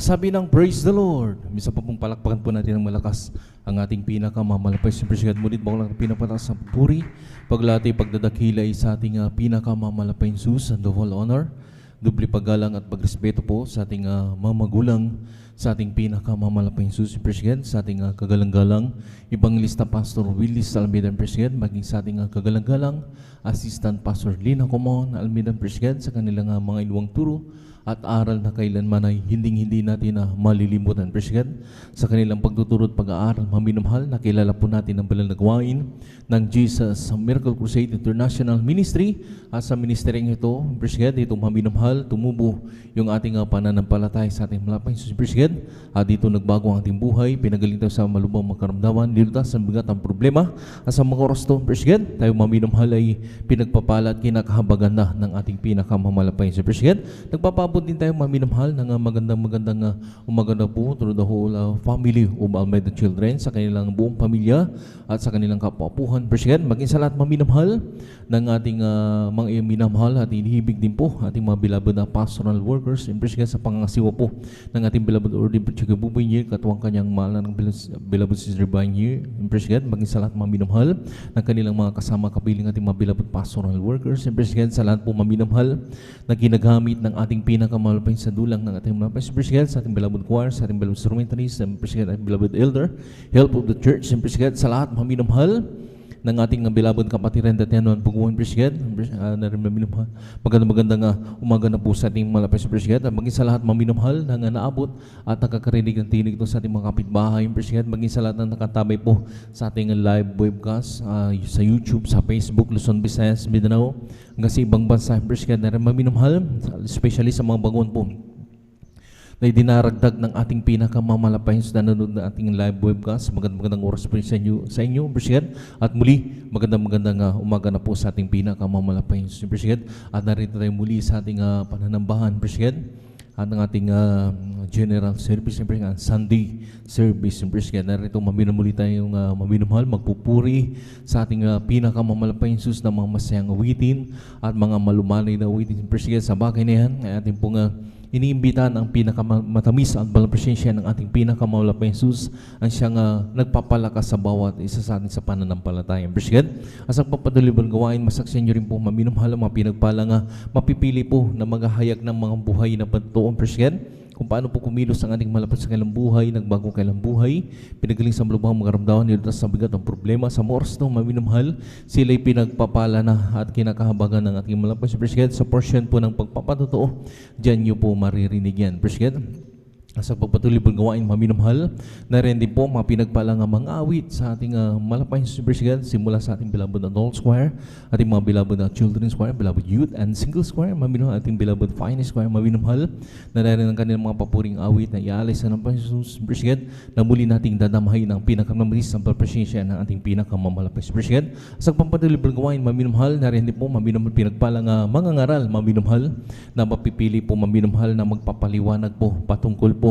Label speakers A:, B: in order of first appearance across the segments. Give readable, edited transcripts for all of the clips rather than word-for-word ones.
A: Sabi ng praise the Lord. Misa pa pong palakpakan po natin ng malakas ang ating pinakamamalapay. Siyempre sigat mo din po lang pinapataas sa puri. Paglati, pagdadakilay sa ating pinakamamalapay sus and of all honor. Dubli paggalang at pagrespeto po sa ating mamagulang, sa ating pinakamamalapay sus. Siyempre sigat sa ating kagalang-galang Evangelista Pastor Willis Almeida President, maging sa ating kagalang-galang Assistant Pastor Lina Comon Almeida President sa kanilang mga iluwang turo at aral na kailanman ay hindi natin na malilimutan. President, sa kanilang pagtuturo at pag-aaral, maminamahal, nakilala po natin ang banal na gawain ng Jesus Miracle Crusade International Ministry. At sa ministeryong ito, President, itong maminamahal, tumubo yung ating pananampalataya sa ating malapay. President, dito nagbago ang ating buhay, pinagaling tayo sa malubang makaramdaman, nilutas sa bigat ang problema. At sa mga oras to, President, tayo maminamahal ay pinagpapala at kinakahabagan na ng ating pinakamamalapay. President, nagpapabot din tayo maminamahal ng magandang umaga po through the whole family of Almeida Children, sa kanilang buong pamilya at sa kanilang kapapuhan. President, maging sa lahat maminamahal ng ating mga minamahal at inihibig din po ating mga beloved na pastoral workers. President, sa pangangasiwa po ng ating beloved Ordi Chica Bubay katuwang kanyang mahal ng beloved Sister Banyi. President, maging sa lahat maminamahal ng kanilang mga kasama kapiling ating mga beloved pastoral workers. President, sa lahat po maminamahal na ginagamit ng ating pinakamalapay sa dulang ng ating mga President, sa ating beloved choir, sa ating beloved instrumentalist, sa President, ating beloved elder, help of the church. President, sa lahat maminamahal ng ating beloved kapatiran at yan ang puguan, President, magandang umaga na po sa ating malapay sa President, at maging sa lahat maminamahal na naabot at nakakarinig ng tinig ito sa ating mga kapitbahay, President, maging sa lahat na nakatabay po sa ating live webcast sa YouTube, sa Facebook, Luzon, Visayas, Mindanao, hanggang sa ibang bansa, President, na maminamahal, especially sa mga baguhan po na idinaragdag ng ating pinakamamalapay sa nanonood na ating live webcast. Magandang oras po sa inyo, President. At muli, magandang umaga na po sa ating pinakamamalapay sa President. At narito tayo muli sa ating pananambahan, President. At ang ating General Service, Sunday Service, President. Narito maminamuli tayong maminamahal, magpupuri sa ating pinakamamalapay sus na mga masayang awitin at mga malumanay na awitin, President. Sa bagay na yan, ay ating pong iniimbitahan ang pinakamatamis at balang presensya ng ating pinakamamalapay sus ang siyang nagpapalakas sa bawat isa sa atin sa pananampalataya. President, as ang papadalibang gawain, masaksiyan nyo rin po maminamahal ang mga pinagpala mapipili po na maghahayag ng mga buhay na pagtuon, President, kung paano po kumilos ang ating malapit sa kailang buhay, nagbagong kailang buhay, pinagaling sa malubhang mga ramdaman, nilutas sa bigat ng problema. Sa oras ng maminamahal, sila'y pinagpapala na at kinakahabagan ng ating malapit sa President. Sa portion po ng pagpapatotoo, dyan nyo po maririnig yan, President. Sa pagpatuloy pong gawain maminamahal, na rin din po mga pinagpalang mga awit sa ating malapay sa President, simula sa ating beloved adult choir, ating mga beloved children's choir, beloved youth and singles choir, maminamahal, ating beloved finest choir, maminamahal, na rin ang kanilang mga papuring awit na iaalay sa ng President, na muli nating dadamahin ang pinakamamalis ng presensya ng ating pinakamamalapay sa President. Sa pagpatuloy pong gawain maminamahal, na rin din po maminamahal pinagpalang mga ngaral maminamahal, na mapipili po maminamahal na magpapaliwanag po patungkol po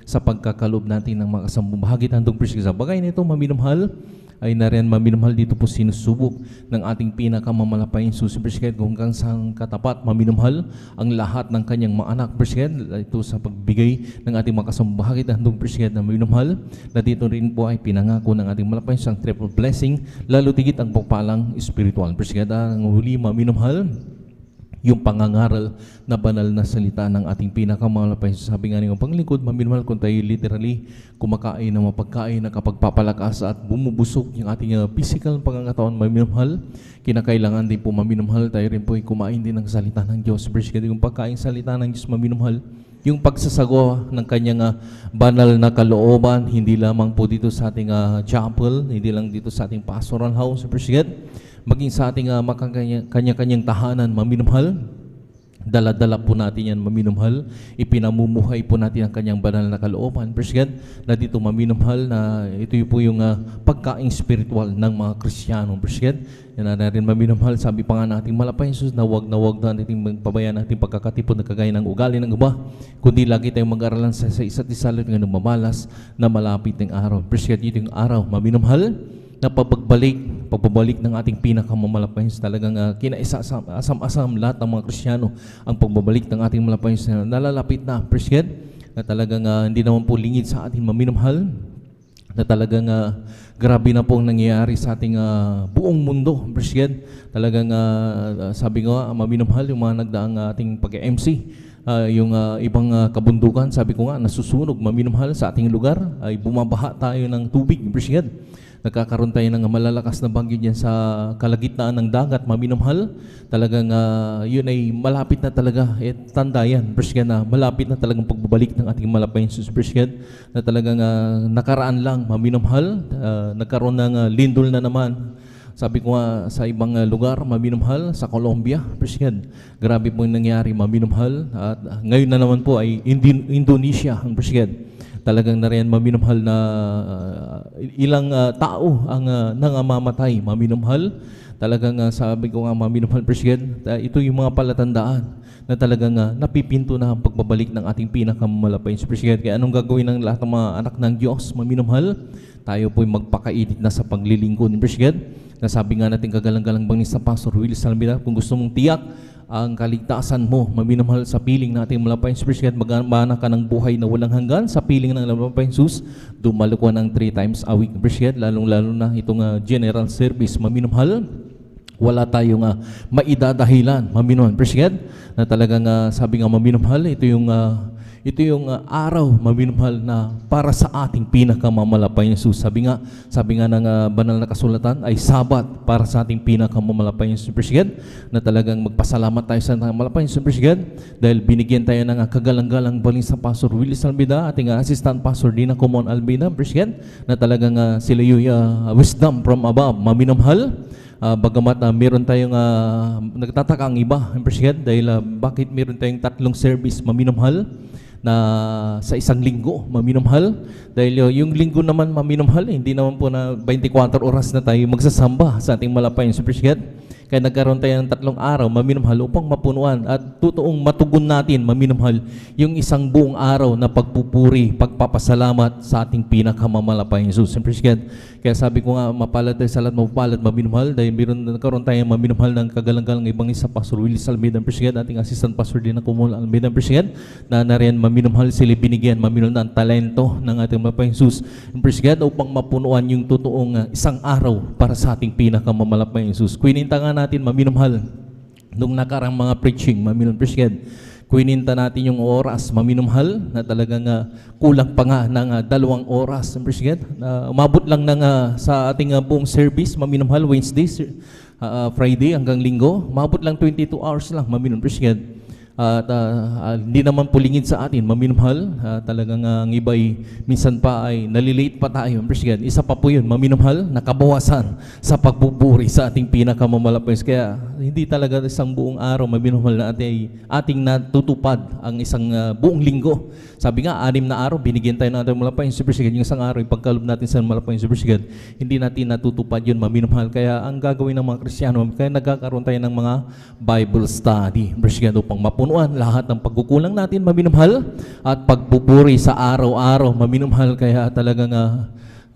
A: sa pagkakalob natin ng mga kasambahagi tandong President. Sa bagay nito maminamahal ay narin maminamahal dito po sinusubok ng ating pinakamamalapay sus President kung hanggang saan katapat maminamahal ang lahat ng kanyang mga anak, President, ito sa pagbigay ng ating mga kasambahagi tandong President na maminamahal, na dito rin po ay pinangako ng ating malapay ang triple blessing, lalo tigit ang pagpalang spiritual, President. Ang huli maminamahal, yung pangangaral na banal na salita ng ating pinakamalapay. Sabi nga ng panglingkod, maminamahal kung tayo literally kumakain ng mapagkain na kapag papalakas at bumubusok yung ating physical pangangataon, maminamahal, kinakailangan din po maminamahal tayo rin po ay kumain din ng salita ng Diyos. Kasi yung pagkain salita ng Diyos maminamahal, yung pagsasagawa ng kanyang banal na kalooban, hindi lamang po dito sa ating chapel, hindi lang dito sa ating pastoral house, maging sa ating kanya-kanyang tahanan, maminamahal, dala-dala po natin yan, maminamahal, ipinamumuhay po natin ang kanyang banal na kalooban, President, na dito maminamahal na ito po yung pagkaing spiritual ng mga Kristiyano, President. Yan na rin maminamahal, sabi pa nga nating malapay Jesus na wag na natin magpabayaan natin pagkakatipon na kagaya ng ugali ng iba, kundi lagi tayong mag-aralan sa isa't isa ng mamalas na malapit ng araw. President, ito yung araw, maminamahal, na pagbabalik ng ating pinakamamalapay talagang kinaisasam-asam lahat ng mga Kristiyano ang pagbabalik ng ating malapay nalalapit na, President, na talagang hindi naman po lingid sa ating maminamahal, na talagang grabe na pong nangyayari sa ating buong mundo. Appreciate. Talagang sabi nga, maminamahal yung mga nagdaang ating pag-MC, yung ibang kabundukan, sabi ko nga, nasusunog, maminamahal sa ating lugar, ay bumabaha tayo ng tubig. Appreciate. Nagkakaroon tayo ng malalakas na bagyo dyan sa kalagitnaan ng dagat, maminamahal. Talagang yun ay malapit na talaga. Tanda yan, Appreciate, na malapit na talagang pagbabalik ng ating malapayin sus, Appreciate, na talagang nakaraan lang, maminamahal. Nagkaroon ng lindol na naman. Sabi ko nga sa ibang lugar, maminamahal, sa Colombia, Appreciate. Grabe po yung nangyari, maminamahal. At ngayon na naman po ay Indonesia, Appreciate. Talagang na rin maminamahal na ilang tao ang nangamamatay, maminamahal. Talagang sabi ko nga, maminamahal, Appreciate. Ito yung mga palatandaan na talagang napipinto na ang pagbabalik ng ating pinakamalapay, Appreciate. Kaya anong gagawin ng lahat ng mga anak ng Diyos, maminamahal? Tayo po'y magpakainit na sa paglilingkod, Appreciate. Nasabi nga natin kagalang-galang bangis sa Pastor Willis Salmida, kung gusto mong tiyak ang kaligtasan mo, maminamahal, sa piling natin malapayin sus, at magmana ka ng buhay na walang hanggan sa piling ng malapayin sus, dumalo ko ng 3 times a week. Appreciate, lalong-lalo na itong general service, maminamahal. Wala tayong maidadahilan, maminamahal. Appreciate, na talagang sabi nga maminamahal, ito yung araw, maminamahal, na para sa ating pinakamamalapay na Jesus. Sabi nga ng banal na kasulatan ay Sabat para sa ating pinakamamalapay na Jesus. Na talagang magpasalamat tayo sa malapay na Jesus, dahil binigyan tayo ng kagalang-galang baling sa Pastor Willis Almeida, ating assistant pastor Dina Comon Almeida, na talagang sila yung wisdom from above, maminamahal. Bagamat meron tayong nagtataka ang iba, dahil bakit meron tayong 3 service, maminamahal, na sa isang linggo, maminamahal. Dahil yung linggo naman, maminamahal, hindi naman po na 24 oras na tayo magsasamba sa ating malapayin Appreciate. Kaya nagkaroon tayo ng 3 araw, maminamahal, upang mapunuan at totoong matugon natin, maminamahal, yung isang buong araw na pagpupuri, pagpapasalamat sa ating pinakamamalapayin Jesus. Appreciate. Kaya sabi ko nga, mapalad tayo sa lahat, mapalad, maminamahal, dahil nagkaroon tayo maminamahal ng kagalang-galang ibang isa, Pastor Willis Almeida, Appreciate, ating assistant pastor din na Kumul Almeida, Appreciate, na nariyan maminamahal sila binigyan, maminamahal ng talento ng ating malapayin Jesus, Appreciate, upang mapunuan yung totoong isang araw para sa ating pinakamamalapayin Jesus. Kuininta nga natin, maminamahal, nung nakarang mga preaching, maminamahal, Appreciate, kuininta natin yung oras, maminamahal, na talagang kulang pa nga ng 2 oras, Appreciate. Umabot lang sa ating buong service, maminamahal, Wednesday, Friday hanggang Linggo, umabot lang 22 hours lang, maminamahal, Appreciate. At hindi naman pulingid sa atin, maminamahal. Talagang ang iba ay minsan pa ay nalilate pa tayo. Isa pa po yun, maminamahal, nakabawasan sa pagpupuri sa ating pinakamamalapis. Kaya hindi talaga isang buong araw, maminamahal, na ating natutupad ang isang buong linggo. Sabi nga, 6 na araw, binigyan tayo ng ating malapis. Yung isang araw, ipagkalob natin sa malapis. Hindi natin natutupad yun, maminamahal. Kaya ang gagawin ng mga Kristiyano, kaya nagkakaroon tayo ng mga Bible study, upang mapunuan lahat ng pagkukulang natin, maminamahal, at pagpupuri sa araw-araw, maminamahal. Kaya talagang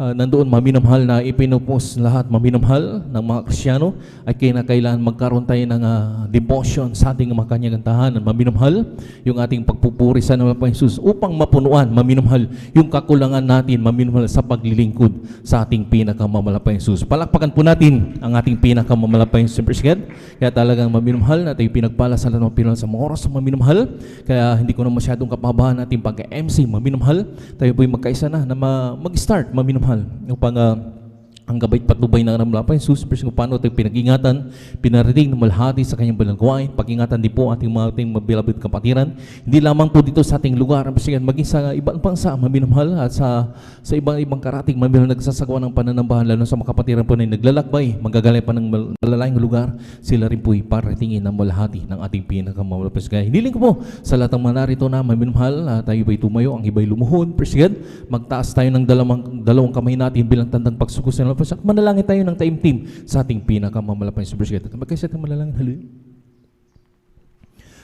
A: nandoon, maminamahal, na ipinupos lahat, maminamahal, ng mga Kristiyano ay kinakailangan magkaroon tayo ng devotion sa ating mga kanyang tahanan, maminamahal, yung ating pagpupuri sa naman pa Jesus, upang mapunuan, maminamahal, yung kakulangan natin, maminamahal, sa paglilingkod sa ating pinakamamalapay Jesus. Palakpakan po natin ang ating pinakamamalapay Jesus. Kaya talagang maminamahal, na tayo pinagpala sa lahat ng pinal sa mga oras, maminamahal. Kaya hindi ko na masyadong kapabahan natin pagka-MC, maminamahal. Tayo po'y magkaisa na mag-start, maminamahal, upang ang gabay patnubay ng namlapay Jesus, kung paano tayo pinag-ingatan, pinarating na malhati sa kanyang balangguain, pag-ingatan din po ating mga beloved kapatiran, hindi lamang po dito sa ating lugar, maging sa ibang bansa, maminamahal, at sa ibang karating, maminamahal, nagsasagawa ng pananambahan, lalo sa mga kapatiran po na naglalakbay, magagalay pa ng malalayang lugar, sila rin po'y paratingin ng malhati ng ating pinakamalapis. Kaya hiniling ko po sa lahat ng mga narito na maminamahal, tayo ba'y tumayo, ang iba'y lumuhod, magtaas tayo ng dalawang kamay natin bilang tandang pagsuko sa at manalangin tayo ng taimtim sa ating pinakamamalapay sa Appreciate. Magkaysa tayong manalangin, halin.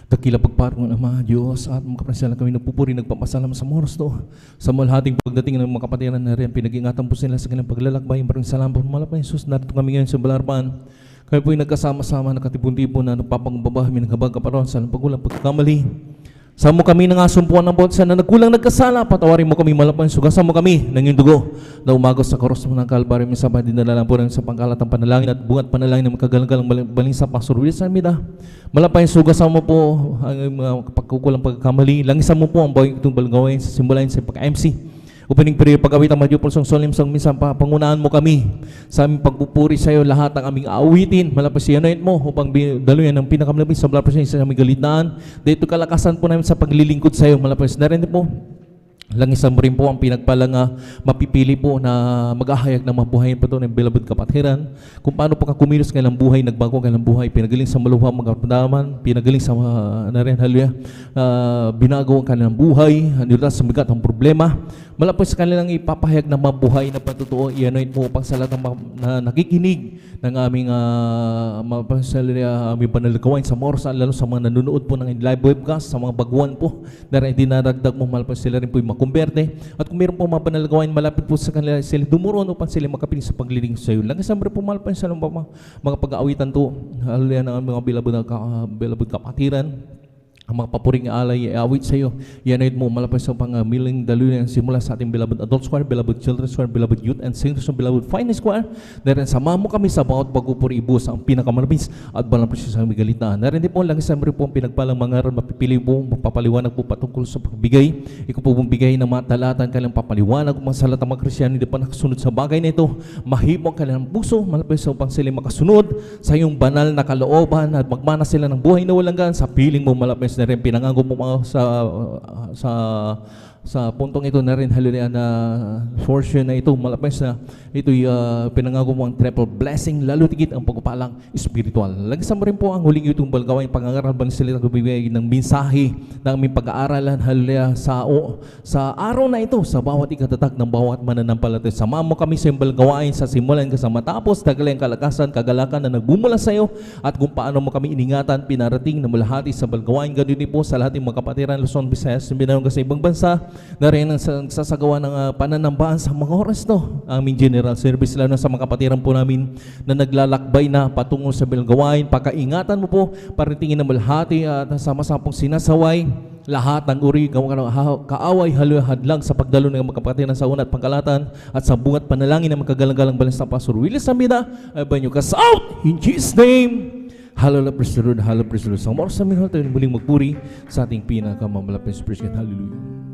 A: Dakila pagparong ng Ama, Diyos, at mga kapatid kami nagpupuri, nagpapasalamat sa oras to. Sa malhating pagdating ng mga kapatiran na rin, pinag-ingatan po sila sa kanilang paglalakbay. Maraming salamat po, malapay Jesus. Narito kami ngayon sa Balarban. Kaya po'y nagkasama-sama, nakatipon-tipon na nagpapangbaba kami ng habag kaparoon sa pagulang pagkakamali. Sa mo kami nangasumpuan ng bawat sana nagkulang nagkasala, patawarin mo kami malapang sugasan mo kami ng iyong dugo na umagos sa koros mo ng Kalbaryo. Minsan dinala lang po namin sa pangkalatang panalangin at bungat panalangin ng magkagalang baling sa Pastor Wilson Mida. Malapang sugasan mo po ang mga pagkukulang pagkakamali. Langisan mo po ang bawang itong balgawin sa simbolahin sa pagka-MC. Upining period pag-awit ang Madyo Pulsong Solim sang minsan pa pangunaan mo kami sa aming pagpupuri sa iyo lahat ng aming awitin malapas anoint mo upang daluyan ng pinakamalapit sa presensya sa aming galitnaan. Dito kalakasan po namin sa paglilingkod sa iyo malapas na rin po. Langisan mo rin po ang pinagpalang mapipili po na mag-ahayag ng mabuhayin pa ito ng beloved kapatiran. Kung paano po ka kumilos kailang buhay, nagbago kailang buhay, pinagaling sa maluwang mga kapadaman, pinagaling sa binago ang kanilang buhay, nila sa bigat ang problema. Malapos sa kanilang ipapahayag ng mabuhay na patutuo, i-anoint mo upang sa lahat na nakikinig ng aming aming panalagawain sa Morsa, lalo sa mga nanonood po ng live webcast, sa mga baguhan po na rin dinaragdag mo, malapos sila rin po yung makumberte. At kung meron po mga panalagawain, malapit po sa kanila sila dumuron upang sila makapiling sa pagliling sa iyo. Lang isang po malapos sa mga pag-aawitan to, halian ng mga beloved kapatiran. Ang mga papuring alay awit sa iyo. Yan mo malapit sa pang-miling daluyan simula sa ating beloved adult square, beloved children's square, beloved youth and singers, beloved finance square. Dahil sama mo kami sa bawat pagpupuri ibus ang pinakamalabis at balang presyo sa aming galitaan. Dahil hindi po lang isang po ang pinagpalang mga mapipili po, mapapaliwanag po patungkol sa pagbigay. Ikaw po pong bigay ng mga talatan kailang papaliwanag kung mga salat ang mga Kristiyan hindi pa nakasunod sa bagay na ito. Mahimo kailang puso, malapit sa upang sila makasunod sa iyong banal na kalooban at magmana sila ng buhay na walang gan sa piling mo malapit na rin pinangako mo sa puntong ito na rin hallelujah na portion na ito malapit na ito'y pinangako mo ang triple blessing lalo tigit ang pagpapalang espiritual. Lagisan mo rin po ang huling itong balgawain pangangaral ba sila nagbibigay ng mensahe ng aming pag-aaralan hallelujah sa araw na ito sa bawat ikatatak ng bawat mananampalataya. Sama mo kami sa balgawain sa simulan sa matapos tagalang kalakasan kagalakan na nagbumula sa iyo at kung paano mo kami iningatan pinarating na mulahati sa balgawain ganun din po sa lahat ng mga kapatiran Luzon, Visayas binanong sa ibang bansa na rin ang sasagawa ng pananambahan sa mga oras to. Aming general service lalo sa mga kapatiran po namin na naglalakbay na patungo sa balgawain. Pakaingatan mo po, paritingin ng malhati at sama-sama pong sinasaway lahat ng uri kaaway hadlang sa pagdalo ng mga kapatiran sa una at pangkalatan at sa bungat panalangin ng magkagalang-galang balans na Pastor Willis Samida ay banyo ka out in Jesus' name. Hallelujah, praise the Lord, hallelujah, praise the Lord. Sa mga oras namin, tayo muling magpuri sa ating pinakamalapit sa praise God. Hallelujah.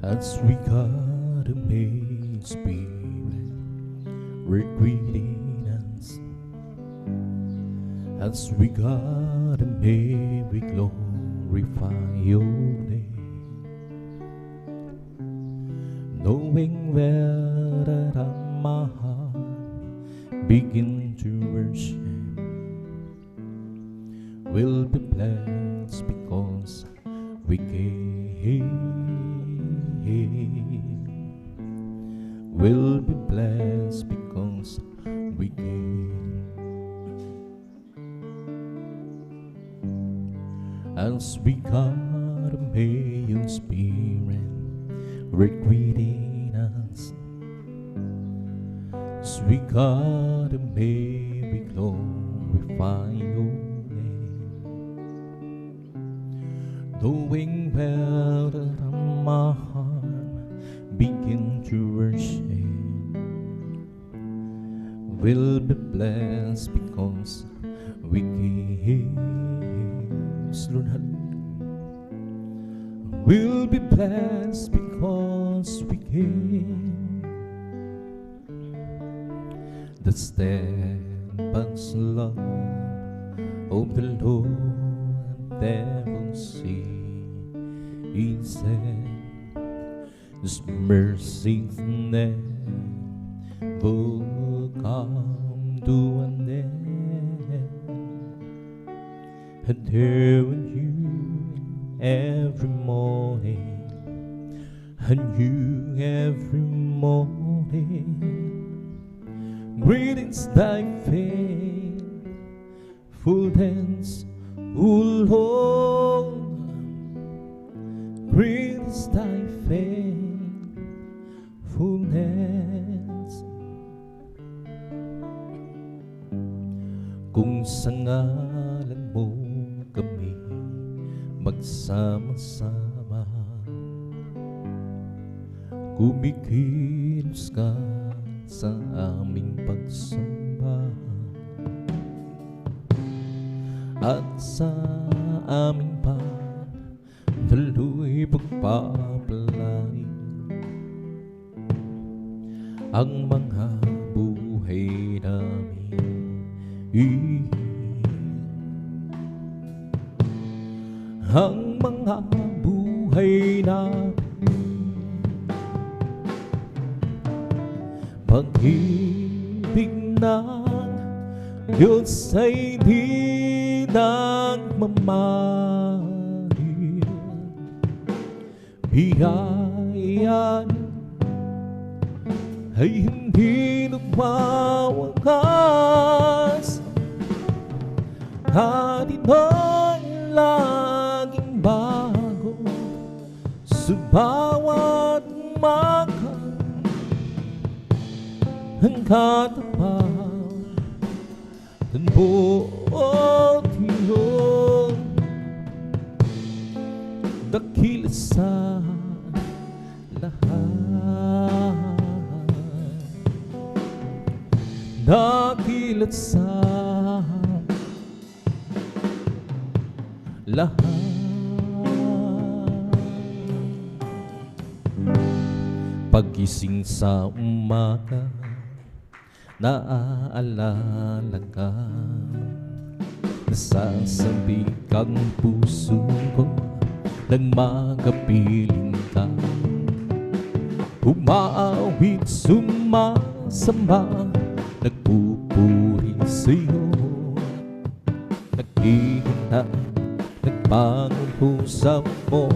A: As we got a main spirit work within us, as we got a may we glorify your name, knowing well that my heart begin to worship will be blessed because we came. Will be blessed because we came. As we got may your spirit work within us, as we got may we glorify your name, knowing well that my heart begin to worship will be blessed because we came. Lord, will be blessed because we came. The steadfast love of the Lord never ceases. His mercies never come to an end, and there with you every morning, and you every morning. Great is thy faithfulness, O Lord. Great is thy faithfulness. Kung sa ngalan mo kami magsama-sama, kumikilos ka sa aming pagsamba, at sa aming pandalu'y pagpapalain ang mga buhay namin, ang mga buhay namin. Pag-ibig ng Diyos ay di nagmamahal, biyaya ay hindi nagwawakas, hatid mo'y laging bago sa bawat umaga. Ang katapat ng buong Diyos, dakila sa lahat, dakila sa lahat. Paggising sa umaga, naaalala ka, nasasabi kang puso ko nang magapiling ka. Umaawit, sumasamba, nagpupuri sa'yo, naghihintay, nagpangusap mo.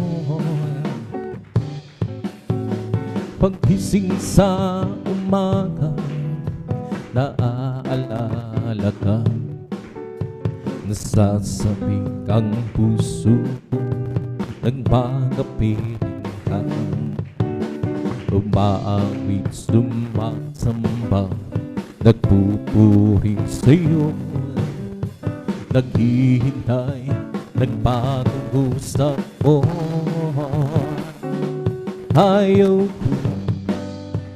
A: Paggising sa umaga, naaalala ka, nasasabi kang puso nang magapiling ka. Umaawit, sumasamba, nagpupuri sa'yo, naghihintay, nagpag-usap mo. Ayaw ko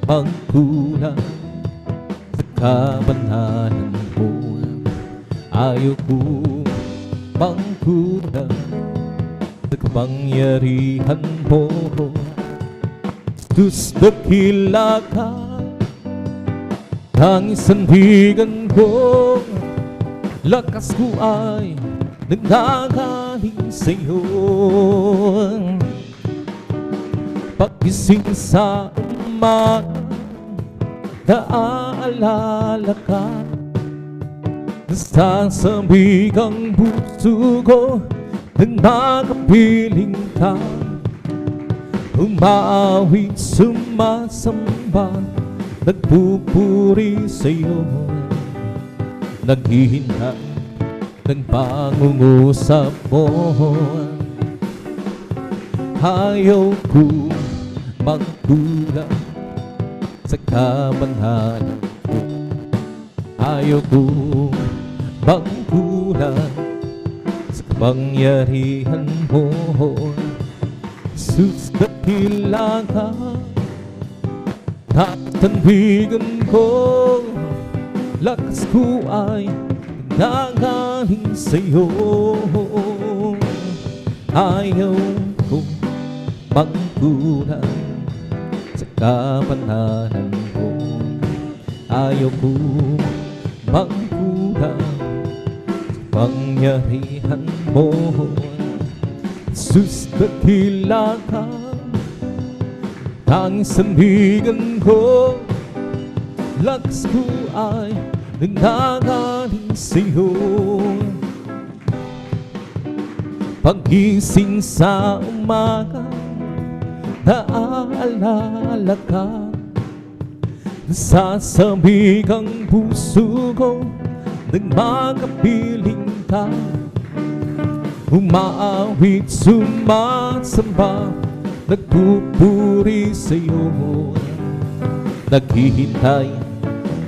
A: magkulang sa kabanalan mo, ayaw ko magkulang sa kapangyarihan mo. Diyos, dakila ka, tanging sandigan ko, lakas ko ay nanggagaling sa'yo. Paggising sa umaga, naaalala ka, nasasabi kang puso ko nang magapiling ka. Umaawit, sumasamba, nagpupuri sa'yo, naghihintay ng pangungusap mo. Ayaw ko magkulang sa kabanalan mo, ayaw ko magkulang sa kapangyarihan mo. Jesus, dakila ka, tatandigan ko, lakas ko ay nanggaling sa'yo. Ayaw ko magkulang sa kabanalan mo, ayaw ko magkulang sa pangyarihan mo. Jesus, dakila ka, tanging sandigan ko, lakas ko ay nanggagaling sa'yo. Paggising sa umaga, naaalala ka, nasasabi kang puso ko nang magapiling ka. Umaawit, sumasamba, nagpupuri sa'yo, naghihintay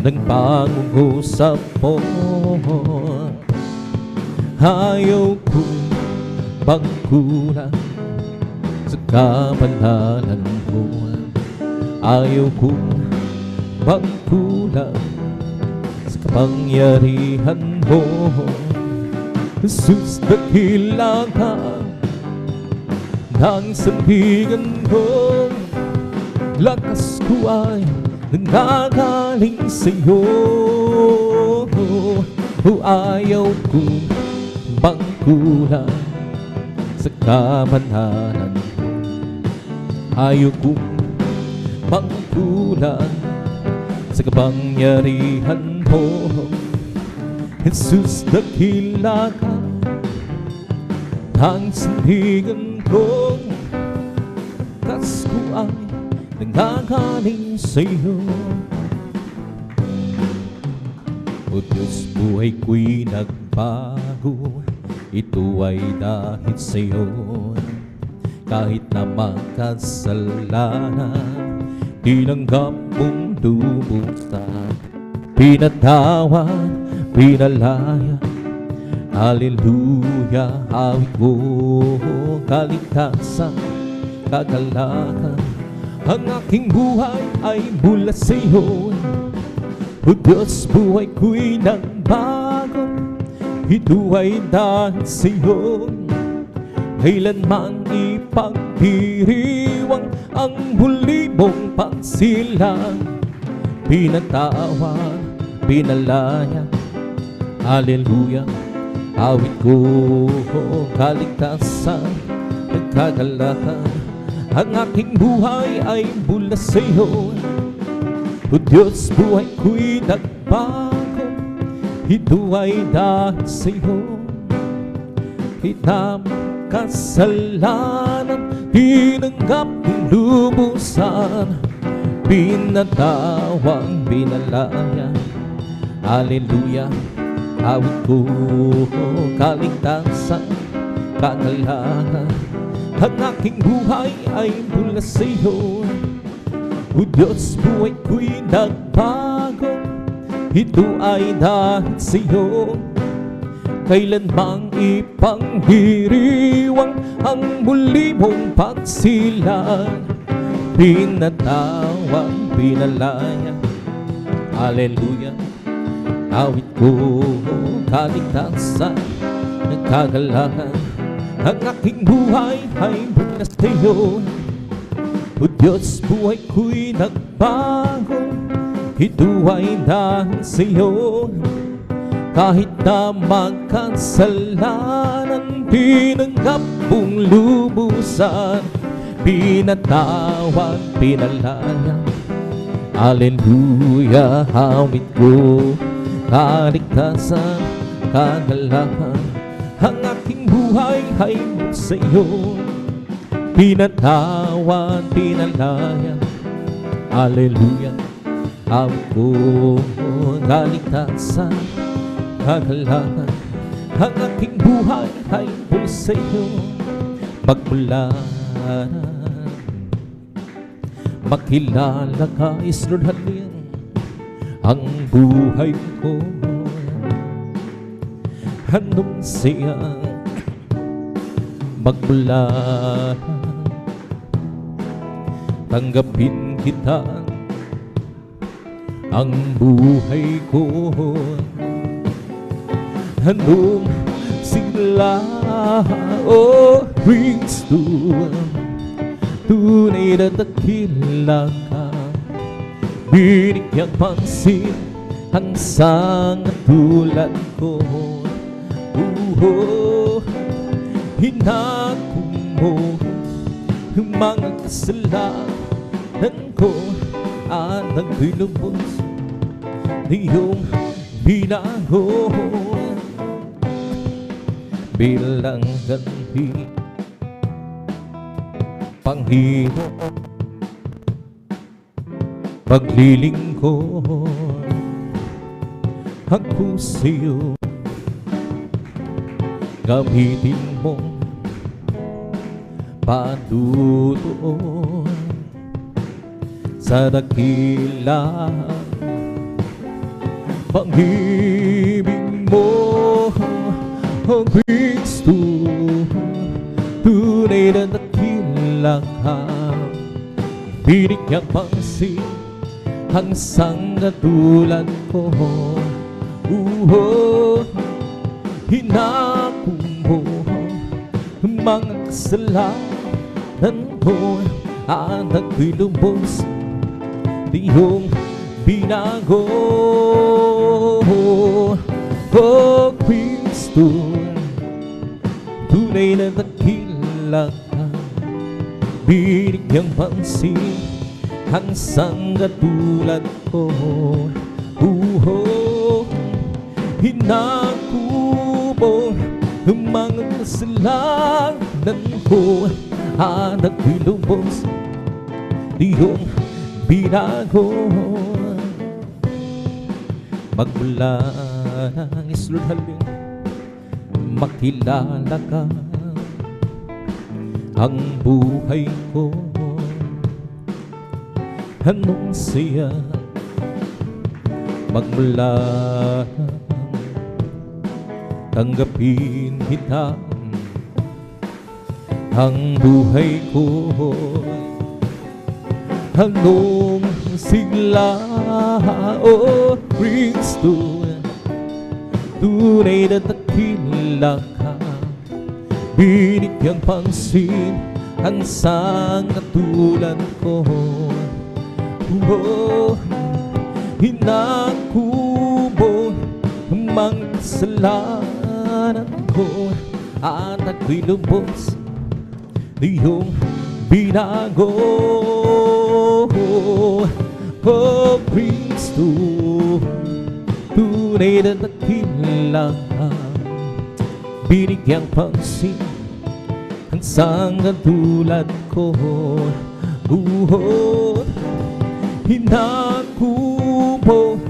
A: ng pangungusap mo. Ayaw kong magkulang sa kabanalan mo, ayaw kong magkulang sa kapangyarihan mo. Jesus, dakila ka ng sandigan ko, lakas ko ay nanggagaling sa'yo. Ayaw kong magkulang sa kabanalan mo, ayaw kong magkulang sa kapangyarihan mo. Jesus, dakila ka ng sandigan ko, lakas ko ay nanggagaling sa'yo. O Diyos, buhay ko'y nagbago, ito ay dahil sa'yo. Kahit na makasalanan, tinanggap mong lubustan, pinatawad, pinalaya. Hallelujah, awit ko, kaligtasan, kagalakan. Ang aking buhay ay mula sa'yo. O Diyos, buhay ko'y nagbago, ito ay dahil sa'yo. Kailanman ipagdiriwang ang muli mong pagsilang, pinatawad, pinalaya. Hallelujah, awit ko, kaligtasan, nagkagalakan. Ang aking buhay ay mula sa'yo. O Diyos, buhay ko'y nagbago, ito ay dahil sa'yo. Kitang kasalanan, tinanggap ng lubusan, pinatawang, pinalaya. Hallelujah, awit ko, kaligtasan, kagalakan. Ang aking buhay ay mula sa'yo. O Diyos, buhay ko'y nagbago, ito ay dahil sa'yo. Kailanmang ipangdiriwang ang muli mong pagsilang, pinatawang, pinalaya. Hallelujah, awit ko, kaligtasan, nagkagalakan. Ang aking buhay ay mula sa'yo. O Diyos, buhay ko'y nagbago, ito ay dahil sa'yo. Kahit na magkasalanan, tinanggap mong lubusan, pinatawad, pinalaya. Hallelujah, awit ko, kaligtasan, kagalakan. Ang aking buhay ay mula sa'yo, pinatawad, pinalaya. Hallelujah, awit ko, kaligtasan, kagalakan. Ang aking buhay ay mula sa'yo. Magmula na makilala ka, isnurhanin ang buhay ko. Anong siya magmula na tanggapin kita, ang buhay ko. Anong sigla, oh Kristo, tunay na dakila ka. Binigyang pansin ang sangat tulad ko. Hinakong mo ang mga kasalanan ko, at ako'y lubos na iyong binago bilang ganti. Panginoon, maglilingkod ako sa'yo. Gamitin mo patutuon sa dakilang pag-ibig mo, O Kristo. Tunay na dakilang kang binigyang pansin ang sanggatulan ko. Hinako mo mga kasalanan ko at ako'y lubos di iyong binago. O Kristo, tunay na dakilang kang binigyang pansin ang sanggatulan ko. Hinako mo ang mga kasalanan ko at ako'y lubos di iyong binago. Magmula ng isulhalin makilala ka, ang buhay ko anong siya. Magmula tanggapin kita, ang buhay ko anong sigla. O Kristo, tunay na dakilang ka binigyang pansin ang sanggatulan ko. Hinako mo ang mga kasalanan ko at ako'y lubos di iyong binago. O Kristo, tunay na dakilang kang binigyang pansin ang sanggatulan ko. Hinako mo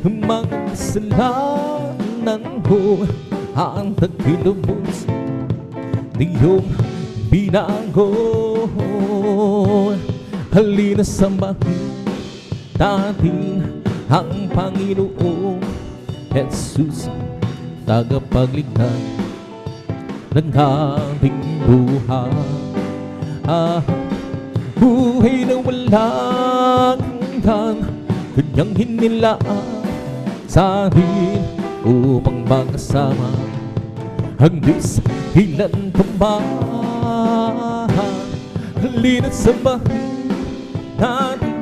A: ang mga kasalanan ko at ako'y lubos di iyong binago. Halina samahin natin ang Panginoong Jesus, tagapagligtas ng ating buhay. Buhay na walang hanggan, kanyang hinilaan sa atin upang magkasama ang Diyos ilan pa ba. Halina samahin natin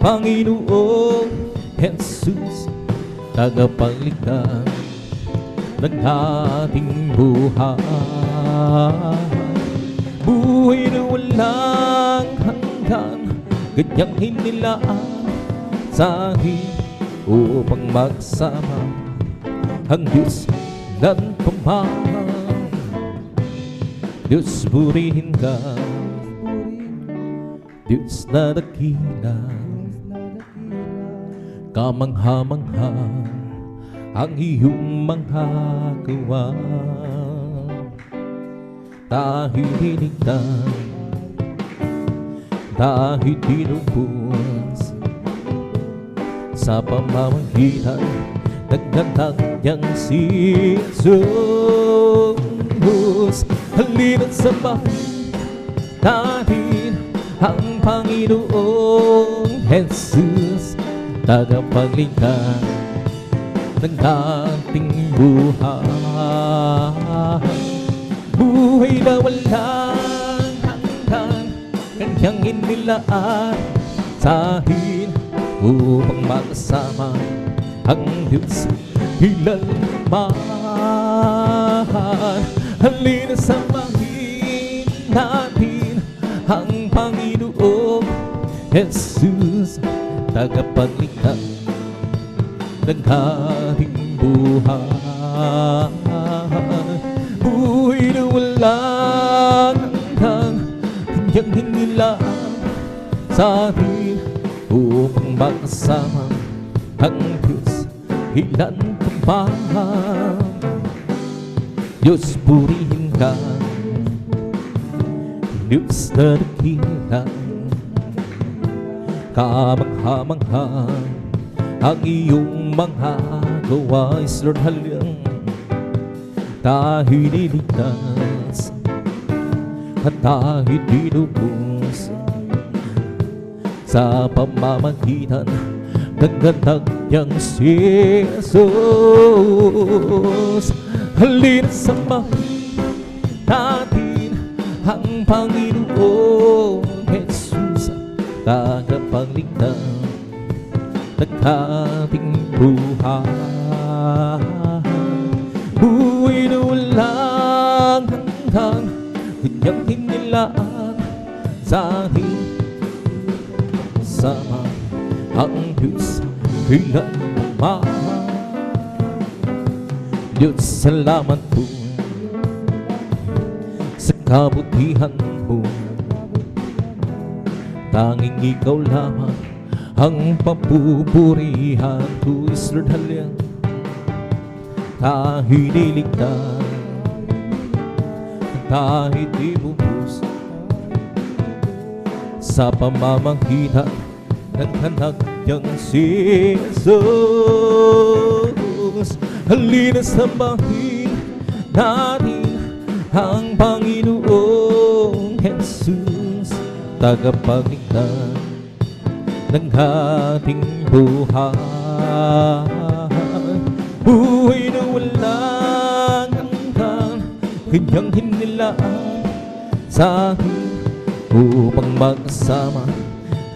A: Panginoong Jesus, tagapagligtas ng ating buhay. Buhay na walang hanggan, kanyang hinilaan sa atin upang magsama ang Diyos ng pamahal. Diyos, purihin ka, Diyos na dakila, kamangha-mangha ang iyong mga gawa. Dahil dinigdan, dahil tinubos sa pamamagitan ng anak niyang si Jesus. Halina't samahin natin ang Panginoong Jesus, tagapagligtas ng ating buhay. Buhay na walang hanggan, kanyang inilaan sa atin upang makasama ang Diyos kailanman. Halina samahin natin ang Panginoong Jesus, tagapagligtas ng ating buhay. Buhay na walang hanggan, kanyang hinilaan sa atin upang makasama ang Diyos ilan pa ba. Diyos, purihin ka, Diyos na dakilang kamangha-mangha ang iyong mga gawa, Lord, halyang tayo niligtas at tayo dinubos sa pamamagitan ng anak niyang si Jesus. Halina samahin natin ang Panginoong Jesus, tagapagligtas ng ating buhay. Buhay na walang hanggan, kanyang hinilaan sa ating sama. Ang Diyos kailan mahal. Diyos, salamat po sa kabutihan mo. Tanging ikaw lamang ang papupurihan ko, Lord, halyang tayo niligtas, tayo dinubos sa pamamagitan ng anak niyang si Jesus. Halina samahin natin ang Panginoong Jesus, tagapagligtas ng ating buhay. Buhay na walang hanggan, kanyang hinilaan sa akin upang magkasama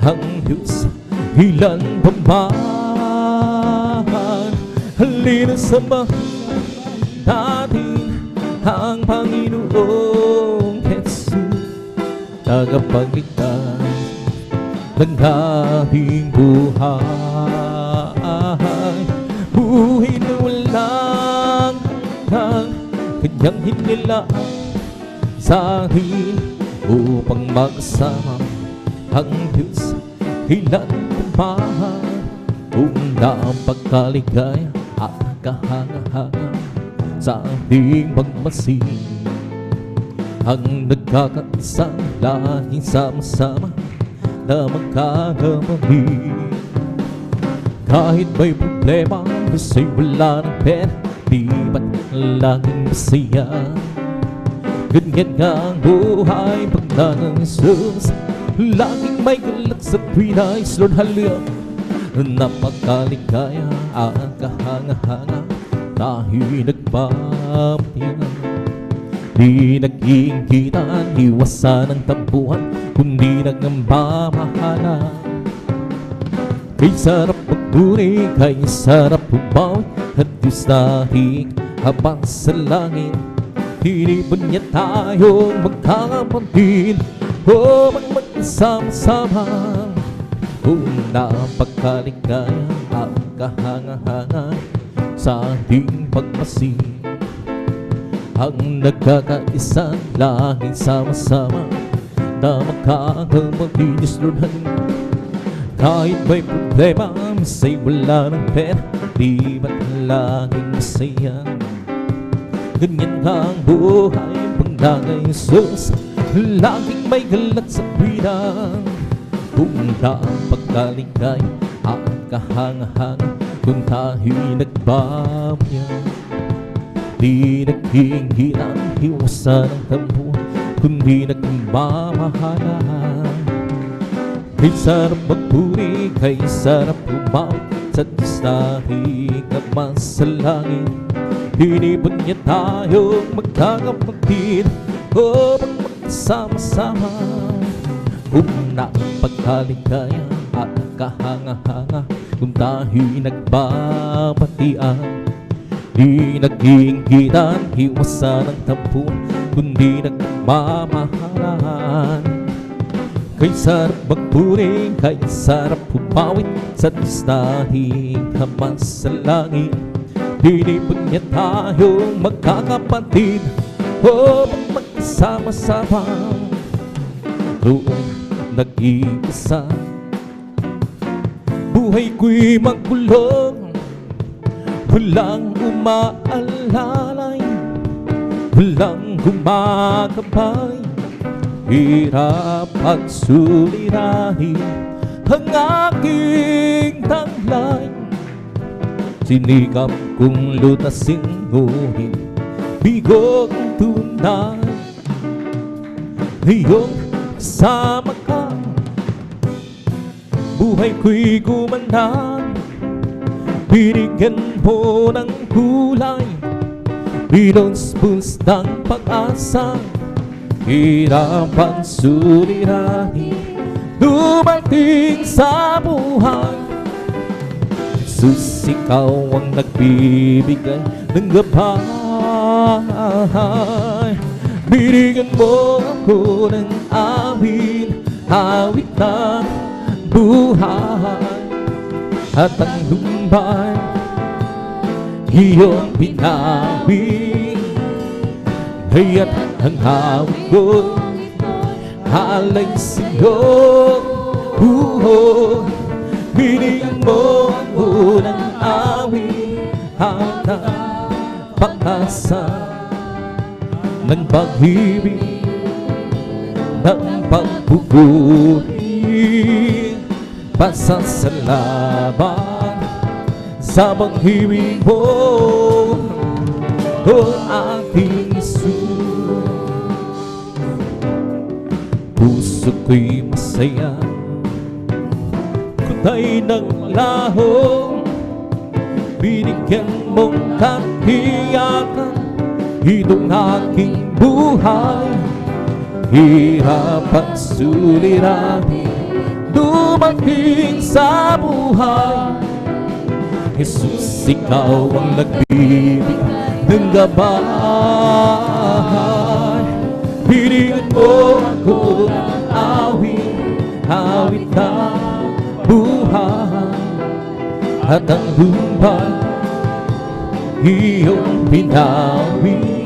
A: ang Diyos ilan pa man. Halina samahin natin ang Panginoong Jesus, tagapagligtas ng ating buhay. Buhay na walang hanggan, kanyang hinilaan sa akin upang magkasama ang Diyos ilan pa man. Una ang pagkaligaya at kahanga-hanga sa ating pagmasid, ang nagkakaisang lahing sama-sama na magkakapatid. Kahit may problema, basa'y wala ng pera, di ba't laging masaya? Ganyan nga ang buhay pag ng Jesus, laging may galak sa tuwina, Lord, halyang napakaligaya ang kahanga-hanga tayo'y nagpapatiyan. Di nag-iinggitan, iwasan ang tampuhan, kundi nagmamahalan. Kay sarap magduri, kay sarap bumawi, at Diyos natin habang sa langit. Hinipon niya tayong magkakapatid, o magkasama-sama. Una ang pagkaligaya at kahanga-hanga sa ating pagmasid, ang nagkakaisa laging sama-sama na magkakapatid, Lord. Kahit may problema, masa'y wala ng pera, di ba't laging masaya? Ganyan ka ang buhay pag nagay Jesus, laging may galak sa tuwina. Una ang pagkaligaya at kahanga-hanga kung tayo'y nagbabayan. Di nag-iinggitan, iwasan ang tampuhan, kundi nagmamahalan. Kay sarap magpuri, kay sarap umawit, sa Diyos natin naman sa langit. Hinipon niya tayong magkakapatid, o magkasama-sama. Una ang pagkaligaya at kahanga-hanga kung tayo'y nagbabatian. Di nag-iinggitan, iwasan ang tampuhan, kundi nagmamahalan. Kay sarap magpuri, kay sarap humawit, sa Diyos natin naman sa langit. Hinipon niya tayong magkakapatid, o magkasama-sama. Doon nag-iisa, buhay ko'y magulong, walang umaalalay, walang gumagabay. Hirap at suliranin ang aking taglay. Sinikap kong lutasin, ngunit bigong tunay. Ngayong kasama ka, buhay ko'y gumanda. Binigyan mo ng kulay, binuspos ng pag-asa. Hirap at suliranin dumating sa buhay. Jesus, ikaw ang nagbibigay ng gabay. Binigyan mo ako ng awit, awit ng buhay. At ang lumbay, iyong binawi. Kaya't ang awit ko alay sa'yo. Binigyan mo ako ng awit at ang pag-asa ng pag-ibig, ng pagpupuri. Pasasalamat sa pag-ibig mo, o aking Jesus. Puso ko'y masaya, kulay ng laho. Binigyan mong katiyakan itong aking buhay. Hirap at suliranin dumating sa buhay. Jesus, ikaw ang nagbibigay ng gabay. Binigyan mo ako ng awit, awit ng buhay. At ang lumbay, iyong binawi.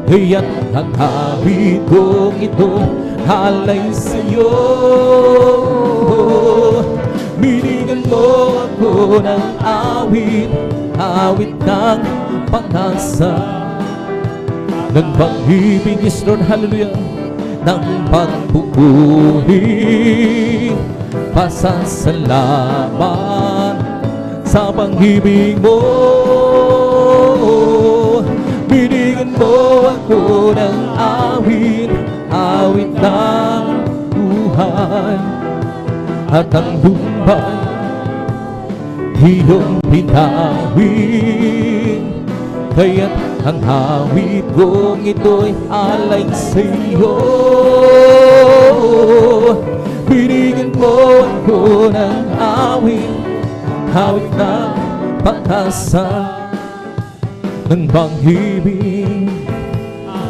A: Kaya't ang awit kong ito alay sa'yo. Binigyan mo ako ng awit, awit ng pag-asa, ng pag-ibig, yes Lord, hallelujah, ng pagpupuri. Pasasalamat sa pag-ibig mo. Binigyan mo ako ng awit, awit ng buhay. At ang lumbay, iyong binawi. Kaya't ang awit kong ito'y alay sa'yo. Binigyan mo ako ng awit, awit ng pag-asa, ng pag-ibig,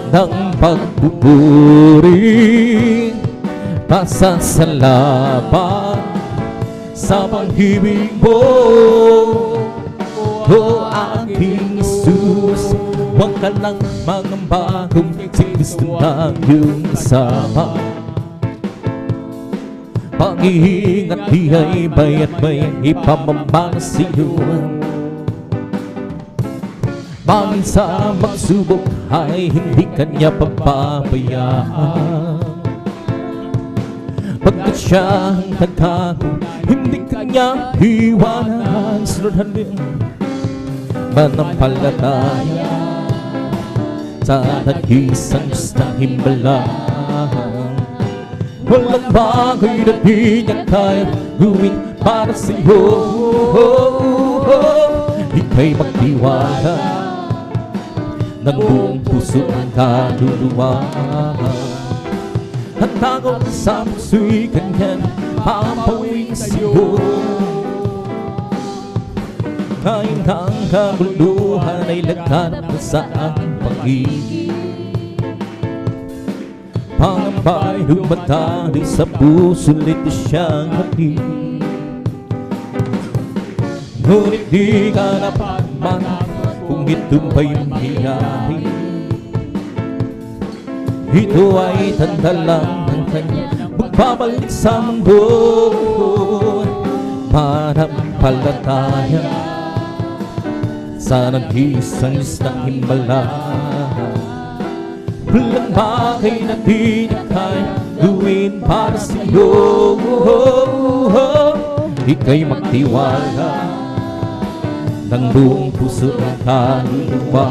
A: ng pagpupuri. Pasasalamat sa pag-ibig mo, o aking Jesus. Huwag ka lang mangamba kung si Kristo na iyong kasama. Pag-iingat di ay bayat may ipamamana sa iyo. Bangin sa magsubok ay hindi kanya papabayaan. Pagkat siya ang nagkago, hindi kanya iwanan. Sunodhan din manampalataya sa nag-isang Diyos na himbalan. Walang bagay na di niya kaya gawin para sa'yo. Ika'y magtiwala ng buong puso ang kaluluwa. At ako sa puso'y kanyang papawing sa'yo. Kahit ang kaguluhan ay laganap na sa aking pag-ibig. Pangamba'y lumatali sa puso, lito siyang hatid. Ngunit di ka napagman kung ito ba'y mangyayari. Ito ay tanda lang ng kanya magbabalik sa mundo. Manampalataya sa nag-iisang Diyos ng himala. Walang bagay na di niya kaya gawin para sa'yo. Ika'y magtiwala ng buong puso at kaluluwa.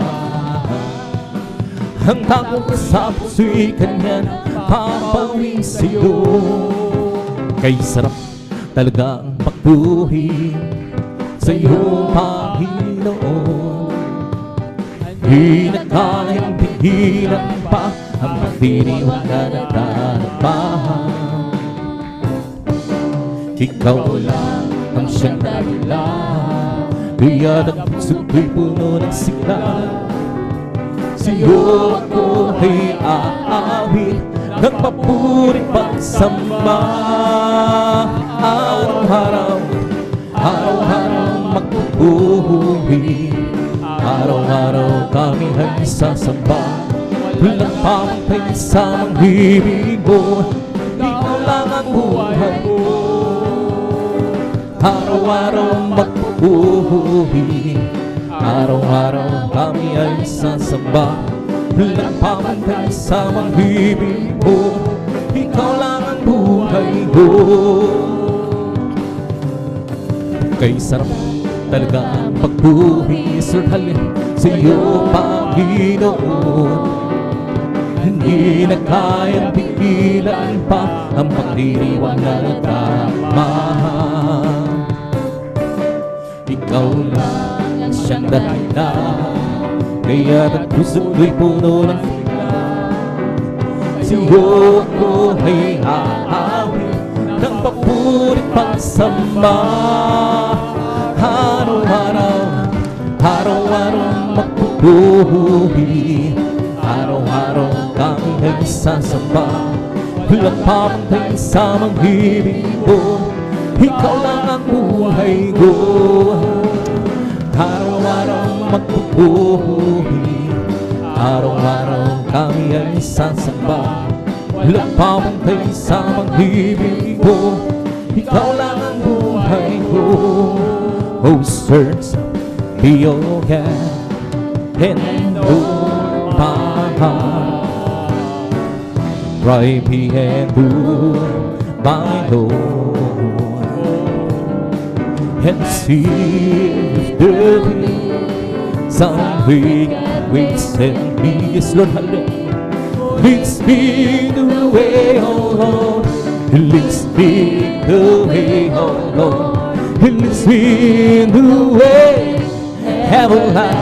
A: Ang takot sa puso'y kanyang papawin sa'yo. Kay sarap talaga ang pagbuhi sa'yo, Panginoon. Di na kayang pigilan pa ang magdiriwang na nagtatapang. Ikaw lang ang siyang dahilan, kaya ang puso ko'y puno ng sigla. Sa'yo ako ay aawit ng papuri pagsamba. Araw-araw, araw-araw magpupuhi, araw-araw kami ay sasamba. Walang pamantay sa mga ibig mo, ikaw lang ang buhay ko. Araw-araw magpupuhi, araw-araw kami ay sasamba. Walang pamantay sa mga ibig mo, ikaw lang ang buhay ko. Kay sarap talaga ang pagbuhi surhalin sa'yo, Panginoon. Hindi na kayang pigilan pa ang pagdiriwang na nagtamahal. Ikaw lang ang siyang dahilan, kaya ang puso ko'y puno ng sigla. Sa'yo ako ay aawit ng papuri pagsamba. Araw-araw, araw-araw magpupuhi, araw-araw kami ay sasamba. Walang pamantay sa mga ibig mo, ikaw lang ang buhay ko. Araw-araw magpupuhi, araw-araw kami ay sasamba. Walang pamantay sa mga ibig mo, ikaw lang ang buhay ko. Oh, search be your God and know my heart. Try me and do my Lord, and see if there be something within me. Yes, Lord, hallelujah. Leads me the way, oh Lord. Leads me the way, oh Lord. Leads me the way everlasting.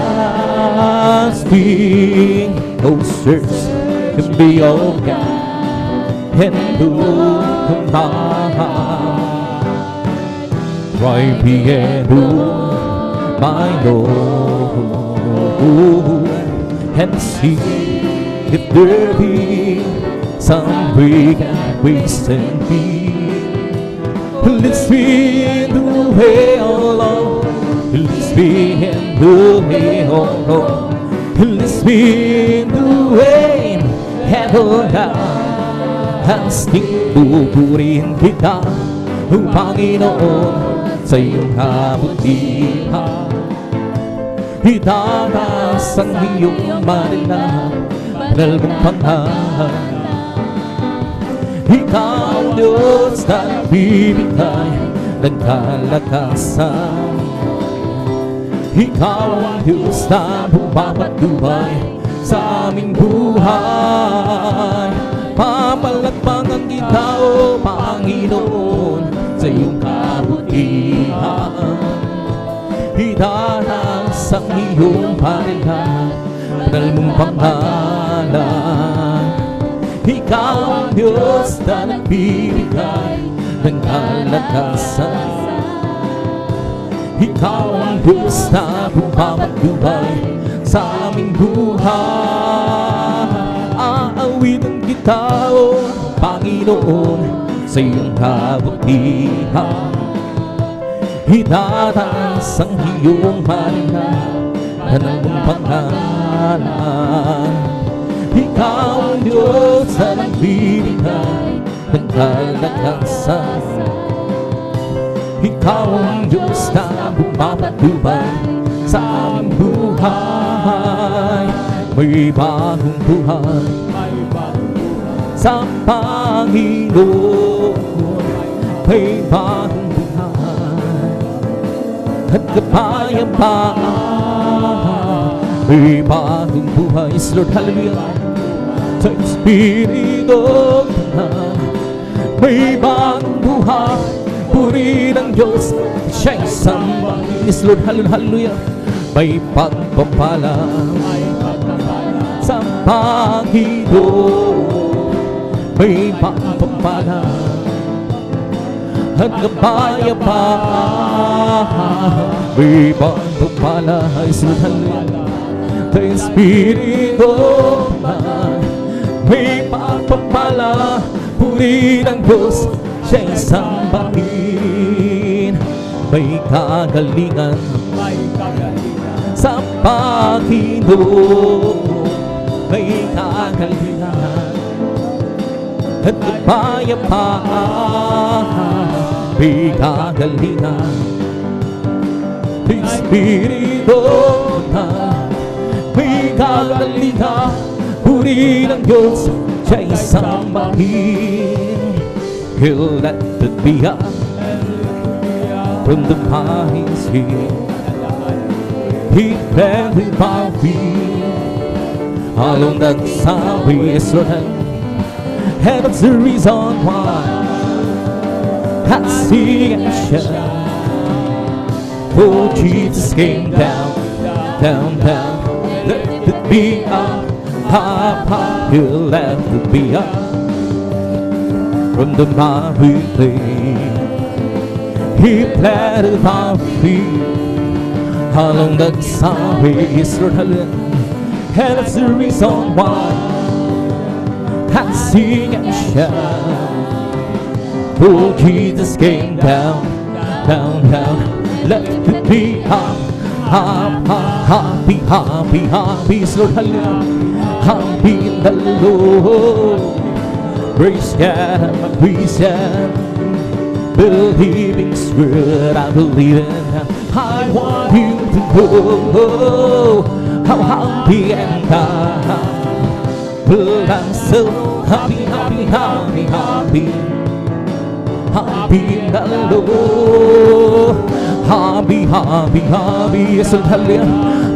A: Oh, search and be your God and look my heart. Try me and do my Lord, and see if there be some way and waste in me. Leads me in the way, oh Lord. Leads me in the way, oh Lord. Leads me in the way everlasting. Pupurihin kita, oh Panginoon, sa iyong kabutihan. Itaas ang iyong marilan, banal mong pangalan. Ikaw ang Diyos na nagbibigay ng kalakasan. Ikaw ang Diyos na bumapatubay sa aming buhay. Papalakpakan kita, o Panginoon, sa iyong kabutihan. Itaas ang iyong marilan, banal mong pangalan. Ikaw ang Diyos na nagbibigay ng kalakasan. Ikaw ang Diyos na bumapatubay sa aming buhay. Aawitan kita, o Panginoon, sa iyong kabutihan. Itataas ang iyong marilan, banal mong pangalan. Ikaw ang Diyos na nagbibigay ng kalakasan. Ikaw ang Diyos na bumapatubay sa aming buhay. may bagong buhay sa Panginoon, may bagong buhay at kapayapaan, may bagong buhay. Yes, Lord, hallelujah. Sa Espiritu Santo, may bagong buhay, puri ng Diyos, siya'y samba. Yes, Lord, hallelujah. May pagpapala sa Panginoon, may pagpapala at kapayapaan, may pagpapala. Yes, Lord, hallelujah. Sa Espiritu Santo, may pagpapala, puri ng Diyos, siya'y sambahin. May kagalingan sa Panginoon, may kagalingan at kapayapaan, may kagalingan. Espiritu Santo, may kagalingan, puri ng Diyos, siya'y sambahin. He'll let it be up from the highest hill. He planted my feet along that highway, and that's the reason why I sing and shout. Oh, Jesus came down, down, down. Let it be up, up, up. He'll let it be up from the miry clay. He planted my feet along the highway, yes, Lord, hallelujah. And that's the reason why I sing and shout. Oh, Jesus came down, down, down. Let it be up, up, up. Happy, happy, happy, yes, Lord, hallelujah. Happy in the Lord. Praise God, praise God. Believing's word, I believe it. I want you to know how happy and but I'm so happy, happy, happy, happy, happy in the Lord. Happy, happy, happy, yes, hallelujah.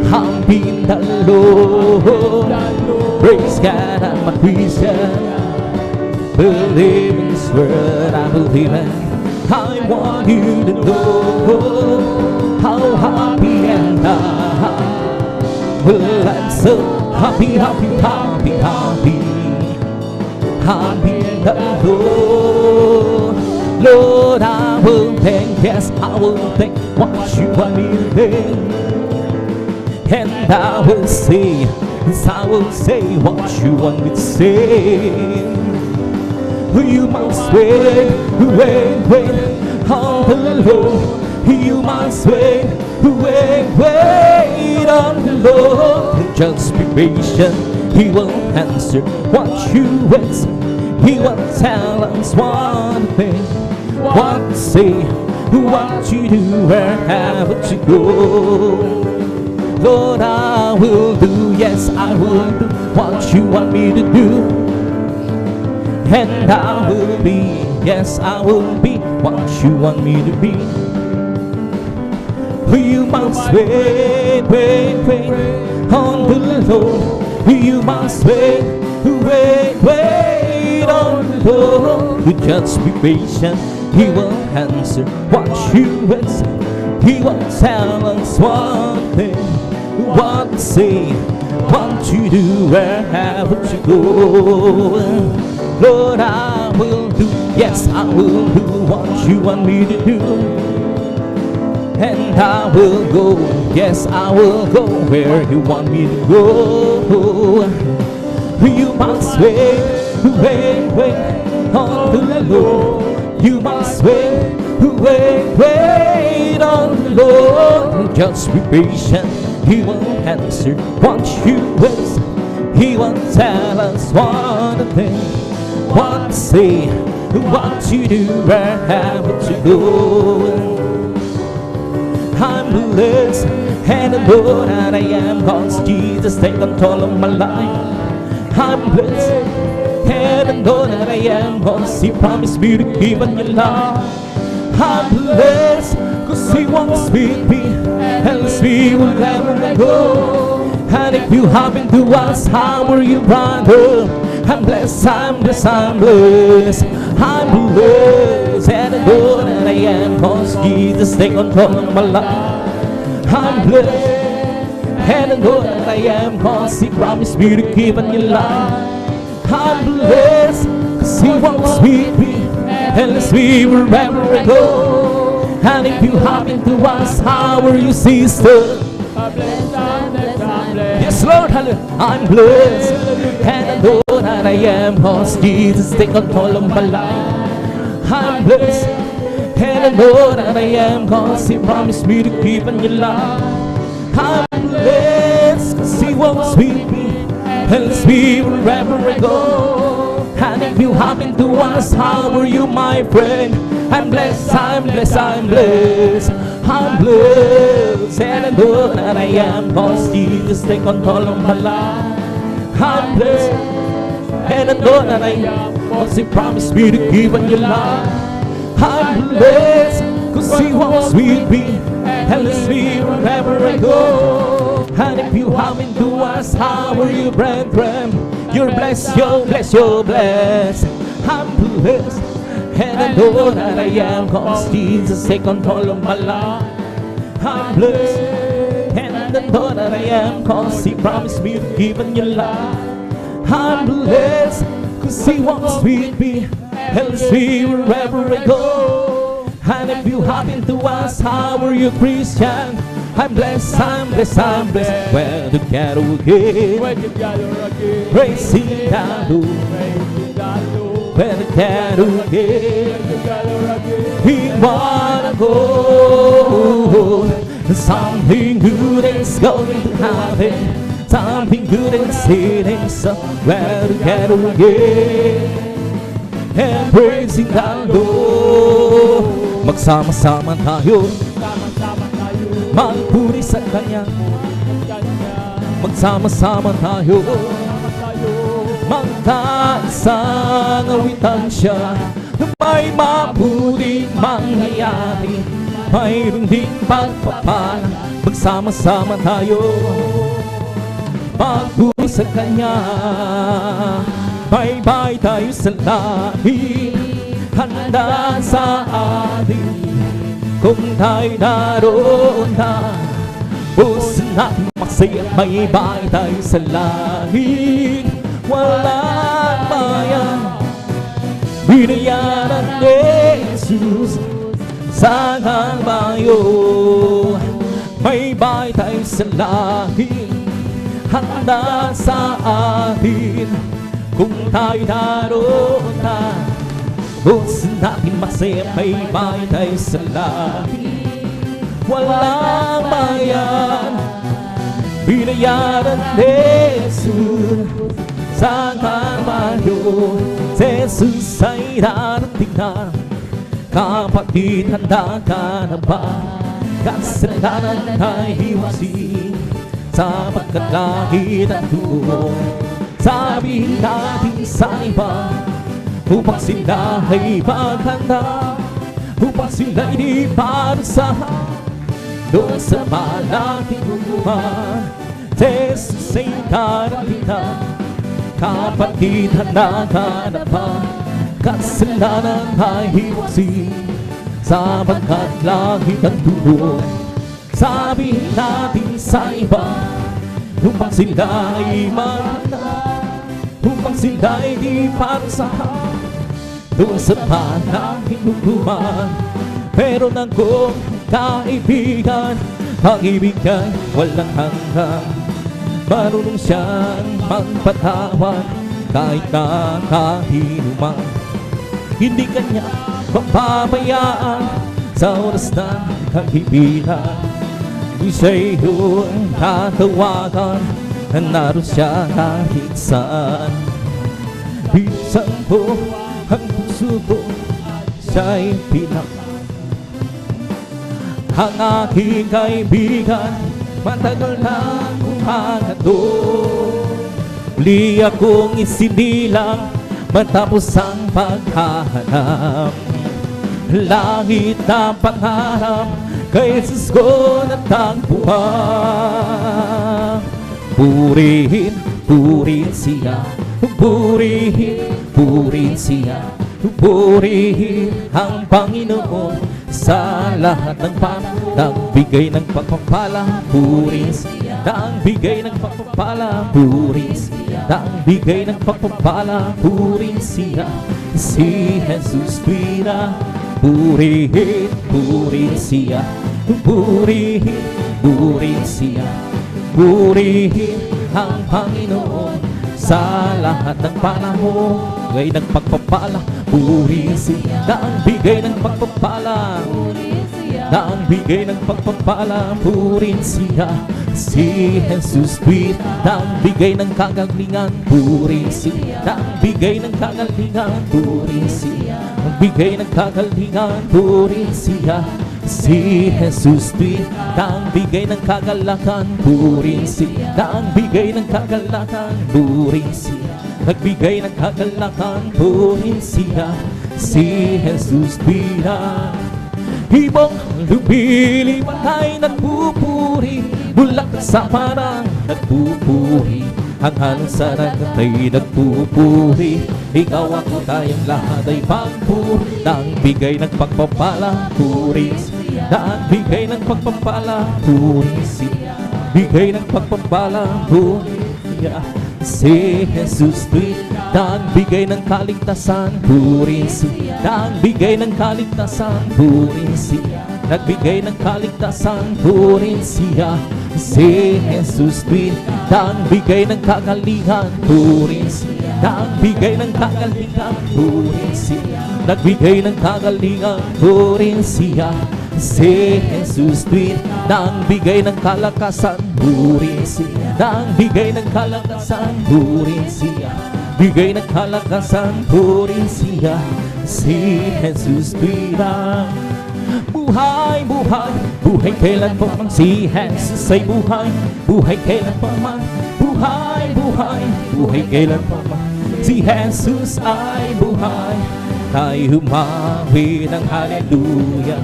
A: Happy in the Lord. Praise God, I'm a Christian. Believing's word, I believe it. I want you to know how happy and well, I'm so happy, happy, happy, happy, happy in the Lord. Lord, I will thank, yes, I will thank what you want me to think. And I will say, yes, I will say what you want me to say. You must wait, wait, wait on the Lord. You must wait, wait, wait on the Lord. Just be patient, He will answer what you ask. He will tell us one thing, what to say, what to do, where have to go. Lord, I will do, yes, I will do what you want me to do. And I will be, yes, I will be what you want me to be. You must wait, wait, wait on the Lord. You must wait, wait, wait on the Lord. You just be patient, He will answer what you ask. He will tell us one thing, what to say, what to do, where have to go. Lord, I will do, yes, I will do what you want me to do. And I will go, yes, I will go where you want me to go. You must wait, wait, wait on the Lord. You must wait, wait, wait on the Lord. Just be patient, He will answer what you ask. He will tell us one thing, what to say, what to do, where have to go. I'm blessed, and I know that I am, 'cause Jesus take control of my life. I'm blessed, and I know that I am, 'cause He promised me to give up your life. I'm blessed, 'cause He walks with me, and leads me wherever I go. And if you happen to ask, how are you, brother? I'm blessed, I'm blessed, I'm blessed. I'm blessed, and I know that I am, 'cause Jesus take control of my life. I'm blessed, and I know that I am, 'cause He promised me to give a new life. I'm blessed, 'cause He walks with me, and leads me wherever I go. And if you happen to ask, how are you, sister?
B: I'm blessed, I'm blessed, I'm blessed.
A: Yes, Lord, hallelujah. I'm blessed, and I know that I am, 'cause Jesus take control of my life. I'm blessed, and I know that I am, 'cause He promised me to keep a new life. I'm blessed, 'cause He walks with me, and leads me wherever I go. And if you happen to ask, how are you, my friend? I'm blessed, I'm blessed, I'm blessed. I'm blessed, and I know that I am, 'cause Jesus take control of my life. I'm blessed, and I know that I am, 'cause He promised me to give a new life. I'm blessed, 'cause He walks with me, and leads me wherever I go. And if you happen to ask, how are you, brethren? You're blessed, you're blessed, you're blessed. I'm blessed, and I know that I am, 'cause Jesus take control of my life. I'm blessed, and I know that I am, 'cause He promised me to give a new life. I'm blessed, 'cause He walks with me, and leads me wherever I go. And if you happen to ask, how are you, Christian? I'm blessed, I'm blessed, I'm blessed. Where together again,
B: We're together again.
A: praising God,
B: Praising God, Lord.
A: where together again.
B: We're together again.
A: We wanna go. Something good is going to happen. Something good is hitting somewhere together again. And praising the Lord. Magsama-sama tayo,
B: Sama-sama tayo.
A: magpuri sa Kanya.
B: Kanya.
A: Magsama-sama tayo,
B: Sama tayo.
A: magkaisang awitan siya. May mabuting mangyayari, mayroon ding pagpapala. Magsama-sama tayo, magpuri sa Kanya. Bye-bye tayo sa langit, handa sa atin. Kung tayo naroon na, puso natin masaya. Bye-bye tayo sa langit, walang bayan. Binayaran ni Jesus sa Kalbaryo. Bye-bye tayo sa langit, handa sa atin. Kung tayo naroon na, puso natin masaya. Bye-bye tayo sa langit, walang bayan. Binayaran ni Jesus sa Kalbaryo. Si Jesus ay darating na. Kapatid, handa ka na ba? Kasalanan ay hiwasin, sapagkat lahit ang dugo. Sabihin natin sa iba, upang sila ay maghanda, upang sila ay di parusahan doon sa malaking hukuman. Jesus ay darating na. Kapatid, handa ka na ba? Kasalanan ay hiwasin, sapagkat lahit ang dugo. Sabihin natin sa iba, upang sila ay maghanda, upang sila ay di parusahan doon sa malaking hukuman. Pero ng kong kaibigan, ang ibig niya walang hanggan. Marunong siyang magpatawad kahit na kahinuman. Hindi kanya papabayaan sa oras ng kahibigan. Di siya iyong tatawagan, naroon siya kahit saan. Bisan po ang puso ko, siya'y ang aking kaibigan, matagal na kumakato. Muli akong isinilang matapos ang paghahanap. Langit ang pangarap, kay Jesus ko natagpuan. Purihin, purihin siya, purihin, purihin siya, purihin ang Panginoon sa lahat ng nagbigay ng pagpapala. Purihin siya, nagbigay ng pagpapala. Purihin siya, nagbigay ng pagpapala. Purihin siya, si Jesus Pina. Purihin, purihin siya, purihin, purihin siya, purihin ang Panginoon sa lahat ng panahon. Bigay ng pagpapala, purihin siya, ang bigay ng pagpapala, ang bigay ng pagpapala. Purihin siya, si Jesus Christ, ang bigay ng kagalingan. Purihin siya, ang bigay ng kagalingan. Purihin siya, ang bigay ng kagalingan. Purihin siya, si Jesus Christ, ang bigay ng kagalakan. Purihin siya, ang bigay ng kagalakan. Purihin siya, nagbigay ng kagalakan. Purihin siya, si Jesus Christ. Ibang lumilipat ay nagpupuri, bulak sa parang nagpupuri, ang halong sarang ay nagpupuri. Ikaw ako tayong lahat ay pagpuri, nang bigay ng pagpapala. Puri siya, nang bigay ng pagpapala. Puri siya, bigay ng pagpapala. Puri siya, si Jesus Christ, nang bigay ng kaligtasan. Puri siya, nang bigay ng kaligtasan. Puri siya, nagbigay ng kaligtasan. Puri siya, si Jesus Christ, nang bigay ng kagalingan. Puri siya, nang bigay ng kagalingan. Puri siya, nagbigay ng kagalingan. Puri siya, si Jesus Christ, nang bigay ng kalakasan. Puri siya, nang bigay ng kalakasan. Puri siya, bigay ng kalakasan. Puri siya, si Jesus Christ. Buhay, buhay, buhay kailan pa man. Si Jesus ay buhay, buhay kailan pa man. Buhay, buhay, buhay kailan pa man. Si Jesus ay buhay, tayo humawi ng hallelujah.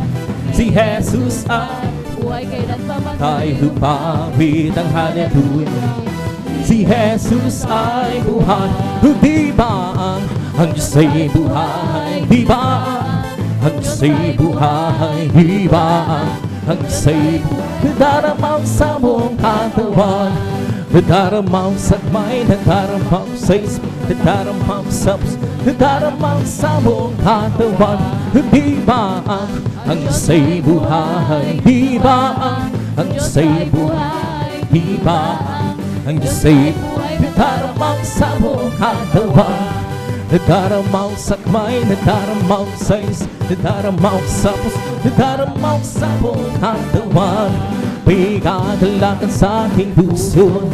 A: Si Jesus ay
C: buhay kailan pa man.
A: tayo humawi ng hallelujah. Si Jesus ay buhay, di ba ang Diyos ay buhay? Di ba ang Diyos ay buhay? Di ba ang Diyos ay buhay? Nadaramaw sa buong katawan, nadaramaw sa may, nadaramaw sa isip, nadaramaw sa puso, nadaramaw sa buong katawan. Di ba ang Diyos ay buhay? Di ba ang Diyos ay buhay? Di ba ang Diyos ay buhay? Nadaramaw sa buong katawan, nadaramaw sa kamay, nadaramaw sa isip, nadaramaw sa puso, nadaramaw sa buong katawan. May kagalakan sa aking puso,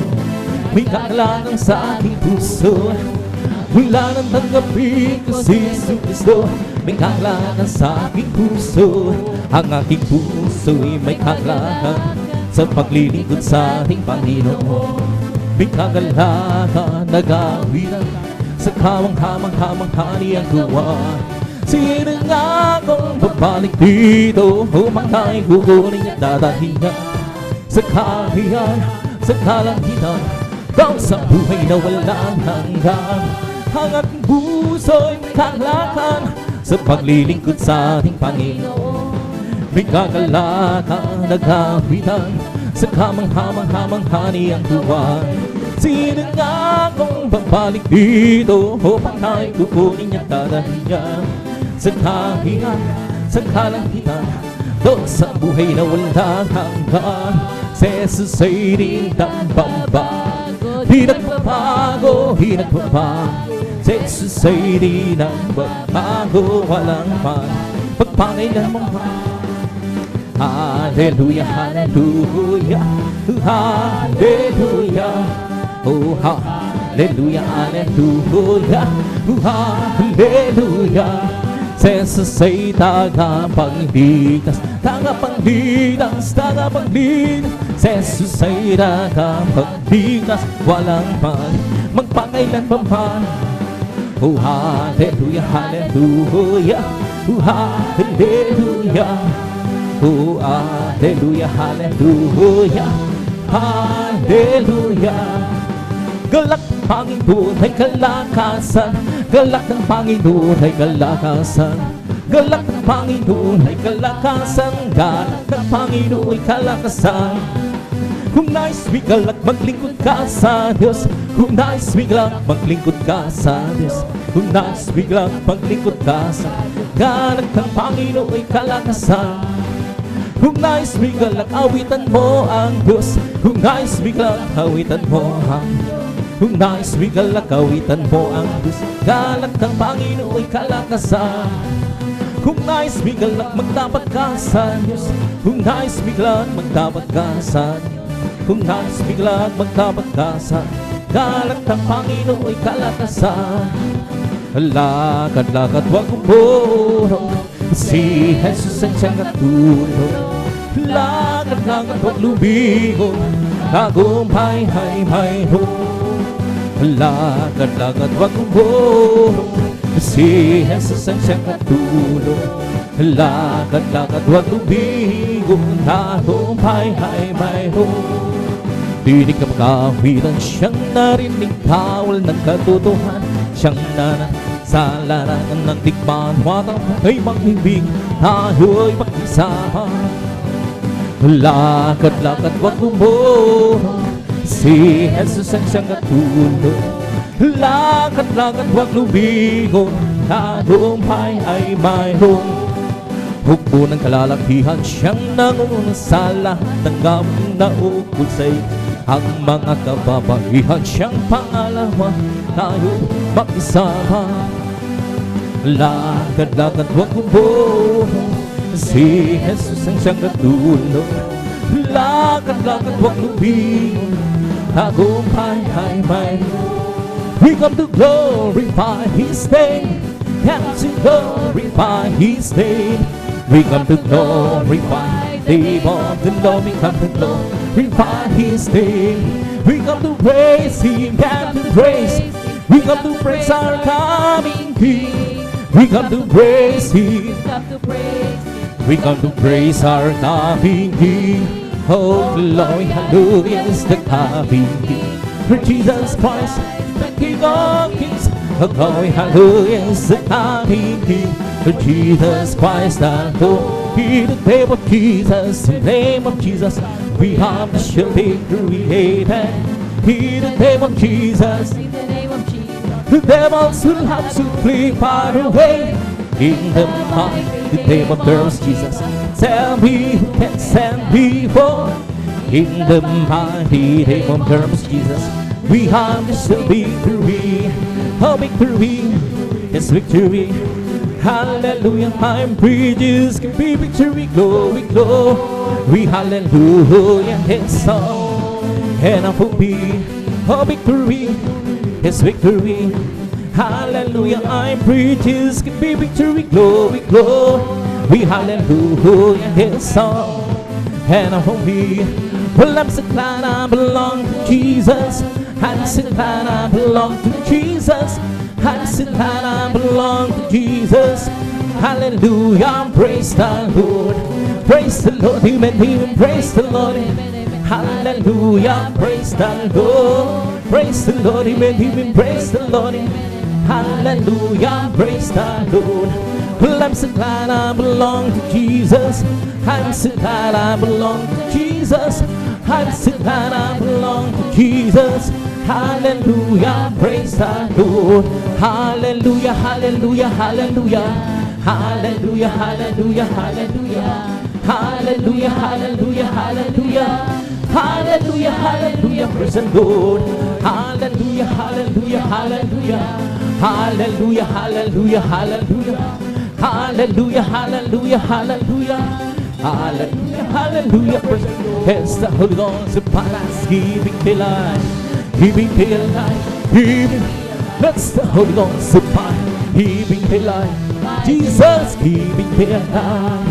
A: may kagalakan sa aking puso. Wala nang tanggapin ko si Jesus Cristo. May kagalakan sa aking puso, ang aking puso'y may kagalakan sa paglilingkod sa ating Panginoon. May kagalakan na gawiran sa kamanghamang-hamang niyang gawa. Sino nga kung babalik dito, humangkay kukunin at dadahingan sa kahiyan, sa kalangitan, daw sa buhay na walang hanggan. Ang aking puso'y may kagalakan sa paglilingkod sa ating Panginoon. May kagalakan na gawiran sa kamanghamang niyang gawa. Sino nga kung babalik dito, upang tayo kukunin at dadahingan sa kahiyan, sa kalangitan, doon sa buhay na walang hanggan. Si Jesus ay di nagbabago, di nagbabago, di nagbabago. Si Jesus ay di nagbabago, walang pagpangailanman. Hallelujah, hallelujah, hallelujah. Oh, hallelujah, hallelujah, oh, hallelujah. Jesus ay tagapagligtas, tagapagligtas, tagapagligtas. Jesus ay tagapagligtas, walang magpakailan pa man. Oh, hallelujah, hallelujah. Oh, hallelujah. Oh, hallelujah, hallelujah. Hallelujah. Galak ng Panginoon ay kalakasan, galak ng Panginoon ay kalakasan, galak ng Panginoon ay kalakasan, galak ng Panginoon ay kalakasan. Kung nais migalak, maglingkod ka sa Diyos. Kung nais migalak, maglingkod ka sa Diyos. Kung nais migalak, maglingkod ka sa galak ng Panginoon ay kalakasan. Kung nais migalak, awitan mo ang Diyos. Kung nais migalak, awitan mo ang Diyos. Kung nais migalak, awitan mo ang Diyos. Galak ng Panginoon ay kalakasan. Kung nais migalak, magtapat ka sa Diyos. Kung nais migalak, magtapat ka sa Diyos. Kung nais migalak, magtapat ka sa galak ng Panginoon ay kalakasan. Lakad-lakad, wag umurong, si Jesus ang siyang katulong. Lakad-lakad, wag lumigon, tagumpay ay mayroon. Lakad-lakad, wag umurong, si Jesus ang siyang katulong. Lakad-lakad, wag lumigon, tagumpay ay mayroon. Dinig ka makawitan, siyang narinig tawal ng katotohan. Siyang sa larangan ng tikman, watang ay magbibig, tayo'y magkisama. Lakad-lakad, wag umurong, si Jesus ang siyang katulong. Lakad-lakad, wag lumigon, tagumpay ay mayroon. Hukbo ng kalalakihan, siyang nangunguna sa lahat ng gamong naukod sa'y ang mga kababaihan, siyang pangalawa, tayo makisama. Lakad-lakad, wag umurong, si Jesus ang siyang katulong. Lakad-lakad, wag lumigon, tagumpay ay mayroon. We come to glorify His name, and to glorify His name. We come to glorify the name of the Lord. We come to glorify His name. We come to praise Him and to praise. We come to praise our coming King. We come to praise Him. We come to praise our coming King. Oh, glory, hallelujah is the coming King. For Jesus Christ, the King of Kings. Oh, glory, hallelujah is the coming King. For Jesus Christ, the Lord. In the name of Jesus, in the name of Jesus, we have the shield victory. Amen. In the name of Jesus, the devils will have to flee far away. In the mighty name of the Lord Jesus, tell me who can stand before. In the mighty name of the Lord Jesus, we have the shield victory. Oh, victory is victory. Hallelujah, I'm bridges can be victory, glory, glory. Hallelujah, His song and I will be. Oh, victory is victory. Hallelujah, I'm bridges can be victory, glory, glory. Hallelujah, His song and I will be. Well, I'm so glad I belong to Jesus. I'm so glad I belong to Jesus. I'm so glad I belong to Jesus. Hallelujah, praise the Lord. Praise the Lord, amen, praise the Lord. Hallelujah, praise the Lord. Praise the Lord, amen, praise the Lord. Hallelujah, praise the Lord. Well, I'm so glad I belong to Jesus. I'm so glad I belong to Jesus. I'm so glad I belong to Jesus. Hallelujah, praise the Lord. Hallelujah, hallelujah, hallelujah. Hallelujah, hallelujah, hallelujah. Hallelujah, hallelujah, hallelujah. Hallelujah, hallelujah, praise the Lord. Hallelujah, hallelujah, hallelujah. Hallelujah, hallelujah, hallelujah. Hallelujah, hallelujah, hallelujah. Hallelujah, hallelujah, praise the Lord. It's the Holy Ghost upon us, giving me life. Giving me life, giving. That's the Holy Ghost upon, giving me life. Jesus, giving me a life.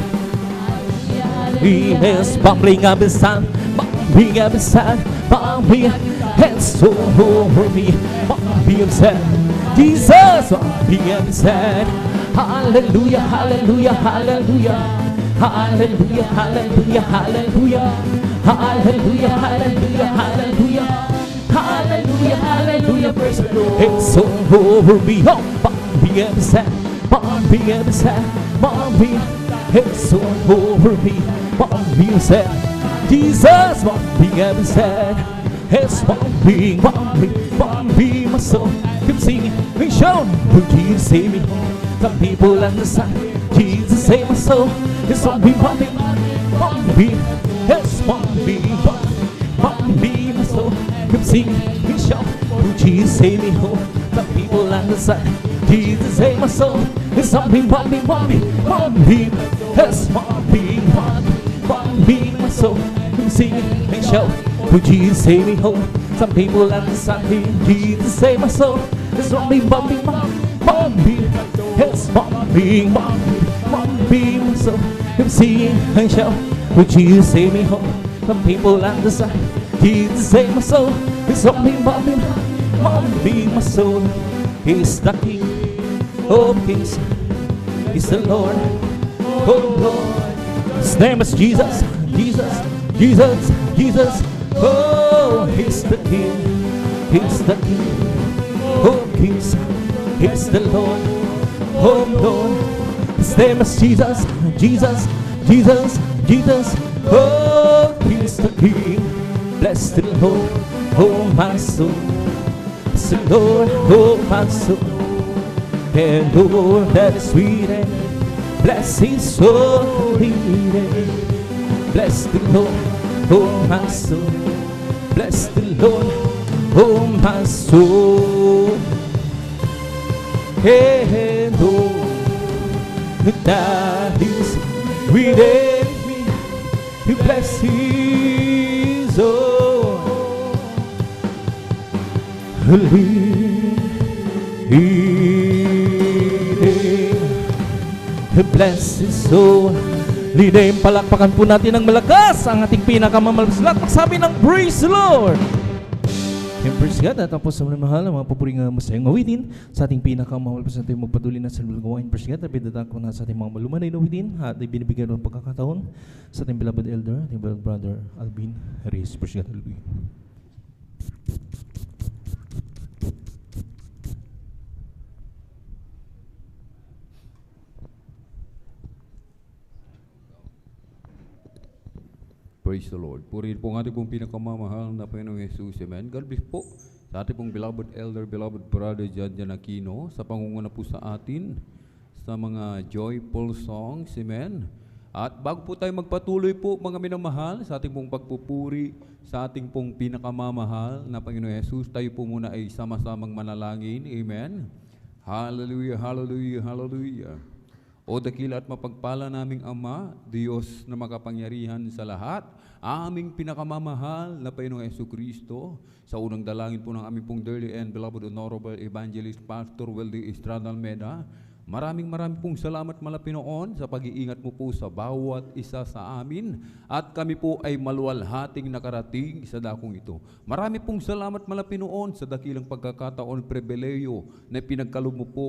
A: He is bubbling up inside, bubbling up inside, bubbling and so over me, bubbling inside. Jesus, bubbling up inside. Hallelujah, hallelujah, hallelujah, hallelujah, hallelujah, hallelujah, hallelujah, hallelujah, hallelujah, hallelujah, hallelujah. Praise the Lord. It's so over me, oh, bubbling up inside, bubbling up inside, bubbling. It's so over me. Bumping said, Jesus, bumping and said, it's bumping, bumping my soul. Keep singing, we shout, will Jesus save me? Some people understand, Jesus save my soul. It's bumping, bumping, bumping, it's bumping, bumping my soul. Keep singing, we shout, will Jesus save me? Some people understand, Jesus save my soul. It's bumping, bumping, bumping, bumping, it's bumping, bumping my soul. You sing and shout, will Jesus save me home? Some people understand me, Jesus save my soul. It's bumping, bumping, bumping, it's bumping, bumping my soul. You sing and shout, will Jesus save me home? Some people understand, Jesus save my soul. It's bumping, bumping, bumping my soul. He's the King of Kings. He's the Lord, oh Lord. His name is Jesus, Jesus, Jesus, Jesus. Oh, He's the King, He's the King of Kings. He's the Lord, oh Lord. His name is Jesus, Jesus, Jesus, Jesus. Oh, He's the King. Bless the Lord, oh my soul. Bless the Lord, oh my soul. And Lord, that is sweet and bless His holy name. Bless the Lord, oh my soul. Bless the Lord, oh my soul. And Lord, that is within me. You bless His holy bless His holy name. Palakpakan po natin ng malakas ang ating pinakamamalakas. Sabi ng praise the Lord. And praise God. At tapos sa mahal ang mga papuring masayang awitin sa ating pinakamamalakas natin magpatuloy na sa gawain. Praise God. At pinadaan ko na sa ating mga malumanay na awitin at binibigyan ng pagkakataon sa ating beloved elder, ating beloved brother Alvin Reyes. Praise God. Hallelujah.
C: Praise the Lord. Purihin po ang ating pong pinakamamahal na Panginoong Jesus. Amen. God bless po sa ating pong beloved elder, beloved brother Jan Aquino sa pangunguna po sa atin sa mga joyful songs. Amen. At bago po tayo magpatuloy po mga minamahal sa ating pong pagpupuri sa ating pong pinakamamahal na Panginoong Jesus, tayo po muna ay sama-samang manalangin. Amen. Hallelujah, hallelujah, hallelujah. O dakila at mapagpala naming Ama, Diyos na makapangyarihan sa lahat, aming pinakamamahal na Panginoong Jesucristo, sa unang dalangin po ng aming pong dearly and beloved honorable evangelist Pastor Weldy Estrada Almeida, maraming pong salamat malapinoon sa pag-iingat mo po sa bawat isa sa amin at kami po ay maluwalhating nakarating sa dakong ito. Marami pong salamat malapinoon sa dakilang pagkakataon, pribileyo na pinagkaloob mo po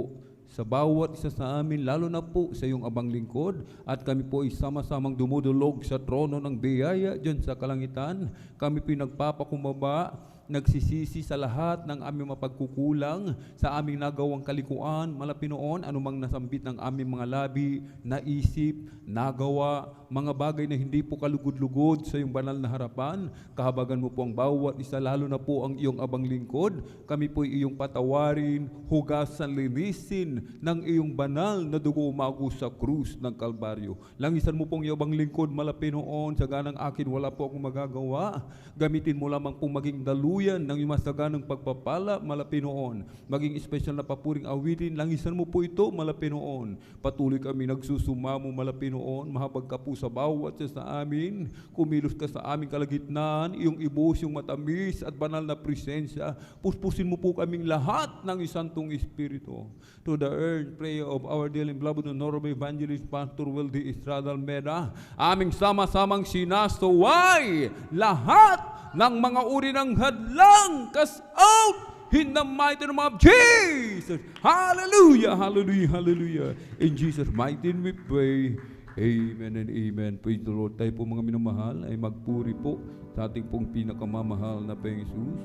C: sa bawat isa sa amin, lalo na po sa iyong abang lingkod, at kami po ay sama-samang dumudulog sa trono ng biyaya dyan sa kalangitan. Kami po nagpapakumbaba, nagsisisi sa lahat ng aming mapagkukulang, sa aming nagawang kalikuan, malapinoon, anumang nasambit ng aming mga labi, naisip, nagawa, mga bagay na hindi po kalugod-lugod sa iyong banal na harapan. Kahabagan mo po ang bawat isa, lalo na po ang iyong abang lingkod. Kami po ay iyong patawarin, hugasan, linisin ng iyong banal na dugo umago sa krus ng Kalbaryo. Langisan mo pong iyong abang lingkod, malapinoon, sa ganang akin wala po akong magagawa. Gamitin mo lamang pong maging daluyan tuluyan ng iyong masaganang pagpapala, malapinoon. Maging espesyal na papuring awitin, langisan mo po ito, malapinoon. Patuloy kami nagsusumamo, malapinoon. Mahabag ka po sa bawat isa sa amin. Kumilos ka sa aming kalagitnaan, iyong ibus, yung matamis at banal na presensya. Puspusin mo po kaming lahat ng isantong Espiritu. To the earth, prayer of our dearly beloved Honorable Evangelist Pastor Weldy Estrada Almeda, aming sama-samang sinasaway lahat ng mga uri ng hadlang, cast out in the mighty name of Jesus. Hallelujah, hallelujah, hallelujah. In Jesus' mighty name we pray. Amen and amen. Praise the Lord. Tayo po mga minamahal ay magpuri po sa ating pong pinakamamahal na Panginoong Jesus.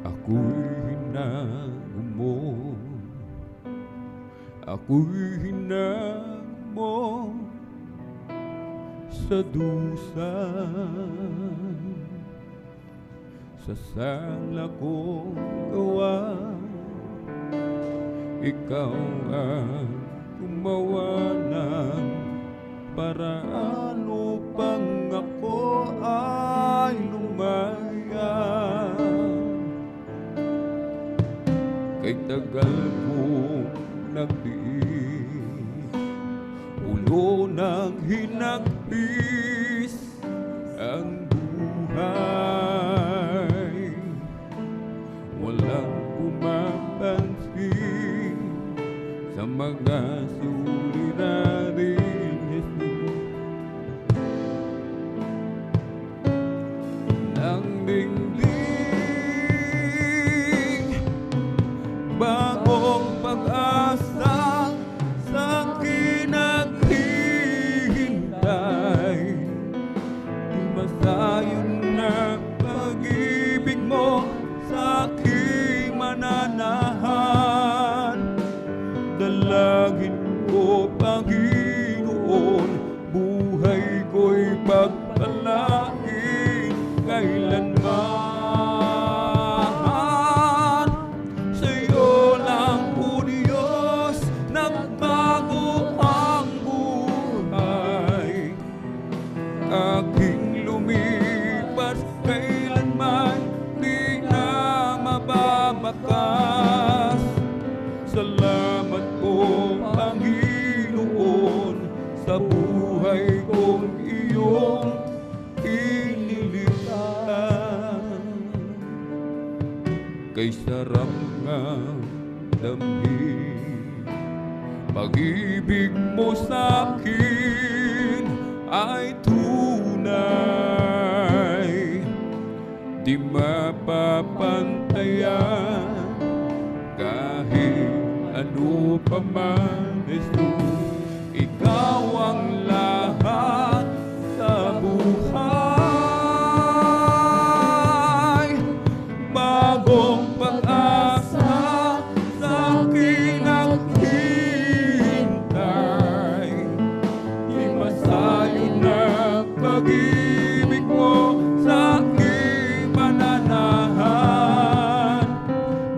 C: Ako'y hinang mo, ako'y hinang mo sa dusa, sa sala kong gawa. Ikaw ang gumawa ng paraan upang ako ay lumaya. Kay tagal kong nagdiin, ulo ng hinagpis ang buhay. Walang pumapansin sa mga suliranin, Jesus. Nang dingding, bagong pag-asa sa akin naghihintay. Di masayon na pag-ibig mo sa aking mananahan. Dalangin ko, Panginoon, buhay ko'y pagpalain kailanman. Sa'yo lang, O Diyos, nagbago ang buhay. Aking lumipas kailanman, di na mababakas. Salamat po, Panginoon, sa buhay kong iyong iniligtas. Kay sarap ng damhin, pag-ibig mo sa akin ay tunay. Di mapapantayan kahit ano pa man, Jesus. Ikaw ang lahat sa buhay. Bagong pag-asa sa akin naghihintay. Di masayon na pag-ibig mo sa aking mananahan.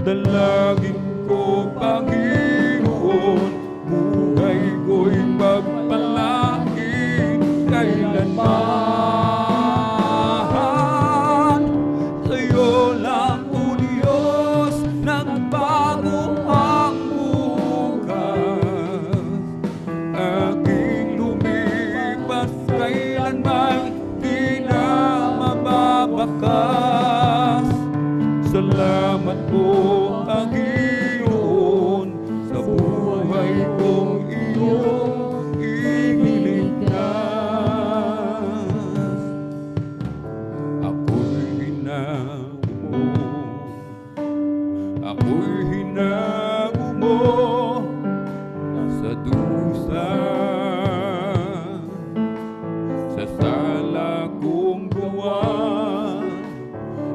C: Dalangin ko, Panginoon, buhay ko'y magpalain kailanman. Sa'yo lang, O Diyos, nagbago ang bukas. Aking lumipas kailanman, di na mababakas. Salamat po, Panginoon, sa buhay kong iyong iniligtas. Ako'y hinango mo, ako'y hinango mo sa dusa, sa sala kong gawa.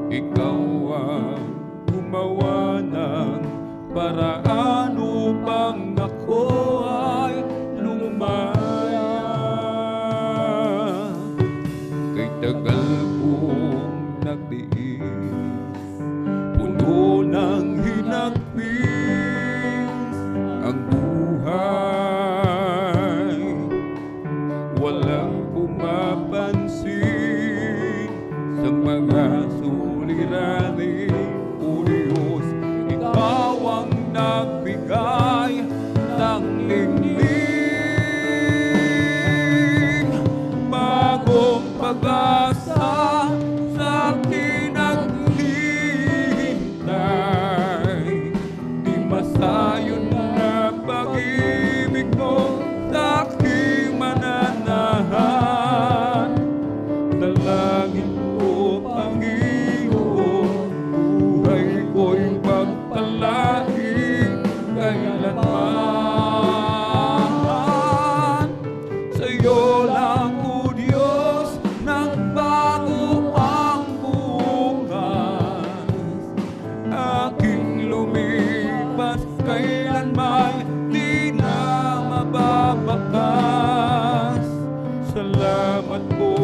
C: Ikaw ang gumawa ng paraan upang ako ay lumaya. Kay tagal kong nagdiin, puno ng hinagpis ang buhay. Walang nagbigay ng lingling. Bagong pag-asa sa akin naghihintay. Di masayon na pag-ibig mo sa aking mananahan. Dalangin ko, Panginoon, buhay ko'y magpalain kailanman. Sa'yo lang, O Diyos, nang bago ang bukas. Aking lumipas kailanman, di na mababakas. Salamat po,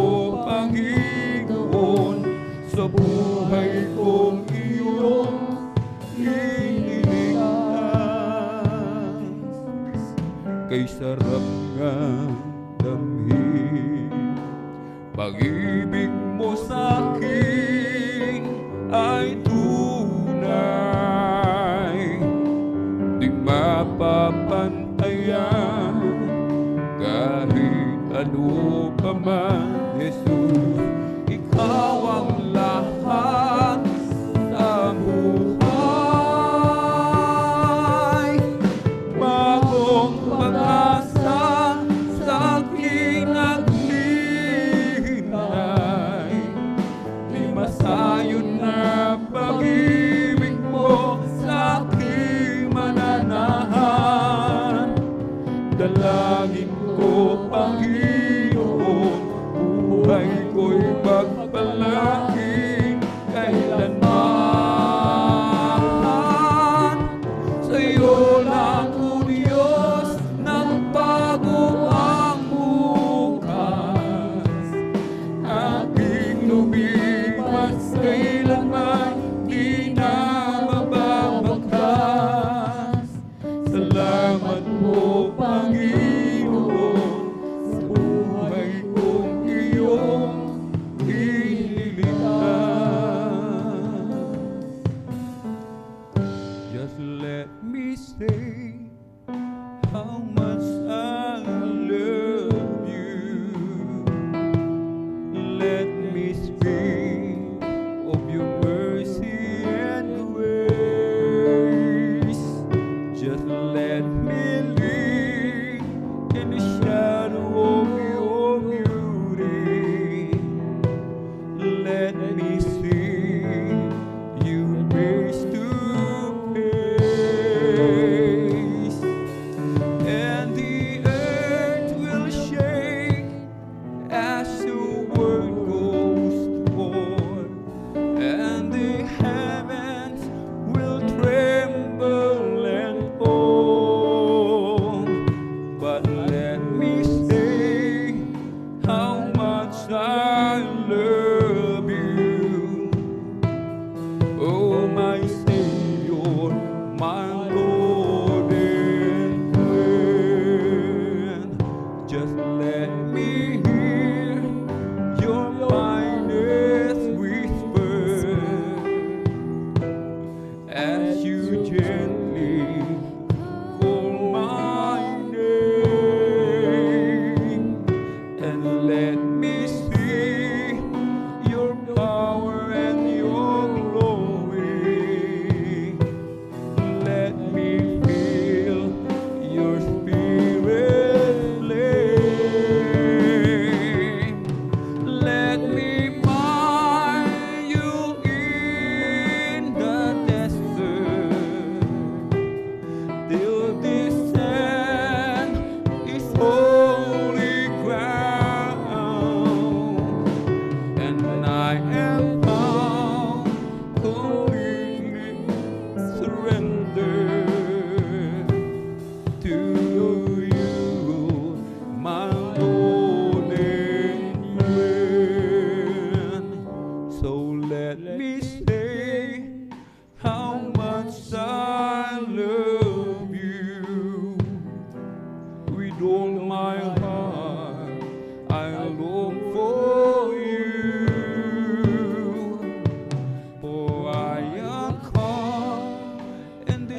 C: Panginoon, sa buhay kong iyong iniligtas. Kay sarap nga damhin, pag-ibig mo sa akin ay tunay. Di mapapantayan kahit ano pa man, Jesus. Ikaw ang lahat sa buhay. Bagong pag-asa sa aking naghihintay. Di masayon na pag-ibig mo sa aking mananahan. Dalangin ko, Panginoon, buhay ko'y pagpalain kailanman. Sa'yo lang, O Diyos, nang bago ang bukas. Aking lumipas kailanman, di na mababakas. Salamat po, Panginoon, sa buhay kong iyong iniligtas. Just let me say how much I love you. Let me speak of your mercy and grace. Just let me live in the shadow of your beauty. Let me see you face to face. And the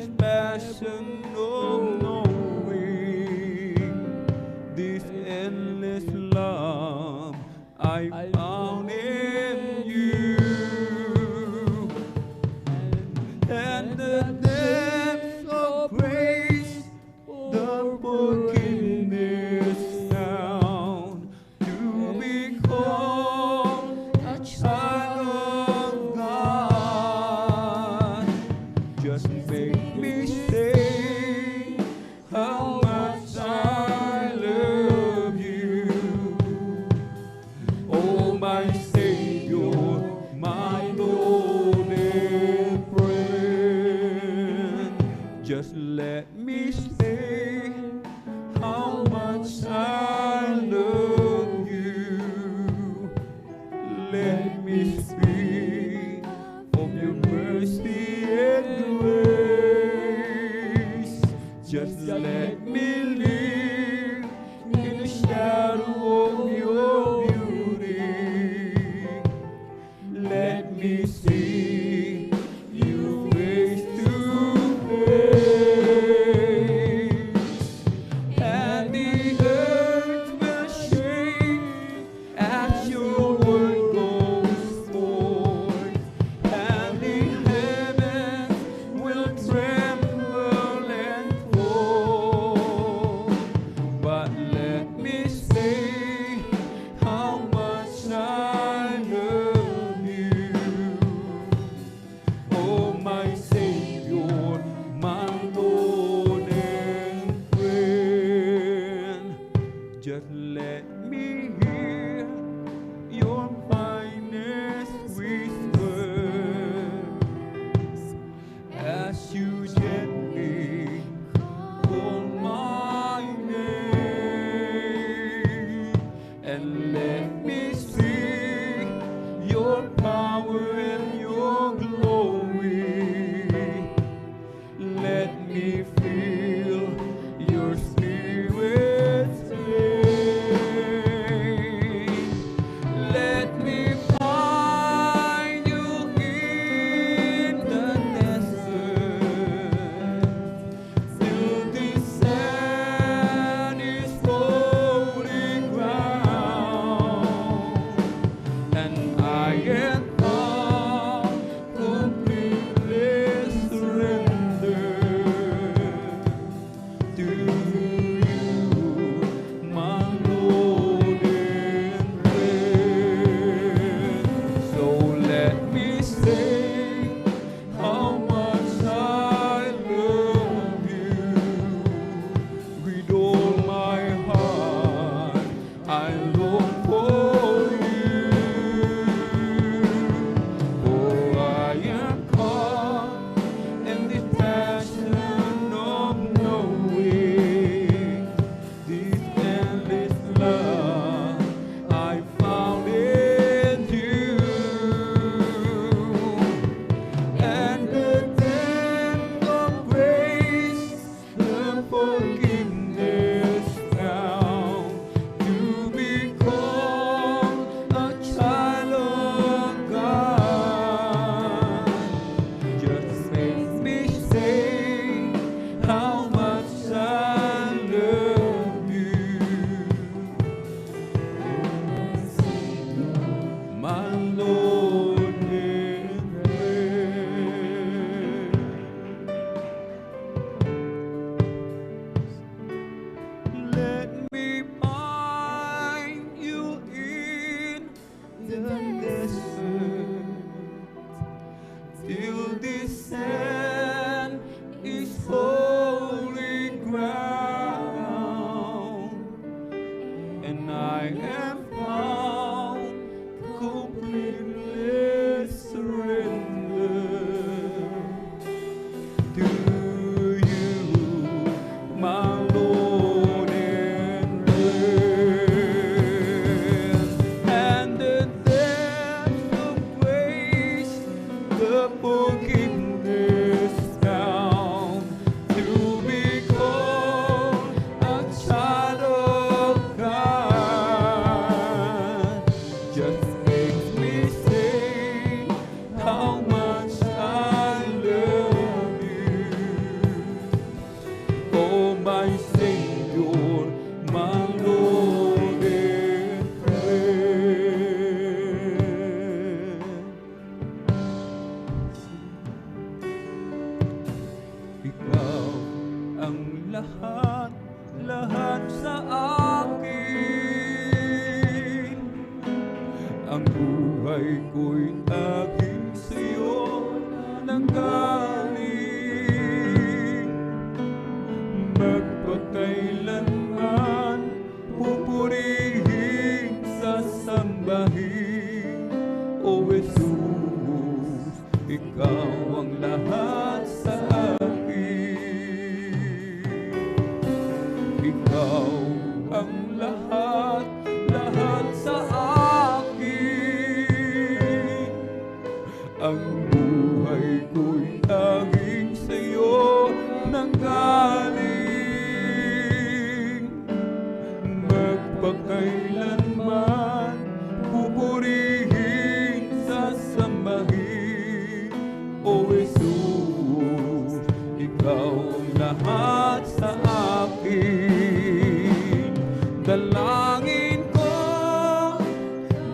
C: this passion of knowing this endless love I found in you, and the depths of grace, the forgiveness found to be called a child of God. Just make me say how much I love you. Oh, my Savior, my Lord and friend. Just let me say how much I love you. Let me speak of your mercy and grace. Just let me live in the shadow of your beauty. Let me see you face to face, and the earth will shake as your word goes forth, and the heavens will tremble and fall. ang lahat, lahat sa akin. Ang buhay ko'y taging sa'yo nanggaling. Magpakailanman pupurihin, sasambahin, O Jesus, Ikaw ang lahat sa akin. Ikaw ang lahat, lahat sa akin. Ang buhay ko'y tanging sa'yo nanggaling. Magpakailanman pupurihin, sasambahin, O Jesus, Ikaw ang lahat sa akin. Dalangin ko,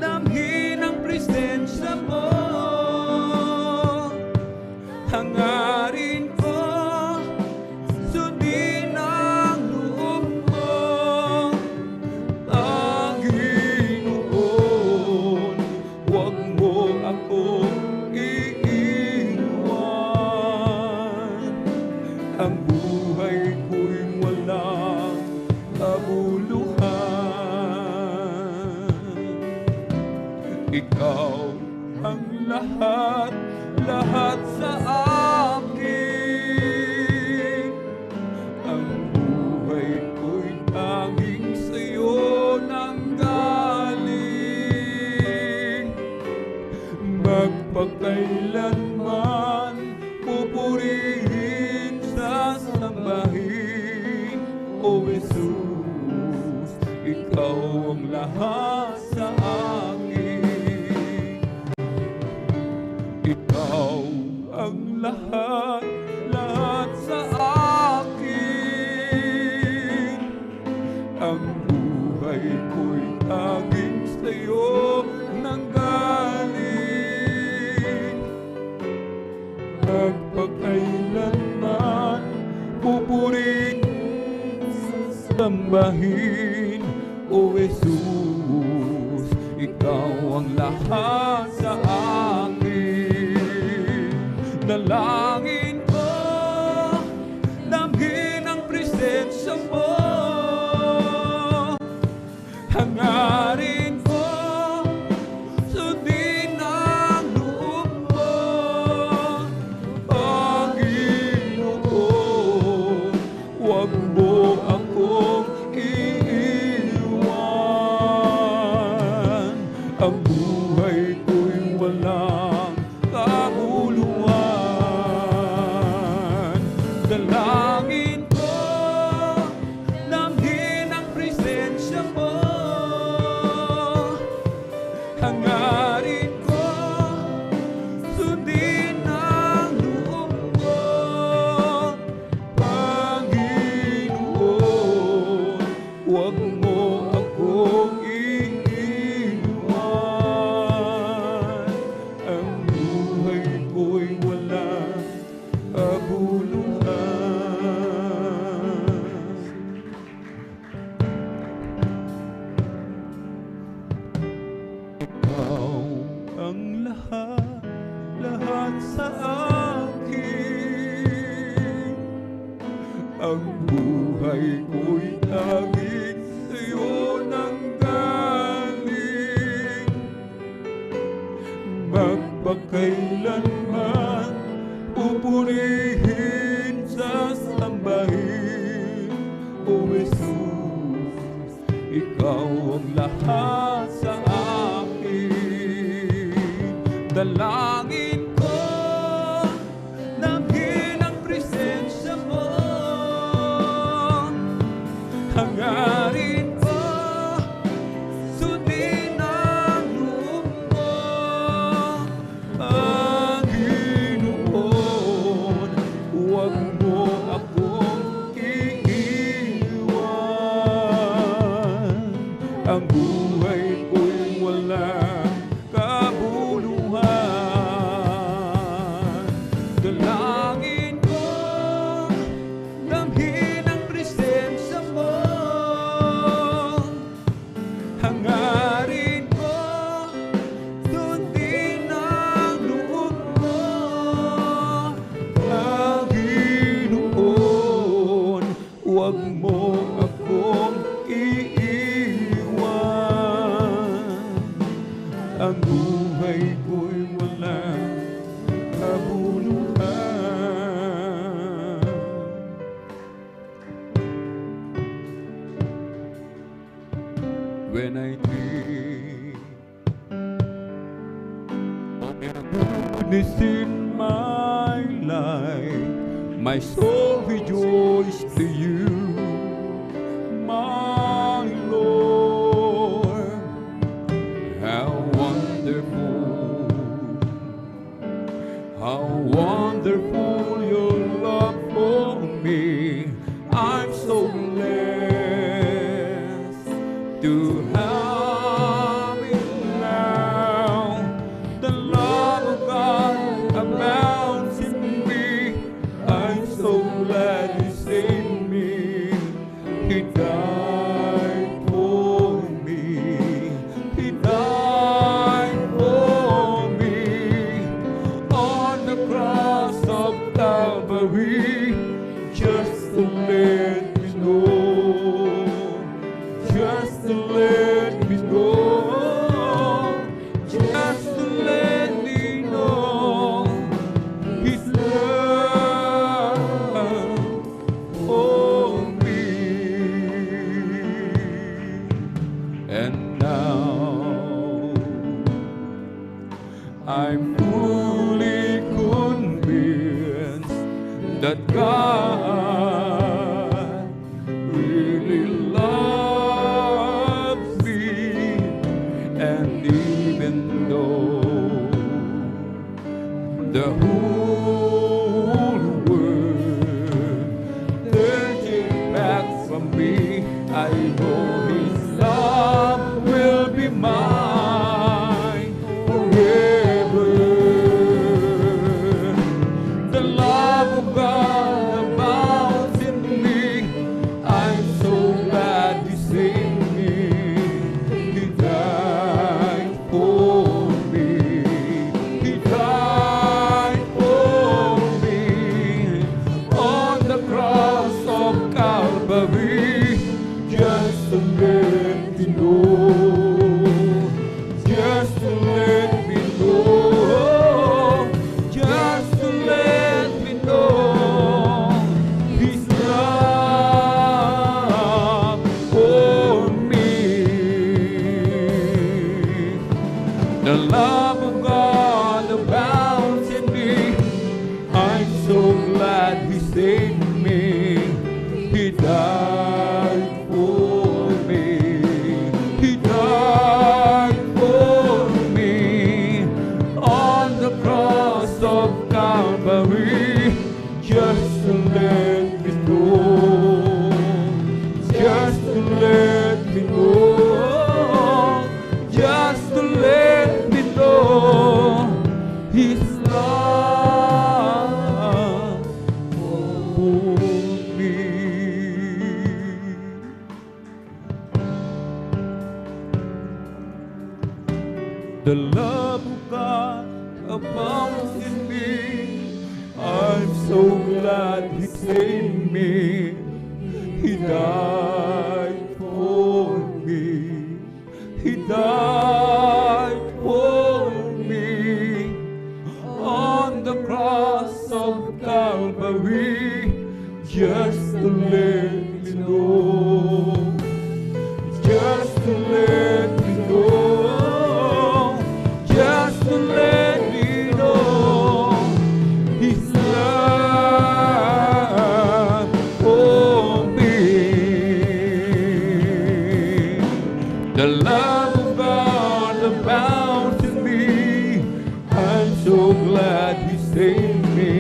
C: damhin ang presensya mo. Hangarin ko, sundin ang loob mo. Panginoon, huwag mo akong iiwan. Ang buhay ko'y walang kabuluhan. Ikaw ang lahat, lahat sa akin. Ang buhay ko'y tanging sa'yo nanggaling. Magpakailanman pupurihin, sasambahin, O Jesus, Ikaw ang lahat sa akin. Ikaw ang lahat, lahat sa akin. Ang buhay ko'y tanging sa'yo nanggaling. Magpakailanman pupurihin, sasambahin, O Jesus, Ikaw ang lahat sa akin. Dalangin ko, damhin ang presensya mo. Hangarin ko, sundin ang loob mo. Panginoon, huwag mo akong iiwan. Ang buhay ko'y walang kabuluhan. Dalangin ko, damhin ang presensya mo. Hangarin ko, sundin ang loob mo. Panginoon, huwag mo akong iiwan. Ang buhay ko'y walang kabuluhan. Ikaw ang lahat, lahat sa akin. Ang buhay ko'y tanging sa'yo nanggaling. Magpakailanman pupurihin, sasambahin, O Jesus, Ikaw ang lahat sa akin. Dalangin ko, damhin ang presensya mo. Hangarin when I think of your goodness in my life. My soul rejoices to you, my Lord. How wonderful your love for me. I'm so blessed to have it now. The love of God abounds in me. I'm so glad He saved me. He died for me. He died for me on the cross of Calvary, just to let me know, just to let me know, just to let me know His love for me. And now I'm fully convinced that God really loves me. And even though the whole world turning back from me, I know His love will be mine forever. The love of God abounds in me. I'm so glad He saved me. He died for me. He died for me on the cross of Calvary, just to let me know, just to let me know, just to let me know His love for me. The love of God abounds in me. I'm so glad He saved me. He died for me. He died for me on the cross of Calvary, just to let me know, just to let me know, just to let me know His love for me. The love of God abounds in me. I'm so glad He saved me. He died for me. He died for me on the cross of Calvary, just to let me know, just to let me know, just to let me know His love for me. The love of God abounds in me. I'm so glad He saved me.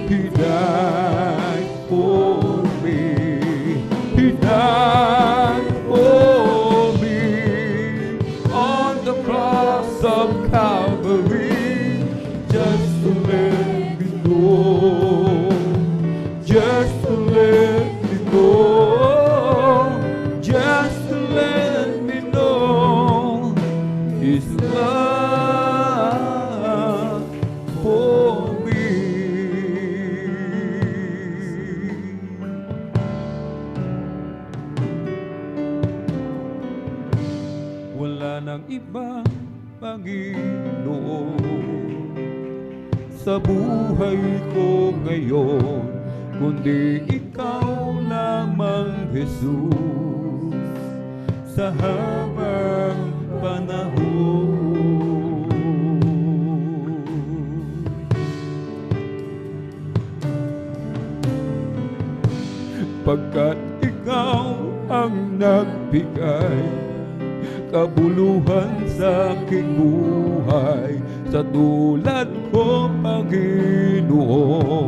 C: He died for me. He died for me on the cross of Calvary, just to let me know, just to let me know, just to let me know His love for me. Wala nang ibang Panginoon sa buhay ko ngayon, kundi Ikaw lamang, Jesus. Sa sa habang panahon. Pagkat ikaw ang nagbigay kabuluhan sa aking buhay, sa tulad ko, Panginoon.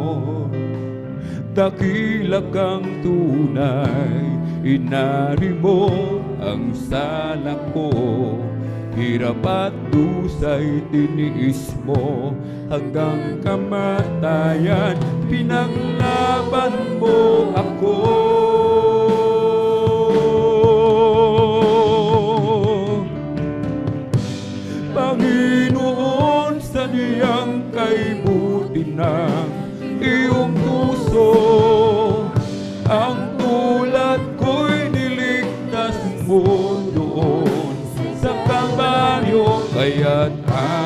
C: Dakila kang tunay, inari mo ang sala ko, hirap at dusay tiniis mo, hanggang kamatayan pinaglaban mo ako. Panginoon, sa niyang kay buti ng iyong puso, ang tulad ko'y niligtas mo doon sa Kalbaryo, kaya't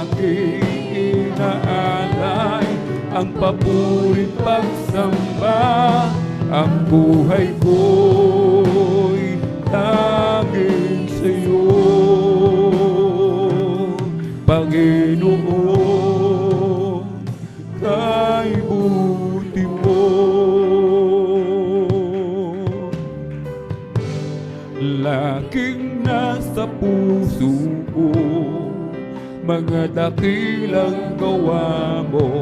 C: aking inaalay ang papurit pagsamba, ang buhay ko'y tanging sa'yo, Panginoon, kay buti mo. Laking nasa puso ko, mga dakilang gawa mo,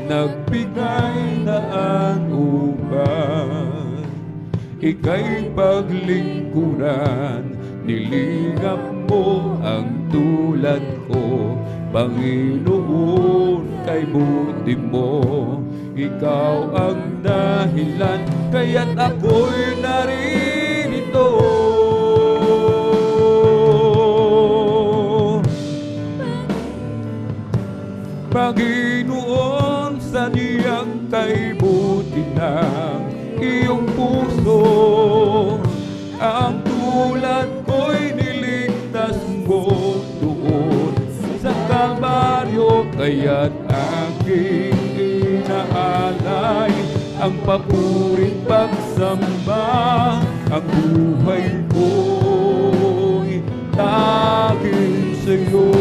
C: nagbigay daan upang ika'y paglingkuran, nilingap mo ang tulad ko, Panginoon, kay buti mo. Ikaw ang dahilan, kaya't ako'y naririto. Panginoon, sa niyang kay buti ng iyong puso, ang tulad ko'y niligtas mo doon sa Kalbaryo, kaya't aking inaalay ang papurit pagsamba, ang buhay ko'y tanging sa'yo,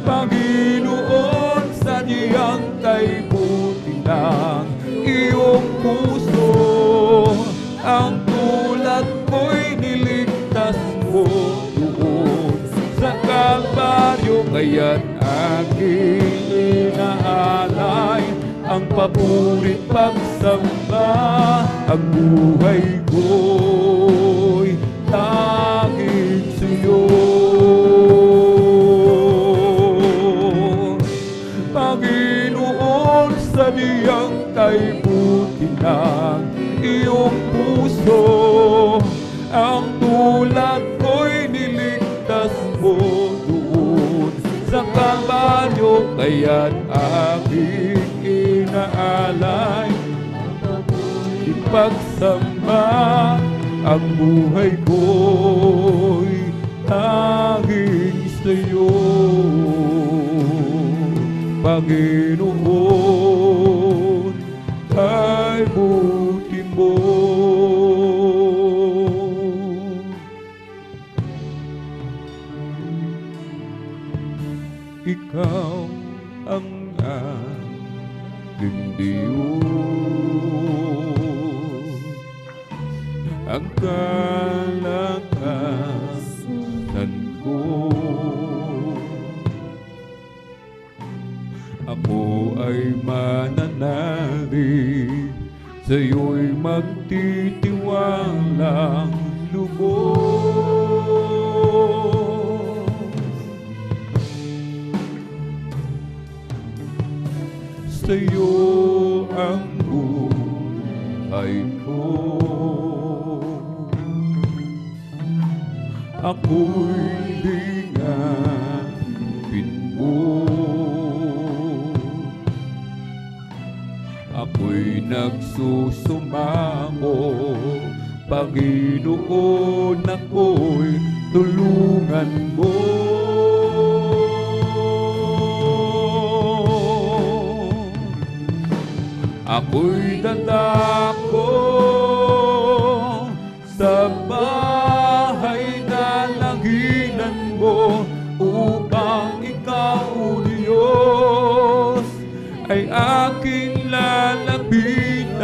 C: Panginoon, sa niyang kay buti ng iyong puso, ang tulad ko'y niligtas mo doon sa Kalbaryo, kaya't aking inaalay ang papurit pagsamba, ang buhay ko'y tanging sa'yo, Panginoon, sa niyang kay buti ng iyong puso, ang tulad ko'y niligtas mo doon sa Kalbaryo, kaya't aking inaalay ipagsamba, ang buhay ko'y tanging sa'yo, Panginoon, kay buti mo. Ikaw ang aking Diyos, ang kalakasan ko. Ako ay mananalig, sa'yo'y magtitiwalang lubos. Sa'yo ang buhay ko, ako'y lingapin mo. Ako'y nagsusumamo, Panginoon, ako'y tulungan mo. Ako'y dadako ay aking lalapitan.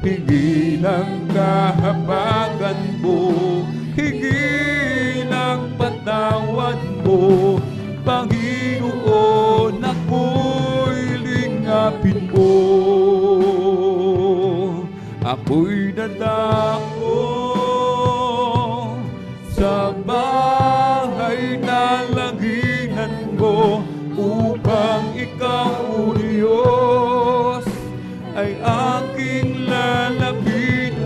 C: Higi ng kahabagan mo, higi ng patawad mo, Panginoon, ako'y lingapin mo. Ako'y dadako sa bahay na langinan mo, upang ikaw, O Diyos, ay aking lalapitan.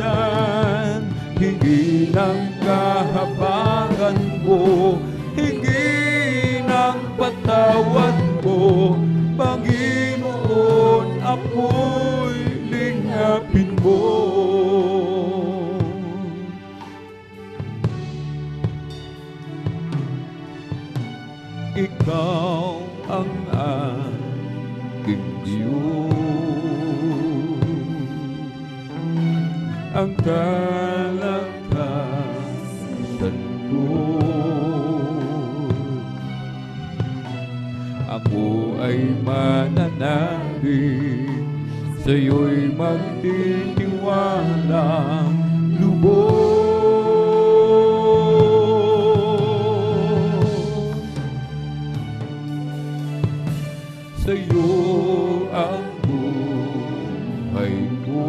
C: Higi ng kahabagan mo, higi ng patawad mo, Panginoon, ako'y lingapin mo. Ikaw ang aking Diyos, ang kalakasan ko. Ako ay mananalig, sa'yo'y magtitiwalang lubos. Sa'yo ang buhay ko,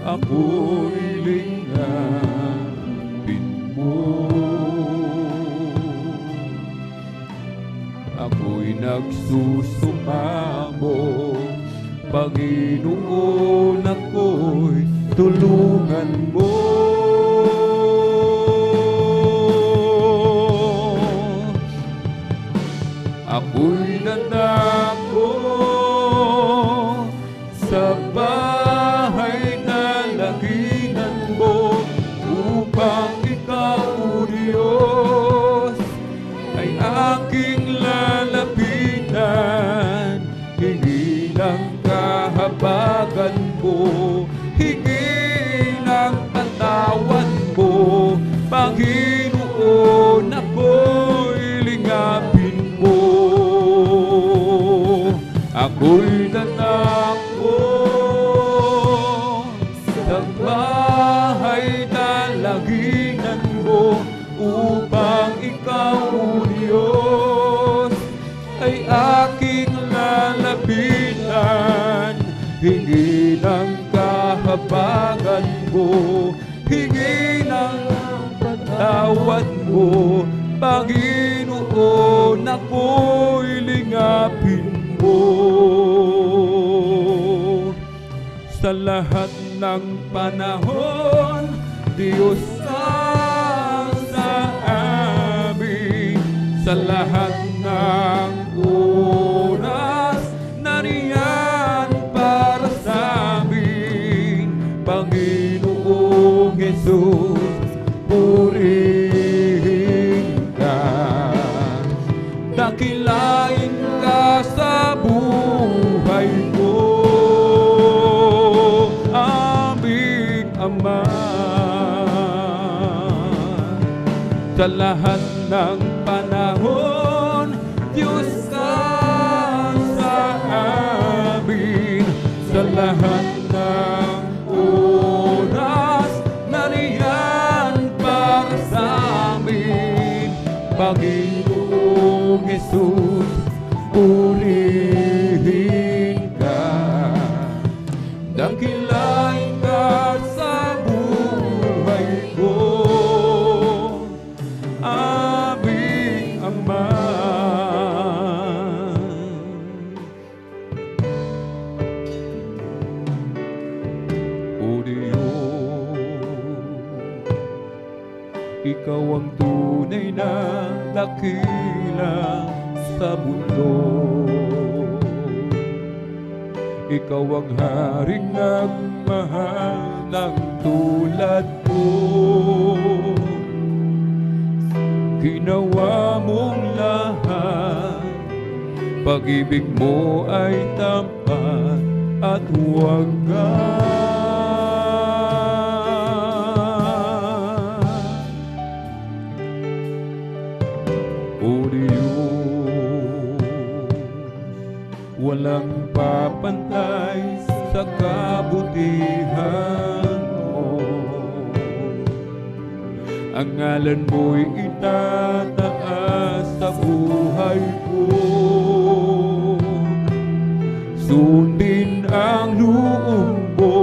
C: ako'y lingapin mo. Ako'y nagsusumamo, Panginoon, ako'y tulungan mo. Ako'y dadako sa bahay na langinan mo, upang ikaw, O Diyos, ay aking lalapitan. Higi ng kahabagan mo, higi ng patawad mo, Panginoon, ako'y lingapin mo. Ako'y dadako sa bahay na langinan mo, upang ikaw, O Diyos, ay aking lalapitan. Higi ng kahabagan mo, higi ng patawad mo, Panginoon, ako'y lingapin mo. Sa lahat ng panahon, Diyos ka sa amin. Sa lahat ng oras, nariyan para sa amin. Panginoong Jesus, purihin ka. Dakilain ka sa buhay ko, aming Ama. Sa lahat ng panahon, Diyos ka sa amin. Sa lahat ng oras, nariyan para sa amin. Panginoong Jesus, purihin ka. Dakilain ka sa buhay ko, aming Ama. O Diyos, ikaw ang tunay na dakila sa mundo. Ikaw ang haring nagmahal ng tulad ko. Ginawa mong lahat, pag-ibig mo ay tapat at wagas. O Diyos, walang papantay sa kabutihan mo. Ang ngalan mo'y itataas sa buhay ko. Sundin ang loob mo,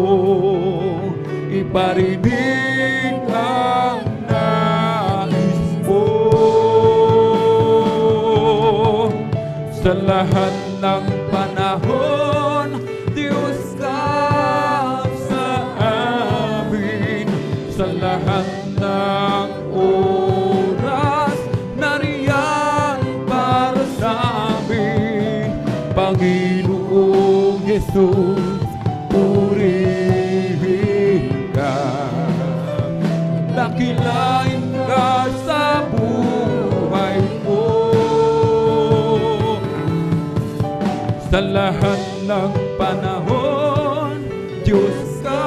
C: iparinig ang nais mo. Sa lahat ng panahon, Diyos ka sa amin. Sa lahat ng oras, nariyan para sa amin. Panginoong Jesus, purihin ka. Dakilain ka sa buhay ko. Sa lahat ng panahon, Diyos ka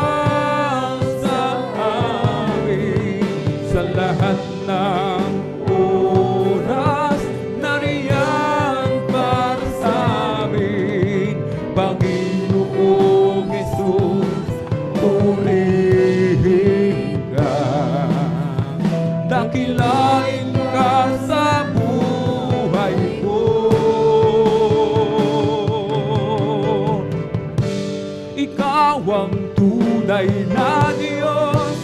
C: sa amin. Sa lahat ng oras, nariyan para sa amin. Panginoong Jesus, purihin ka. Dakilain ka sa buhay ko. Ikaw ang tunay na Diyos,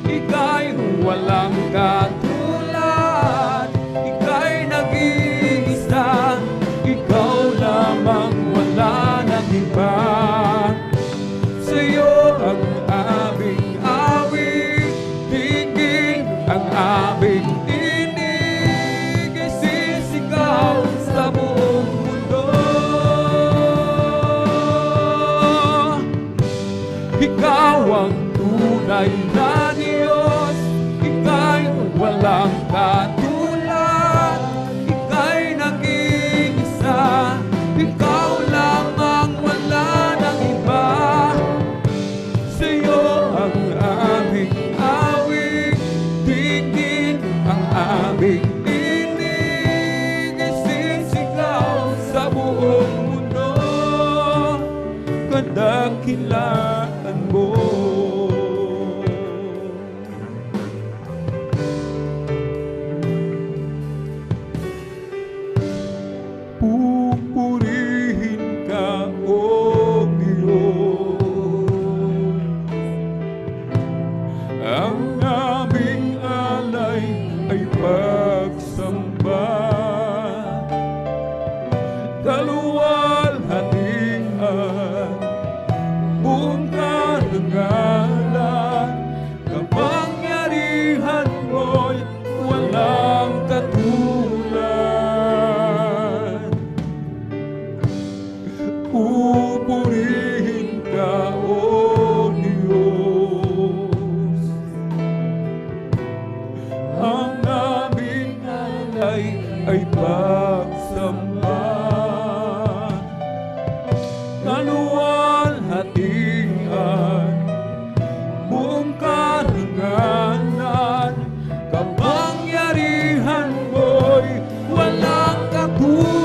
C: Ika'y walang katulad, Ika'y nag-iisa, Ikaw lamang, wala nang iba. Sa'yo ang aming awit, tingin ang aming tinig, isisigaw sa buong mundo. Ikaw ang tunay na Diyos, Ika'y walang katulad, Ika'y nag-iisa, Ikaw lamang, wala nang iba. Sa'yo ang aming awit, tingin ang aming tinig, isisigaw sa buong mundo. Kadakilaan mo. Pupurihin ka, O Diyos. Ang aming alay ay pagsamba, kaluwalhatian, buong karangalan, kapangyarihan mo'y walang katulad. Pupurihin ka, O Diyos. Ang aming alay ay pagsamba, kaluwalhatian, buong karangalan, kapangyarihan mo'y walang katulad.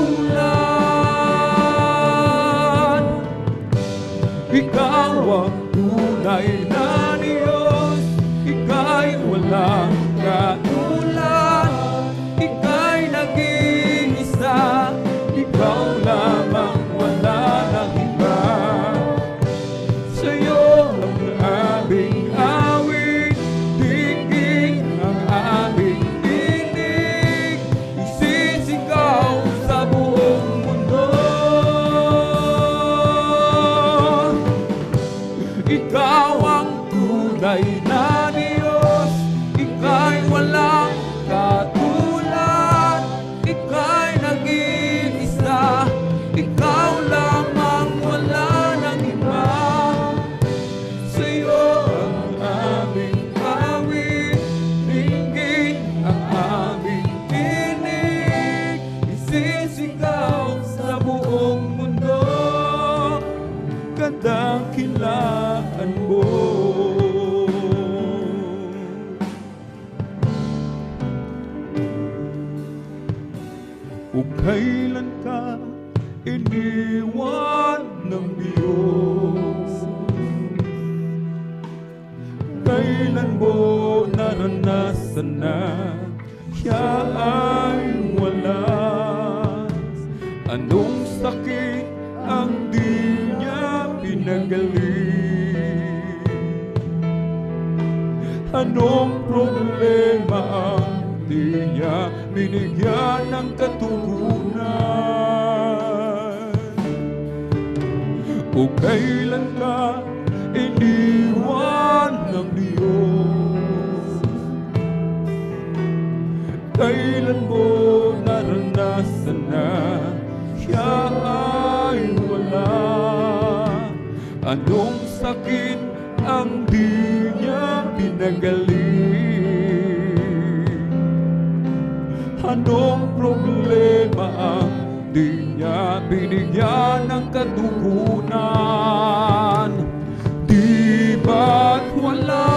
C: Ikaw ang tunay na Diyos, Ika'y walang katulad, Ika'y nag-iisa, Ikaw lamang, wala nang iba. Sa'yo ang aming awit, tingin ang aming tinig, isisigaw sa buong mundo. Ikaw ang tunay na Diyos, Ika'y walang katulad, Ika'y nag-iisa, Ikaw lamang, wala nang iba. Sa'yo ang aming awit, tingin ang aming tinig, isisigaw sa buong mundo. Kadakilaan mo. Kung kailan ka iniwan ng Diyos? Kailan mo naranasan na siya ay wala? Anong sakit ang di niya pinagaling? Anong problema ang di niya binigyan ng katugunan? O kailan ka iniwan ng Diyos? Kailan mo naranasan na siya ay wala? Anong sakit ang di niya pinagaling? Anong problema ang di niya binigyan ng katugunan? Di ba't wala?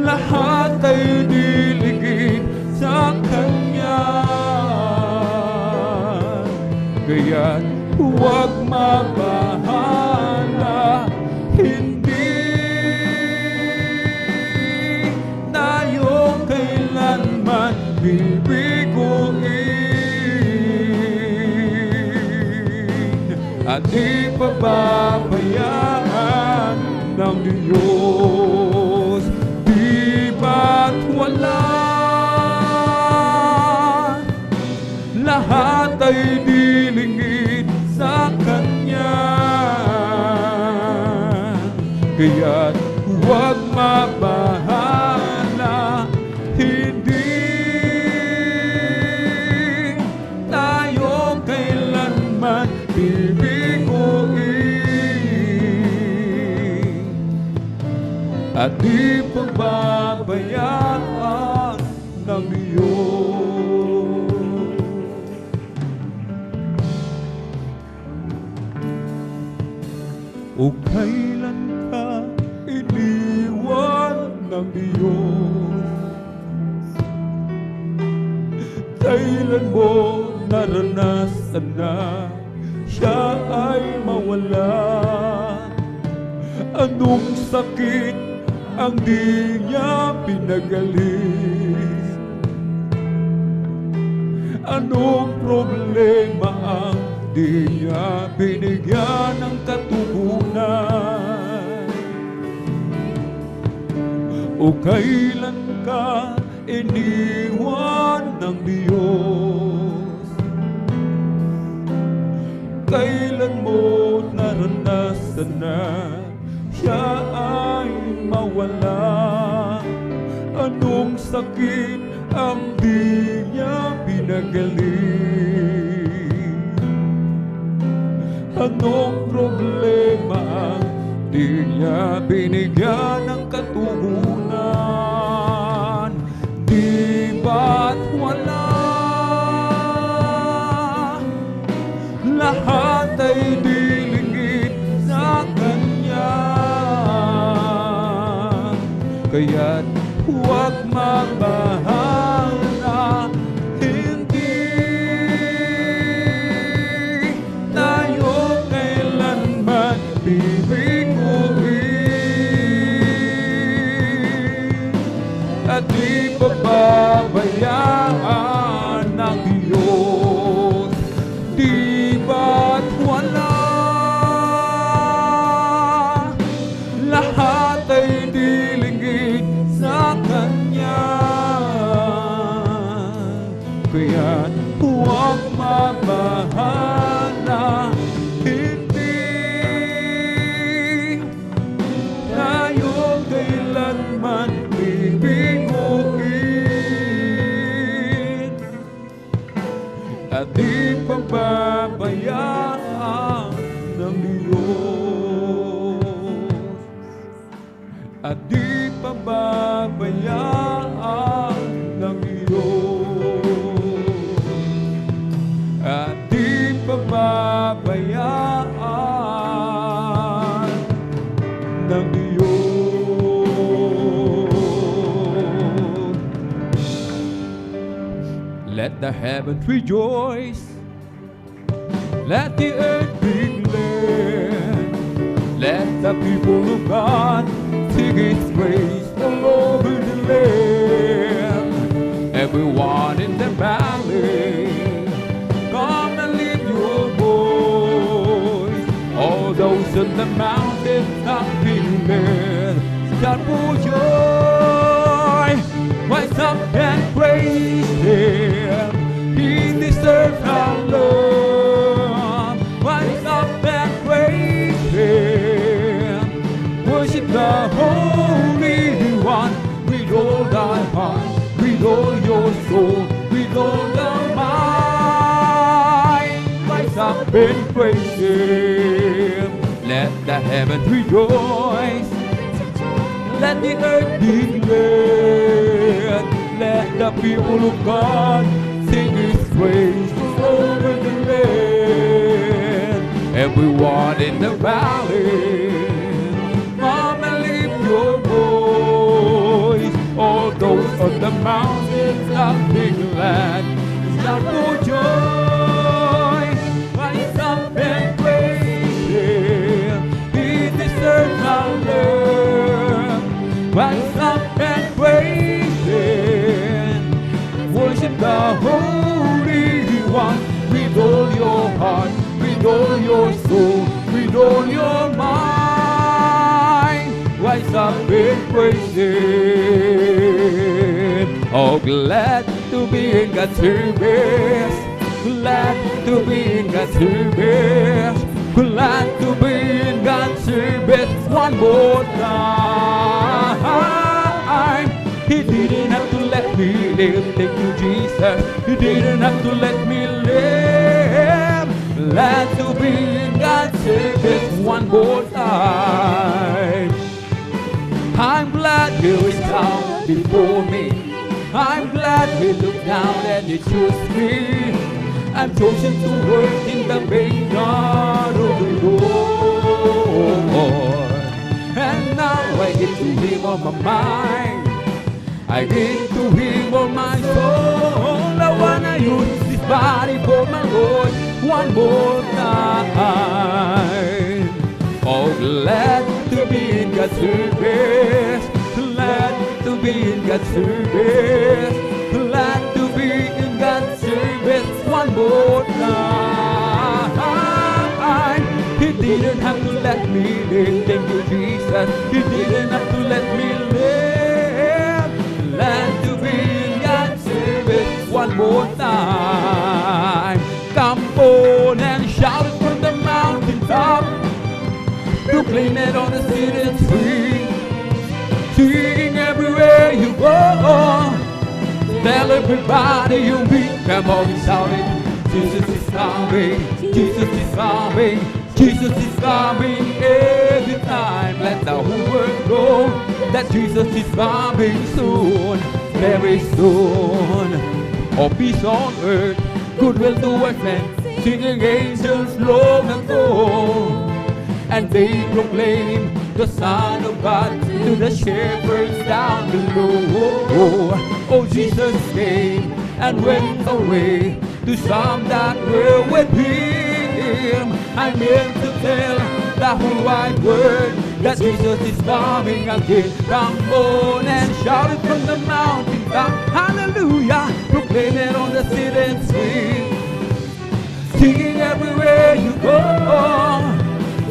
C: Lahat ay niligid sa Kanya. Kaya't huwag mabahala, hindi tayo kailanman bibiguin at di pababayaan ng Diyos. Di ba't wala? Lahat ay nilingid sa Kanya. Kaya't huwag mabahala, hindi tayo kailanman bibiguin at di pababayaan ng Diyos. O kailan ka iniwan ng Diyos? Kailan mo naranasan na siya ay mawala? Anong sakit ang di niya pinagaling? Anong problema ang di niya binigyan ng katugunan? O kailan ka iniwan ng Diyos? Kailan mo naranasan na siya ay mawala? Anong sakit ang di niya pinagaling? Anong problema ang di niya binigyan ng katugunan? Di ba't wala? Lahat ay nilingid sa Kanya. Kaya't huwag mabahala, hindi tayo kailanman bibiguin at di pababayaan ng Diyos. Di ba't wala? Lahat ay nilingid sa Kanya. Kaya't huwag mabahala, hindi tayo kailanman bibiguin at di pababayaan ng Diyos. At di pababayaan ng Diyos. At di pababayaan ng Diyos. Let the heavens rejoice. Let the earth be glad. Let the people of God sing His praise all over the land. Everyone in the valley, come and lift your voice. All those in the mountains are glad. Shout for joy. Rise up and praise Him. He deserves our love. Rise up and praise Him. Worship the Holy One with all thy heart, with all your soul, with all thy mind. Rise up and praise Him. Let the heavens rejoice. Let the earth be glad. Let the people of God sing His praise all over the land. Everyone in the valley, come and lift your voice. All those on the mountains are glad. Shout for joy. Rise up and praise Him. He deserves our love. Rise up and praise Him. Worship the Holy One with all your heart, with all your soul, with all your mind. Rise up and praise Him. Oh, glad to be in God's service. Glad to be in God's service. Glad to be in God's service one more time. He didn't have to let me live. Thank you, Jesus. He didn't have to let me live. Glad to be in God's service one more time. I'm glad He was down before me. I'm glad He looked down and He chose me. I'm chosen to work in the vineyard of the Lord. And now I get to Him on my mind. I give to Him all my soul. I wanna use this body for my Lord one more time. Oh, glad to be in God's service. Glad to be in God's service. Glad to be in God's service one more time. He didn't have to let me live. Thank you, Jesus. He didn't have to let me live. Glad to be in God's service one more time. Come on and shout it from the mountaintop. Proclaim it on the city street. Sing everywhere you go. Tell everybody you meet. Come on and shout it. Jesus is coming. Jesus is coming. Jesus is coming every time. Let the whole world know that Jesus is coming soon, very soon. Oh, peace on earth, goodwill towards men, singing angels long ago. And they proclaim the Son of God to the shepherds down below. Oh, Jesus came and went away to some that were with Him. I'm here to tell the whole wide world that Jesus is coming again. Come on and shout it from the mountaintop. Hallelujah. Proclaim it on the city street. Singing everywhere you go.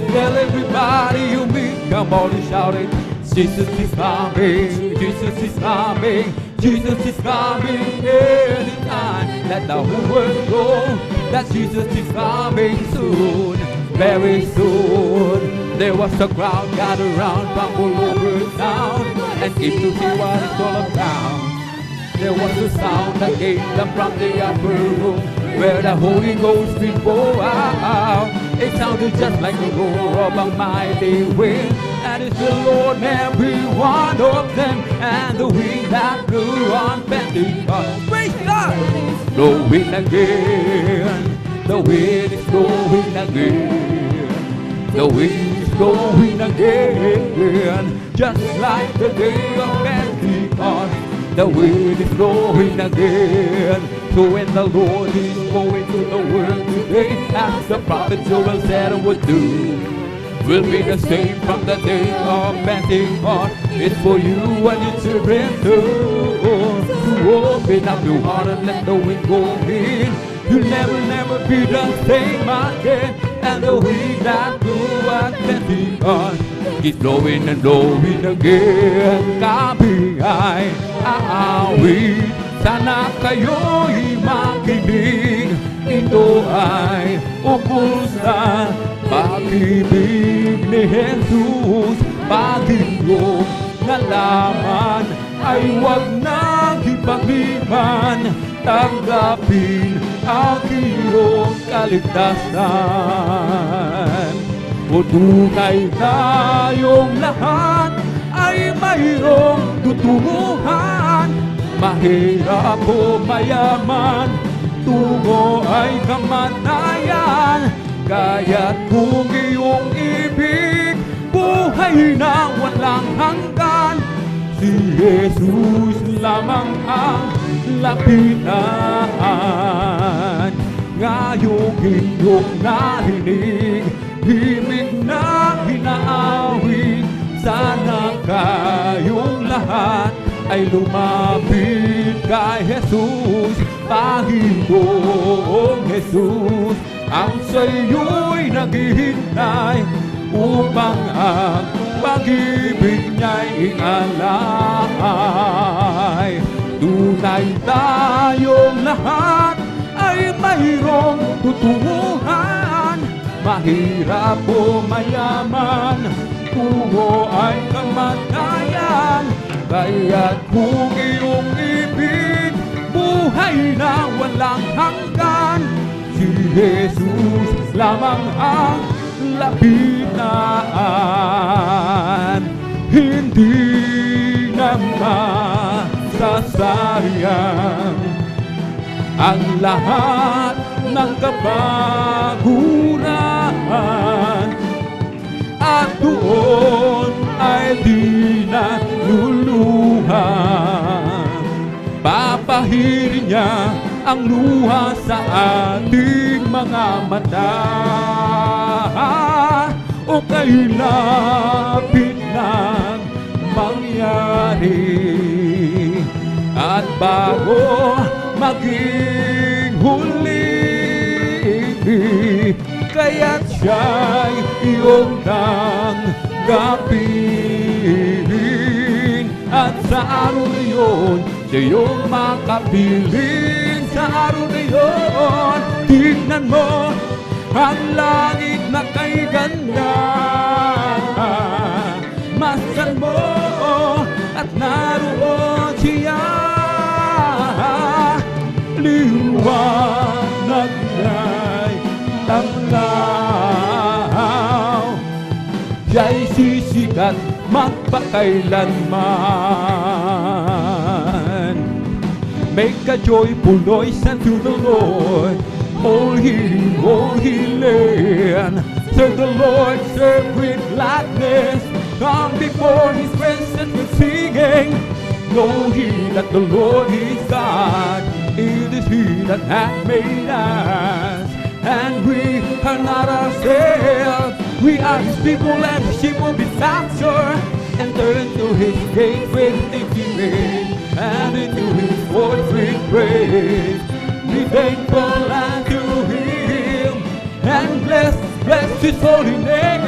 C: Tell everybody you meet. Come on and shout it. Jesus is coming. Jesus is coming. Jesus is coming anytime. Let the whole world know that Jesus is coming soon, very soon. There was a crowd gathered around from all over town and came to see what it's all about. There was a sound that came from the upper room where the Holy Ghost will pour out. It sounded just like the roar of a mighty wind, and it filled on every one of them. And the wind that blew on Pentecost, praise God, blowing again. The wind is blowing again. The wind is blowing again, just like the day of Pentecost. the wind is blowing again. So when the Lord is going to the world today, as the prophet Joel said would do, will be the same from the day of Pentecost. It's for you and your children too, to open up your heart and let the wind go in. You'll never, never be the same again. And the wind that blew at Pentecost is blowing and blowing again. Kami ay aawit, sana kayo'y makinig. Ito ay ukol sa pag-ibig ni Jesus. Pag iyong nalaman ay huwag nang ipagliman. Tanggapin ang iyong kaligtasan. O tunay tayong lahat ay mayroong tutunguhan. Mahirap o mayaman, tungo ay kamatayan. Kaya't kung iyong ibig, buhay na walang hanggan. Si Jesus lamang ang lapitan. Ngayong inyong narinig, himig na hinaawit. Sana kayong lahat ay lumapit kay Jesus. Panginoong Jesus, ang sa'yo'y naghihintay upang ang pag-ibig niya'y ingalay. Tunay tayong lahat ay mayroong tutunguhan. Mahirap o mayaman, tungo ay kamatayan. Kaya't kung iyong ibig, buhay na walang hanggan. Si Jesus lamang ang lapitan. Hindi na masasayang ang lahat ng kapaguran, at doon ay di na luluhan. Papahirin niya ang luha sa ating mga mata. O kay lapit ng mangyari, at bago maging huli, kaya't siya'y iyong tanggapin. At sa araw na yun, siya iyong makapiling. Sa araw na yun, tignan mo ang langit na kay ganda. Masdan mo at naroon siya. Liwanag niya'y tanglaw, siya'y sisikat magpakailanman. Make a joyful noise unto the Lord, all ye land. Serve the Lord, serve with gladness. Come before His presence with singing. Know ye that the Lord is God. It is He that hath made us, and we are not ourselves. We are His people, and His sheep will be pasture. Enter into His gate with thanksgiving, and into His courts with praise. Be thankful unto Him, and bless His holy name.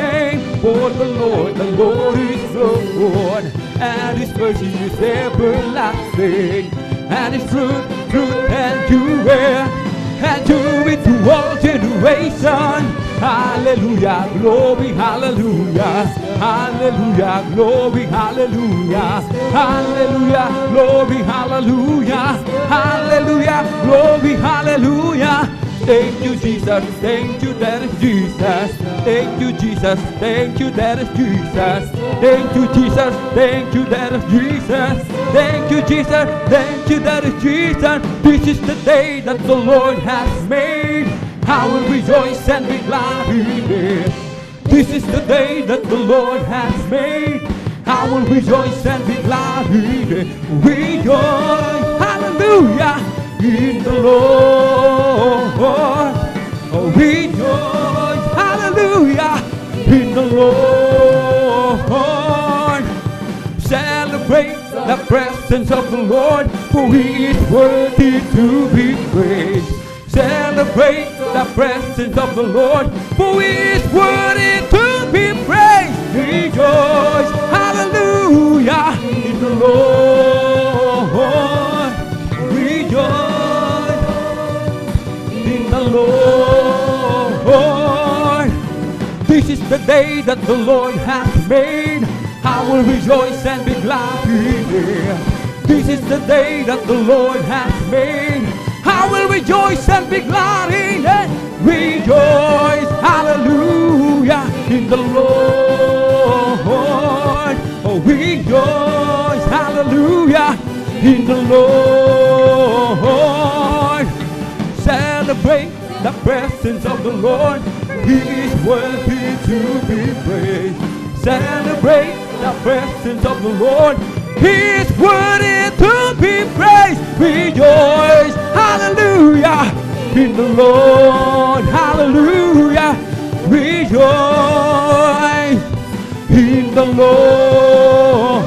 C: For the Lord is good, and His mercy is everlasting, and His truth endureth, and to it to all generations. Hallelujah, glory, hallelujah, hallelujah, glory, hallelujah, hallelujah, glory, hallelujah, hallelujah, glory, hallelujah. Thank you, Jesus. Thank you, that is Jesus. Thank you, Jesus. Thank you, that is Jesus. Thank you, Jesus. Thank you, that is Jesus. Thank you, Jesus. Thank you, that is Jesus. This is the day that the Lord has made. I will rejoice and be glad in it. This is the day that the Lord has made. I will rejoice and be glad in it. Rejoice, hallelujah, in the Lord. Oh, rejoice, hallelujah, in the Lord. Celebrate the presence of the Lord, for He is worthy to be praised. Celebrate the presence of the Lord, for He is worthy to be praised. Rejoice, hallelujah, in the Lord. Rejoice in the Lord. This is the day that the Lord has made. I will rejoice and be glad in it. This is the day that the Lord has made. I will rejoice and be glad in it. Rejoice, hallelujah, in the Lord. Oh, rejoice, hallelujah, in the Lord. Celebrate the presence of the Lord. He is worthy to be praised. Celebrate the presence of the Lord. He is worthy to be praised. Rejoice, hallelujah, in the Lord. Hallelujah. Rejoice in the Lord.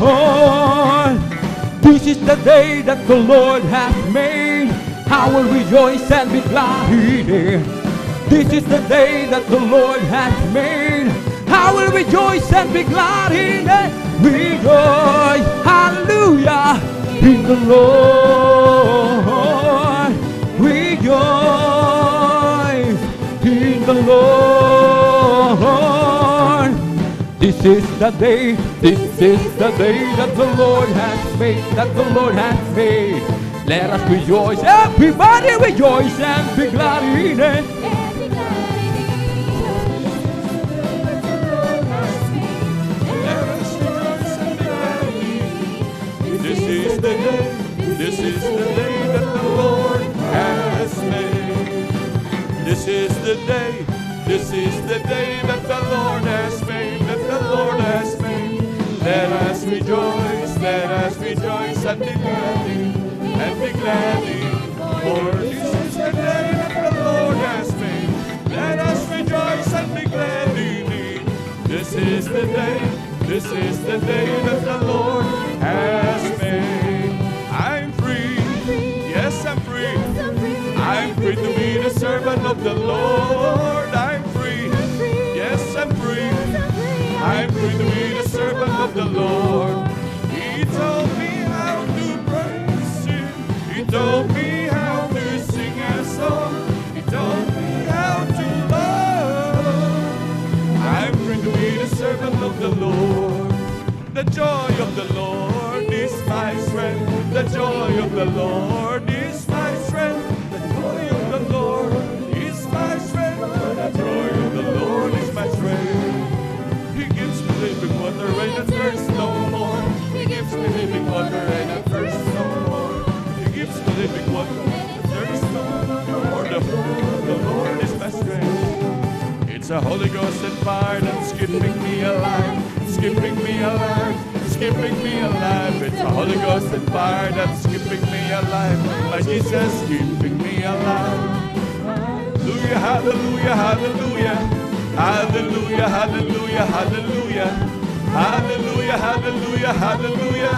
C: This is the day that the Lord has made. I will rejoice and be glad in it. This is the day that the Lord has made. I will rejoice and be glad in it. Rejoice, hallelujah, in the Lord. Rejoice in the Lord. This is the day that the Lord has made, that the Lord has made. Let us rejoice, everybody rejoice and be glad in it.
D: This is the day that the Lord has made. This is the day that the Lord has made, that the Lord has made. Let us rejoice and be glad for this is the day that the Lord has made. Let us rejoice and be glad in it. This is the day that the Lord has made. I'm free, yes I'm free. I'm free to be the servant of the Lord. I'm free, yes I'm free. I'm free to be the servant of the Lord. He told me how to praise Him. He told me how to sing a song. He told me how to love. I'm free to be the servant of the Lord. The joy of the Lord is my strength. The joy of the Lord is my strength. The joy of the Lord is my strength. The joy of the Lord is my strength. He gives me living water and I thirst no more. He gives me living water and I thirst no more. He gives me living water and I thirst no more. The Lord is my strength. It's a Holy Ghost and fire that's keeping me alive. Skipping me alive, skipping me alive. It's a Holy Ghost and fire that's keeping me alive. My Jesus keeping me alive. Hallelujah, hallelujah, hallelujah. Hallelujah, hallelujah, hallelujah. Hallelujah, hallelujah, hallelujah.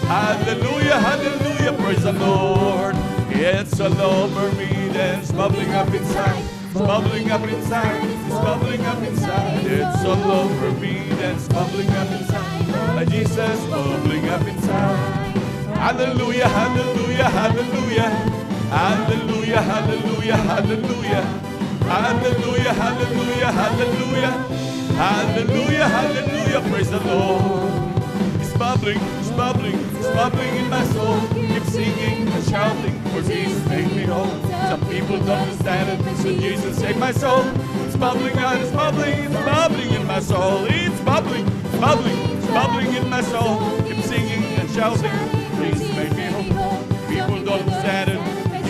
D: Hallelujah, hallelujah, praise the Lord. It's all over me, then it's bubbling up inside. It's bubbling up inside, it's bubbling up inside. It's all over me, that's bubbling up inside. My Jesus bubbling up inside. Hallelujah, hallelujah, hallelujah. Hallelujah, hallelujah, hallelujah. Hallelujah, hallelujah, hallelujah. Hallelujah, hallelujah, praise the Lord. It's bubbling in my soul. Keep singing and shouting, for Jesus made me whole. Some people don't understand it, so Jesus saved my soul. It's bubbling out, it's bubbling in my soul. It's bubbling in my soul. Keep singing and shouting, Jesus made me whole. People don't understand it,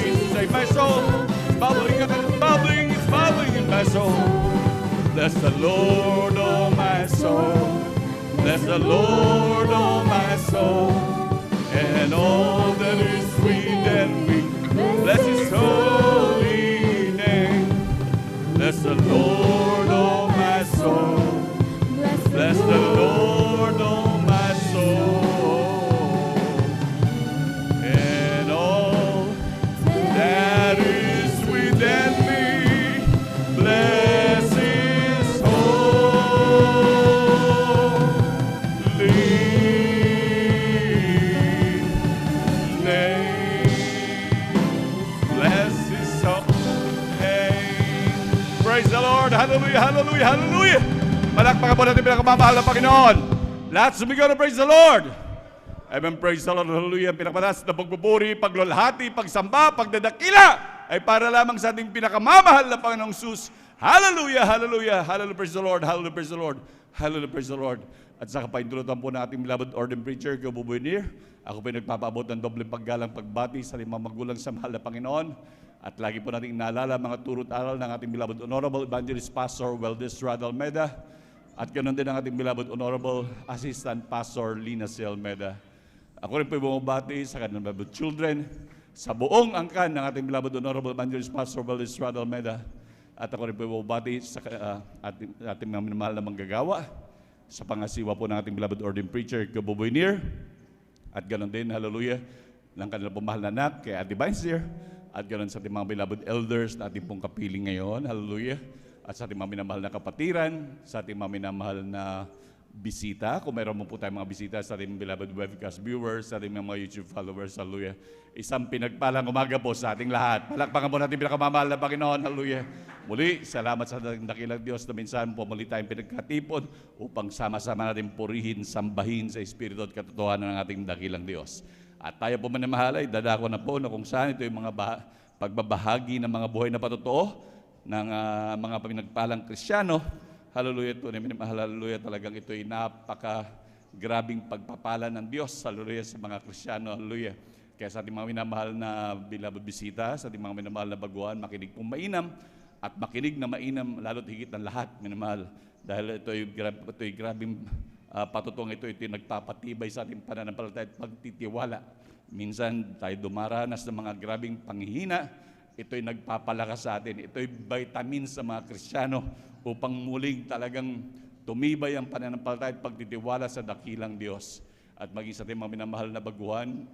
D: Jesus saved my soul. It's bubbling in my soul. Bless the Lord, oh my soul. Bless the Lord, oh my soul, and all that is within me. Bless His holy name. Bless the Lord, oh my soul. Bless the Lord, oh my soul, and all that is within me. Bless His holy name. Bless His holy name. Praise the Lord. Hallelujah, hallelujah, hallelujah. Palakpakan po natin pinakamamahal ng Panginoon. Lahat sumigaw na praise the Lord. Amen, praise the Lord, hallelujah. Pinakamatas na pagpupuri, paglulhati, pagsamba, pagdadakila ay para lamang sa ating pinakamamahal na Panginoong Sus. Hallelujah, hallelujah, hallelujah, praise the Lord, hallelujah, praise the Lord, hallelujah, praise the Lord. At sa kapaintulutan po ng ating beloved ordained preacher, Gabo Buenir, ako po nagpapaabot ng doble paggalang pagbati sa limang magulang sa mahal na Panginoon. At lagi po nating naalala mga turo't aral ng ating beloved Honorable Evangelist Pastor Weldes Radal Meda. At ganoon din ang ating beloved Honorable Assistant Pastor Lina C. Almeda. Ako rin po bumabati sa kanilang beloved children, sa buong angkan ng ating beloved Honorable Evangelist Pastor Weldes Radal Meda. At ako rin po bumabati sa ating mga minamahal na manggagawa, sa pangasiwa po ng ating beloved ordained preacher, Gabo Buenir. At ganoon din, hallelujah, ng kanilang pumahal na anak, kay Ate Vincier. At ganoon sa ating mga beloved elders na ating pong kapiling ngayon, hallelujah. At sa ating mga minamahal na kapatiran, sa ating mga minamahal na bisita, kung mayroon mo po tayong mga bisita sa ating beloved webcast viewers, sa ating mga YouTube followers, hallelujah. Isang pinagpalang umaga po sa ating lahat. Palakpakan po natin pinakamamahal na Panginoon, hallelujah. Muli, salamat sa dakilang Diyos na minsan po muli tayong pinagkatipon upang sama-sama natin purihin, sambahin sa Espiritu at katotohanan ng ating dakilang Diyos. At tayo po manamahal ay dadako na po na kung saan ito yung mga pagbabahagi ng mga buhay na patotoo ng mga pinagpalang Kristiyano. Hallelujah, ito na minamahal, hallelujah, talagang ito ay napaka-grabing pagpapala ng Diyos, hallelujah, sa mga Kristiyano, hallelujah. Kaya sa ating mga minamahal na beloved bisita, sa ating mga minamahal na baguhan, makinig pong mainam, at makinig na mainam, lalo't higit ng lahat, minamahal. Dahil ito ay grabing patutong ito nagpapatibay sa ating pananampalataya at pagtitiwala. Minsan tayo dumaranas ng mga grabing panghihina, ito'y nagpapalakas sa atin. Ito'y vitamin sa mga Kristiyano upang muling talagang tumibay ang pananampalataya at pagtitiwala sa dakilang Diyos. At maging sa ating mga minamahal na baguhan,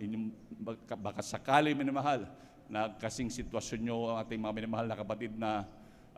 D: baka sakali minamahal na kasing sitwasyon nyo ang ating mga minamahal na kapatid na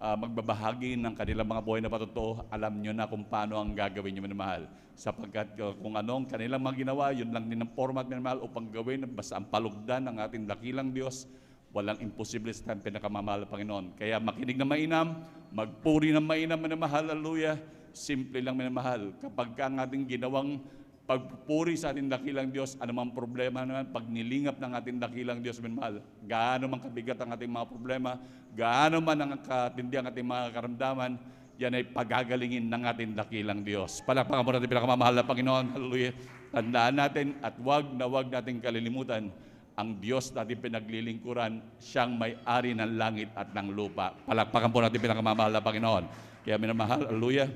D: magbabahagi ng kanilang mga buhay na patotoo, alam nyo na kung paano ang gagawin nyo minamahal. Sapagkat kung anong kanilang mga ginawa, yun lang din ang format minamahal upang gawin basta ang palugdan ng ating dakilang Diyos. Walang imposible sa ating pinakamamahal na Panginoon. Kaya makinig na mainam, magpuri ng mainam, minamahal, hallelujah. Simple lang, minamahal. Kapag ang ating ginawang pagpupuri sa ating dakilang Diyos, anumang problema naman, pag nilingap ng ating dakilang Diyos, minamahal, gaano man kabigat ang ating mga problema, gaano man ang katindi ang ating mga karamdaman, yan ay pagagalingin ng ating dakilang Diyos. Palakpakan mo natin pinakamamahal na Panginoon, hallelujah. Tandaan natin at wag nating kalilimutan, ang Diyos natin pinaglilingkuran, siyang may-ari ng langit at ng lupa. Palakpakan po natin pinakamamahal na Panginoon. Kaya minamahal, hallelujah,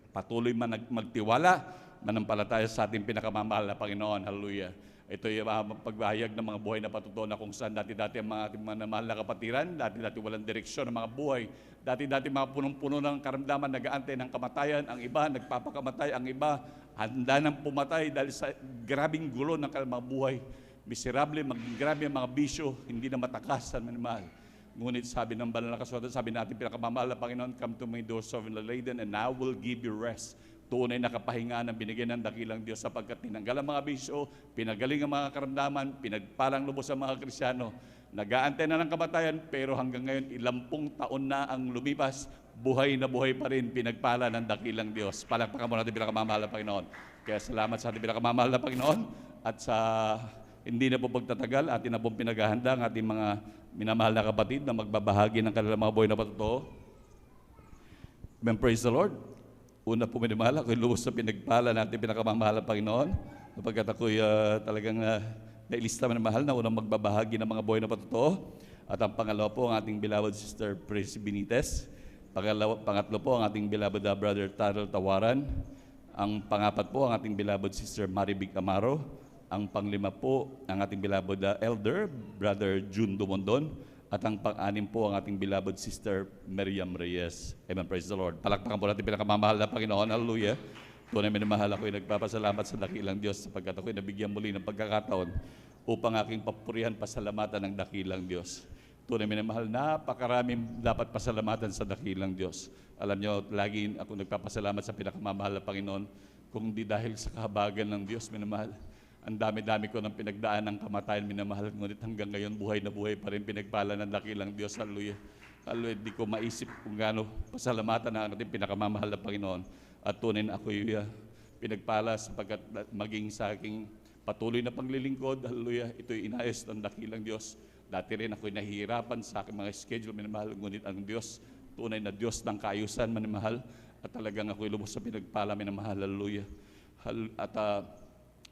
D: patuloy man magtiwala, manampalataya sa ating pinakamamahal na Panginoon, hallelujah. Ito yung pagbahayag ng mga buhay na patotoo na kung saan dati-dati ang mga ating mga mahal na kapatiran, dati-dati walang direksyon ng mga buhay, dati-dati mga punong-puno ng karamdaman, nag-aantay ng kamatayan, ang iba nagpapakamatay, ang iba handa ng pumatay dahil sa grabing gulo ng mga buhay. Miserable, grabe ang mga bisyo, hindi na matakasan, minamahal. Ngunit sabi ng banal na kasulatan, sabi natin pinakamamahal na Panginoon, come to me those of the laden and I will give you rest. Tunay na kapahingaan ang binigay ng dakilang Diyos sapagkat tinanggal ang mga bisyo, pinagaling ang mga karamdaman, pinagpalang lubos ang mga Kristiyano. Nag-aantay na ng kamatayan, pero hanggang ngayon, 10 taon na ang lumipas, buhay na buhay pa rin, pinagpala ng dakilang Diyos. Palakpakan mo natin pinakamamahal na Panginoon. Kaya salamat sa ating pinakamamahal na Panginoon at sa hindi na po pagtatagal, atin na pong pinaghahanda ang ating mga minamahal na kapatid na magbabahagi ng kanilang mga buhay na patotoo. Amen, praise the Lord. Una po minamahal, ako'y lubos sa pinagpala natin pinakamamahal na Panginoon. Sapagkat ako'y talagang nailista minamahal na unang magbabahagi ng mga buhay na patotoo. At ang pangalawa po ang ating beloved sister Pris Benitez. Pangatlo po ang ating beloved brother Tarol Tawaran.
E: Ang pangapat po, ang ating beloved Sister Maribig Amaro. Ang panglima po, ang ating beloved Elder, Brother June Dumondon. At ang pang-anim po, ang ating beloved Sister Miriam Reyes. Amen, praise the Lord. Palakpakan po natin pinakamamahal na Panginoon. Hallelujah. Tunay minamahal ako'y nagpapasalamat sa dakilang Diyos sapagkat ako'y nabigyan muli ng pagkakataon upang aking papurihan pasalamatan ng dakilang Diyos. Tunay minamahal, napakaraming dapat pasalamatan sa dakilang Diyos. Alam nyo, lagi ako nagpapasalamat sa pinakamamahal na Panginoon kung di dahil sa kahabagan ng Diyos, minamahal. Ang dami-dami ko ng pinagdaan ng kamatayan, minamahal. Ngunit hanggang ngayon, buhay na buhay pa rin pinagpala ng dakilang Diyos. Hallelujah. Hallelujah. Di ko maisip kung gaano pasalamatan ng ating pinakamamahal na Panginoon. At tunay na ako'y pinagpala sapagkat maging sa aking patuloy na paglilingkod, hallelujah, ito'y inayos ng dakilang Diyos. Dati rin ako'y nahihirapan sa aking mga schedule, minamahal, ngunit ang Diyos, tunay na Diyos ng kaayusan, minamahal, at talagang ako'y lubos sa pinagpala, minamahal, hallelujah. At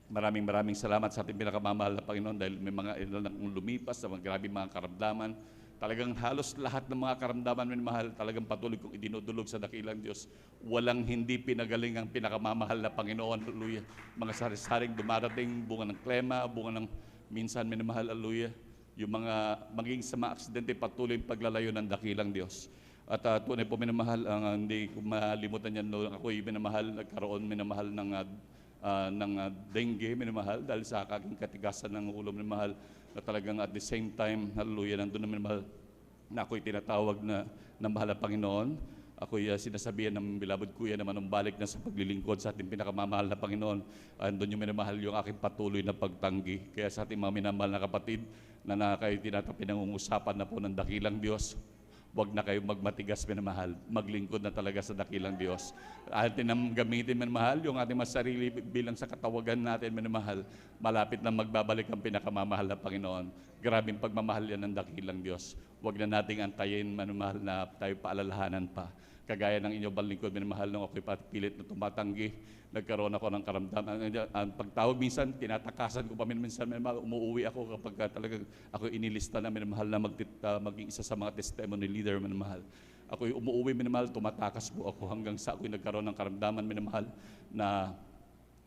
E: maraming salamat sa ating pinakamamahal na Panginoon dahil may mga ilan akong lumipas sa mga grabe mga karamdaman. Talagang halos lahat ng mga karamdaman, minamahal, talagang patuloy kong idinudulog sa dakilang Diyos. Walang hindi pinagaling ang pinakamamahal na Panginoon, hallelujah. Mga sari-saring dumarating, bunga ng klema, bunga ng minsan, minamahal, hallelujah. Yung mga maging sa mga aksidente, patuloy paglalayo ng dakilang Diyos. At tunay po, minamahal, hindi ko malimutan yan, no, ako'y minamahal, nagkaroon minamahal ng dengue, minamahal, dahil sa aking katigasan ng ulo, minamahal, na talagang at the same time, hallelujah, nandun naman mahal, na ako'y tinatawag na mahal na Panginoon. Ako'y sinasabihan ng beloved kuya na manumbalik na sa paglilingkod sa ating pinakamamahal na Panginoon. Andun yung minamahal yung aking patuloy na pagtanggi. Kaya sa ating mga minamahal na kapatid na kayo tinatapi nangungusapan na po ng dakilang Diyos, huwag na kayo magmatigas, minamahal. Maglingkod na talaga sa dakilang Diyos. Atin ang gamitin, minamahal, yung ating mga sarili bilang sa katawagan natin, minamahal. Malapit na magbabalik ang pinakamamahal na Panginoon. Grabing pagmamahal yan ng dakilang Diyos. Huwag na nating antayin, minamahal, na tayo paalalahanan pa. Kagaya ng inyong balingkod, minamahal, nung ako'y pilit na tumatanggi, nagkaroon ako ng karamdaman. Ang pagtawag minsan, tinatakasan ko pa minsan, minamahal, umuwi ako kapag talagang ako inilista na minamahal na maging isa sa mga testimony leader, minamahal. Ako'y umuwi, minamahal, tumatakas po ako hanggang sa ako'y nagkaroon ng karamdaman, minamahal, na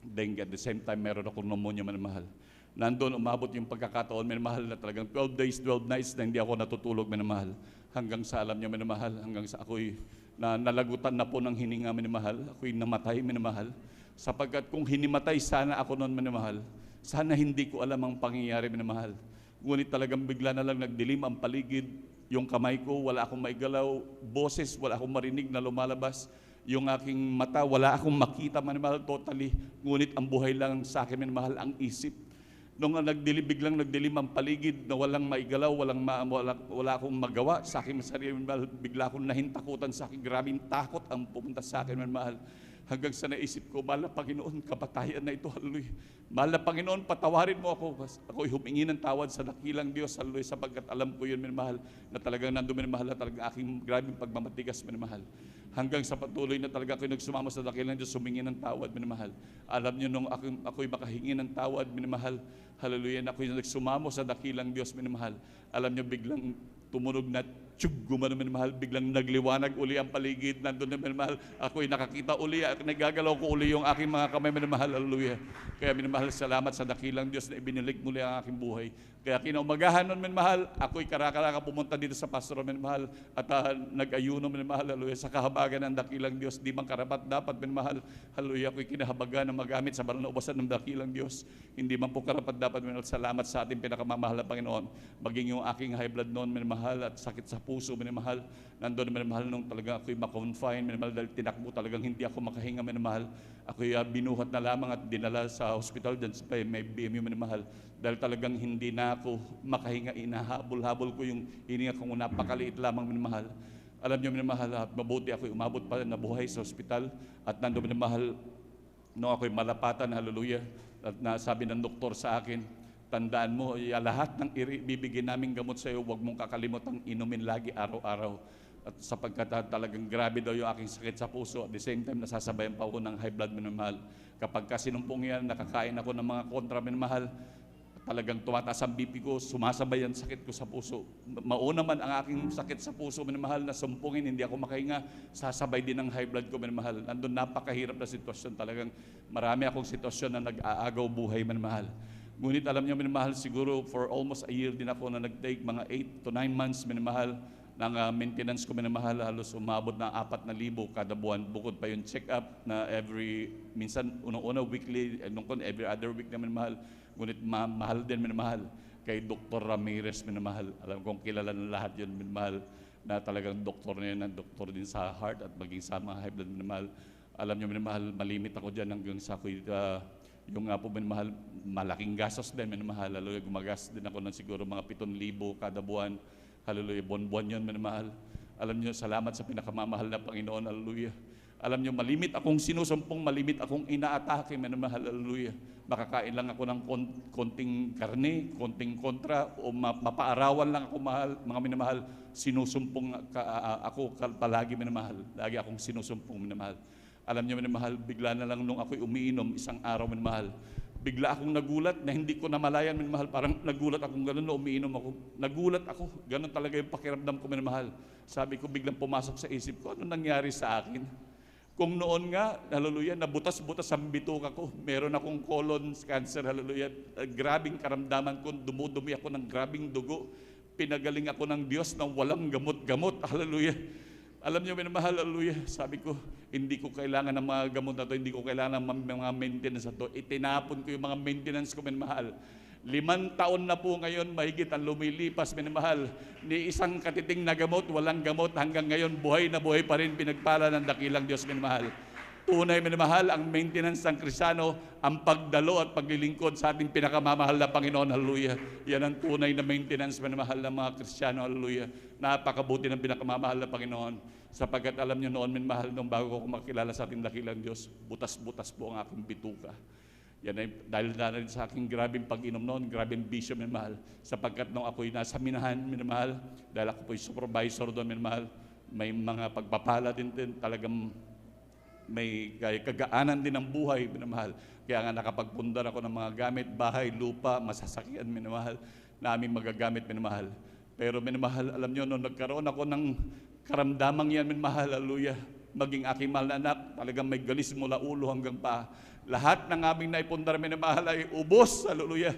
E: dengue. At the same time, meron akong pneumonia, minamahal. Nandun, umabot yung pagkakataon, minamahal, na talagang 12 days, 12 nights na hindi ako natutulog, minamahal. Hanggang sa alam niyo, minamahal, hanggang sa ako'y na nalagutan na po ng hininga, minamahal. Ako'y namatay, minamahal. Sapagkat kung hinimatay sana ako noon, minamahal, sana hindi ko alam ang pangyayari, minamahal. Ngunit talagang bigla na lang nagdilim ang paligid, yung kamay ko, wala akong maigalaw, boses, wala akong marinig na lumalabas, yung aking mata, wala akong makita, minamahal, totally. Ngunit ang buhay lang sa akin, minamahal, ang isip. Nung biglang nagdilim ang paligid na walang maigalaw, wala akong magawa sa aking sarili, minamahal, bigla akong nahintakutan sa aking grabing takot ang pupunta sa akin, minamahal. Hanggang sa naisip ko, mahal na Panginoon, kapatayan na ito, hallelujah. Mahal na Panginoon, patawarin mo ako. Ako'y humingi ng tawad sa dakilang Diyos, hallelujah, sapagkat alam ko yun, minamahal, na talagang nandun, minamahal, na talagang aking grabing pagmamatigas, minamahal. Hanggang sa patuloy na talaga ako'y nagsumama sa dakilang Diyos, humingi ng tawad, minamahal. Alam niyo, nung ako'y makahingi ng tawad, minamahal, hallelujah, na ako'y nagsumamo sa dakilang Diyos, minamahal. Alam niyo, biglang tumunog na tiyug, gumano, minamahal, biglang nagliwanag uli ang paligid, nandun na, minamahal, ako'y nakakita uli, nagagalaw ko uli yung aking mga kamay, minamahal, hallelujah. Kaya, minamahal, salamat sa dakilang Diyos na ibinilik muli ang aking buhay. Kaya kinaumagahan nun, minamahal, ako'y karaka pumunta dito sa pastoral, minamahal, at nag-ayuno, minamahal, hallelujah, sa kahabagan ng dakilang Diyos, di man karapat dapat, minamahal, hallelujah, ako'y kinahabagan na magamit sa banal na ubasan ng dakilang Diyos, hindi man po karapat dapat, minamahal, salamat sa ating pinakamamahal na Panginoon, maging yung aking high blood noon, minamahal, at sakit sa puso, minamahal, nandun, minamahal, nung talagang ako'y makonfine, minamahal, dahil tinakbo talagang hindi ako makahinga, minamahal, ako'y binuhat na lamang at dinala sa hospital dyan sa may BMU, minamahal, dahil talagang hindi na ako makahinga, inahabol-habol ko yung hininga kong napakaliit lamang, minamahal. Alam niyo, minamahal, at mabuti ako'y umabot pa na buhay sa hospital at nandun, minamahal, nung ako'y malapatan, hallelujah, at nasabi ng doktor sa akin, tandaan mo, lahat ng bibigyan naming gamot sa iyo, huwag mong kakalimutang inumin lagi araw-araw. At sapagkat talagang grabe daw yung aking sakit sa puso, at the same time nasasabayan pa ako ng high blood, minamahal. Kapag kasi nung pong yan, nakakain ako ng mga kontra, minamahal, talagang tumataas ang BP ko, sumasabay ang sakit ko sa puso. Mauna man ang aking sakit sa puso, minamahal, na sumpungin, hindi ako makahinga, sasabay din ang high blood ko, minamahal. Nandun napakahirap na sitwasyon, talagang marami akong sitwasyon na nag-aagaw buhay, minamahal. Ngunit alam niyo, minamahal, siguro for almost a year din ako na nag-take mga 8 to 9 months, minamahal, ng maintenance ko, minamahal, halos umabot na 4,000 kada buwan. Bukod pa yung check-up na minsan unang-una weekly, every other week na minamahal. Ngunit mahal din, minamahal, kay Dr. Ramirez, minamahal. Alam kong kilala ng lahat yun, minamahal, na talagang doktor na yun, doktor din sa heart at maging sa mga high blood, minamahal. Alam niyo, minamahal, malimit ako dyan hanggang sa ako'y, yung nga po, minamahal, malaking gastos din, minamahal. Hallelujah, gumagas din ako ng siguro mga 7,000 kada buwan. Hallelujah, buwan-buwan yun, minamahal. Alam niyo, salamat sa pinakamamahal na Panginoon, hallelujah. Alam niyo, malimit akong sinusumpong, malimit akong inaatake, minamahal, hallelujah. Makakain lang ako ng konting karne, konting kontra, o mapaarawan lang ako, mahal, mga minamahal. Sinusumpong ako palagi, minamahal. Lagi akong sinusumpong, minamahal. Alam niyo, minamahal, bigla na lang nung ako'y umiinom, isang araw, minamahal, bigla akong nagulat na hindi ko namalayan, minamahal. Parang nagulat akong gano'n na umiinom ako. Nagulat ako. Gano'n talaga yung pakiramdam ko, minamahal. Sabi ko, biglang pumasok sa isip ko, ano nangyari sa akin? Kung noon nga, hallelujah, nabutas-butas ang bituka ko. Meron akong colon cancer, hallelujah. Grabing karamdaman ko, dumudumi ako ng grabing dugo. Pinagaling ako ng Diyos ng walang gamot-gamot, hallelujah. Alam niyo, minamahal, hallelujah, sabi ko, hindi ko kailangan ng mga gamot na to, hindi ko kailangan ng mga maintenance na to. Itinapon ko yung mga maintenance ko, minamahal. 5 taon na po ngayon, mahigit ang lumilipas, minamahal. Ni isang katiting na gamot, walang gamot, hanggang ngayon, buhay na buhay pa rin, pinagpala ng dakilang Diyos, minamahal. Tunay, minamahal, ang maintenance ng Kristiyano, ang pagdalo at paglilingkod sa ating pinakamamahal na Panginoon, hallelujah. Yan ang tunay na maintenance, minamahal, ng mga Kristiyano, hallelujah. Napakabuti ng pinakamamahal na Panginoon. Sapagkat alam niyo noon, minamahal, nung bago ko makilala sa ating dakilang Diyos, butas-butas po ang aking bituka. Yan ay dahil na rin sa aking grabing pag-inom noon, grabing bisyo, minamahal. Sapagkat nung ako'y nasa minahan, minamahal, dahil ako po'y supervisor doon, minamahal, may mga pagpapala din talagang may kagaanan din ng buhay, minamahal. Kaya nga nakapagpundar ako ng mga gamit, bahay, lupa, masasakyan, minamahal, na aming magagamit, minamahal. Pero minamahal, alam nyo, nung nagkaroon ako ng karamdamang yan, minamahal, hallelujah, maging aking mahal na anak, talagang may galis mula ulo hanggang paa. Lahat ng aming naipundar, minamahal, ay ubos, hallelujah.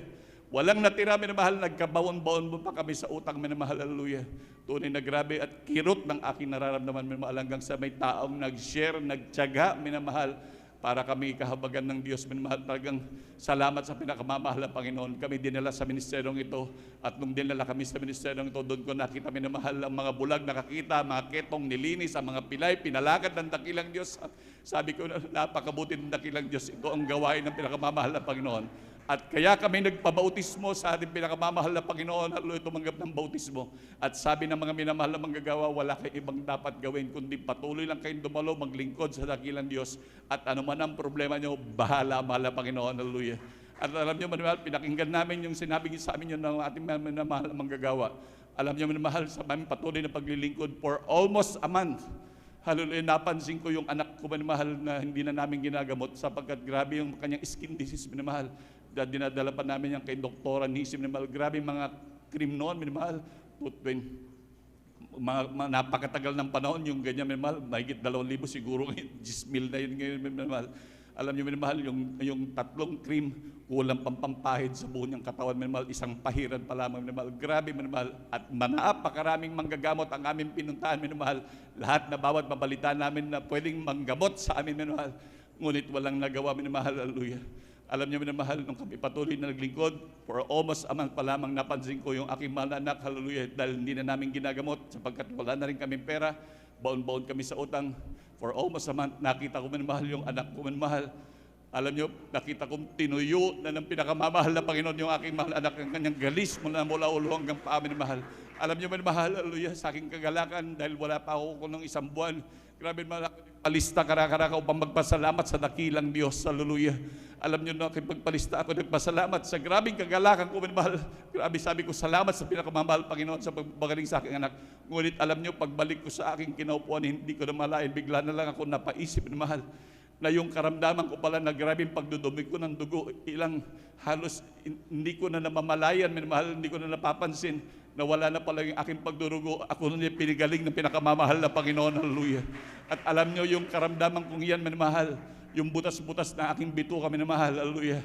E: Walang natira, minamahal, nagkabawon-bawon pa kami sa utang, minamahal, hallelujah. Tunay na grabe at kirot ng aking nararamdaman, minamahal, hanggang sa may taong nag-share, nagtiyaga, minamahal, para kami kahabagan ng Diyos, minamahal. Talagang salamat sa pinakamamahal na Panginoon. Kami dinala sa ministeryong ito, at nung dinala kami sa ministeryong ito, doon ko nakita, minamahal, ang mga bulag nakakita, mga ketong nilinis, ang mga pilay, pinalakad ng dakilang Diyos. Sabi ko, napakabuti ng dakilang Diyos. Ito ang gawain ng pinakamamahal na Panginoon. At kaya kami nagpabautismo sa ating pinakamamahal na Panginoon, hallelujah, tumanggap ng bautismo. At sabi ng mga minamahal na manggagawa, wala kayong ibang dapat gawin, kundi patuloy lang kayong dumalo, maglingkod sa dakilang Diyos. At ano man ang problema nyo, bahala, mahal na Panginoon, hallelujah. At alam nyo, minamahal, pinakinggan namin yung sinabi sa amin yun ng ating minamahal na manggagawa. Alam nyo, minamahal, sa aming patuloy na paglilingkod for almost a month. Hallelujah, napansin ko yung anak ko, minamahal, na hindi na namin ginagamot sapagkat grabe yung kanyang skin disease, minamahal. Dinadala pa namin yan kay Doktora Nisim, minamahal. Grabe mga cream noon, minamahal. Napakatagal ng panahon yung ganyan, minamahal. Mahigit 2,000 siguro ngayon, 10,000 na yun ngayon, minamahal. Alam niyo, minamahal, yung 3 cream, kulang pampahid sa buong niyang katawan, minamahal. Isang pahiran pa lamang, minamahal. Grabe, minamahal. At napakaraming manggagamot ang aming pinuntahan, minamahal. Lahat na bawat mabalita namin na pwedeng manggamot sa amin, minamahal. Ngunit walang nagawa, minamahal, hallelujah. Alam niyo, minamahal, nung kami patuloy na naglingkod, for almost a month pa lamang napansin ko yung aking mahal na anak, hallelujah, dahil hindi na namin ginagamot sapagkat wala na rin kaming pera, baon-baon kami sa utang. For almost a month, nakita ko, minamahal, yung anak ko, minamahal. Alam niyo, nakita kong tinuyo na ng pinakamamahal na Panginoon yung aking mahal anak, ang kanyang galis mula ulo hanggang paa, minamahal. Alam niyo, minamahal, hallelujah, sa aking kagalakan, dahil wala pa ako ng isang buwan, grabe, minamahal, palista kara-kara upang magpasalamat sa dakilang Diyos, hallelujah. Alam niyo, nakipagpalista ako, nagpasalamat sa grabing kagalakan ko, minamahal. Grabe, sabi ko, salamat sa pinakamamahal, Panginoon, sa pagbagaling sa aking anak. Ngunit alam niyo, pagbalik ko sa aking kinaupuan, hindi ko na malayan, bigla na lang ako napaisip, minamahal. na yung karamdaman ko pala na grabing pagdudumi ko ng dugo, halos hindi ko na namamalayan, minamahal, hindi ko na napapansin na wala na pala yung aking pagdurugo. Ako na yung pinigaling ng pinakamamahal na Panginoon, hallelujah. At alam nyo yung karamdaman kong yan, minamahal, yung butas-butas na aking bituka, minamahal, hallelujah.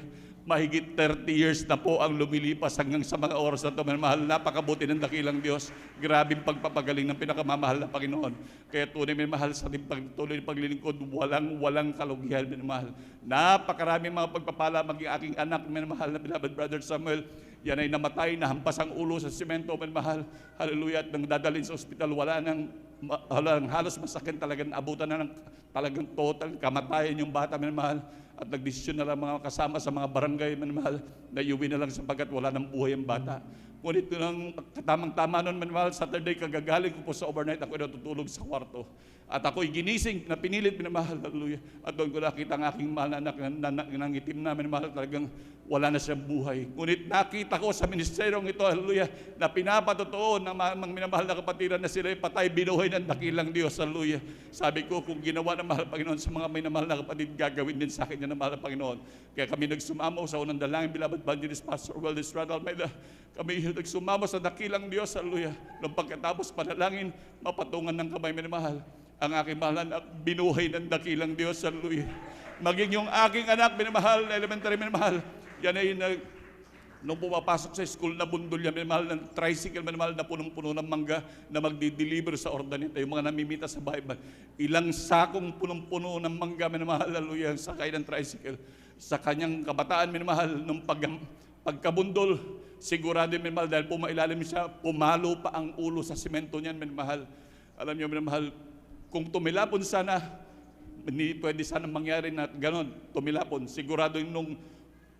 E: Mahigit 30 years na po ang lumilipas hanggang sa mga oras na ito. Mahal, napakabuti ng dakilang Diyos. Grabing pagpapagaling ng pinakamamahal na Panginoon. Kaya tunay, minamahal, sa ating pagtuloy ng paglilingkod, walang kalugihan, minamahal. Napakaraming mga pagpapala, maging aking anak, minamahal na beloved Brother Samuel. Yan ay namatay, nahampas ang ulo sa simento, minamahal. Hallelujah. At nang dadalhin sa ospital, wala nang halos masakit talaga. Abutan na ng talagang total kamatayan yung bata, minamahal. At nagdesisyon na lang mga kasama sa mga barangay, minamahal, na iuwi na lang sapagkat wala nang buhay ang bata. Ngunit nung katamang-tama nun, minamahal, Saturday, kagagaling ko po sa overnight, ako natutulog sa kwarto. At ako'y ginising na pinilit, minamahal, hallelujah. At doon ko nakita ang aking mahal na anak na nangitim na, minamahal, talagang wala na siyang buhay. Ngunit nakita ko sa ministeryong ito, hallelujah, na pinapatotoo ng mga minamahal na kapatiran na sila'y patay, binuhay ng dakilang Diyos, hallelujah. Sabi ko, kung ginawa ng mahal na Panginoon sa mga minamahal na kapatid, gagawin din sa akin yan ng mahal na Panginoon. Kaya kami nagsumamo sa unang dalangin, beloved evangelist Pastor Waldis Radal Almeida. Kami nagsumamo sa dakilang Diyos, hallelujah. Nung pagkatapos panalangin, mapatungan ng kamay, minamahal, ang aking mahal na binuhay ng dakilang Diyos, hallelujah. Maging yung aking anak, minamahal, elementary, minamahal, yan ay nung pumapasok sa school, nabundol yan, minamahal, ng tricycle, minamahal, na punong-puno ng mangga na magdi-deliver sa ordaneta, yung mga namimita sa Bible. Ilang sakong punong-puno ng mangga, minamahal, hallelujah, sakay ng tricycle. Sa kanyang kabataan, minamahal, nung pagkabundol, sigurado, minamahal, dahil pumailalim siya, pumalo pa ang ulo sa simento niyan, minamahal. Alam niyo, minamahal, kung tumilapon sana, hindi pwede sana mangyari na ganon, tumilapon. Sigurado nung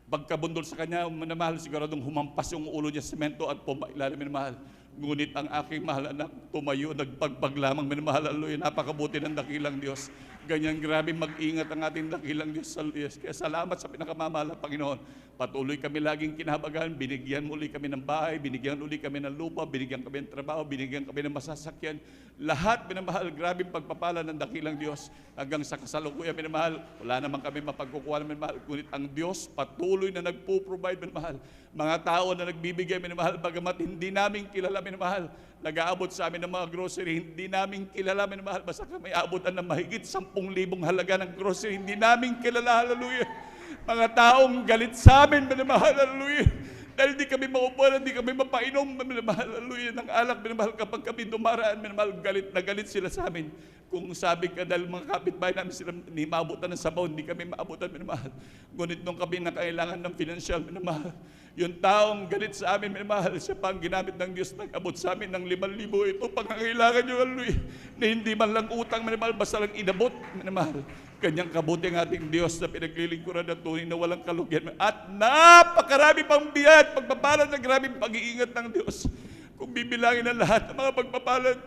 E: pagkabundol sa kanya, minamahal, siguradong humampas yung ulo niya sa semento at pumailalim, minamahal. Ngunit ang aking mahal anak, tumayo, nagpagpag lamang, minamahal, hallelujah, napakabuti ng dakilang Diyos. Ganyan grabe mag-ingat ang ating dakilang Diyos, hallelujah. Kaya salamat sa pinakamamahal na Panginoon. Patuloy kami laging kinabagan, binigyan muli kami ng bahay, binigyan muli kami ng lupa, binigyan kami ng trabaho, binigyan kami ng masasakyan. Lahat, minamahal, grabing pagpapala ng dakilang Diyos. Hanggang sa kasalukuyan, minamahal, wala naman kami mapagkukuha, minamahal. Ngunit ang Diyos patuloy na nagpo-provide, minamahal. Mga tao na nagbibigay, minamahal, bagamat hindi namin kilala, minamahal, nag-aabot sa amin ng mga grocery, hindi namin kilala, minamahal, basta kami aabotan ng mahigit 10,000 halaga ng grocery, hindi namin kilala, hallelujah. Mga taong galit sa amin, minamahal, hallelujah. Dahil di kami maupuan, di kami mapainom, minamahal, hallelujah, ng alak, minamahal, kapag kami dumaraan, minamahal, galit na galit sila sa amin. Kung sabi ka, dahil mga kapitbahay namin sila, hindi maabutan ng sabaw, hindi kami maabutan, minamahal. Ngunit nung kami nakailangan ng financial, minamahal, yung taong galit sa amin, minamahal, siya pa ang ginamit ng Diyos, nag-abot sa amin ng 5,000. Ito, pangangailangan nyo, hallelujah, na hindi man lang utang, minamahal, basta lang inabot, minamahal. Kanyang kabuti ang ating Diyos na pinaglilingkuran at tunay na walang kalugian. At napakarami pang biyaya at pagpapalad na grabing pag-iingat ng Diyos. Kung bibilangin ang lahat ng mga pagpapalad,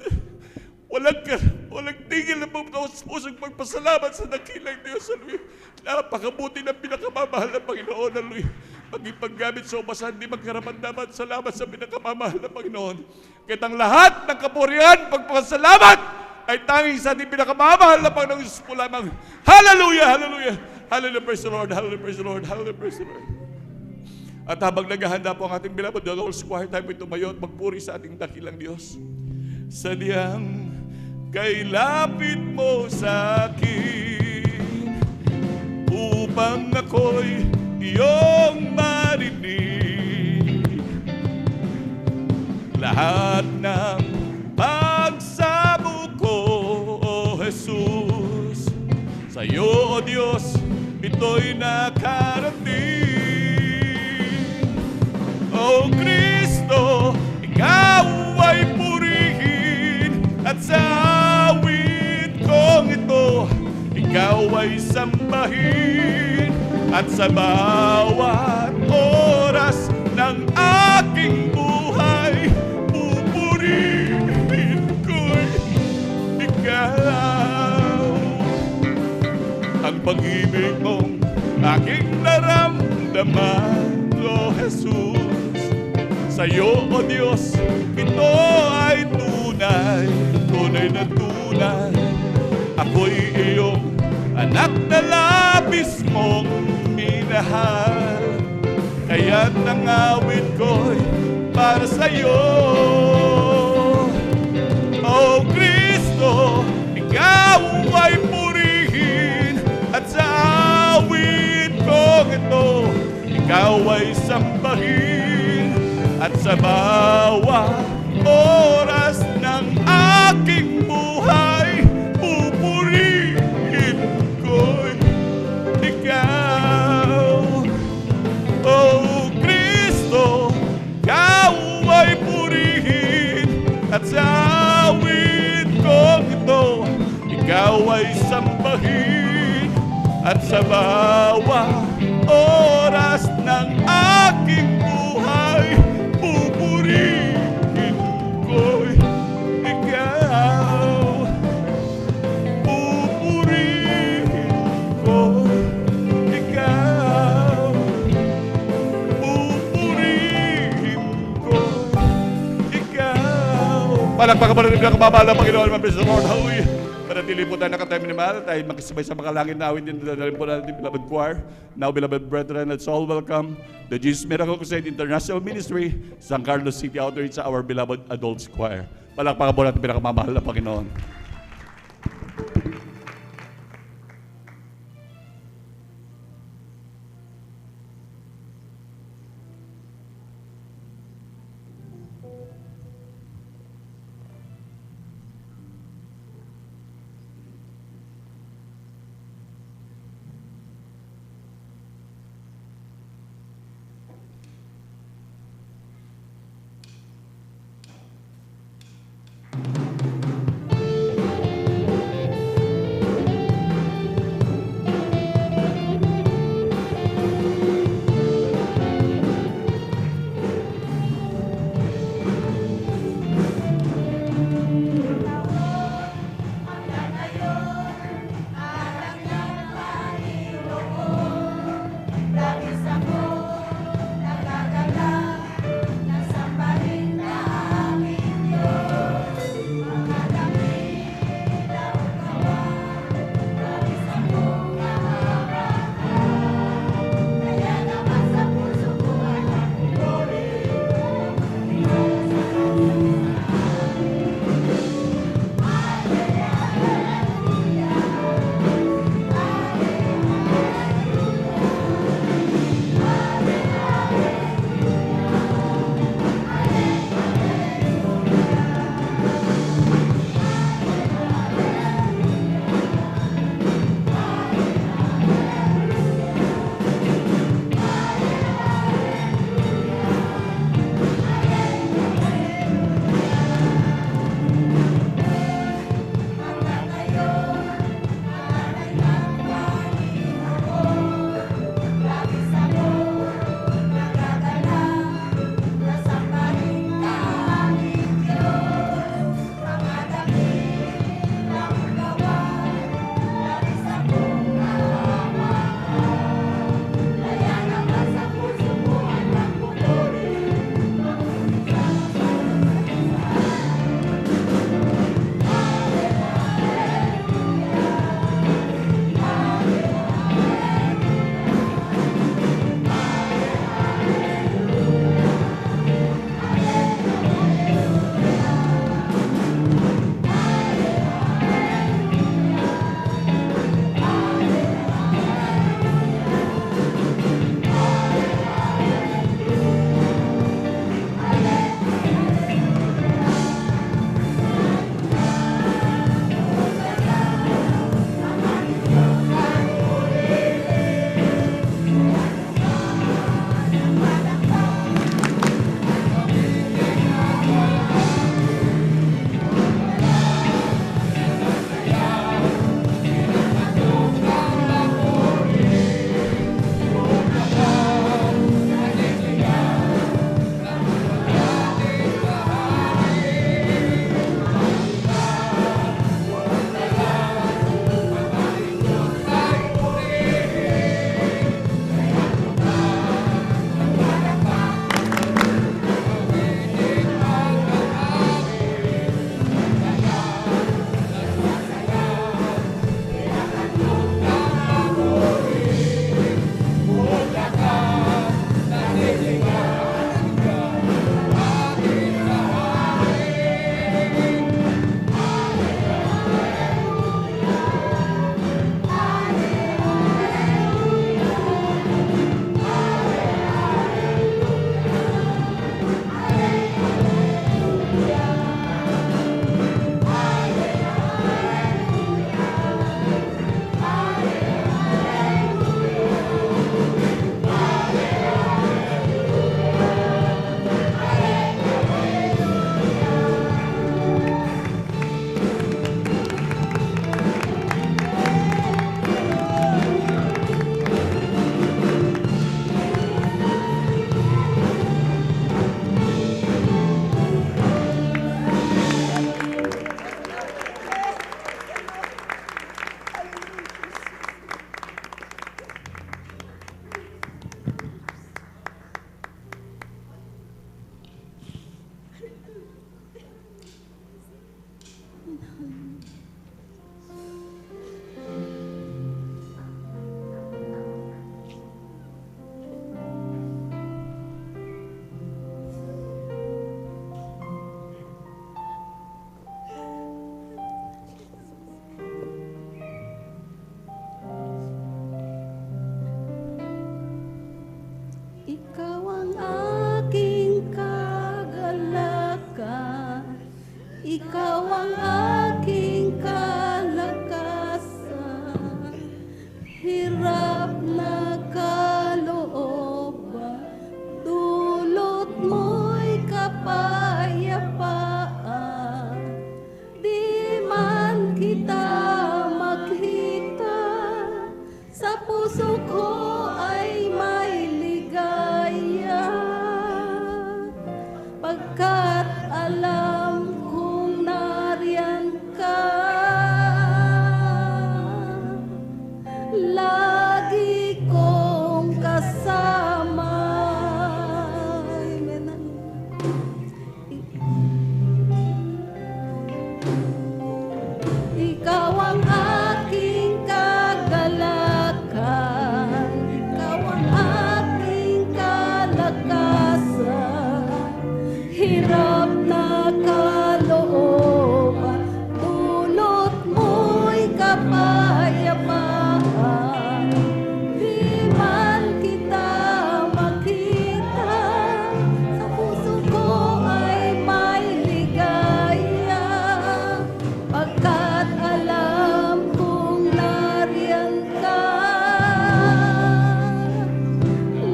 E: walang tigil na pusong pagpasalamat sa dakilang Diyos. Hallelujah. Napakabuti ng pinakamamahal na Panginoon. Hallelujah. Maging paggamit sa umasan, di magkaraman-daman. Salamat sa pinakamamahal na Panginoon. Kahit ang lahat ng kapurihan, pagpasalamat, ay tanging sa ating pinakamamahal na Panginoong Diyos po lamang. Hallelujah! Hallelujah! Hallelujah! Praise the Lord! Hallelujah! Praise the Lord! Hallelujah! Praise the Lord! At habang naghahanda po ang ating beloved, the whole choir tayo po tumayo at magpuri sa ating dakilang Diyos. Sadyang kailapit mo sa akin upang ako'y iyong marinig. Lahat ng pagsamo ko, O Jesus, sa iyo, O Diyos, ito'y nakarating. O Kristo, ikaw ay purihin at sa awit kong ito, ikaw ay sambahin at sa bawat oras ng aking buhay, pupurihin ko'y ikaw. Ang pag-ibig mong aking naramdaman, O Jesus, sa iyo, O Diyos, ito ay tunay, tunay na tunay. Ako'y iyong anak na lang. mahal. Kaya't ang awit ko'y para sa'yo. O Kristo, ikaw ay purihin, at sa awit kong ito, ikaw ay sambahin. At sa bawat oras ng aking buhay, pupurihin ko'y ikaw. O Kristo, ikaw ay purihin, at sa awit kong ito, ikaw ay sambahin. At sa bawat oras ng aking buhay, pupurihin ko'y ikaw. Pupurihin ko'y ikaw. Pupurihin ko'y ikaw. Palakpakan pa rin ang kababala ng Panginoon, mga praise the Lord. Hallelujah. Panatili po tayo nakatime ni Mahal. Tayo makisabay sa mga langit na awit din. Dadalhin po natin, beloved choir. Now, beloved brethren, let's all welcome the Jesus Miracle Crusade International Ministry, San Carlos City Outreach, our beloved adults choir. Palakpakan po natin pinakamamahal na Panginoon.
F: Ikaw ang aking kalakasan, hirap na kalooban, dulot mo'y kapayapaan. Di man kita makita, sa puso ko ay may ligaya. Pagkat alam kong nariyan ka, lagi kong kasama. Amen. Ikaw ang aking kagalakan, ikaw ang aking kalakasan, hirap na kalooban, dulot mo'y kapayapaan. Di man kita makita, sa puso ko ay may ligaya. Pagkat alam kong nariyan ka,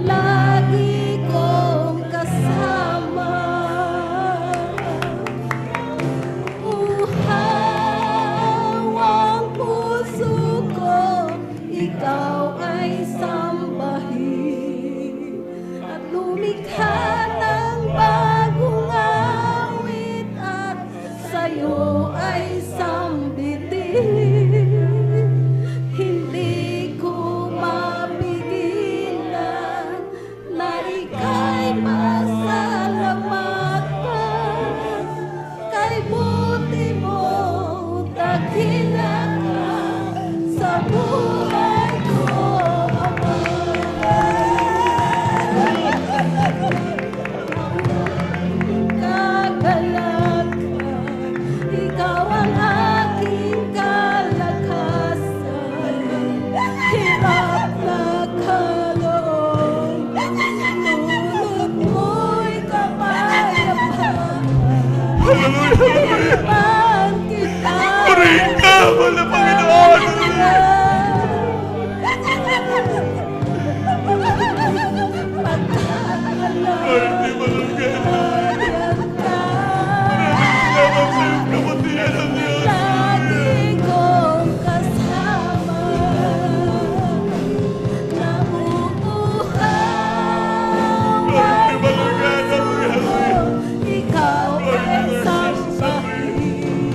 F: lagi kong kasama. Uhaw ang puso ko, ikaw ay sambahin, at lumikha ng bagong awit, at sa'yo ay sambitin. Hindi ko mapigilan na ika'y masalamatan. Kay buti mo, dakila ka sa buhay ko, Ama. Kagalakan, ikaw ang aking kalakasan, hirap na kalooban, dulot mo'y kapayapaan. Hirapan kita.
D: Purihin ka, mahal na Panginoon. Pwede malunggan. Salamat sa iyong kabutihan ng Diyos.
F: Lagi kong kasama, nauuhaw
D: Pwede
F: ang
D: malunggan.
F: puso, ikaw ay sambahin,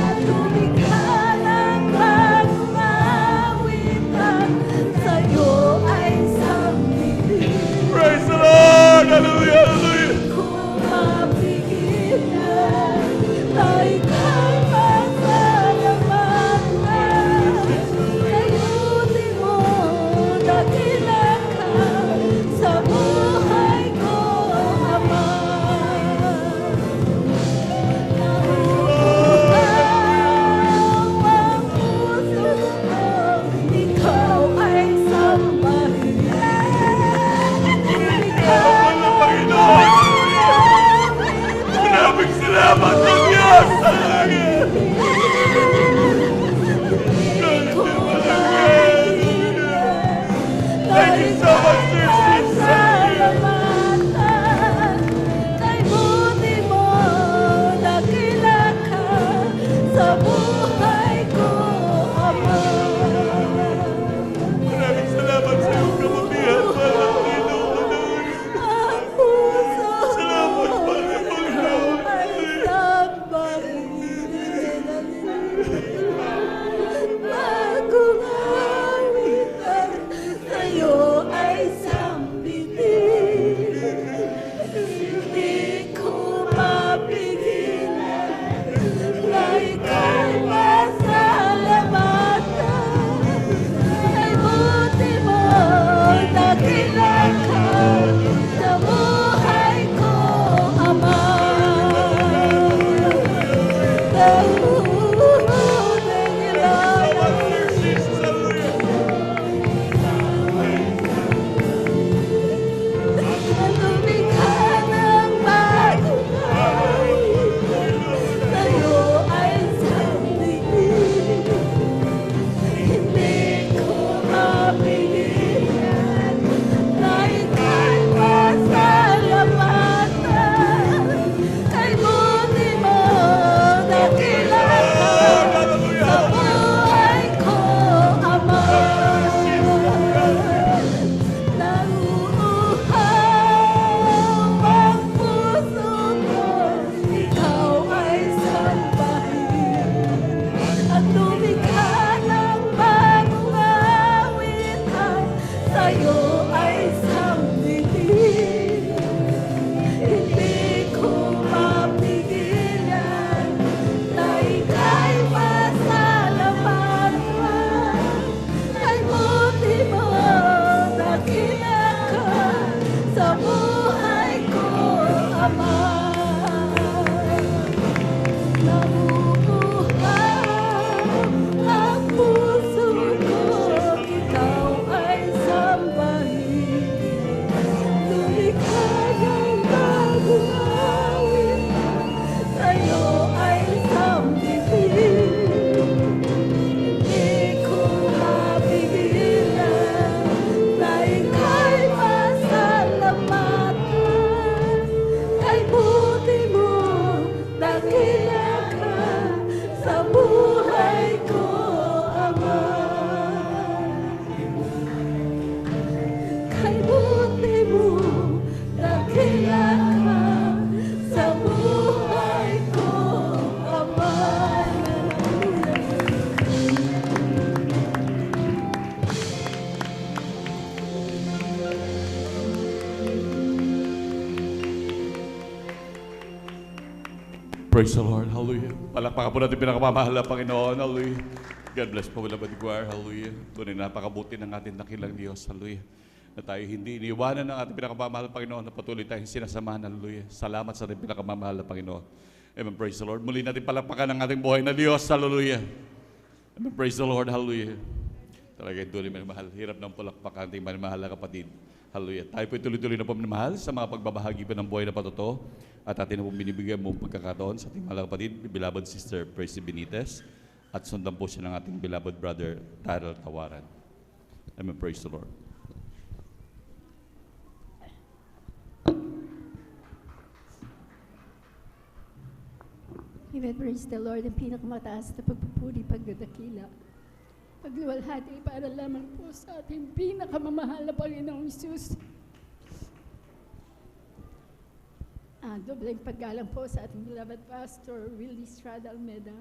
F: at lumikha ng bagong awit, at sa'yo ay sambitin.
D: Praise the Lord. Hallelujah. Hallelujah.
F: Kung mapigilan na ika'y masalamatan, ayusin mo, dakila ka sa buhay ko, Ama. Nauuhaw ang puso ko, ikaw ay sambahin.
D: Mahal na Panginoon. Maraming salamat sa Diyos. Hallelujah. Thank you so much, dear Jesus.
F: Salamatan, kay buti mo, dakila ka sa buhay ko, Ama.
D: Maraming salamat sa iyong kabutihan, mahal na Panginoon.
F: Ang puso
D: Salamat, mahal na Panginoon.
F: ay sambahin. Bagong awitan, sa'yo ay sambitin. Hindi ko mapigilan na ika'y masalamatan. Kay buti mo, dakila ka sa buhay ko, Ama. Lumikha ng bagong awit, nabubuhay ang puso ko, ikaw ay sambahin. Lumikha ng bagong awit, sa'yo ay sambihin. Hindi ko mapigilan na ika'y pasalamatan. Kay buti mo, dakila ka sa buhay ko, Ama. Kay buti mo, dakila ka sa buhay ko, Ama.
E: Praise the Lord. Hallelujah. Palakpakan po natin pinakamamahal na Panginoon. Hallelujah. God bless po wala choir. Hallelujah. Tunay na napakabuti ng ating dakilang Diyos. Hallelujah. Na tayo hindi iniiwanan ng ating pinakamamahal na Panginoon na patuloy tayong sinasamahan. Hallelujah. Salamat sa ating pinakamamahal na Panginoon. Amen. Praise the Lord. Muli natin palakpakan ng ating buhay na Diyos. Hallelujah. Amen. Praise the Lord. Hallelujah. Talaga ito rin mahal. Hirap ng palakpakan ating mahal na kapatid. Hallelujah. Tayo po tuloy-tuloy na pamamahal sa mga pagbabahagi po ng buhay na patuto. At atin na po binibigyan mo pagkakataon sa ating mahal na kapatid, beloved sister Praise Benitez. At sundan po siya ng ating beloved brother Tyrell Tawaran. Amen. Praise the Lord.
F: Amen. Praise the Lord. Ang pinakamataas na pagpupuri, pagdadakila. Pagluwalhati para lamang po sa ating pinakamamahal na Panginoong Isus. Dobleng paggalang po sa ating beloved Pastor Willie Estrada Almeda.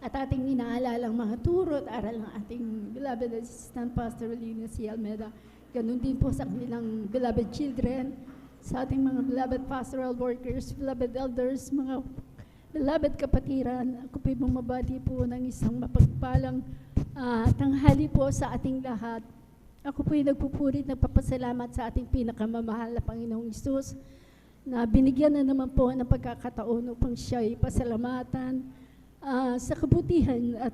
F: At ating inaalalang mga turo at aral ng ating beloved Assistant Pastor Lina C. Almeda. Ganun din po sa kanilang beloved children, sa ating mga beloved pastoral workers, beloved elders, mga beloved kapatiran. Ako po'y bumabati po ng isang mapagpalang tanghali po sa ating lahat. Ako po'y nagpupuri, nagpapasalamat sa ating pinakamamahal na Panginoong Isus na binigyan na naman po ng pagkakataon upang siya'y pasalamatan sa kabutihan at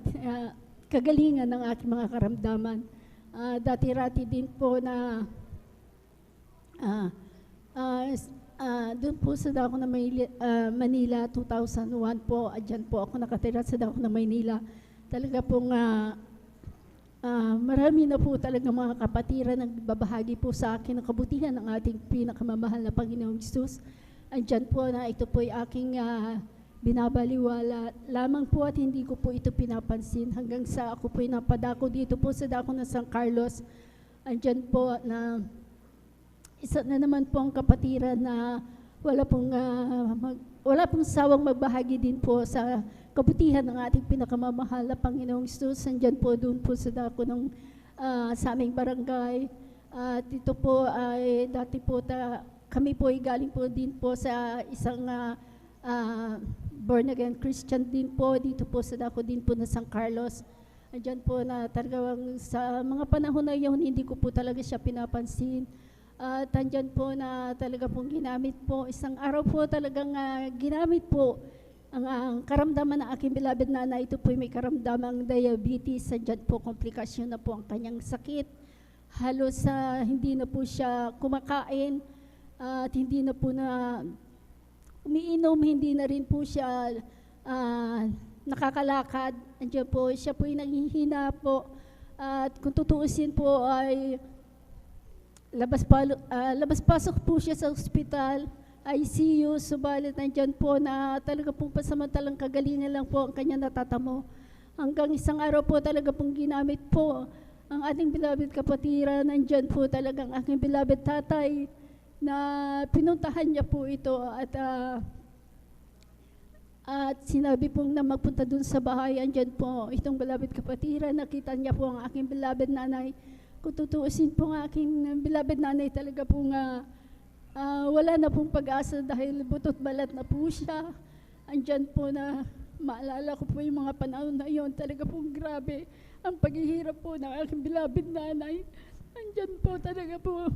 F: kagalingan ng aking mga karamdaman. Dati-rati din po na doon po sa dako na Manila, 2001 po, dyan po ako nakatira sa dako na Manila. Talaga pong marami na po talaga mga kapatiran na nagbabahagi po sa akin ng kabutihan ng ating pinakamamahal na Panginoong Isus. Andyan po na ito po ay aking binabaliwala lamang po at hindi ko po ito pinapansin hanggang sa ako po ay napadako dito po sa dako ng San Carlos. Andyan po na isa na naman po ang kapatiran na wala pong sawang magbahagi din po sa kabutihan ng ating pinakamamahal na Panginoong Isus. Andyan po doon po sa dako ng sa aming barangay. At ito po ay dati po kami po ay galing po din po sa isang born again Christian din po dito po sa dako din po na San Carlos. Andyan po na talagang sa mga panahon na yun hindi ko po talaga siya pinapansin. At andyan po na talaga pong ginamit po, isang araw po talagang ginamit po ang karamdaman ng aking beloved nanay. Ito po may karamdamang diabetes, andyan po komplikasyon na po ang kanyang sakit. Halos hindi na po siya kumakain at hindi na po na umiinom, hindi na rin po siya nakakalakad. Andyan po, siya po ay nanghihina po. At kung tutuusin po ay labas-pasok po siya sa ospital, ICU, subalit nandyan po na talaga pong pasamantalang kagalingan lang po ang kanya natatamo. Hanggang isang araw po talaga pong ginamit po ang ating beloved kapatiran. Nandyan po talagang aking beloved tatay na pinuntahan niya po ito at sinabi pong na magpunta dun sa bahay. Andyan po itong beloved kapatiran, nakita niya po ang aking beloved nanay. Kung tutuusin po ang aking beloved nanay, talaga pong wala na pong pag-asa dahil butot balat na po siya. Andyan po na maalala ko po yung mga panahon na yun, talaga pong grabe ang paghihirap po ng aking beloved nanay. Andyan po talaga po.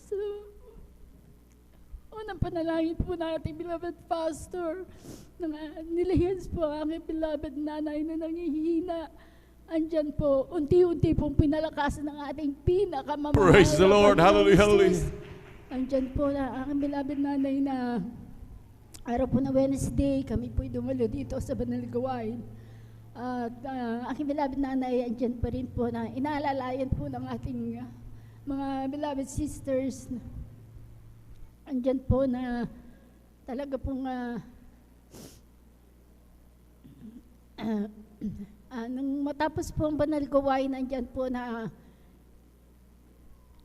F: So, unang panalangin po natin, beloved pastor, nilihins po ang aking beloved nanay na nangihina. Andyan po, unti-unti pong pinalakasan ng ating pinakamamahal.
D: Praise the Lord.
F: na
D: Hallelujah,
F: Jesus.
D: hallelujah.
F: Andyan po na aking beloved nanay na araw po na Wednesday, kami po'y dumalo dito sa Banal Gawain. At aking beloved nanay, andyan pa rin po na inaalalayan po ng ating mga beloved sisters. Andyan po na talaga pong nung matapos po ang Banal Gawain, andyan po na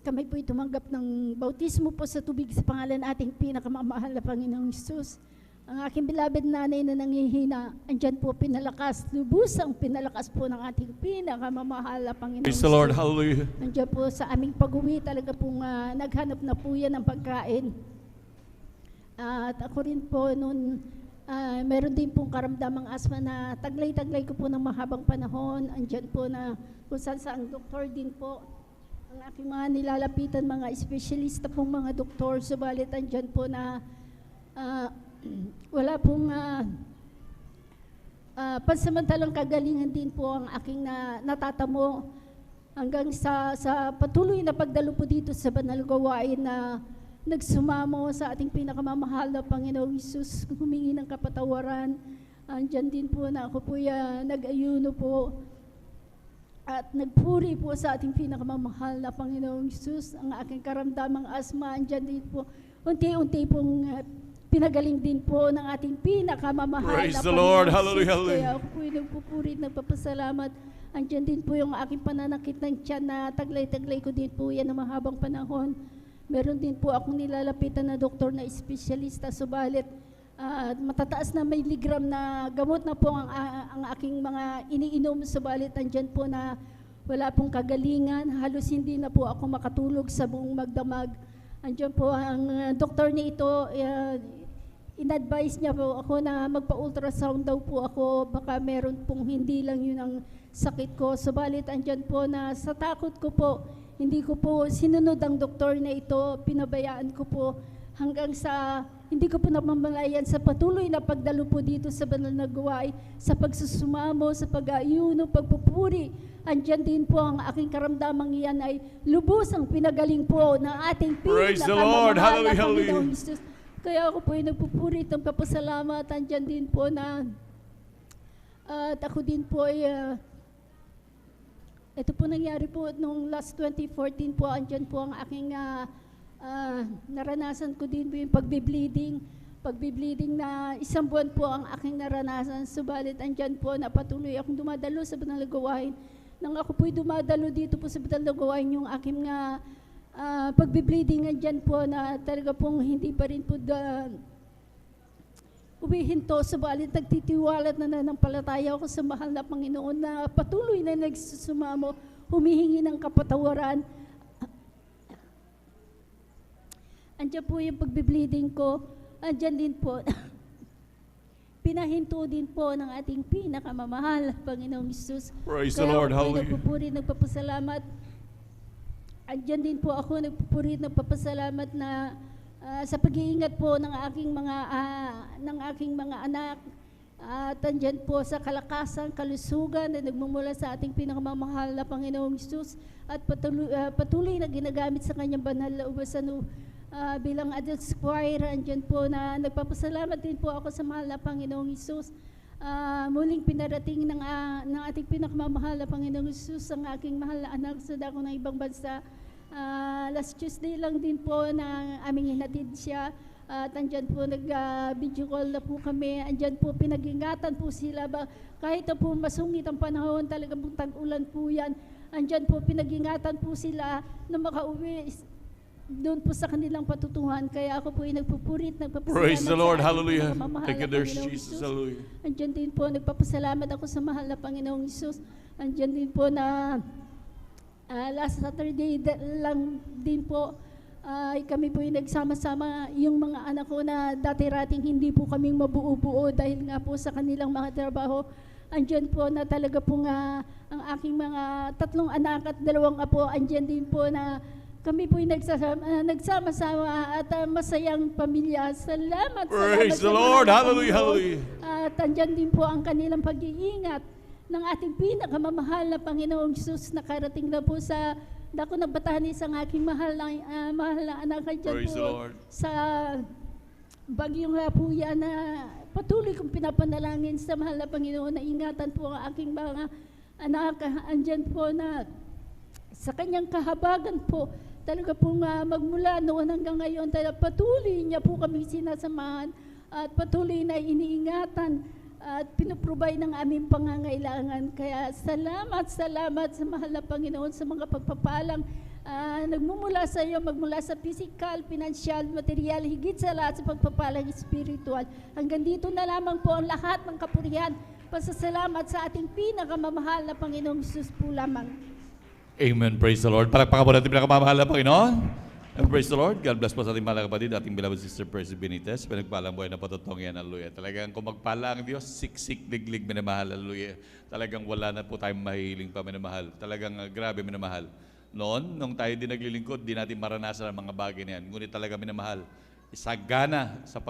F: kami po'y tumanggap ng bautismo po sa tubig sa pangalan ating pinakamamahal na Panginoong Hesus. Ang aking beloved nanay na nangihina, andyan po pinalakas, lubusang pinalakas po ng ating pinakamamahal na Panginoong
D: Praise the Lord.
F: Hesus.
D: Hallelujah.
F: Nandiyan po sa aming pag-uwi, talaga pong naghanap na po yan ng pagkain. At ako rin po noon, meron din pong karamdamang asma na taglay-taglay ko po ng mahabang panahon. Andyan po na kung saan doktor din po. Ang aking mga nilalapitan, mga espesyalista pong mga doktor, subalit andyan po na wala pong pansamantalang kagalingan din po ang aking natatamo hanggang sa patuloy na pagdalo po dito sa Banal Gawain na nagsumamo sa ating pinakamamahal na Panginoong Hesus, humingi ng kapatawaran. Andyan din po na ako po nag-ayuno po at nagpuri po sa ating pinakamamahal na Panginoong Hesus. Ang aking karamdamang asma, andyan din po, unti-unti pong pinagaling din po ng ating pinakamamahal
D: Praise
F: na
D: the
F: Panginoong
D: Lord.
F: Hesus.
D: Hallelujah,
F: Kaya
D: hallelujah.
F: ako po nagpupuri at nagpapasalamat. Andyan din po yung aking pananakit ng tiyan na taglay-taglay ko din po yan ng mahabang panahon. Meron din po akong nilalapitan na doktor na espesyalista, subalit matataas na miligram na gamot na po ang aking mga iniinom, subalit andyan po na wala pong kagalingan, halos hindi na po ako makatulog sa buong magdamag. Andyan po ang doktor niya ito, in-advise niya po ako na magpa-ultrasound daw po ako, baka meron pong hindi lang yun ang sakit ko, subalit andyan po na sa takot ko po, hindi ko po sinunod ang doktor na ito, pinabayaan ko po hanggang sa hindi ko po namamalayan sa patuloy na pagdalo po dito sa Banal na Gawain, sa pagsusumamo, sa pag-aayuno, pagpupuri. Andyan din po ang aking karamdamang iyan ay lubos ang pinagaling po ng ating
D: Praise the Lord.
F: pinakamamahal na
D: Hallelujah,
F: Panginoong Hesus. Kaya ako po ay nagpupuri at nagpapasalamat. Andyan din po na at ako din po ay ito po nangyari po nung last 2014 po, andyan po ang aking naranasan ko din po yung pagbe-bleeding na 1 buwan po ang aking naranasan, subalit andyan po na patuloy akong dumadalo sa Banal na Gawain. Nang ako po'y dumadalo dito po sa Banal na Gawain, yung aking pagbe-bleeding andyan po na talaga pong hindi pa rin po umihinto, subalit nagtitiwalat na nanampalataya ako sa mahal na Panginoon na patuloy na nagsusumamo, humihingi ng kapatawaran. Andiyan po yung pagbe-bleeding ko, andyan din po, pinahinto din po ng ating pinakamamahal, Panginoong Hesus.
D: Praise the
F: Kaya
D: Lord.
F: ako po
D: Hallelujah.
F: nagpupuri, nagpapasalamat. Andyan din po ako nagpupuri, nagpapasalamat na sa pag-iingat po ng aking mga anak, at andyan po sa kalakasan, kalusugan na nagmumula sa ating pinakamamahal na Panginoong Hesus, at patuloy na ginagamit sa kanyang banal na ubasan bilang adult choir. Andyan po na nagpapasalamat din po ako sa mahal na Panginoong Hesus. Muling pinarating ng ating pinakamamahal na Panginoong Hesus ang aking mahal na anak sa dako ng ibang bansa. Last Tuesday lang din po na aming hinatid siya, at andyan po nag-video call na po kami. Andyan po pinag-ingatan po sila, kahit na po masungit ang panahon, talagang tag-ulan po yan, andyan po pinag-ingatan po sila na makauwi doon po sa kanilang patutuhan. Kaya ako po ay nagpupurit, nagpapasalamat.
D: Praise the Lord.
F: sa ating
D: Hallelujah.
F: pinakamamahal
D: Thank you,
F: na
D: dear
F: Panginoong
D: Jesus.
F: Hesus.
D: Hallelujah.
F: Andyan din po, nagpapasalamat ako sa mahal na Panginoong Hesus. Andyan din po na last Saturday lang din po, kami po yung nagsama-sama, yung mga anak ko na dati-rating hindi po kaming mabuo-buo dahil nga po sa kanilang mga trabaho. Andyan po na talaga po ang aking mga 3 anak at 2 apo, andyan din po na kami po'y nagsama-sama at masayang pamilya. Salamat,
E: Praise
F: salamat
E: the
F: sa
E: Lord.
F: mga
E: Hallelujah,
F: Panginoon.
E: hallelujah.
F: At andyan din po ang kanilang pag-iingat ng ating pinakamamahal na Panginoong Jesus. Nakarating na po sa dako ng Batanes ang aking mahal na anak ay dyan
E: Praise the
F: po
E: Lord.
F: sa bagyong Hapuya na patuloy kong pinapanalangin sa mahal na Panginoon na ingatan po ang aking mga anak. Andyan po na sa kanyang kahabagan po, talaga pong magmula noon hanggang ngayon, patuloy niya po kami sinasamahan at patuloy na iniingatan at pinuprovide ng aming pangangailangan. Kaya salamat sa mahal na Panginoon sa mga pagpapalang nagmumula sa iyo, magmula sa physical, financial, material, higit sa lahat sa pagpapalang spiritual. Hanggang dito na lamang po ang lahat ng kapurihan. Pasasalamat sa ating pinakamamahal na Panginoong Jesus po lamang.
E: Amen. Praise the Lord. Palakpakan po natin pinakamamahal na Panginoon. And praise the Lord. God bless po sa ating mahal na kapatid, ating beloved sister Percy Benitez. Pinagpalang buhay na patutong yan. Hallelujah. Talagang kung magpala ang Diyos, siksik, liglig, minamahal. Hallelujah. Talagang wala na po tayong mahihiling pa, minamahal. Talagang grabe, minamahal. Noon, nung tayo din naglilingkod, di natin maranasan ang mga bagay na yan. Ngunit talaga minamahal. Sagana sa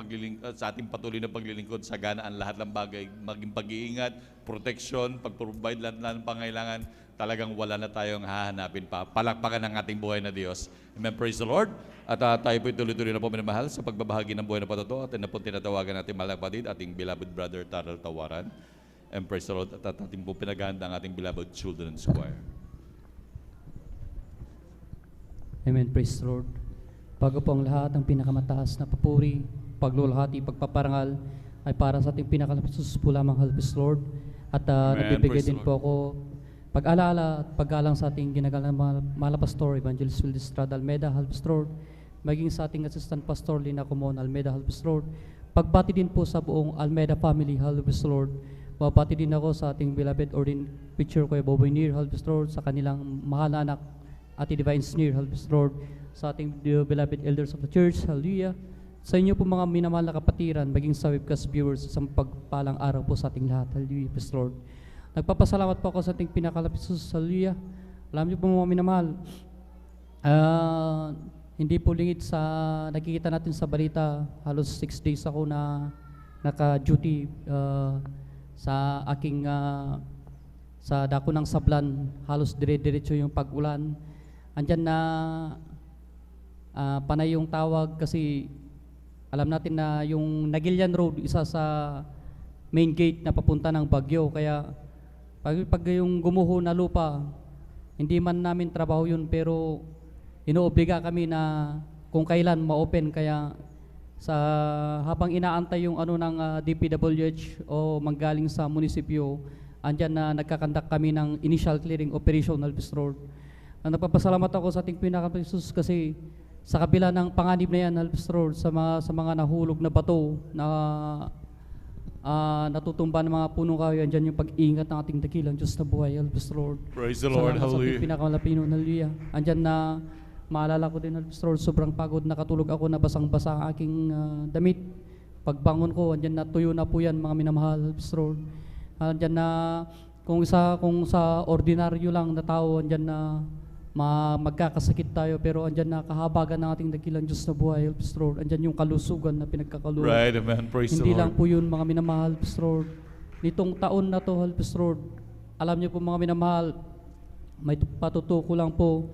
E: ating patuloy na paglilingkod, sagana ang lahat ng bagay, maging pag-iingat, protection, pag-provide lahat ng pangailangan, talagang wala na tayong hahanapin pa. Palakpakan ng ating buhay na Diyos. Amen. Praise the Lord. At tayo po tuloy-tuloy na po minamahal sa pagbabahagi ng buhay na patuto at na po tinatawagan natin mahal na kapatid, ating beloved brother Taral Tawaran. And praise the Lord. At ating po pinaganda ang ating beloved children's choir.
G: Amen. Praise the Lord. Bago po ang lahat ng pinakamataas na papuri, paglulahati, pagpaparangal ay para sa ating pinakalapisus po lamang, Halpis Lord. At nagbibigay
E: Praise
G: din
E: the
G: po ako pag-alala at paggalang sa ating ginagalang mga pastor, Evangelist Will Estrada Almeda, Halpis Lord. Maging sa ating assistant pastor, Lina Comon Almeda, Halpis Lord. Pagbati din po sa buong Almeda family, Halpis Lord. Mabati din ako sa ating beloved ordained preacher ko, Boboy Nir, Halpis Lord, sa kanilang mahal na anak, Ate Divine Snare, Halpis Lord, sa ating beloved elders of the church, hallelujah. Sa inyo po mga minamahal na kapatiran, maging sa webcast viewers, sa pagpalang araw po sa ating lahat, hallelujah, praise the Lord. Nagpapasalamat po ako sa ating pinakalapisus, hallelujah. Alam niyo po mga minamahal, hindi po lingid sa nakikita natin sa balita, halos 6 days ako na naka-duty sa aking sa dako ng Sablan, halos dire-diretso yung pag-ulan. Andyan na panay yung tawag kasi alam natin na yung Nagilian Road, isa sa main gate na papunta ng Bagyo. Kaya pag yung gumuho na lupa, hindi man namin trabaho yun, pero inoobliga kami na kung kailan ma-open. Kaya sa habang inaantay yung ano ng DPWH o manggaling sa munisipyo, andyan na nagkakandak kami ng initial clearing operation, Halpis Lord. Nagpapasalamat ako sa ating pinaka-Jesus kasi sa kabila ng panganib na yan, Halpis Lord, sa mga nahulog na bato na natutumba ng mga punong kahoy, andyan yung pag-ingat ng ating dakilang Diyos na buhay, Halpis Lord.
E: Praise the Lord.
G: Salamat sa ating
E: Hallelujah.
G: pinakamalapino, hallelujah. Andyan na maalala ko din, Halpis Lord, sobrang pagod, nakatulog ako, nabasang-basa ang aking damit. Pagbangon ko, andyan na tuyo na po yan, mga minamahal, Halpis Lord. Andyan na kung sa ordinaryo lang na tao, andyan na magkakasakit tayo, pero andyan na kahabagan ng ating dakilang Diyos na buhay, Halpis Lord. Andyan yung kalusugan na pinagkakaluan.
E: Right, amen. Praise the
G: Hindi
E: Lord.
G: lang po yun, mga minamahal, Halpis Lord. Nitong taon na to, Halpis Lord, alam niyo po mga minamahal, may patutuko lang po.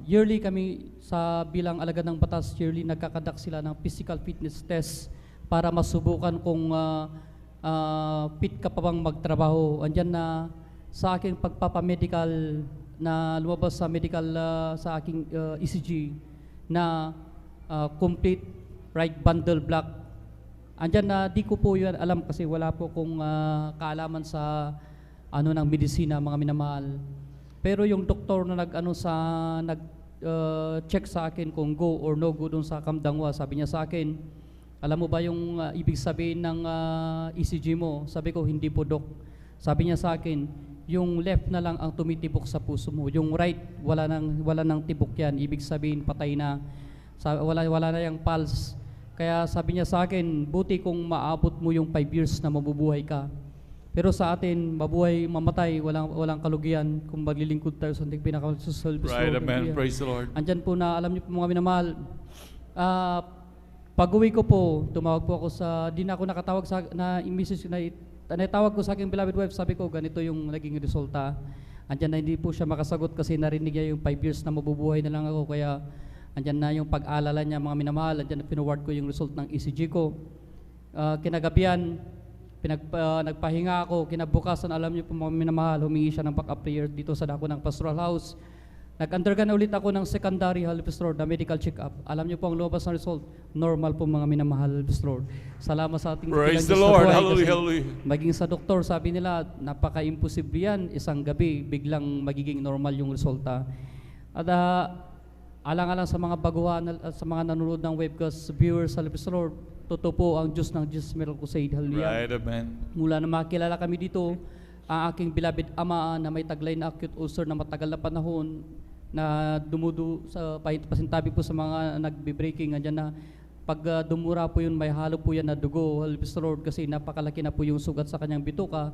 G: Yearly kami sa bilang alagad ng batas, yearly nagkakadak sila ng physical fitness test para masubukan kung fit ka pa bang magtrabaho. Andyan na sa aking pagpapamedical na lumabas sa medical sa aking ECG na complete right bundle block. Andyan na di ko po yun alam kasi wala po kong kaalaman sa ng medisina, mga minamahal. Pero yung doktor na check sa akin kung go or no go doon sa Kamdangwa, sabi niya sa akin, alam mo ba yung ibig sabihin ng ECG mo? Sabi ko, hindi po, Dok. Sabi niya sa akin, yung left na lang ang tumitibok sa puso mo. Yung right, wala nang tibok yan. Ibig sabihin, patay na. Wala na yung pulse. Kaya sabi niya sa akin, buti kung maabot mo yung 5 years na mabubuhay ka. Pero sa atin, mabuhay, mamatay, walang kalugian kung maglilingkod tayo sa ating pinakasusol.
D: Right, amen. Praise the Lord.
G: Andyan po na, alam niyo po mga minamahal, pag-uwi ko po, tumawag po ako di na ako nakatawag natawag ko sa aking beloved wife, sabi ko, ganito yung naging resulta. Andyan na hindi po siya makasagot kasi narinig niya yung 5 years na mabubuhay na lang ako, kaya andyan na yung pag-alala niya mga minamahal, andyan na pinoward ko yung result ng ECG ko. Kinagabihan, nagpahinga ako, kinabukasan, alam niyo po mga minamahal, humingi siya ng backup prayer dito sa dako ng pastoral house. Nag-undergo na ulit ako ng secondary Halibus Lord na medical check-up. Alam niyo po ang lumabas na result, normal po mga minamahal Halibus Lord. Salamat sa ating
D: Praise
G: dakilang
D: the
G: Diyos na
D: Lord.
G: buhay
D: Hallelujah,
G: kasi
D: hallelujah.
G: maging sa doktor, sabi nila, napaka-imposible yan, isang gabi, biglang magiging normal yung resulta. At alang-alang sa mga baguhan, at sa mga nanonood ng webcast viewers Halibus Lord, totoo po ang Diyos ng Jesus Miracle Crusade. Hallelujah.
D: Right, amen.
G: Mula na makilala kami dito, ang aking beloved ama na may taglay na acute ulcer na matagal na panahon na pasintabi po sa mga nagbe-breaking, andyan na pag dumura po yun, may halo po yan na dugo, Halibus Lord, kasi napakalaki na po yung sugat sa kanyang bituka.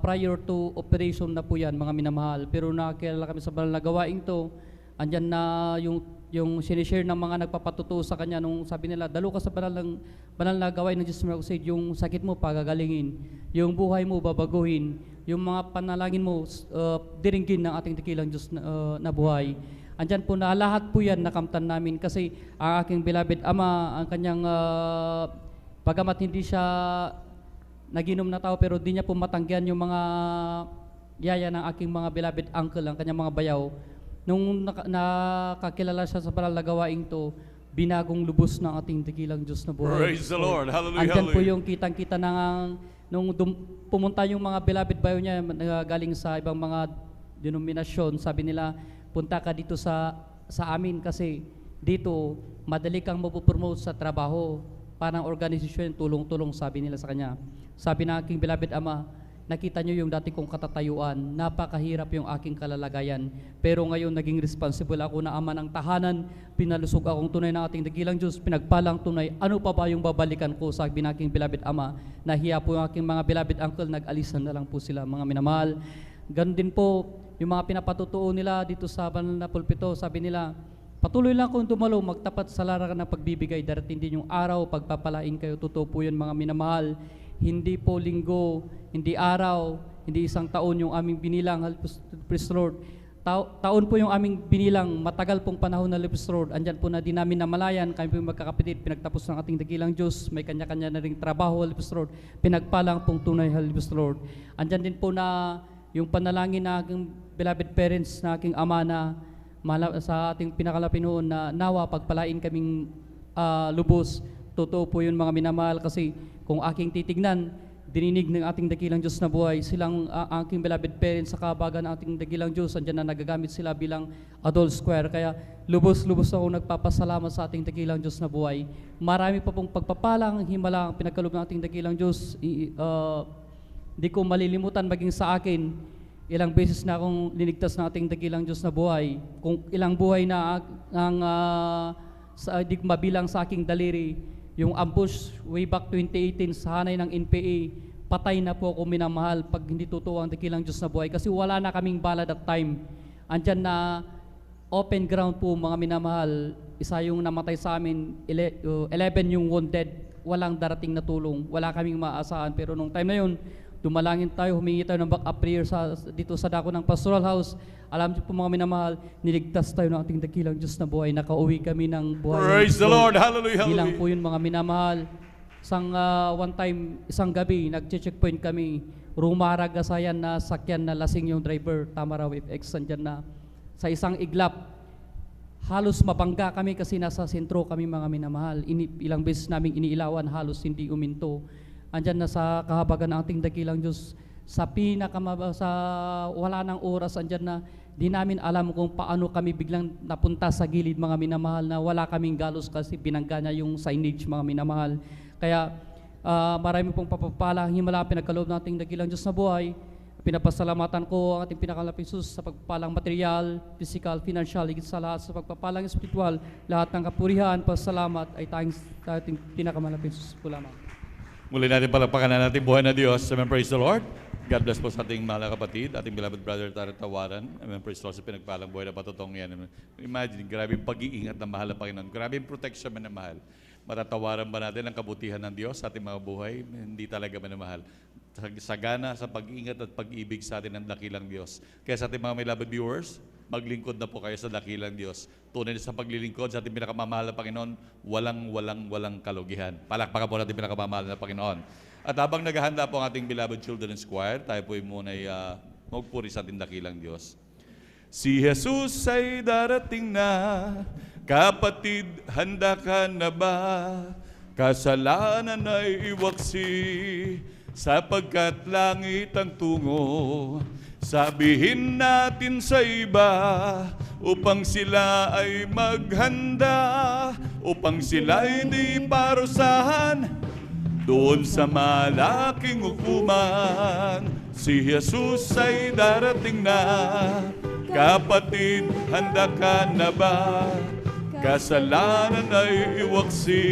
G: Prior to operation na po yan, mga minamahal. Pero nakakilala kami sa banal na gawaing to, andyan na yung sinishare ng mga nagpapatuto sa kanya nung sabi nila, dalo ka sa banal na gawain ng Jesus Miracle Crusade, yung sakit mo pagagalingin, yung buhay mo babaguhin, yung mga panalangin mo diringgin ng ating dakilang Diyos na buhay. Andyan po na lahat po yan nakamtan namin kasi ang aking beloved ama, ang kanyang bagamat hindi siya naginom na tao pero di niya po matanggihan yung mga yaya ng aking mga beloved uncle, ang kanyang mga bayaw. Nung nakakilala siya sa banal na gawaing to, binagong lubos ng ating dakilang Diyos na buhay.
D: Praise the Lord. Hallelujah,
G: Andyan po
D: hallelujah.
G: yung kitang-kita nung pumunta yung mga beloved bayo niya galing sa ibang mga denominasyon, sabi nila, punta ka dito sa amin kasi dito madali kang mapupromote sa trabaho. Parang organisasyon, tulong-tulong, sabi nila sa kanya. Sabi ng aking beloved ama, nakita nyo yung dati kong katatayuan, napakahirap yung aking kalalagayan. Pero ngayon naging responsible ako na ama ng tahanan, pinalusog akong tunay ng ating dakilang Diyos, pinagpalang tunay, ano pa ba yung babalikan ko, sabi ng aking beloved ama. Nahiya po yung aking mga beloved uncle, nag-alisan na lang po sila, mga minamahal. Ganon din po, yung mga pinapatutuo nila dito sa banal na pulpito, sabi nila, patuloy lang kung dumalo, magtapat sa larangan ng pagbibigay, darating din yung araw, pagpapalain kayo, totoo po yun mga minamahal. Hindi po linggo, hindi araw, hindi isang taon yung aming binilang, Praise the Lord. Taon po yung aming binilang, matagal pong panahon na Praise the Lord. Andyan po na di namin namalayan, kami po yung magkakapatid, pinagtapos ng ating dakilang Diyos, may kanya-kanya na ring trabaho, Praise the Lord. Pinagpalang pong tunay, Praise the Lord. Andyan din po na yung panalangin na aking beloved parents, na aking ama na sa ating pinakalapin noon na nawa pagpalain kaming lubos. Totoo po yun mga minamahal kasi kung aking titignan, dininig ng ating dakilang Diyos na buhay, silang aking beloved parents sa kabagan ng ating dakilang Diyos, andyan na nagagamit sila bilang adult square. Kaya lubos-lubos ako nagpapasalamat sa ating dakilang Diyos na buhay. Marami pa pong pagpapalang, himala ang pinagkaloob ng ating dakilang Diyos. Di ko malilimutan maging sa akin, ilang beses na akong linigtas ng ating dakilang Diyos na buhay. Kung ilang buhay na di mabilang sa aking daliri, yung ambush way back 2018 sa hanay ng NPA, patay na po ako minamahal pag hindi totoo ang dakilang Diyos na buhay kasi wala na kaming bala that time. Andyan na open ground po mga minamahal, isa yung namatay sa amin, 11 yung wounded, walang darating na tulong, wala kaming maaasahan. Pero nung time na yun, dumalangin tayo, humingi tayo ng backup prayer dito sa dako ng pastoral house. Alam niyo po mga minamahal, niligtas tayo ng ating dakilang Diyos na buhay, nakauwi kami ng buhay.
D: Praise the Lord. Hallelujah,
G: Ilang
D: hallelujah.
G: po yun mga minamahal. One time, isang gabi, nag-checkpoint kami, rumaragasayan na sakyan na lasing yung driver, tama raw FX, andyan na. Sa isang iglap, halos mabangga kami kasi nasa sentro kami mga minamahal. Ilang beses naming iniilawan, halos hindi uminto. Andyan na sa kahabagan ng ating dakilang Diyos, sa wala ng oras, andyan na, di namin alam kung paano kami biglang napunta sa gilid mga minamahal na wala kaming galos kasi binangga niya yung signage mga minamahal. Kaya marami pong papapala, himala pinagkaloob ng ating dakilang Diyos na buhay. Pinapasalamatan ko ang ating pinakalaping Sus sa pagpapalang material, physical, financial, higit sa lahat sa pagpapalang espiritual, lahat ng kapurihan, pasalamat ay tayong ating pinakamalaping Sus po lamang.
E: Muli natin palakpakan natin buhay na Diyos. Amen, praise the Lord. God bless po sa ating mahal na kapatid, ating beloved brother Tawaran. Amen, praise the Lord sa pinagpalang buhay na patutong yan. Amen. Imagine, grabe yung pag-iingat ng mahal na Panginoon. Grabe yung protection man ng mahal. Matatawaran ba natin ang kabutihan ng Diyos sa ating mga buhay? Hindi talaga manamahal. Sagana sa pag-iingat at pag-ibig sa atin ng dakilang Diyos. Kaya sa ating mga beloved viewers, maglingkod na po kayo sa dakilang Diyos. Tunay sa paglilingkod sa ating pinakamamahal na Panginoon, walang kalugihan. Palakpakan po natin pinakamamahal na Panginoon. At habang naghahanda po ang ating beloved children's choir, tayo po muna ay magpuri sa ating dakilang Diyos. Si Jesus ay darating na, kapatid, handa ka na ba? Kasalanan ay iwaksi, sapagkat langit ang tungo. Sabihin natin sa iba, upang sila ay maghanda, upang sila ay di parusahan doon sa malaking hukuman. Si Jesus ay darating na, kapatid, handa ka na ba? Kasalanan ay iwaksi,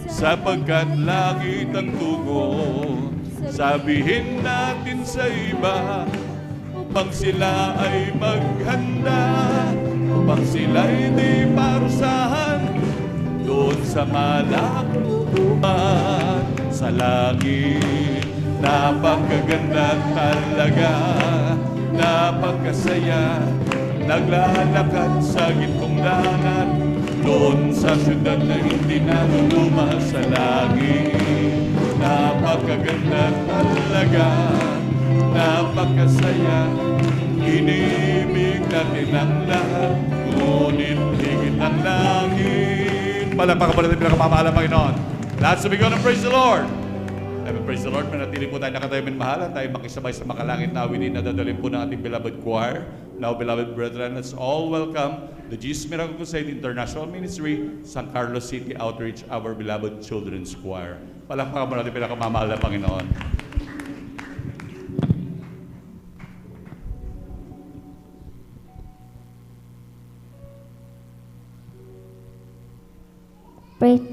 E: sapagkat langit ang tungo. Sabihin natin sa iba, upang sila ay maghanda, upang sila ay di parusahan doon sa malaking hukuman. Sa langit, napakaganda talaga, napakasaya, naglalakad sa gintong dagat, doon sa syudad na hindi natutuma. Sa langit, napakaganda talaga, napakasaya, inibig natin ang lahat, ngunit higit ang langit. Palakpakan po natin pinakamamahal ng Panginoon. Lahat sabi ko ng praise the Lord. Amen, praise the Lord. Manatili po tayo nakatayo minmahalan. Tayo makisabay sa makalangit na awinin na dadalhin po ng ating beloved choir. Now, beloved brethren, let's all welcome the Jesus Miracle Crusade International Ministry, San Carlos City Outreach, our beloved children's choir. Palakpakan po natin pinakamamahal ng Panginoon.
H: Praise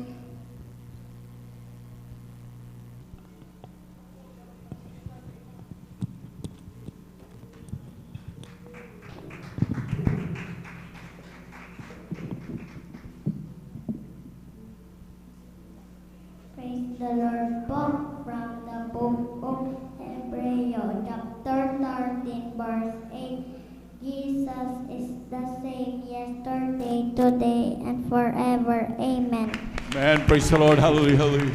H: the Lord po from the book of Hebrews, chapter 13, verse 8. Jesus is the same yesterday, today, and forever. Amen.
E: Amen. Praise the Lord. Hallelujah. Hallelujah.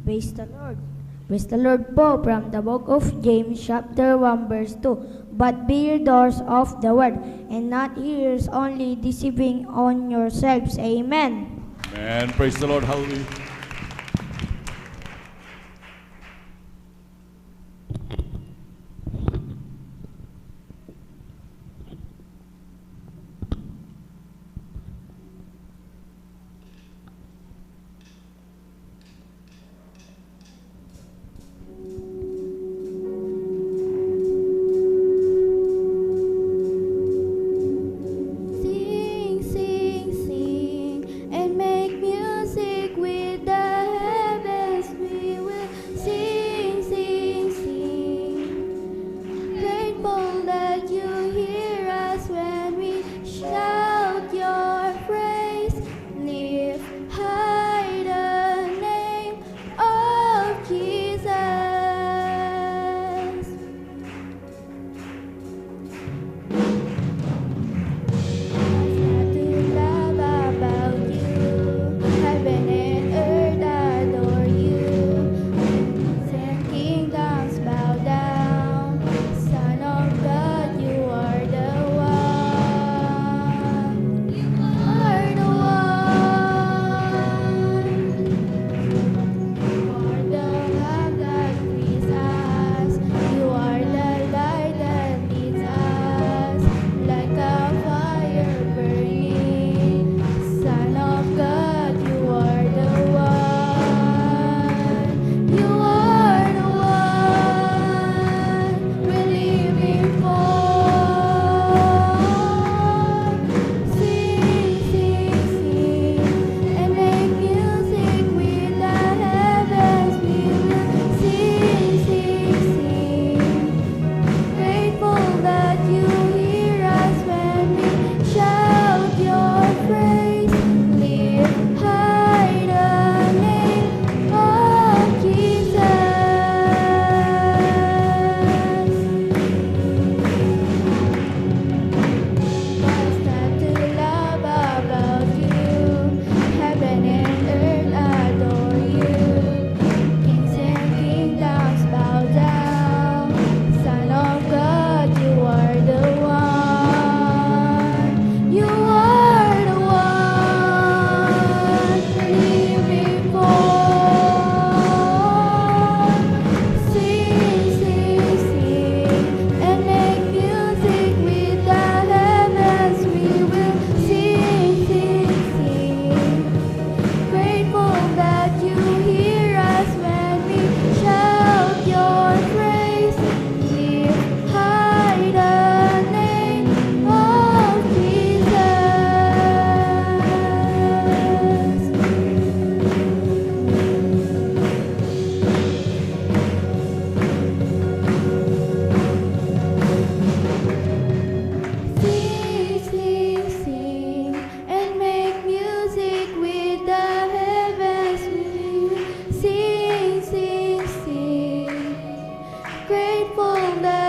H: Praise the Lord. Praise the Lord po from the book of James chapter 1 verse 2. But be ye doers of the word, and not hearers only, deceiving on yourselves. Amen.
E: Amen. Praise the Lord. Hallelujah.
H: Sing, sing, sing, and make music with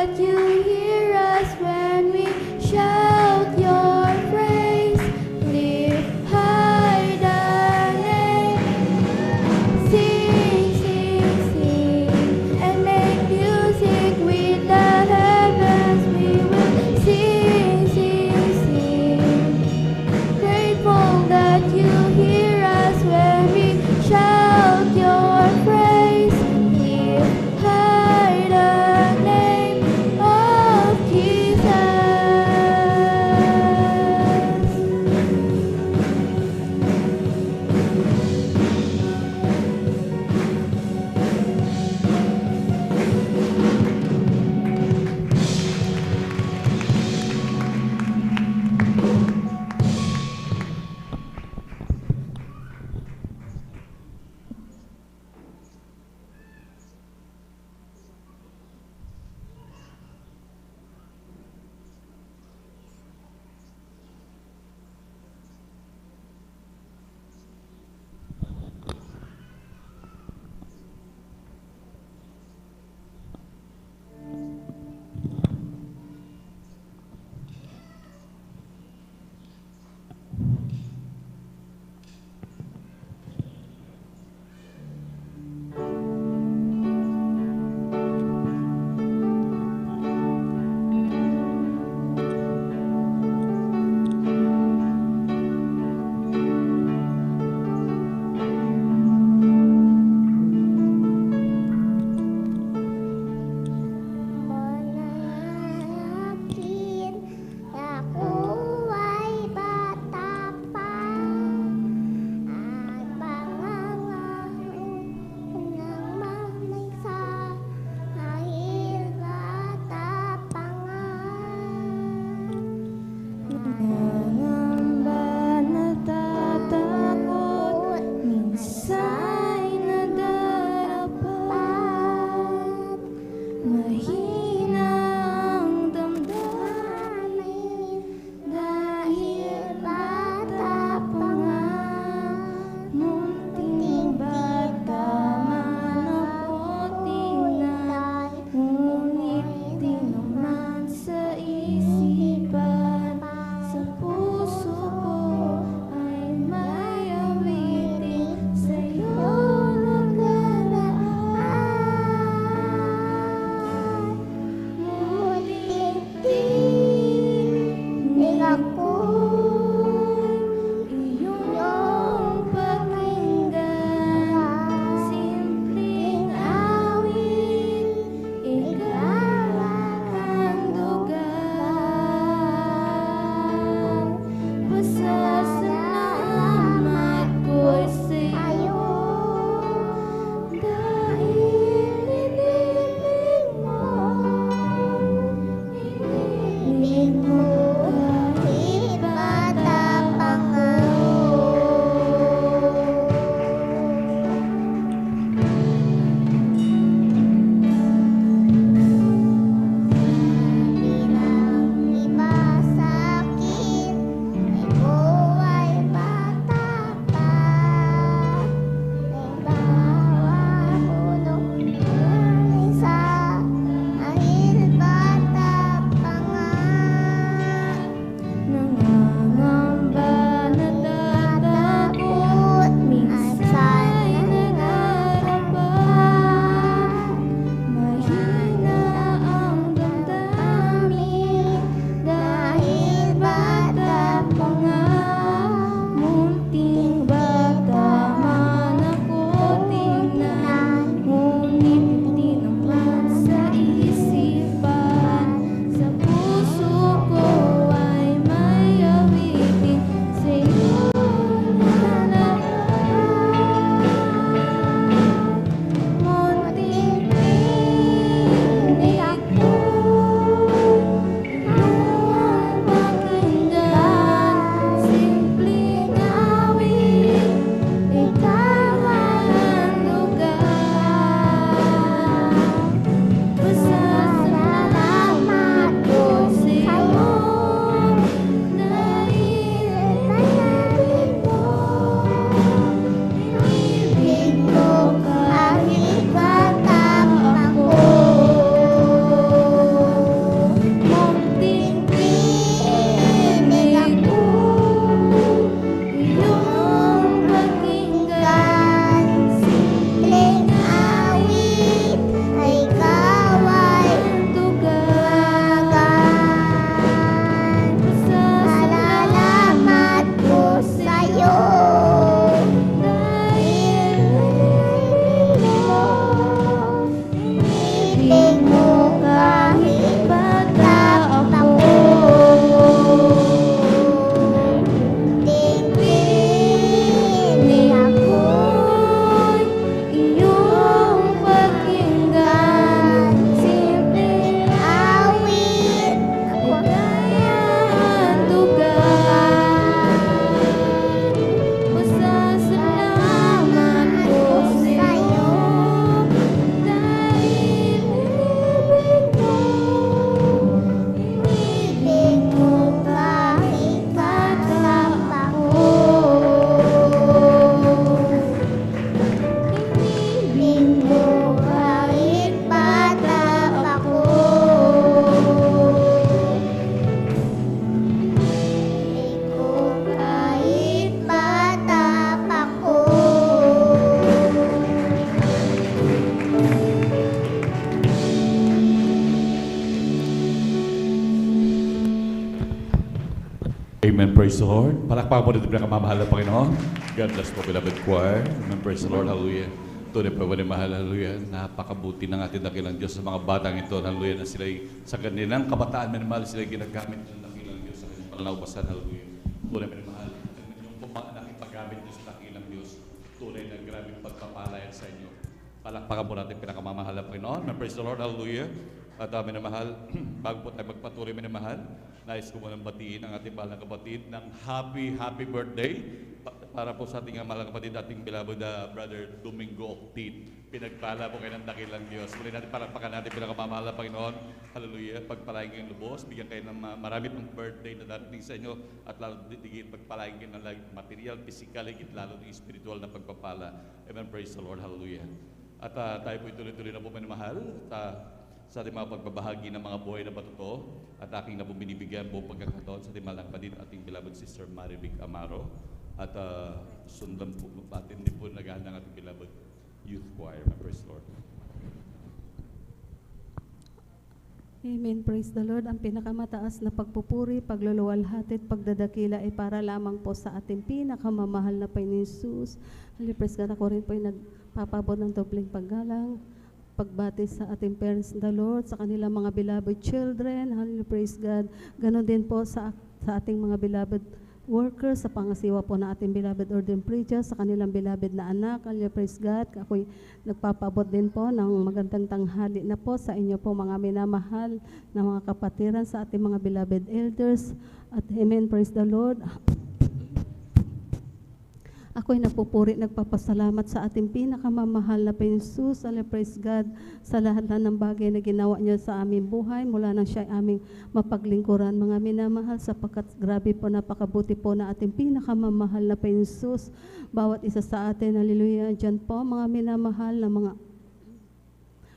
H: that you hear us when we shout your praise. Lift high the name. Sing, sing, sing, and make music with the heavens. We will sing, sing, sing. Grateful that you hear us when we shout your praise. Lift high the name of Jesus. Manalangin ako ay bata pa at pangangaroon ng mamaysa dahil bata pa nga. Nangamba natatakot, minsa'y nadarapat. Mahina ang damdamin dahil bata pa nga. Munting bata man ako tingnan, ngunit di naman sa isipan. Sa puso ko ay may awitin sa'yo nagaraan. Ibig mo kahit bata ako. Tingin ako'y iyong pakinggan. Simpleng awit na kaya tugan. Pasasalamat ko sa'yo dahil inibig mo kahit bata ako. Inibig mo kahit bata ako. Inibig ko kahit bata ako.
E: Amen, praise the Lord. Palakpakan po dito pinakamamahal na Panginoon. God bless po, beloved choir. Amen, praise the Lord, hallelujah. Tunay po ba mahal, hallelujah. Napakabuti ng ating dakilang Diyos sa mga batang ito, hallelujah, na sila'y sa kanilang kabataan, minamahal sila'y ginagamit ng dakilang Diyos sa kanilang panaubasan, hallelujah. Tunay minamahal, yung nakipaggamit Diyos sa dakilang Diyos, tunay na grabing pagpapalayan sa inyo. Palakpakan po natin pinakamamahal na Panginoon. Amen, praise the Lord, hallelujah. At minamahal, bago po tayo magpatuloy minamahal, nais ko munang batiin ang ating mahal na kapatid ng happy birthday para po sa ating mahal na kapatid, ating beloved Brother Domingo Octit. Pinagpala po kayo ng dakilang Diyos. Muli natin palakpakan natin pinakamamahal na Panginoon. Hallelujah. Pagpalain kayong lubos, bigyan kayo ng marami pang birthday na darating sa inyo at lalo digit pagpalain kayo ng material, physical, higit lalo ng spiritual na pagpapala. Amen. Praise the Lord. Hallelujah. At tayo po ituloy-tuloy na po minamahal. Sa ating mga pagbabahagi ng mga buhay na patuto at aking na po binibigyan buong pagkakataon sa ating mahal na kapatid, ating beloved sister Marivic Amaro at sundan po natin din po nagahan ng ating beloved youth choir. Praise the Lord.
I: Amen. Praise the Lord. Ang pinakamataas na pagpupuri, pagluluwalhati at pagdadakila ay para lamang po sa ating pinakamamahal na Panginoon Jesus. Hallelujah. Praise God. Ako rin po ay nagpapabot ng dobleng paggalang, pagbati sa ating parents in the Lord, sa kanilang mga beloved children. Hallelujah, praise God. Ganon din po sa ating mga beloved workers, sa pangasiwa po na ating beloved ordained preachers, sa kanilang beloved na anak. Hallelujah, praise God. Ako'y nagpapabot din po ng magandang tanghali na po sa inyo po mga minamahal na mga kapatiran, sa ating mga beloved elders. At amen, praise the Lord. Ako'y nagpupuri, nagpapasalamat sa ating pinakamamahal na Panginoon Jesus. Praise God sa lahat ng bagay na ginawa niya sa aming buhay mula nang siya ay aming mapaglingkuran, mga minamahal, sapagkat grabe po, napakabuti po na ating pinakamamahal na Panginoon Jesus. Bawat isa sa atin, hallelujah, dyan po mga minamahal na mga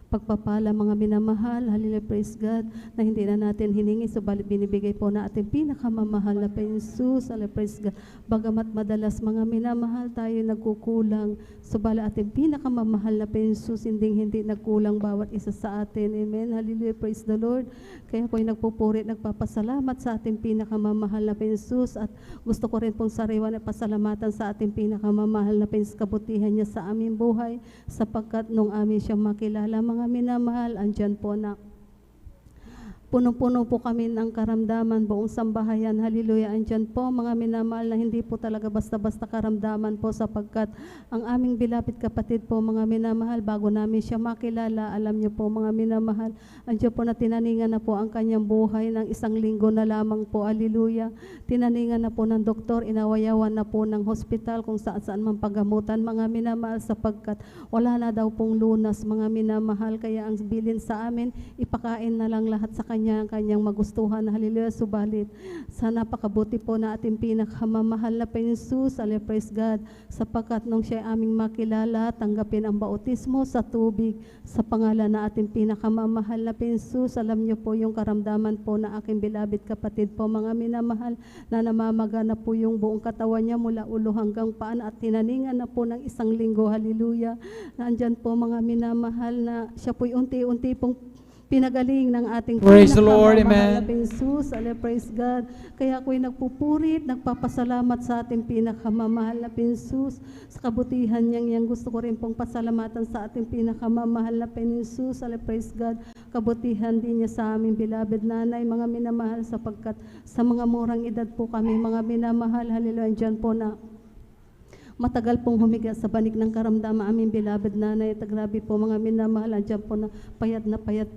I: pagpapala, mga minamahal, hallelujah, praise God, na hindi na natin hiningi, subalit binibigay po na ating pinakamamahal na Panginoon Jesus, hallelujah, praise God. Bagamat madalas mga minamahal tayo nagkukulang, subalit ating pinakamamahal na Panginoon Jesus, hindi nagkulang bawat isa sa atin, amen, hallelujah, praise the Lord. Kaya po'y nagpupuri, nagpapasalamat sa ating pinakamamahal na Panginoon Jesus, at gusto ko rin pong sariwan at pasalamatan sa ating pinakamamahal na Panginoon Jesus, kabutihan niya sa aming buhay, sapagkat nung amin siyang makilala, mga minamahal, andyan po na puno-puno po kami ng karamdaman, buong sambahayan, hallelujah, andyan po mga minamahal na hindi po talaga basta-basta karamdaman po, sapagkat ang aming bilapit kapatid po mga minamahal, bago namin siya makilala, alam niyo po mga minamahal, andyan po na tinaningan na po ang kanyang buhay ng 1 linggo na lamang po, hallelujah, tinaningan na po ng doktor, inawayawan na po ng hospital kung saan man pagamutan mga minamahal, sapagkat wala na daw pong lunas mga minamahal, kaya ang bilin sa amin, ipakain na lang lahat sa kanyang magustuhan, hallelujah, subalit sa napakabuti po na ating pinakamamahal na Panginoon Jesus, hallelujah, praise God, sapagkat nung siya aming makilala, tanggapin ang bautismo sa tubig sa pangalan na ating pinakamamahal na Panginoon Jesus, alam niyo po yung karamdaman po na aking beloved kapatid po mga minamahal, na namamaga na po yung buong katawan niya mula ulo hanggang paan, at tinaningan na po ng 1 linggo, hallelujah, na andyan po mga minamahal na siya po'y unti-unti pong pinagaling ng ating
J: Praise the Lord,
I: pinakamamahal na
J: amen.
I: Jesus. Praise God. Kaya ako'y nagpupurit, nagpapasalamat sa ating pinakamamahal na Jesus. Sa kabutihan niyang yan, gusto ko rin pong pasalamatan sa ating pinakamamahal na Jesus. Praise God. Kabutihan din niya sa aming beloved nanay, mga minamahal, sapagkat sa mga murang edad po kami, mga minamahal, hallelujah, andyan po na matagal pong humiga sa banig ng karamdaman aming beloved nanay. At grabe po mga minamahal, andyan po na payat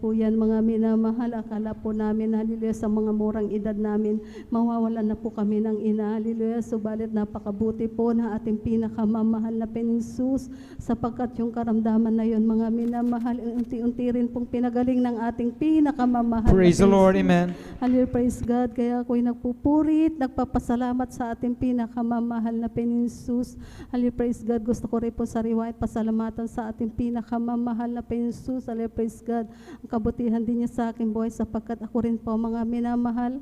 I: po yan mga minamahal. Akala po namin, hallelujah, sa mga murang edad namin, mawawalan na po kami ng ina, hallelujah. Subalit napakabuti po na ating pinakamamahal na Jesus, sapagkat yung karamdaman na yun mga minamahal, unti-unti rin pong pinagaling ng ating pinakamamahal
J: Praise
I: na
J: the Lord,
I: Jesus.
J: amen.
I: Hallelujah, praise God. Kaya ako'y nagpupurit, nagpapasalamat sa ating pinakamamahal na Jesus. Hallelujah, praise God. Gusto ko rin po sa riwayat pasalamatan sa ating pinakamamahal na Jesus. Hallelujah, praise God. Ang kabutihan din niya sa aking buhay, sapagkat ako rin po mga minamahal.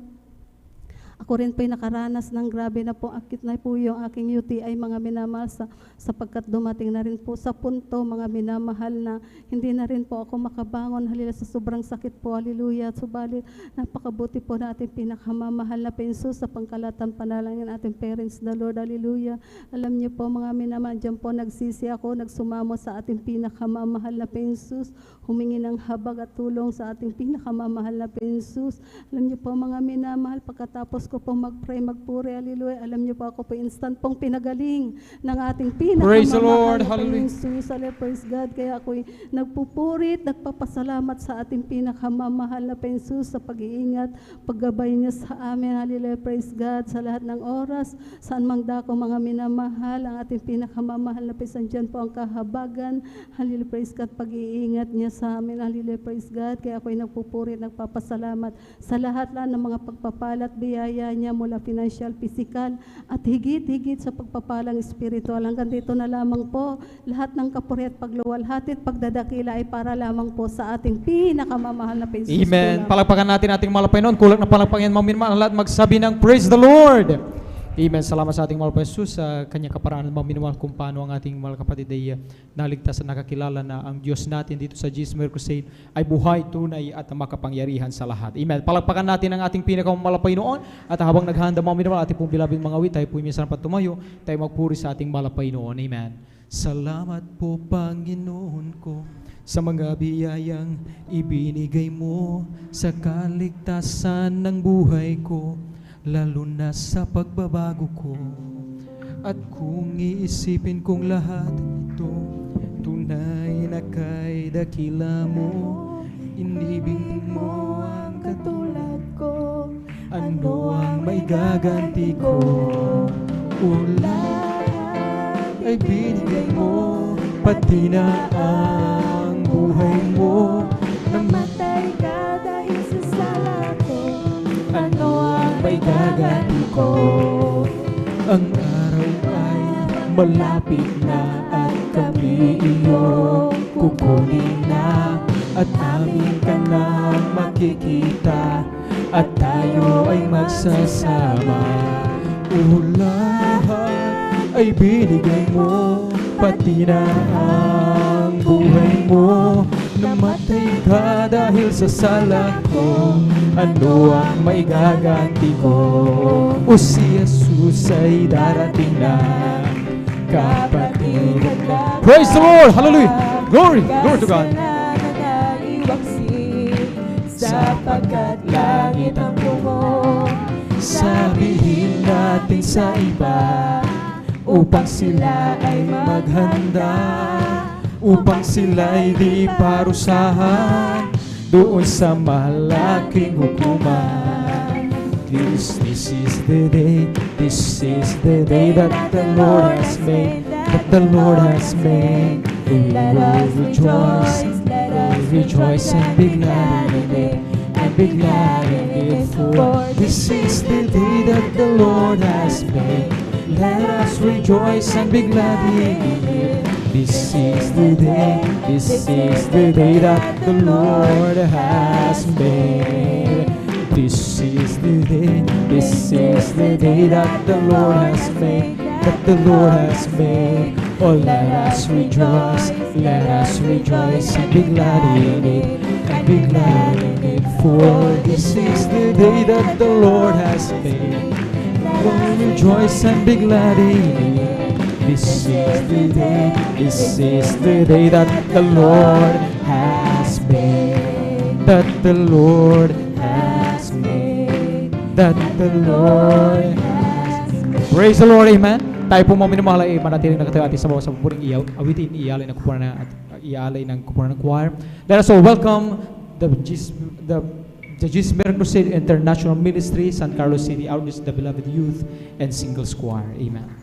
I: Ako rin po'y nakaranas ng grabe na po, akit na po yung aking UTI mga minamahal, sapagkat dumating na rin po sa punto mga minamahal na hindi na rin po ako makabangon, halila sa sobrang sakit po, hallelujah. Subalit, napakabuti po na ating pinakamamahal na Jesus sa pangkalatan panalangin ating parents na Lord, hallelujah. Alam niyo po mga minamahal, dyan po nagsisi ako, nagsumamo sa ating pinakamamahal na Jesus, humingi ng habag at tulong sa ating pinakamamahal na Jesus. Alam niyo po mga minamahal, pagkatapos ko pong mag-pray, magpuri, hallelujah. Alam niyo po ako po instant pong pinagaling ng ating
J: Praise the Lord,
I: pinakamamahal na
J: hallelujah.
I: Jesus. Hallelujah, praise God. Kaya ako'y nagpupurit, nagpapasalamat sa ating pinakamamahal na Jesus sa pag-iingat, paggabay niya sa amin. Hallelujah, praise God. Sa lahat ng oras, saan mang dako mga minamahal, ang ating pinakamamahal na Jesus, dyan po ang kahabagan. Hallelujah, praise God. Pag-iingat niya sa amin. Hallelujah, praise God. Kaya ako'y nagpupurit, nagpapasalamat sa lahat ng mga pagpapalat, biyaya niya mula financial, physical, at higit-higit sa pagpapalang spiritual. Hanggang dito na lamang po, lahat ng kapuri at pagluwalhati at pagdadakila ay para lamang po sa ating pinakamamahal na Jesus.
J: Amen. Palagpakan natin ating mahal na Panginoon. Kulang na palagpakan mga minamahal, lahat magsabi ng Praise the Lord. Amen. Salamat sa ating mahal na Jesus sa kanyang kaparaanan mga minamahal kung paano ang ating mahal kapatid ay naligtas at nakakilala na ang Diyos natin dito sa Jesus Miracle Crusade ay buhay, tunay at makapangyarihan sa lahat. Amen. Palagpakan natin ang ating pinakamamahal na Panginoon at habang naghahanda mga minamahal, ating pong bilabing mga awit, tayo po minsan patumayo, tayo magpuri sa ating mahal na Panginoon. Amen. Salamat po Panginoon ko sa mga biyayang ibinigay mo sa kaligtasan ng buhay ko, lalo na sa pagbabago ko. At kung iisipin kong lahat ito, tunay na kay dakila mo, inibig mo ang katulad ko, ano ang may gaganti ko? Ulat ay binigay mo, pati na ang buhay mo, namatay ka dahil sa sala ko, ano ang may gaganti ko? Ang araw ay malapit na at kami iyong kukunin na, at amin ka na makikita, at tayo ay magsasama. Lahat ay binigay mo, pati na ang buhay mo, namatay ka dahil sa sala ko, ano ang may gaganti ko? O si Jesus ay darating na, kapatid na. Praise the Lord! Hallelujah! Glory! Glory to God! Sapagkat langit ang bungo, sabihin natin sa iba, upang sila ay maghanda, upang sila'y di parusahan doon sa malaking hukuman. This is the day, this is the day that the Lord has made, that the Lord has made. Let us rejoice and be glad in it, and be glad in it. For this is the day that the Lord has made. Let us rejoice and be glad in it. This is the day, this is the day that the Lord has made. This is the day, this is the day that the Lord has made, that the Lord has made. Oh, let us rejoice and be glad in it, and be glad in it. For this is the day that the Lord has made. Oh, rejoice and be glad in it. This is the day that the Lord has made. That the Lord has made. That the Lord has made. Praise the Lord, amen. Tayo po mga minamahal ay manatiling nakatayo atin sa bawat sa pupuring awitin, ialay ng kupunan ng choir. Let us all welcome the Jesus Miracle City International Ministry, San Carlos City, our the beloved youth and singles choir. Amen.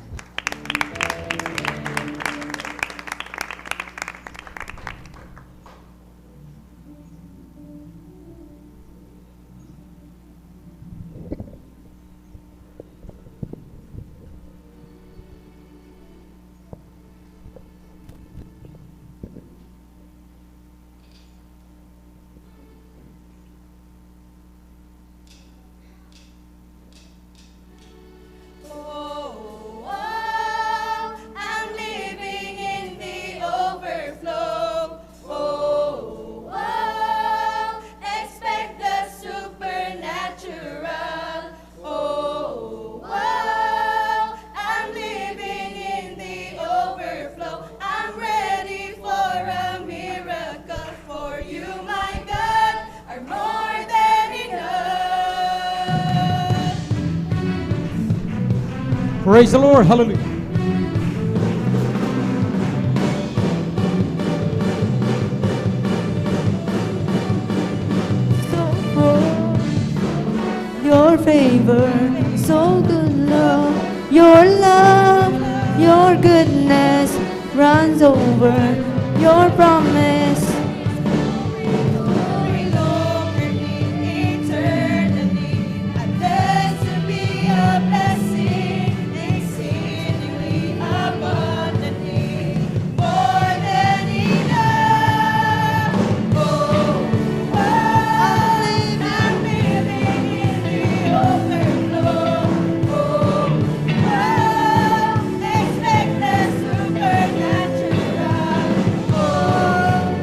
K: I'm living in the overflow. Oh, expect the supernatural. Oh, I'm living in the overflow. I'm ready for a miracle. For you, my God, are more than enough.
J: Praise the Lord. Hallelujah.
L: Your favor, so good love, your goodness runs over your promise.
K: Glory, Lord, eternally. I'm blessed to be a blessing, exceedingly abundantly, more than enough. Oh, I'm living in the overflow. Oh, expect the supernatural. Oh,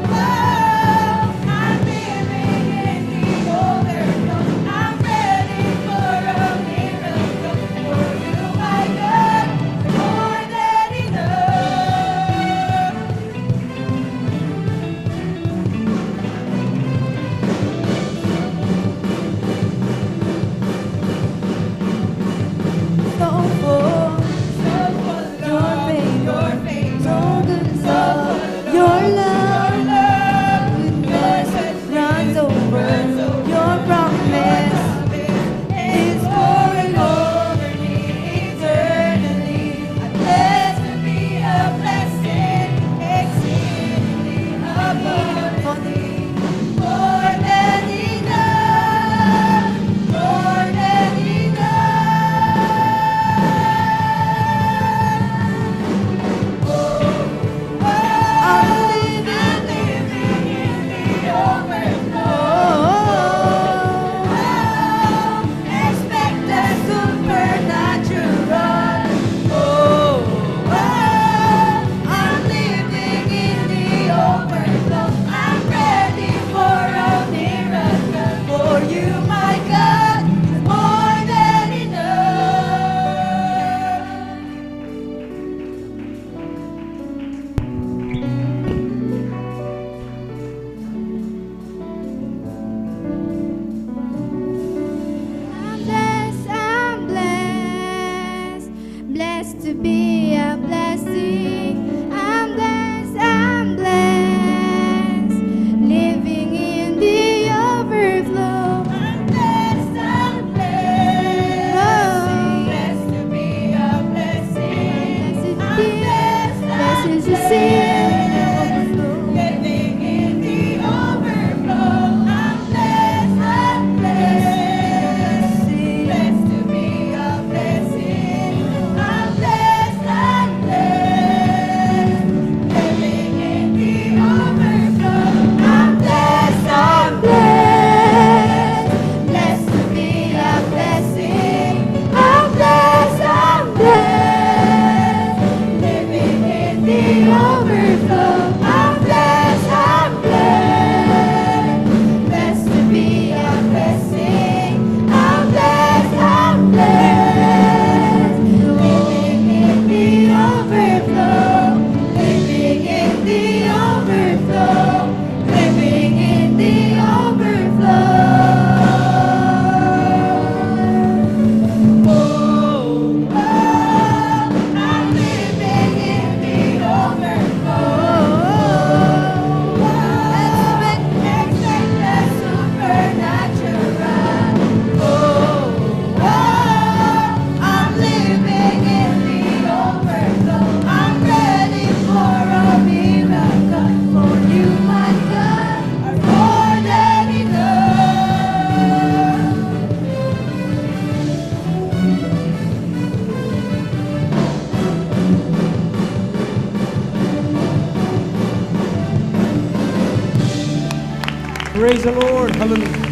J: Praise the Lord. Hallelujah.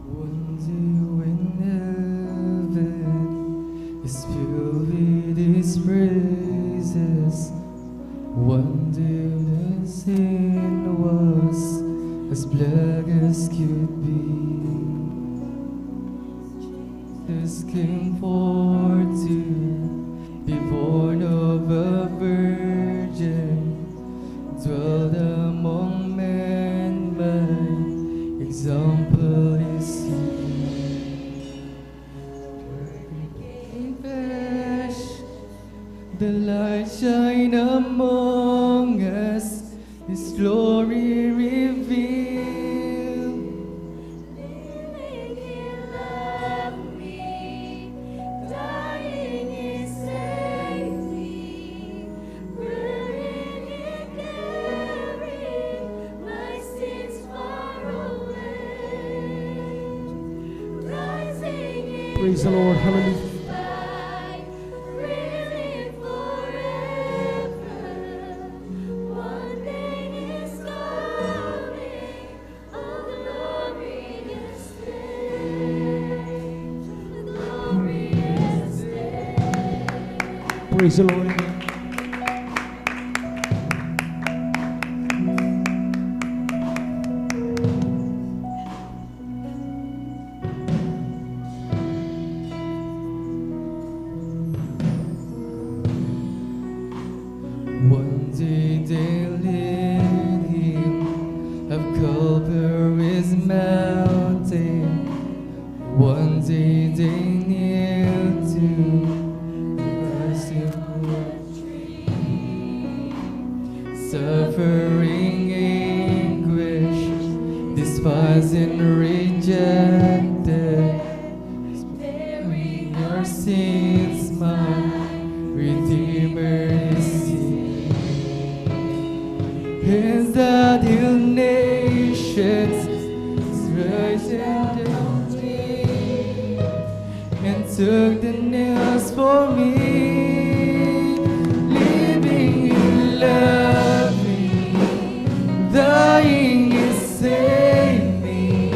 M: One day when heaven is filled with His praises, one day the sin was as black as could be. Jesus came forth to be born of a virgin, dwelt among men by example is He. In flesh, the light shine among us, His glory revealed.
K: Living He loved me, dying He saved me, burning He carried my sins far away, rising He
J: Praise the Lord. Hallelujah.
K: justified, reigning forever. One day He's coming, oh glorious day, glorious day.
J: Praise the Lord.
M: One day they led Him up Calvary's mountain. One day they knelt to Christ suffering anguish, despised and rejected, bearing our sins, my Redeemer is He. Hands that heal nations, rise and me, and took the nails for me, living in love me, dying in save me,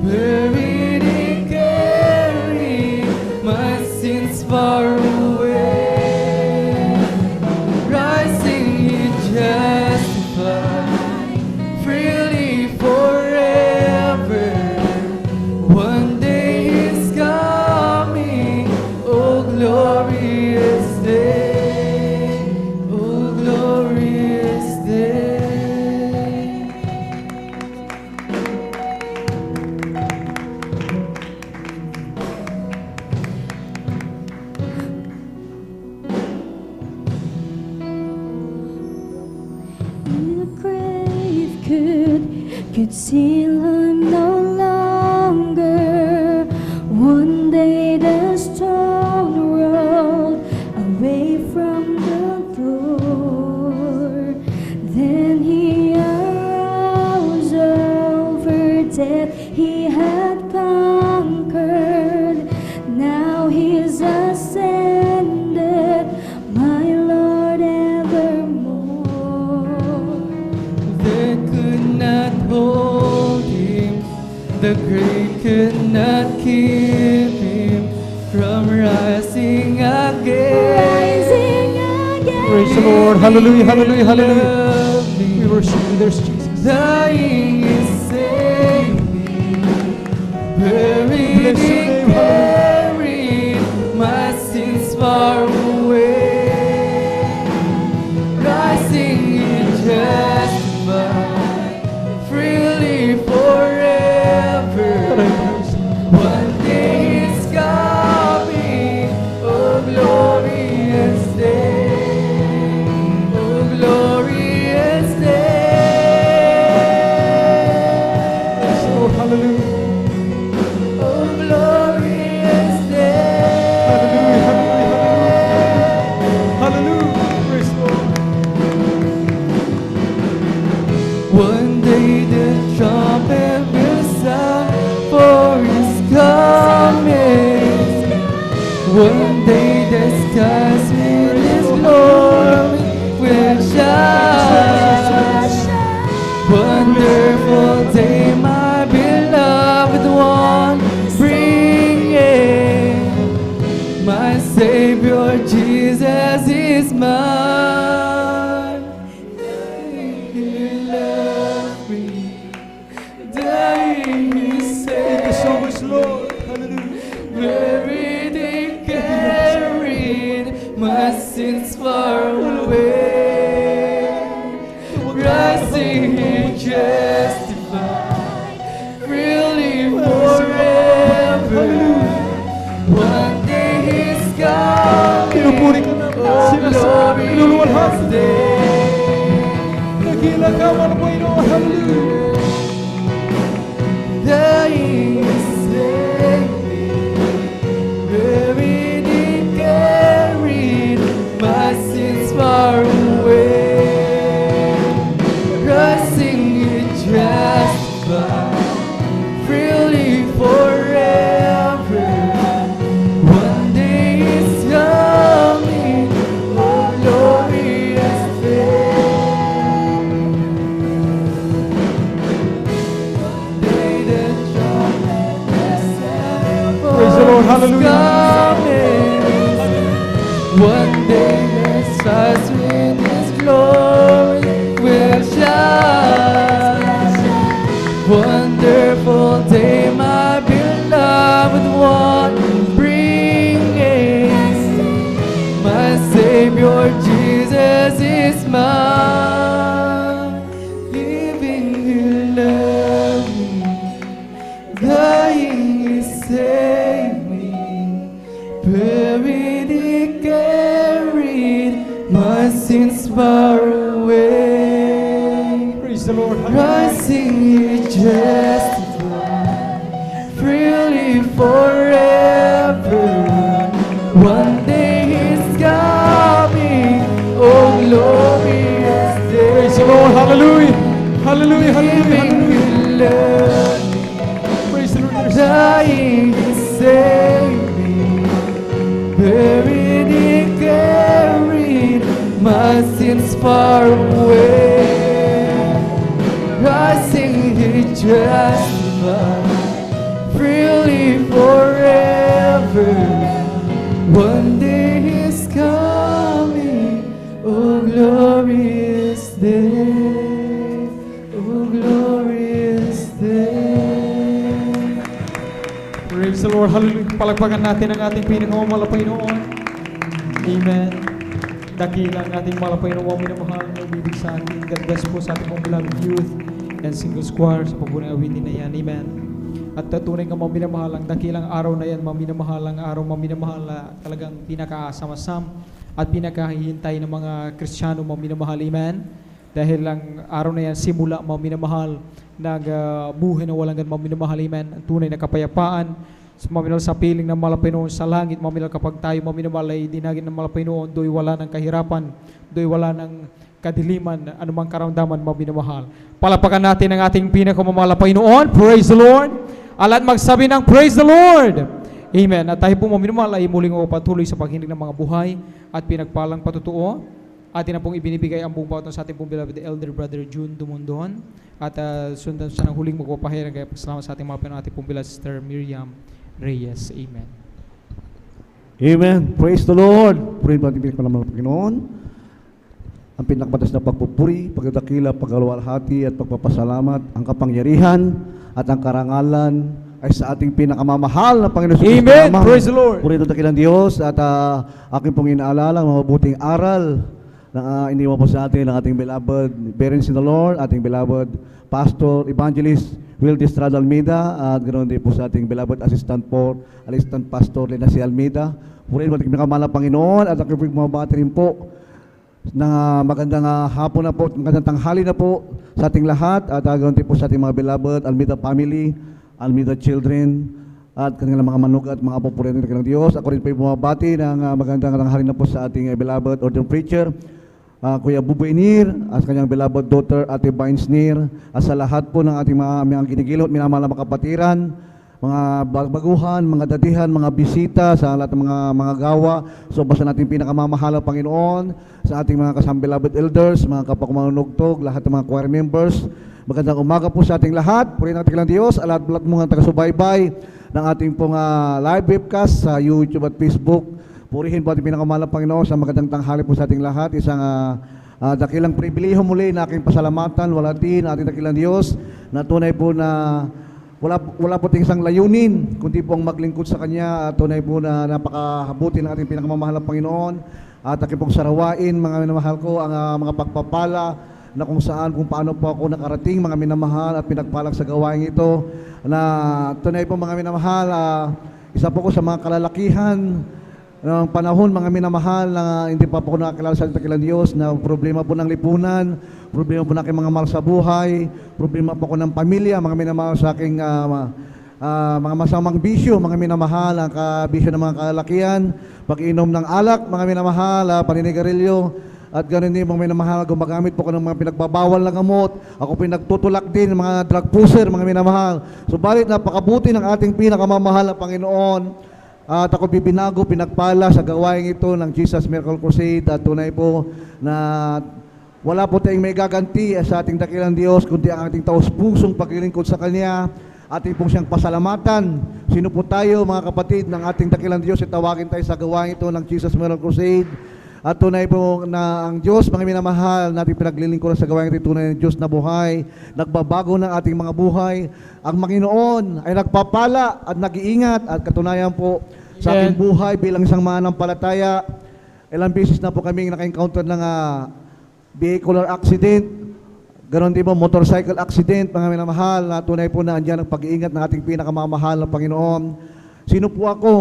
M: buried in carry my sins far away, rising in justified, freely forever. One day is coming, oh glorious day, oh glorious day.
L: The grave could seal him no longer. One day the stone rolled away from the door. Then He arose over death. He had conquered. Now He's ascended, my Lord evermore.
M: They could not hold Him, the grave could not keep Him from rising again.
L: Rising again.
J: Praise the Lord. Hallelujah. Hallelujah. Hallelujah.
M: Love me,
J: We worship you. There's Jesus.
M: dying is saved me, buried
J: Bless your
M: in
J: name,
M: carried my sins far away, rising in justified, freely the skies with His glory will shine. Wonderful day, my beloved one, bringing. My Savior Jesus is mine. He loved me, dying He saved.
J: So much, Lord. Hallelujah.
M: Buried He carried my sins far away. Rising He justified, freely forever. One day He's coming,
J: Pinupuri ka namin.
M: oh
J: Sinasabi,
M: glorious day.
J: Nagkila ka man po, hallelujah.
M: Dying He saved me, buried He carried my sins far away. Rising He justified, freely forever. One day He's coming, oh glorious day. One day the trumpet will sound,
J: Praise the Lord, hallelujah.
M: One day the stars with His glory will shine. Wonderful day, my beloved one, bringing. My Savior Jesus is mine. Living He loved me, dying He saved me. Buried He carried my sins far away.
J: Praise the Lord.
M: Rising He justified, freely forever. One day He's coming, oh glorious day.
J: Praise the Lord. Hallelujah. Hallelujah. Hallelujah.
M: Living
J: Hallelujah.
M: He loved me,
J: Praise the Lord.
M: dying He saved me. Buried He carried my sins far away. Rising He justified, freely forever. One day He's coming, oh glorious day, oh glorious day.
J: Praise the Lord. Hallelujah. Palagpagan natin ang ating pinakamalapay noon. Amen. Dakila ang ating malapay noon, minamahal na umibig sa atin. God bless po sa ating mga beloved youth and single choir sa pagpunang awitin na yan. Amen. At tunay nga mga minamahal, ang dakilang araw na yan, mga minamahal, ang araw mga minamahal na talagang pinaka-asamasam at pinakahihintay ng mga Kristiyano mga minamahal. Amen. Dahil ang araw na yan, simula mga minamahal, nagbuhay na walang gan mga minamahal. Amen. Ang tunay na kapayapaan sa mga minamahal sa piling ng malapay noon sa langit. Mga minamahal, kapag tayo mga minamahal ay dinagin ng malapay noon, do'y wala ng kahirapan, do'y wala ng kadiliman, anumang karamdaman mga minamahal. Palapakan natin ang ating pinakamalapay noon. Praise the Lord. Alat magsabi ng praise the Lord. Amen. At tayo po mga minamahal ay muling patuloy sa paghindig ng mga buhay at pinagpalang patutuo. Atin na pong ibinibigay ang buong bawat sa ating pong beloved Elder Brother June Dumondon. At sundan siya ng huling magpapahirang kaya pasalamat sa ating mga pinong ating pong beloved Sister Miriam Reyes. Amen.
N: Amen. Praise the Lord. Purihin po ating pinakalamang Panginoon. Ang pinakabatas na pagpupuri, pagdakila, pagkaluwalhati at pagpapasalamat, ang kapangyarihan at ang karangalan ay sa ating pinakamamahal na Panginoon.
J: Amen. Praise the Lord.
N: Purihin po dakilang Diyos at aking pong inaalala ang mabuting aral na iniwan po sa atin ng ating beloved parents in the Lord, ating beloved Pastor Evangelist Will Estrada Almeida at ganoon din po sa ating beloved Assistant Pastor Lena C. Almeida. Purihin po ating pinakamamahal na Panginoon at aking pong mabati rin po na magandang hapon na po, magandang tanghali na po sa ating lahat at ganoon din po sa ating mga beloved Almeida family, Almeida children at kanilang mga manugat at mga apo po rin ng Diyos. Ako rin po yung bumabati ng magandang tanghali na po sa ating beloved ordained preacher, Kuya Buboy Nir, at kanyang beloved daughter Ate Vines Nir, at sa lahat po ng ating mga kinigilot, minamahal na mga kapatiran, mga baguhan, mga datihan, mga bisita, sa lahat ng mga gawa. So basta natin pinakamamahal ang Panginoon, sa ating mga kasambilabot elders, mga kapakumanunugtog, lahat ng mga choir members. Magandang umaga po sa ating lahat. Purihin natin lang Diyos, at lahat mga taga-subaybay ng ating pong live webcast sa YouTube at Facebook. Purihin po ating pinakamahal ang Panginoon sa magandang tanghali po sa ating lahat. Isang dakilang pribileho muli na aking pasalamatan, walatin ating dakilang Diyos na tunay po na wala po ting isang layunin, kundi po ang maglingkod sa Kanya. At tunay po na napakahabuti ng ating pinakamamahal na Panginoon. At aking pong sarawain, mga minamahal ko, ang mga pagpapala na kung paano po ako nakarating, mga minamahal, at pinagpalag sa gawain ito. Na tunay po mga minamahal, isa po ko sa mga kalalakihan ng panahon, mga minamahal, na hindi pa po ako nakakilala sa dakilang Diyos, na problema po ng lipunan, problema po ng aking mga mahal sa buhay, problema po ko ng pamilya, mga minamahal sa aking mga masamang bisyo, mga minamahal, ang bisyo ng mga kalalakihan, pag-inom ng alak, mga minamahal, paninigarilyo, at ganoon din mga minamahal, gumagamit po ko ng mga pinagbabawal na gamot. Ako pinagtutulak din ng mga drug pusher, mga minamahal. Subalit napakabuti ng ating pinakamamahal na Panginoon. At ako bibinago, pinagpala sa gawain ito ng Jesus Miracle Crusade. At tunay po na wala po tayong may gaganti sa ating dakilang Diyos, kundi ang ating taos-pusong paglilingkod sa Kanya. Ating pong siyang pasalamatan. Sino po tayo, mga kapatid, ng ating dakilang Diyos, itawagin tayo sa gawain ito ng Jesus Miracle Crusade. At tunay po na ang Diyos, mga minamahal, natin pinaglilingkuran sa gawain ito, tunay ng Diyos na buhay, nagbabago ng ating mga buhay. Ang Panginoon ay nagpapala at nag-iingat, at katunayan po sa ating buhay bilang isang mananampalataya. Ilang beses na po kami naka-encounter ng vehicular accident, ganon din po motorcycle accident, mga minamahal, na tunay po na andyan ang pag-iingat ng ating pinakamamahal na Panginoon. Sino po ako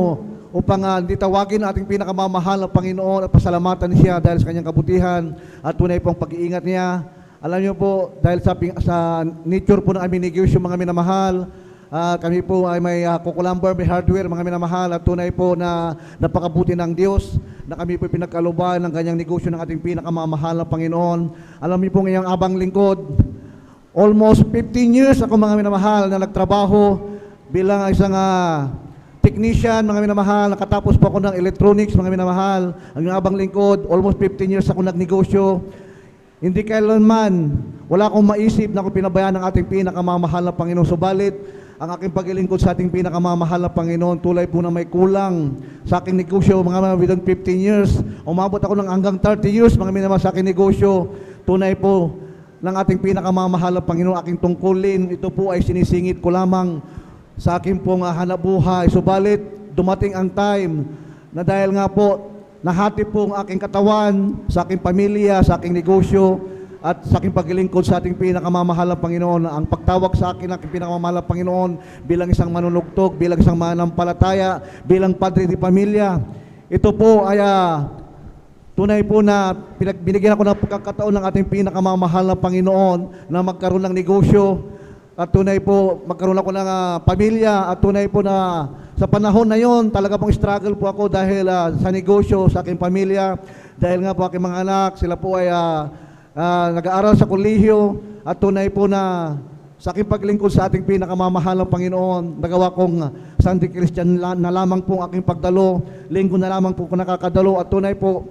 N: upang hindi tawagin ang ating pinakamamahal na Panginoon at pasalamatan siya dahil sa kanyang kabutihan at tunay pong pag-iingat niya. Alam niyo po, dahil sa nature po ng aming negosyo, mga minamahal, kami po ay may kukulamber, may hardware, mga minamahal, at tunay po na napakabuti ng Diyos na kami po pinagkalubahan ng kanyang negosyo ng ating pinakamamahal na Panginoon. Alam niyo po ngayong abang lingkod, almost 15 years ako, mga minamahal, na nagtrabaho bilang isang technician, mga minamahal. Nakatapos po ako ng electronics, mga minamahal. Ang abang lingkod, almost 15 years ako nagnegosyo. Hindi kailanman, wala akong maisip na ako pinabayaan ng ating pinakamamahal na Panginoon. Subalit, ang aking paglilingkod sa ating pinakamamahal na Panginoon, tulay po na may kulang sa aking negosyo, mga within 15 years. Umabot ako ng hanggang 30 years, mga minamahal, sa aking negosyo. Tunay po ng ating pinakamamahal na Panginoon, aking tungkulin. Ito po ay sinisingit ko lamang sa aking pong hanap buhay. Subalit, dumating ang time na dahil nga po, nahati po ang aking katawan sa aking pamilya, sa aking negosyo, at sa aking paglilingkod sa ating pinakamamahal na Panginoon. Ang pagtawag sa akin ng aking pinakamamahal na Panginoon bilang isang manunugtog, bilang isang mananampalataya, bilang padre di pamilya. Ito po ay tunay po na binigyan ako ng pagkakataon ng ating pinakamamahal na Panginoon na magkaroon ng negosyo. At tunay po, magkaroon ako ng pamilya. At tunay po na sa panahon na yon, talaga pong struggle po ako dahil sa negosyo, sa aking pamilya. Dahil nga po aking mga anak, sila po ay nag-aaral sa kolehiyo. At tunay po na sa aking paglingkod sa ating pinakamamahal ng Panginoon, nagawa kong Sunday Christian na lamang po ang aking pagdalo. Linggo na lamang po kung nakakadalo. At tunay po,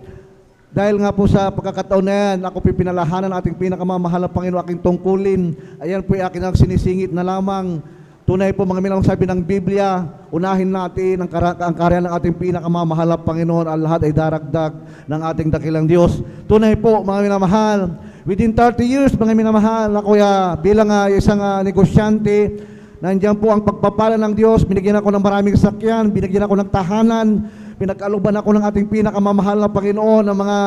N: dahil nga po sa pagkakataon na yan, ako pipinalahanan ng ating pinakamamahal na Panginoon, aking tungkulin. Ayan po yung akin ang sinisingit na lamang. Tunay po, mga minamahal, sabi ng Biblia, unahin natin ang karya ng ating pinakamamahal na Panginoon, ang lahat ay daragdag ng ating dakilang Diyos. Tunay po, mga minamahal, within 30 years, mga minamahal, ako bilang isang negosyante, nandiyan po ang pagpapala ng Diyos. Binigyan ako ng maraming sakyan, binigyan ako ng tahanan, pinag-aluban ako ng ating pinakamamahal na Panginoon ng mga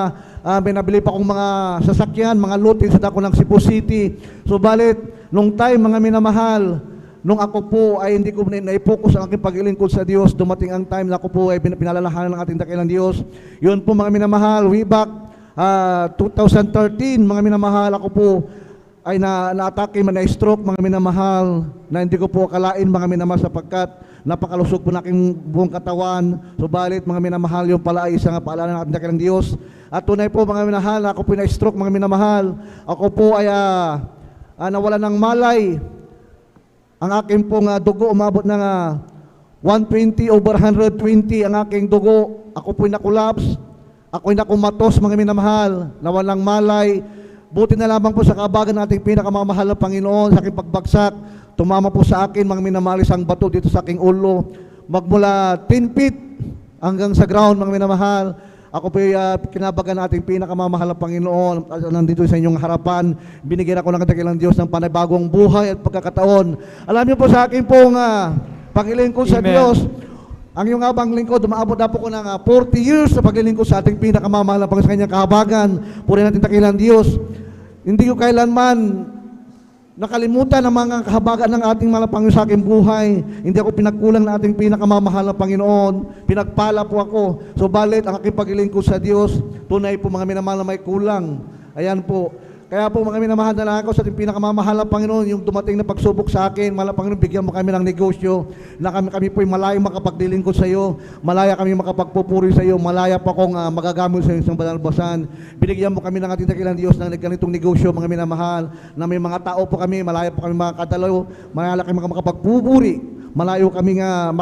N: binabili pa akong mga sasakyan, mga lutin sa dako ng Cebu City. Subalit, nung time, mga minamahal, nung ako po ay hindi ko na-focus ang aking paglilingkod sa Diyos, dumating ang time na ako po ay pinalalahanan ng ating dakilang Diyos. Yun po, mga minamahal, way back 2013, mga minamahal, ako po ay na-atake, na-stroke, mga minamahal, na hindi ko po akalain, mga minamahal, sapagkat napakalusog po na aking buong katawan. Subalit, mga minamahal, yung pala ay isang paalala ng ating dakilang Diyos. At tunay po, mga minamahal, ako po na-stroke, mga minamahal. Ako po ay nawala ng malay. ang aking pong dugo umabot ng 120 over 120 ang aking dugo. Ako po'y nakulaps. Ako'y nakumatos, mga minamahal, na walang malay. Buti na lamang po sa kabagan nating pinakamamahal na Panginoon sa aking pagbagsak. Tumama po sa akin, mga minamahal, isang bato dito sa aking ulo. Magmula 10 feet hanggang sa ground, mga minamahal. Ako po kinabagan nating pinakamamahal na Panginoon. Nandito sa inyong harapan, binigyan ako ng kadakilang Diyos ng panibagong buhay at pagkakataon. Alam niyo po sa akin pong paglilingkod sa
J: Amen.
N: Diyos, ang iyong abang lingkod, umaabot na po ko ng 40 years sa paglilingkod sa ating pinakamamahal na Panginoon sa kanyang kahabagan. Purihin natin dakilang Diyos. Hindi ko kailanman nakalimutan ang mga kahabagan ng ating mahal na Panginoon sa aking buhay. Hindi ako pinagkulang na ating pinakamamahal na Panginoon. Pinagpala po ako. Subalit ang aking paglilingkod sa Diyos, tunay po mga minamahal na may kulang. Ayan po. Kaya po mga minamahal na lang ako sa ating pinakamamahal na Panginoon, yung dumating na pagsubok sa akin, mahal na Panginoon, bigyan mo kami ng negosyo, na kami po'y malaya makapaglilingkod sa iyo, malaya kami makapagpupuri sa iyo, malaya pa kong magagamit sa isang banalbasan. Binigyan mo kami ng ating dakilang Diyos na ganitong negosyo, mga minamahal, na may mga tao po kami, malaya po kami makakadalaw, malaya kami makapagpupuri. Malayo kami nga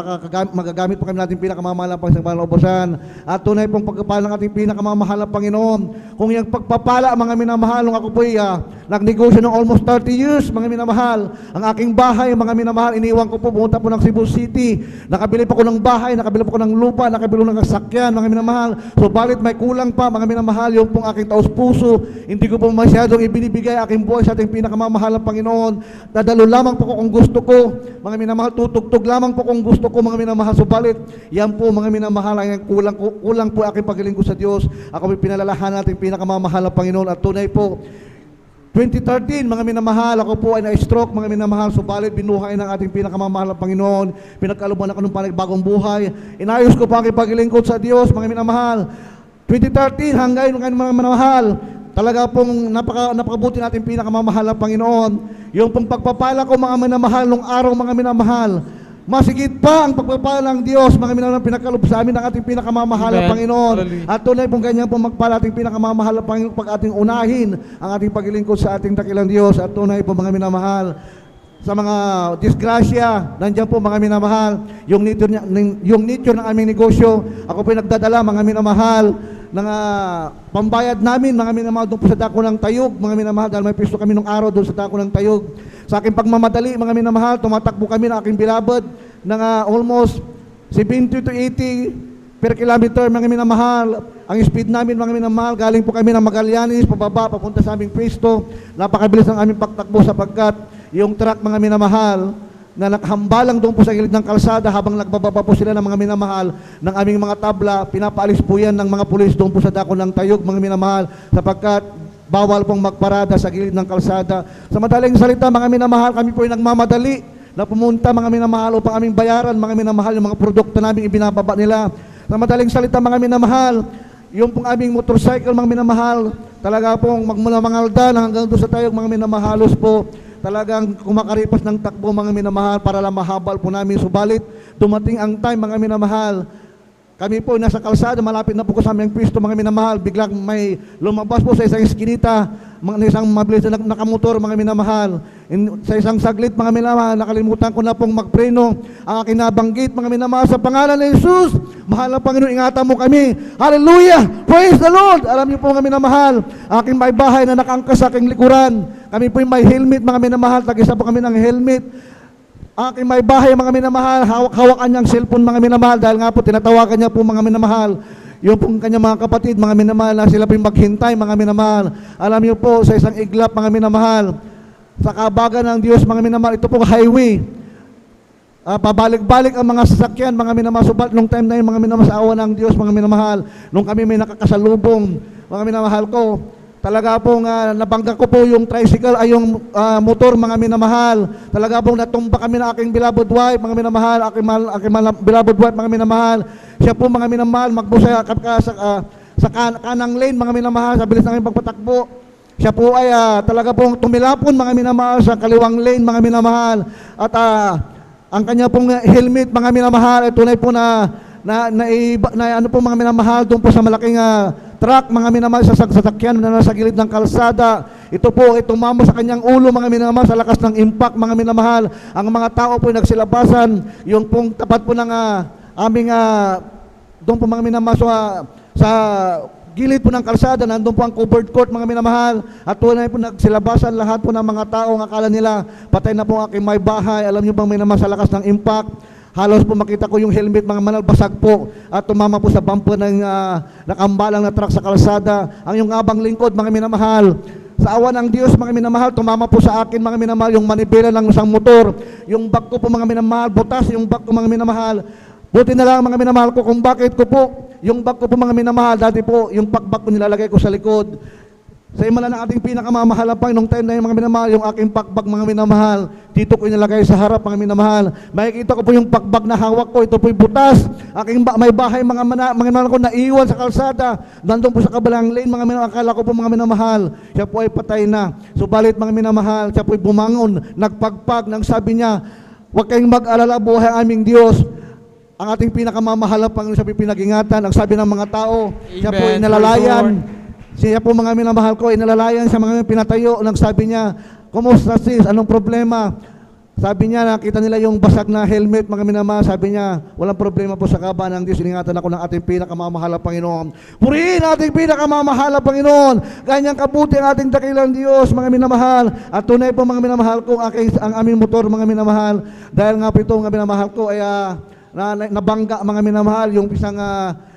N: magagamit po kami natin pinakamamahal na Panginoon. At tunay pong pagpapala ng ating pinakamamahal na Panginoon. Kung yung pagpapala, mga minamahal, nung ako po'y nagnegosyo ng almost 30 years, mga minamahal. Ang aking bahay, mga minamahal, iniwan ko po, pumunta po ng Cebu City. Nakabili pa ko ng bahay, nakabili pa ko ng lupa, nakabili ng sasakyan, mga minamahal. So balit may kulang pa, mga minamahal, yung pong aking taos puso. Hindi ko po masyadong ibinibigay aking buhay sa ating pinakamamahal na Panginoon. Dadalo lamang po ko kung gusto ko, mga minamahal, tutugtog lamang po kung gusto ko, mga minamahal. Subalit, yan po mga minamahal, ang kulang po aking paglilingkod sa Diyos. Ako may pinalalahan natin pinakamamahal na Panginoon at tunay po. 2013, mga minamahal, ako po ay na-stroke, mga minamahal, subalit binuhay ng ating pinakamamahal na Panginoon. Pinagkaluban ako ng panibagong buhay. Inayos ko pa aking paglilingkod sa Diyos, mga minamahal. 2013 hanggang mga minamahal, talaga pong napakabuti natin pinakamamahal na Panginoon. Yung pong pagpapala ko, mga minamahal, nung araw, mga minamahal, masigit pa ang pagpapala ng Diyos, mga minamahal, pinagkaloob sa amin ng ating pinakamamahal na
J: Amen.
N: Panginoon.
J: Hallelujah.
N: At tunay pong ganyan pong magpala ating pinakamamahal na Panginoon pag ating unahin ang ating paglilingkod sa ating dakilang Diyos. At tunay po mga minamahal, sa mga disgrasya, nandiyan po mga minamahal, yung nature ng aming negosyo, ako po nagdadala mga minamahal, ng pambayad namin, mga minamahal, doon po sa dako ng Tayog, mga minamahal, dahil may pisto kami nung araw doon sa dako ng Tayog. Sa aking pagmamadali, mga minamahal, tumatakbo kami ng aking beloved ng almost 70 to 80 per kilometer, mga minamahal. Ang speed namin, mga minamahal, galing po kami ng Magallanes, pababa, papunta sa aming pisto. Napakabilis ng aming pagtakbo sapagkat yung truck, mga minamahal, na nakahambalang doon po sa gilid ng kalsada habang nagbababa po sila ng mga minamahal ng aming mga tabla, pinapaalis po yan ng mga pulis doon po sa dako ng Tayog, mga minamahal, sapagkat bawal pong magparada sa gilid ng kalsada. Sa madaling salita, mga minamahal, kami po ay nagmamadali na pumunta, mga minamahal, upang aming bayaran, mga minamahal, yung mga produkto namin ibinababa nila. Sa madaling salita, mga minamahal, yung pong aming motorcycle, mga minamahal, talaga pong magmula Mangaldan hanggang doon sa Tayog, mga minamahalos po, talagang kumakaripas ng takbo, mga minamahal, para lang mahabal po namin. Subalit, dumating ang time, mga minamahal, kami po nasa kalsada, malapit na po ko sa aming pisto, mga minamahal, biglang may lumabas po sa isang iskinita, isang mabilis na nakamotor, mga minamahal. Sa isang saglit, mga minamahal, nakalimutan ko na pong magpreno. Ang aking nabanggit, mga minamahal, sa pangalan ni Jesus, mahal na Panginoon, ingatan mo kami. Hallelujah! Praise the Lord! Alam niyo po, mga minamahal, aking may bahay na nakaangkas sa aking likuran. Kami po yung may helmet, mga minamahal, tag-isa po kami ng helmet. Aking may bahay, mga minamahal, hawak-hawakan niyang cellphone, mga minamahal, dahil nga po tinatawagan niya po, mga minamahal, yung pong kanyang mga kapatid, mga minamahal, na sila po yung maghintay, mga minamahal. Alam niyo po, sa isang iglap, mga minamahal, sa kabagan ng Diyos, mga minamahal, ito po highway. Pabalik-balik ang mga sasakyan, mga minamahal. Subalit nung time na yun, mga minamahal, sa awa ng Diyos, mga minamahal, nung kami may nakakasalubong, mga minamahal ko, talaga pong nabangga ko po yung tricycle ay yung motor, mga minamahal. Talaga pong natumba kami na aking beloved wife, mga minamahal, aking beloved wife, mga minamahal. Siya po, mga minamahal, magbusa sa kanang lane, mga minamahal, sa bilis ng pagpatakbo. Siya po ay talaga pong tumilapon, mga minamahal, sa kaliwang lane, mga minamahal. At ang kanya pong helmet, mga minamahal, ay tunay po na ano po, mga minamahal, doon po sa malaking truck, mga minamahal, sa sasakyan na nasa gilid ng kalsada. Ito po ay tumama sa kanyang ulo, mga minamahal, sa lakas ng impact, mga minamahal. Ang mga tao po ay nagsilabasan, yung pong tapat po ng aming doon po mga minamahal sa gilid po ng kalsada, nandun po ang covered court, mga minamahal, at tunay po nagsilabasan lahat po ng mga tao, ang akala nila patay na po ang aking may bahay. Alam niyo bang minamahal, sa lakas ng impact, halos po makita ko yung helmet, mga manal, basag po at tumama po sa bumper ng nakambalang na truck sa kalsada. Ang yung abang lingkod, mga minamahal, sa awa ng Diyos, mga minamahal, tumama po sa akin, mga minamahal, yung manibela ng isang motor. Yung bag ko po, mga minamahal, butas yung bag ko, mga minamahal. Buti na lang, mga minamahal ko, kung bakit ko po yung bag ko po, mga minamahal, dati po yung pakbak ko nilalagay ko sa likod. Sa imala ng ating pinakamamahal ang Panginoong time na yung mga minamahal, yung aking pakbak, mga minamahal, dito ko inilagay sa harap, mga minamahal. Makikita ko po yung pakbak na hawak ko, ito po'y butas. May bahay, mga minamahal ko, naiwan sa kalsada. Nandun po sa kabilang lane, mga minamahal, akala ko po, mga minamahal, siya po ay patay na. Subalit, mga minamahal, siya po'y bumangon, nagpagpag, nang sabi niya, huwag kayong mag-alala, buhay ang aming Diyos. Ang ating pinakamamahal ang Panginoon, siya po'y pinag-ingatan. Ang sabi ng mga tao, siya po ay nalalayan. Siya po, mga minamahal ko, inalalayan sa mga pinatayo. Nang sabi niya, kumusta sis? Anong problema? Sabi niya, nakita nila yung basag na helmet, mga minamahal. Sabi niya, walang problema po sa kabaan ng Diyos. Iningatan ako ng ating pinakamamahal ang Panginoon. Purihin ating pinakamamahal ang Panginoon. Ganyang kabuti ang ating dakilang Diyos, mga minamahal. At tunay po, mga minamahal ko, ang aming motor, mga minamahal. Dahil nga po ito, mga minamahal ko, ay nabangga, mga minamahal, yung isang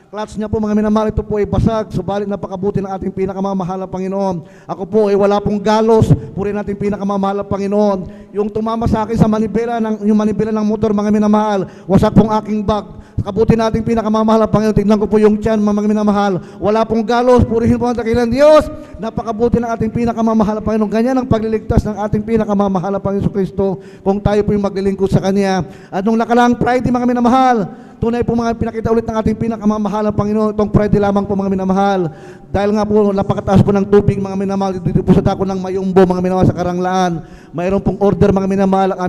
N: clutch niya po, mga minamahal, ito po ay basag. Subalit napakabuti ng ating pinakamamahal ang Panginoon. Ako po ay wala pong galos. Purihin natin pinakamamahal ang Panginoon. Yung tumama sa akin sa manibela ng motor, mga minamahal, wasak pong aking bag. Kabuti nating pinakamamahal ang Panginoon. Tignan ko po yung tiyan, mga minamahal. Wala pong galos. Purihin po ang dakilang Diyos. Napakabuti ng ating pinakamamahal ang Panginoon. Ganyan ang pagliligtas ng ating pinakamamahal ang Panginoon Kristo kung tayo po yung maglilingkod sa Kanya. At nung nakalang Friday, mga minamahal, tunay po mga pinakita ulit ng ating pinakamamahal ang Panginoon. Itong Friday lamang po, mga minamahal. Dahil nga po napakataas po ng tubig, mga minamahal, dito po sa dako ng Mayumbo, mga minamahal, sa Karanglaan. Mayroon pong order, mga minamahal, ang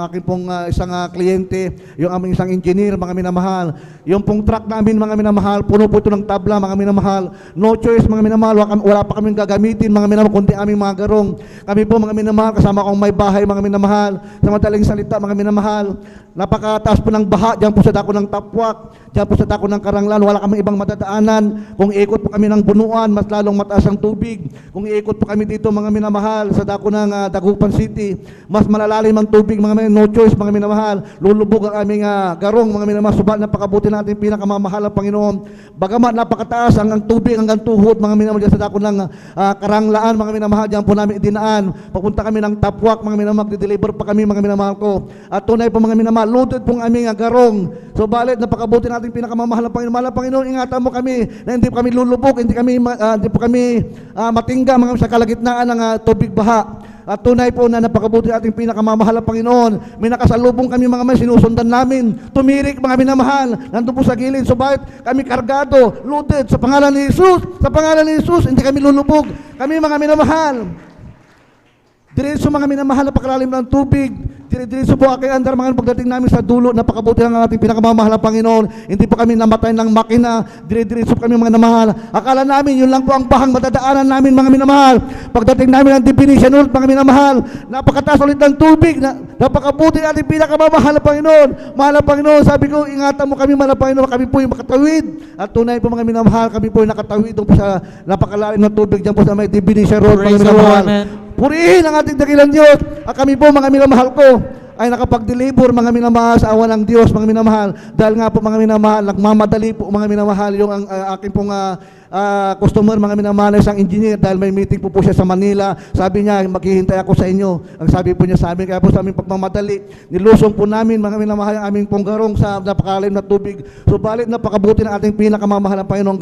N: aking pong isang kliyente, yung aming isang engineer, mga minamahal. Yung pong truck namin, mga minamahal, puno po ito ng tabla, mga minamahal. No choice, mga minamahal, wala pa kaming gagamitin, mga minamahal, kundi aming mga garong. Kami po, mga minamahal, kasama kong may bahay, mga minamahal. Sa madaling salita, mga minamahal, napakataas po ng baha, diyan po sa dako ng Tapwak, diyan po sa dako ng Karanglaan, wala kaming ibang madadaanan. Kung iikot po kami ng Bunuan, mas lalong mataas ang tubig. Kung iikot po kami dito, mga minamahal, sa dako ng Dagupan City, mas malalalim ang tubig, mga minamahal. No choice, mga minamahal, lulubog ang aming garong, mga minamahal. Subalit napakabuti natin pinakamamahal ang Panginoon. Bagamat napakataas ang tubig hanggang tuhod, mga minamahal, diyan sa dako ng Karanglaan, mga minamahal, diyan po namin idinaan. Papunta kami ng Tapwak, mga minamahal, di-deliver pa kami, mga minamahal ko. At tunay po, mga minamahal, loaded pong aming garong. So balit, napakabuti natin pinakamamahal ang Panginoon. Mahal ang Panginoon, ingatan mo kami na hindi po kami lulubog, hindi po kami matingga, mga sa kalagitnaan ng tubig baha. At tunay po na napakabuti ating pinakamamahal ang Panginoon. May nakasalubong kami, mga may sinusundan namin. Tumirik, mga minamahal, nandun po sa gilid. So bakit kami kargado, loaded, sa pangalan ni Jesus, sa pangalan ni Jesus, hindi kami lulubog. Kami, mga minamahal, diretso, mga minamahal, napakalalim ng tubig. Diretso po aking andar, mga pagdating namin sa dulo, napakabuti ng ating pinakamamahal ang Panginoon. Hindi po kami namatay ng makina, diretso po kami, mga minamahal. Akala namin, yun lang po ang bahang madadaanan namin, mga minamahal. Pagdating namin ng definition ulit, mga minamahal, napakataas ulit ng tubig, napakabuti ng ating pinakamamahal ang Panginoon. Mahal ang Panginoon, sabi ko, ingatan mo kami, mahal ang Panginoon, kami po yung makatawid. At tunay po, mga minamahal, kami po yung nakatawid doon po sa napakalalim ng tubig, dyan po sa may definition road, mga minamahal. Purihin ang ating dakilang Diyos. At kami po, mga minamahal ko, ay nakapag-deliver, mga minamahal, sa awa ng Diyos, mga minamahal. Dahil nga po, mga minamahal, nagmamadali po, mga minamahal, yung aking pong customer, mga minamahal, isang engineer, dahil may meeting po siya sa Manila. Sabi niya, maghihintay ako sa inyo. Ang sabi po niya sa amin, kaya po sa aming pagmamadali, nilusong po namin, mga minamahal, ang aming pong garong sa napakalalim na tubig. Subalit, napakabuti ng ating pinakamamahal ang Panginoon.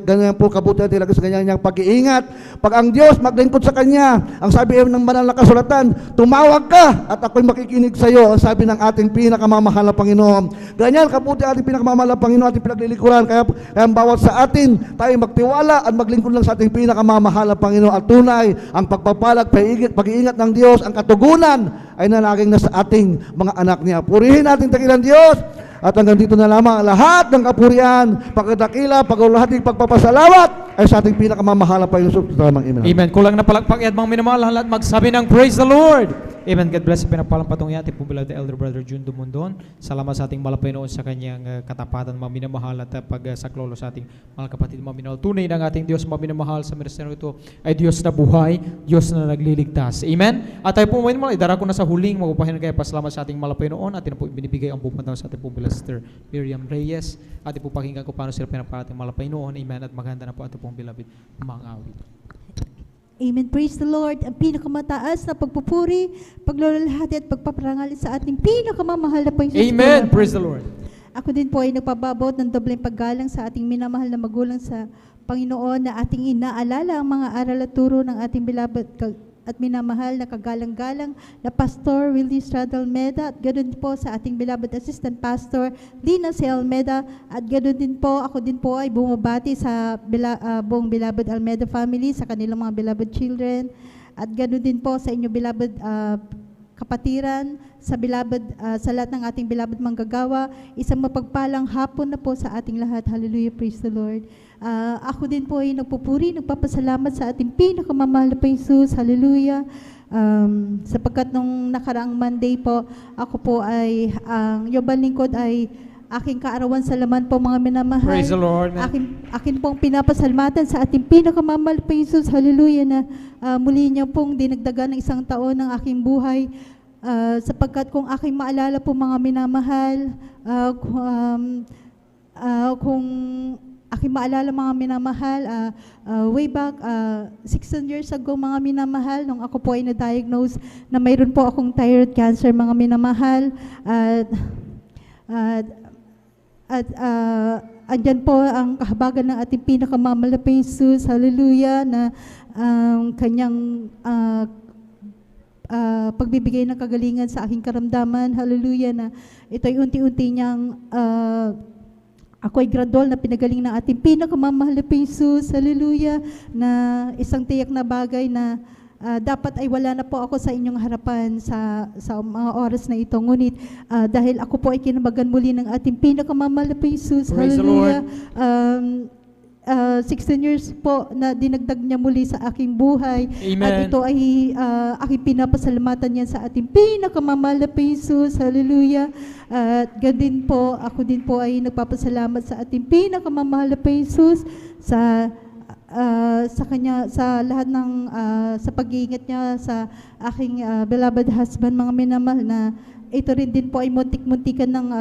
N: Ganyan po kabuti natin sa ganyan niyang pag-iingat. Pag ang Diyos maglingkod sa Kanya, ang sabi ng banal na kasulatan, tumawag ka at ako'y makikinig sa iyo, ang sabi ng ating pinakamamahal na Panginoon. Ganyan kabuti ating pinakamamahal na Panginoon, ating pinaglilikuran. Kaya ang bawat sa atin, tayo magtiwala at maglingkod lang sa ating pinakamamahal na Panginoon. At tunay, ang pagpapalag, pag-iingat ng Diyos, ang katugunan ay nalaging nasa ating mga anak niya. Purihin natin dakilang Diyos. At hanggang dito na lamang lahat ng kapurian, pagkadakila, pagulahating pagpapasalamat ay sa ating pinakamamahal na Panginoon. Amen.
J: Amen. Kulang na palakpak at mga minamahal, lahat magsabi ng praise the Lord. Amen. God bless sa pinagpalang patong yan. Ating beloved Elder Brother June Dumondon. Salamat sa ating malapay noon sa kanyang katapatan, mga minamahal, at pagsaklolo sa ating mga kapatid, mga minamahal. Tunay ng ating Diyos, mga minamahal, sa ministeryo ito ay Diyos na buhay, Diyos na nagliligtas. Amen. At tayo po mga minamahal, idara ko na sa huling magupahin kaya pasalamat sa ating malapay noon. Atin na po binibigay ang pupunta sa ating po Sister Miriam Reyes. Atin po pakinggan ko paano sila pinagpalang ating malapay noon. Amen. At maganda na po ating pong beloved mga awit.
O: Amen. Praise the Lord. Ang pinakamataas na pagpupuri, paglulalhati at pagpaparangal sa ating pinakamamahal na Panginoon.
J: Amen. Praise the Lord.
O: Ako din po ay nagpababot ng dobleng paggalang sa ating minamahal na magulang sa Panginoon na ating inaalala ang mga aral at turo ng ating beloved at minamahal na kagalang-galang na Pastor Willie Stradal Almeda, at ganoon po sa ating beloved Assistant Pastor Lina C. Almeda, at ganoon din po, ako din po ay bumabati sa buong beloved Almeda family, sa kanilang mga beloved children, at ganoon din po sa inyo beloved kapatiran, sa beloved, sa lahat ng ating beloved manggagawa. Isang mapagpalang hapon na po sa ating lahat. Hallelujah, praise the Lord. Ako din po ay nagpupuri, nagpapasalamat sa ating pinakamamahal na Jesus. Hallelujah. Sapagkat nung nakaraang Monday po, ako po ay, ang Yoban Lingkod ay aking kaarawan sa laman po, mga minamahal.
J: Praise the Lord.
O: Akin pong pinapasalamatan sa ating pinakamamahal na Jesus. Hallelujah, na muli niya pong dinagdagan ng isang taon ng aking buhay. Sapagkat kung aking maalala po, mga minamahal, kung aking maalala, mga minamahal, way back 16 years ago, mga minamahal, nung ako po ay na-diagnose na mayroon po akong thyroid cancer, mga minamahal, at andyan po ang kahabagan ng ating pinakamamahal na Jesus, hallelujah, na kanyang pagbibigay ng kagalingan sa aking karamdaman, hallelujah, na ito'y unti-unti niyang ako ay gradual na pinagaling ng ating pinakamamahal na Jesus, hallelujah, na isang tiyak na bagay na dapat ay wala na po ako sa inyong harapan sa mga oras na ito. Ngunit dahil ako po ay kinabagan muli ng ating pinakamamahal na Jesus,
J: Praise
O: hallelujah, 16 years po na dinagdag niya muli sa aking buhay.
J: Amen.
O: At ito ay aking pinapasalamatan niya sa ating pinakamamahal na Jesus. Hallelujah. At ganun po, ako din po ay nagpapasalamat sa ating pinakamamahal na Jesus sa kanya, sa lahat ng sa pag-iingat niya sa aking beloved husband, mga minamahal, na ito rin din po ay muntik-muntikan ng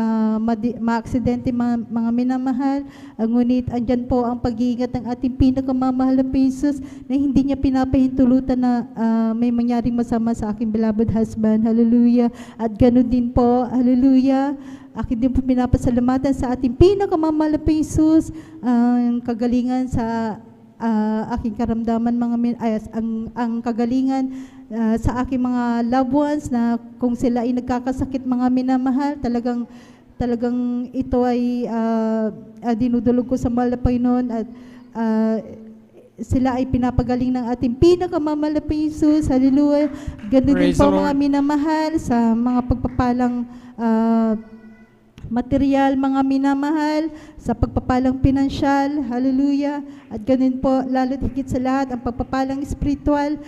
O: maaksidente, mga minamahal. Ngunit andyan po ang pag-iingat ng ating pinakamamahal na Jesus na hindi niya pinapahintulutan na may mangyaring masama sa aking beloved husband. Hallelujah. At ganun din po, hallelujah, akin din po pinapasalamatan sa ating pinakamamahal na Jesus, ang kagalingan sa aking karamdaman, ang kagalingan sa aking mga loved ones, na kung sila ay nagkakasakit, mga minamahal, talagang ito ay dinudulog ko sa mahal na Panginoon, at sila ay pinapagaling ng ating pinakamamahal na Jesus. Hallelujah. Ganun din po, mga minamahal, sa mga pagpapalang material, mga minamahal, sa pagpapalang pinansyal, hallelujah, at ganun po, lalo't higit sa lahat, ang pagpapalang espiritual,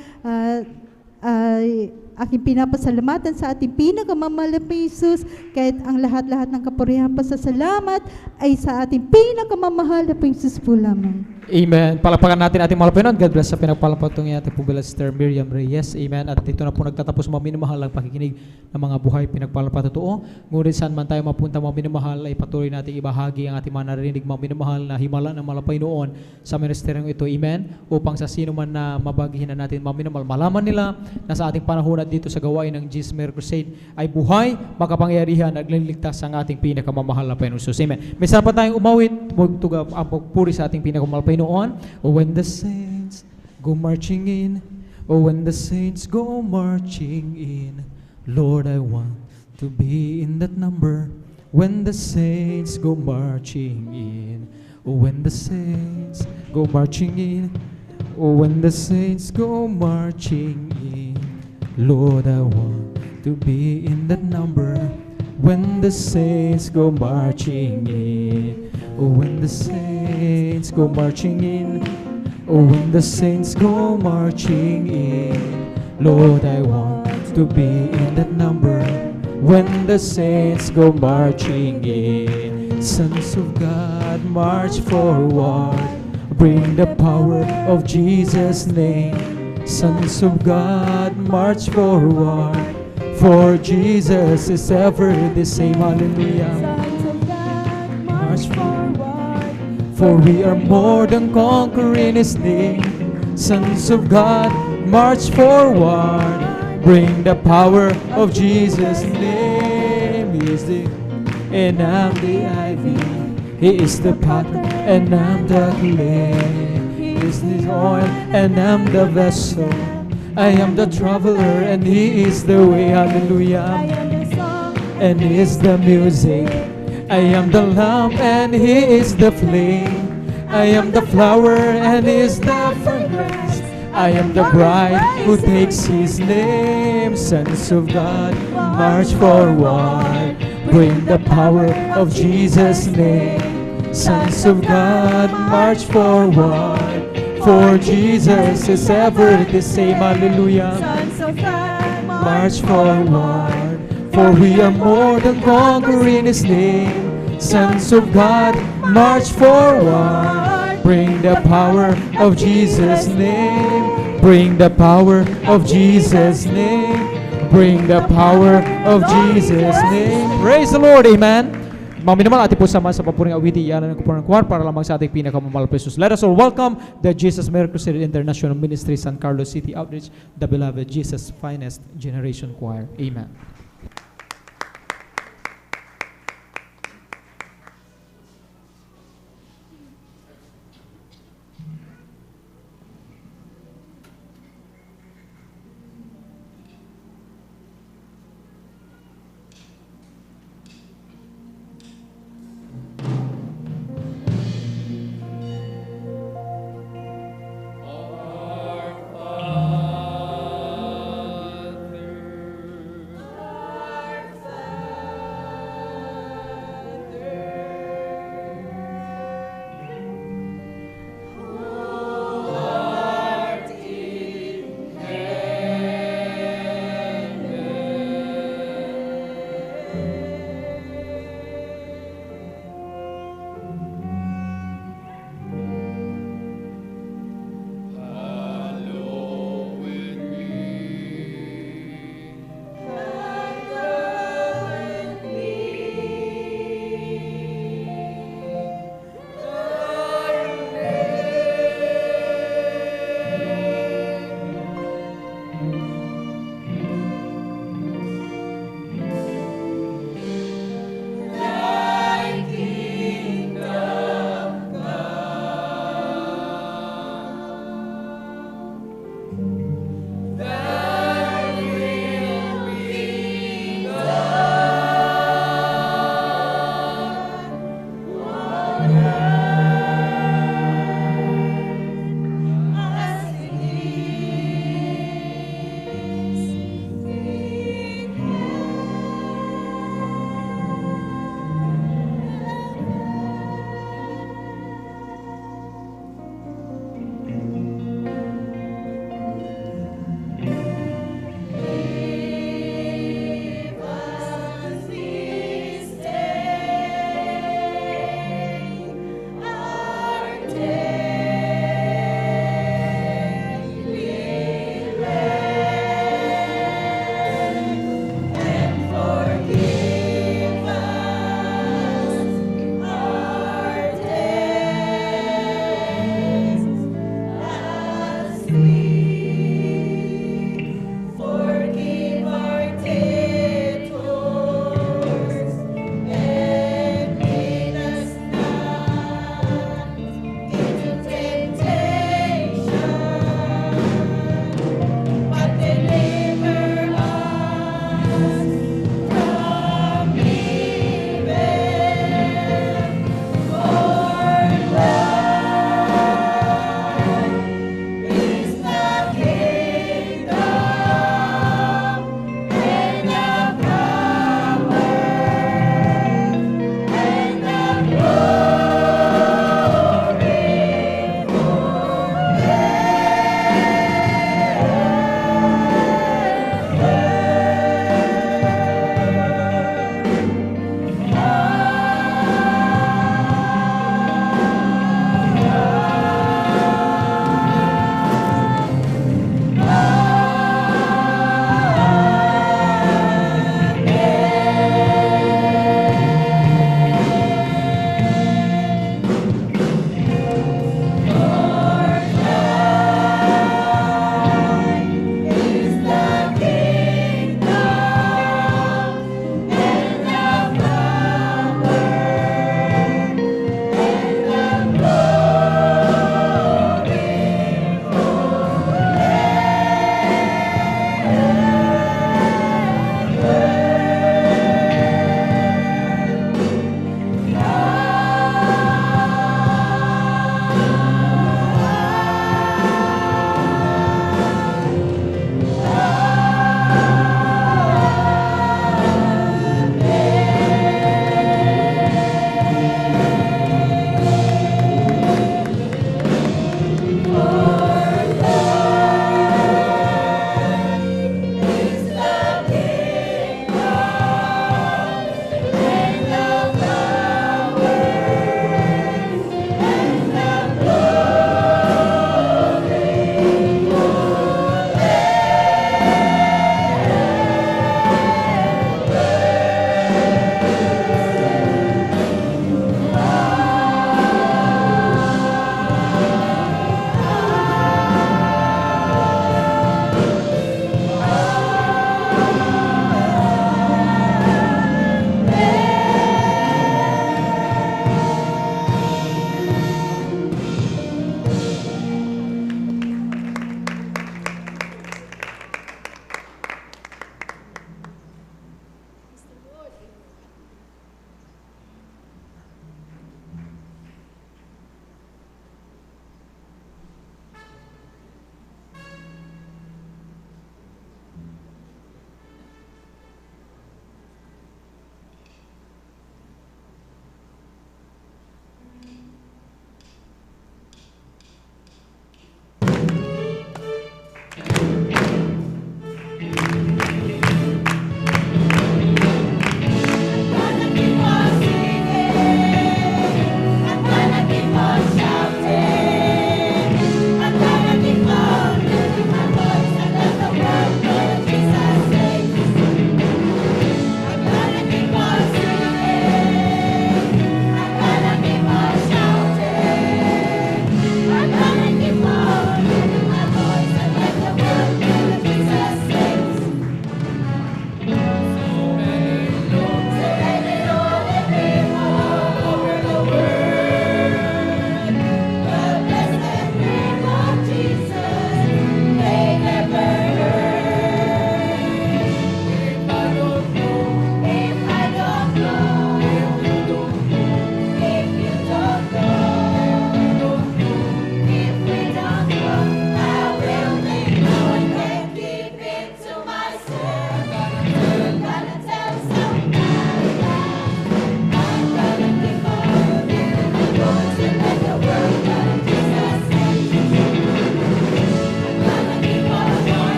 O: aking pinapasalamatan sa ating pinakamamahal na Jesus, kahit ang lahat-lahat ng kapurihan pasasalamat ay sa ating pinakamamahal na Jesus po lamang.
J: Amen. Palapakan natin ating mahal Panginoon. God bless sa pinagpalapatong ating po Sister Miriam Reyes. Amen. At ito na po nagtatapos, mga minamahal, ang pakikinig ng mga buhay pinagpalapatotoo. Ngunit saan man tayo mapunta, mga minamahal, ay patuloy nating ibahagi ang ating mga narinig, mga minamahal, na himala ng malapay noon sa ministeryong ito. Amen. Upang sa sino man na mabagihin na natin, mga minamahal, malaman nila na sa ating panahon at dito sa gawain ng Gismer Crusade ay buhay, makapangyarihan, nagliligtas ang ating pinakamamahal na Panginoon Jesus. Amen. May saan pa tayong umawit, magtuga ang pagpuri sa ating pinakamamahal Panginoon. Oh, when the saints go marching in, oh, when the saints go marching in, Lord, I want to be in that number. When the saints go marching in, oh, when the saints go marching in, oh, when the saints go marching in, Lord, I want to be in that number. when the saints go marching in. Oh, when the saints go marching in. Oh, when the saints go marching in. Lord, I want to be in that number. When the saints go marching in. Sons of God, march forward. Bring the power of Jesus' name. Sons of God, march forward. For Jesus is ever the same. Hallelujah. March forward. For we are more than conquering His name. Sons of God, march forward. Bring the power of Jesus' name. He is the and I'm the ivy. He is the potter and I'm the clay. He is the oil and I'm the vessel. I am the traveler and He is the way. Hallelujah. And He is the music. I am the lamp and He is the flame. I am the flower and He is the fragrance. I am the bride who takes His name. Sons of God, march forward. Bring the power of Jesus' name. Sons of God, march forward. For Jesus is ever the same. Hallelujah. March forward. For we are more than conquering His name. Sons of God, march forward. Bring the power of Jesus' name. Bring the power of Jesus' name. Bring the power of Jesus' name. Praise the Lord. Amen. Mga minamahal, ating po sama sa papuring awiti, iyanan ng kupunan kuwar para lamang sa ating pinakamamahal na Jesus. Let us all welcome the Jesus Miracle Crusade International Ministry, San Carlos City Outreach, the beloved Jesus Finest Generation Choir. Amen.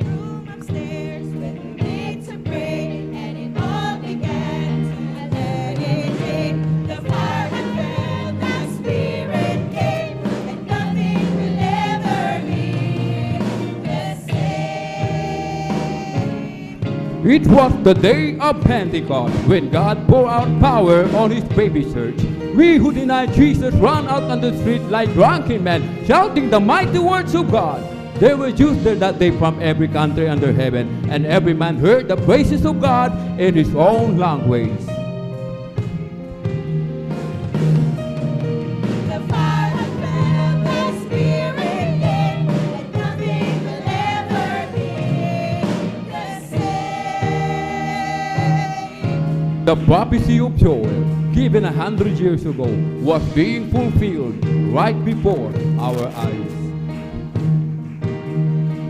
K: room upstairs when we meet to pray, and it all began to let it in. The fire had fell, the Spirit came, and nothing will ever be the same.
C: It was the day of Pentecost when God poured out power on his baby church. We who deny Jesus ran out on the street like drunken men, shouting the mighty words of God. There were Jews there that day from every country under heaven, and every man heard the praises of God in his own language.
K: The fire had fell, the Spirit came, and nothing will ever be the same.
C: The prophecy of Joel, given 100 years ago, was being fulfilled right before our eyes.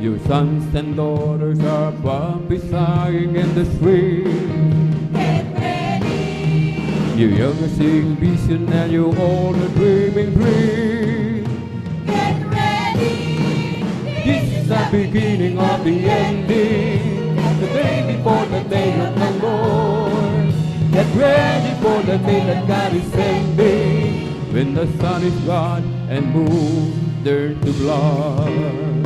C: Your sons and daughters are prophesying in the street.
K: Get ready,
C: You younger seeing vision and you older dreaming dream.
K: get ready.
C: This is the beginning of the ending, the day before the day of the Lord. Get ready for the day that God is sending, when the sun is gone and moon turn to blood.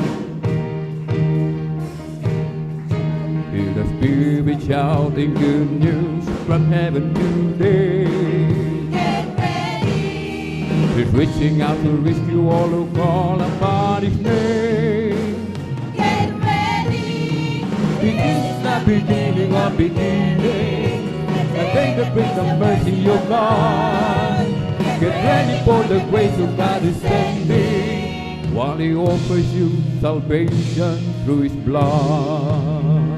C: Hear the Spirit shouting good news from heaven today.
K: Get ready,
C: He's reaching out to rescue all who call upon His name.
K: get ready.
C: This is the beginning of beginning, the day that brings the mercy of God. Get ready for the grace of God is sending, while He offers you salvation through His blood.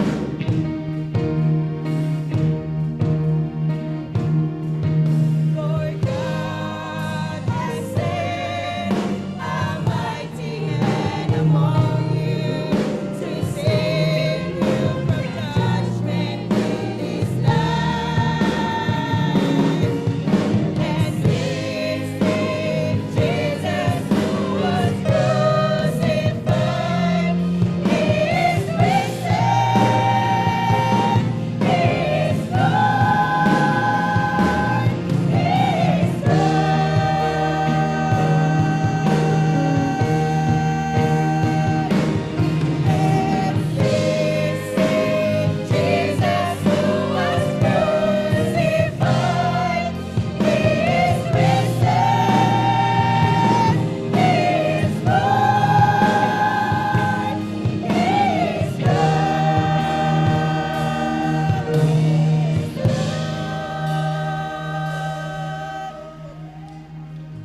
K: Lord God has sent a mighty hand among you to save you from judgment in this life. And this is Jesus who was crucified. He is risen. He is Lord. He is Jesus who was crucified. He is risen. He is Lord. He is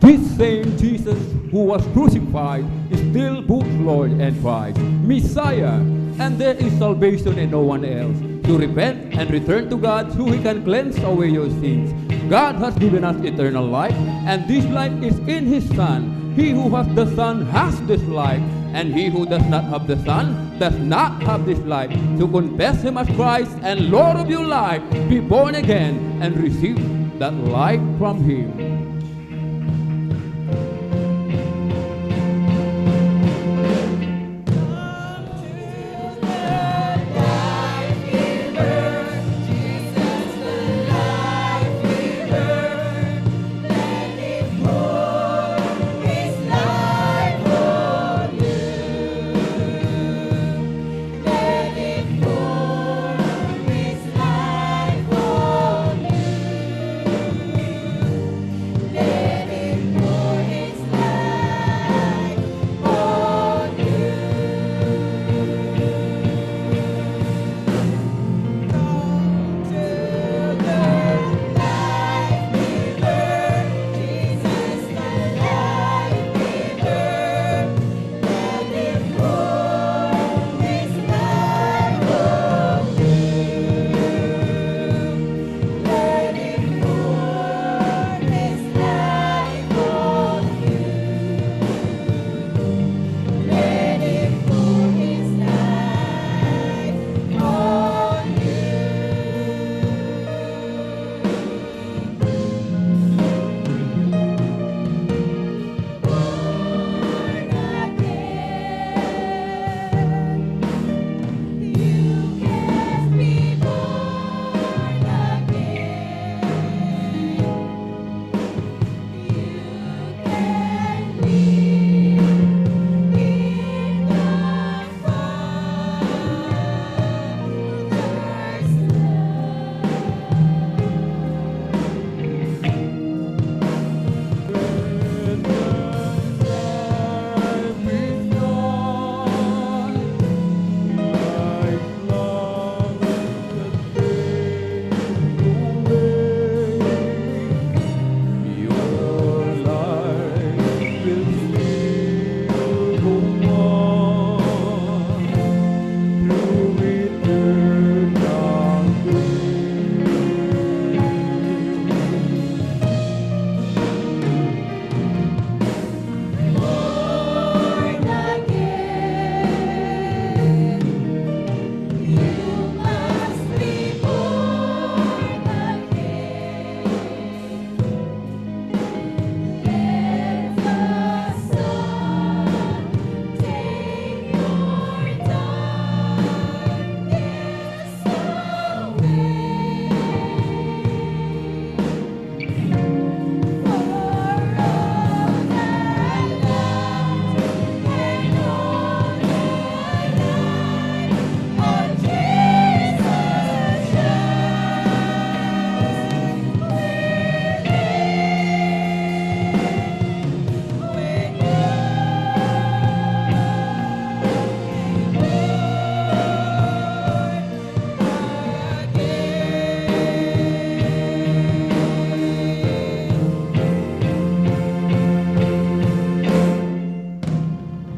C: This same Jesus who was crucified is still both Lord and Christ, Messiah, and there is salvation in no one else. To repent and return to God so He can cleanse away your sins. God has given us eternal life, and this life is in His Son. He who has the Son has this life, and he who does not have the Son does not have this life. To confess Him as Christ and Lord of your life, be born again and receive that life from Him.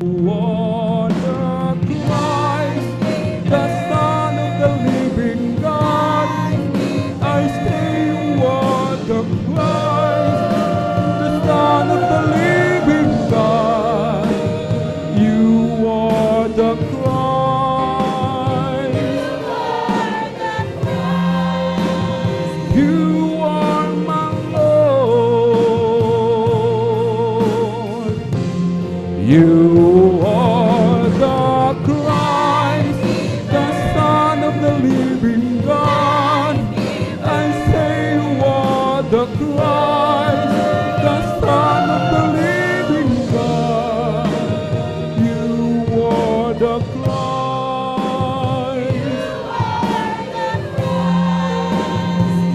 D: are the Christ, the Son of the living God. I say you are the Christ, the Son of the living God. You are the Christ. You are my Lord. You are the Christ, the Son of the living God. I say you are the Christ, the Son of the living God. You are the Christ.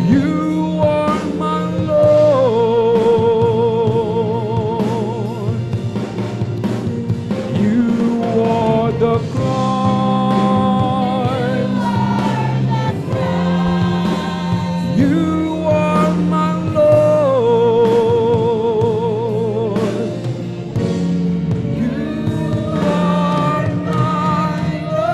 D: You are my Lord. You are the Christ. You are my Lord. You are my Lord.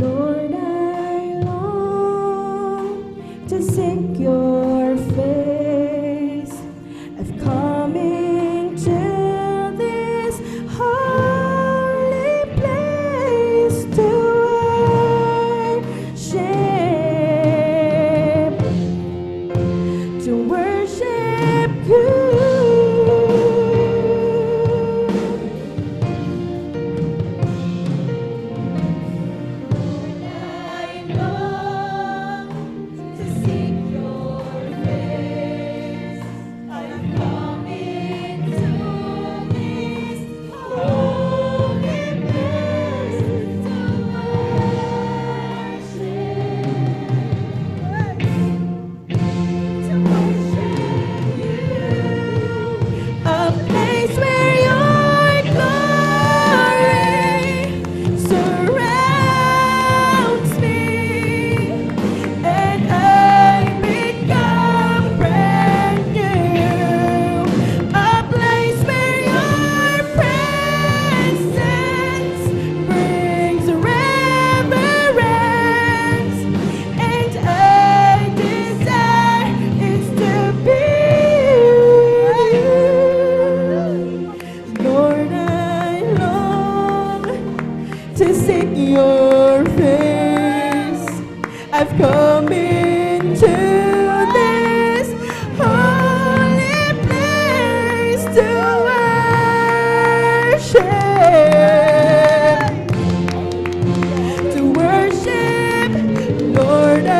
L: Lord, I long to seek your face. I've come into this holy place to worship you. A place where your glory surrounds me, and I become brand new. A place where your presence brings reverence, and I desire is to be with you. Lord, I long to seek your face. I've come into this holy place to worship. Lord, I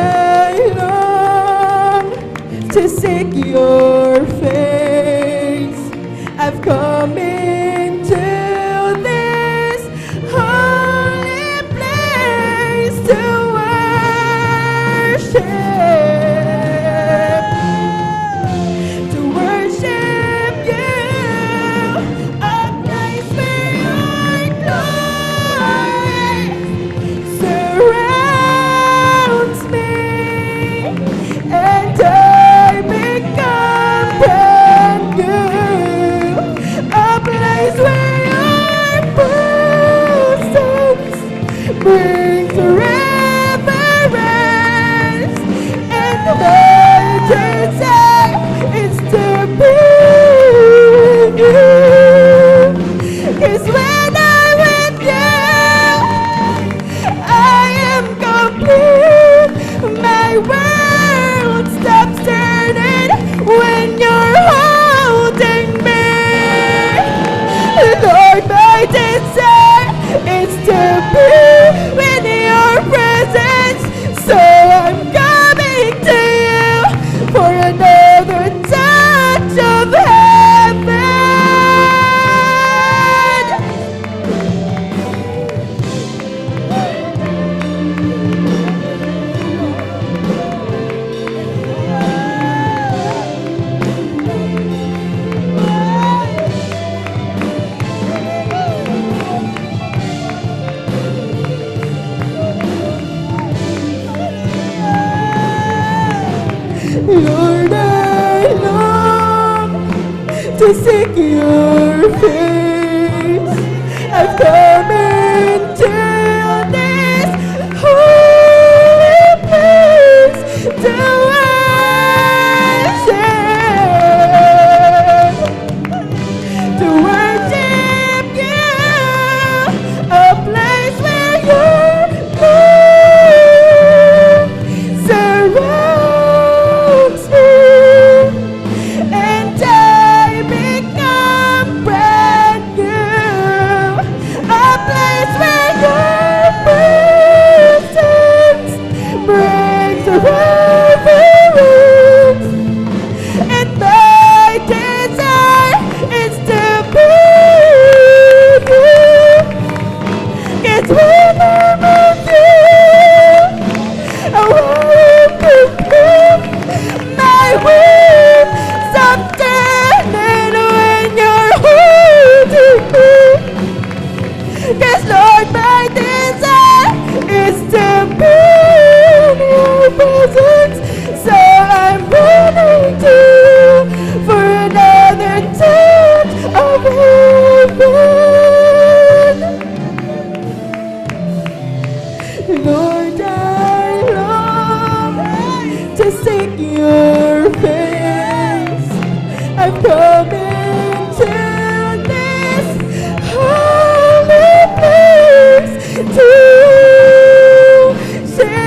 L: long to seek your face. I've come into this holy place to to seek your face. I've come into this holy place to worship you, a place where your love surrounds me, and I become brand new, a place where your presence brings reverence, and my desire is to be you. 'Cause when I'm with you, I want to prove my will. Something when you're holding me. 'Cause Lord, my desire is to be in your presence. So I'm running to you for another touch of heaven. Lord, I long to seek your face. I've come into this holy place to worship,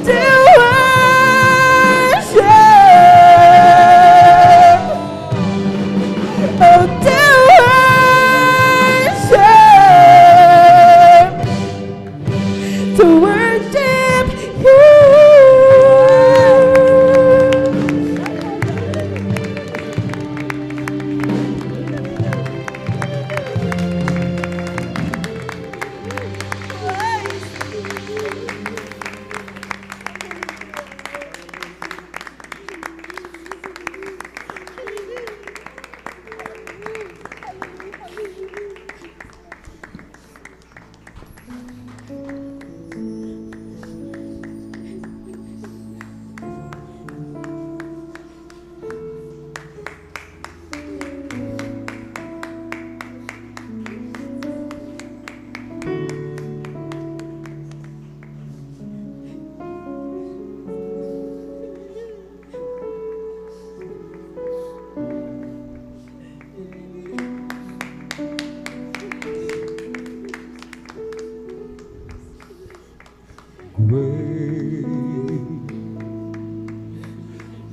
L: to worship, oh, to worship, to worship you.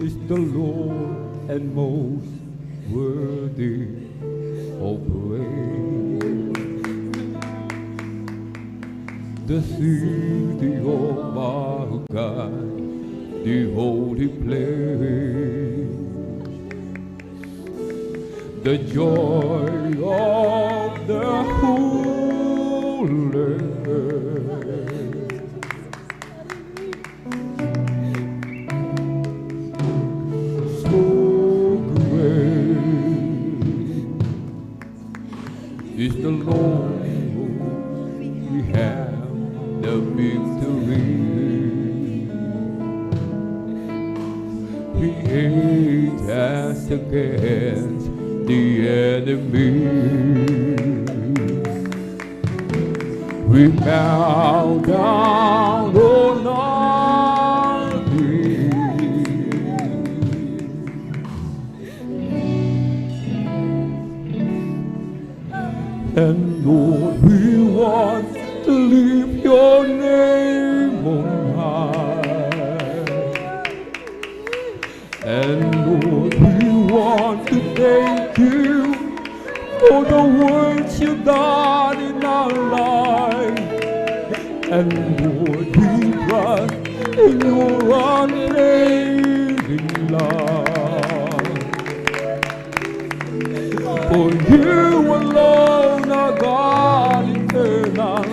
C: Is the Lord and most worthy of praise. The city of our God, the holy place, the joy of the whole earth. So great is the Lord, we have the victory. He hates us against the enemy. We bow down on our knees, and Lord, we want to lift your name on high. And Lord, we want to thank you for the works you've done in our life. And Lord, we trust in your unfailing love. For you alone are God eternal,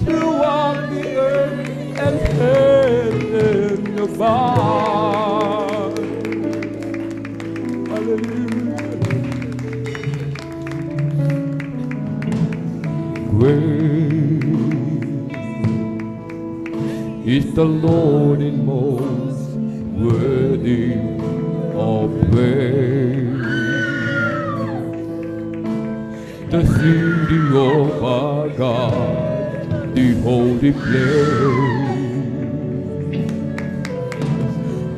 C: throughout the earth and heaven above. Hallelujah. Great is the Lord in most worthy of praise. The city of our God, the holy place,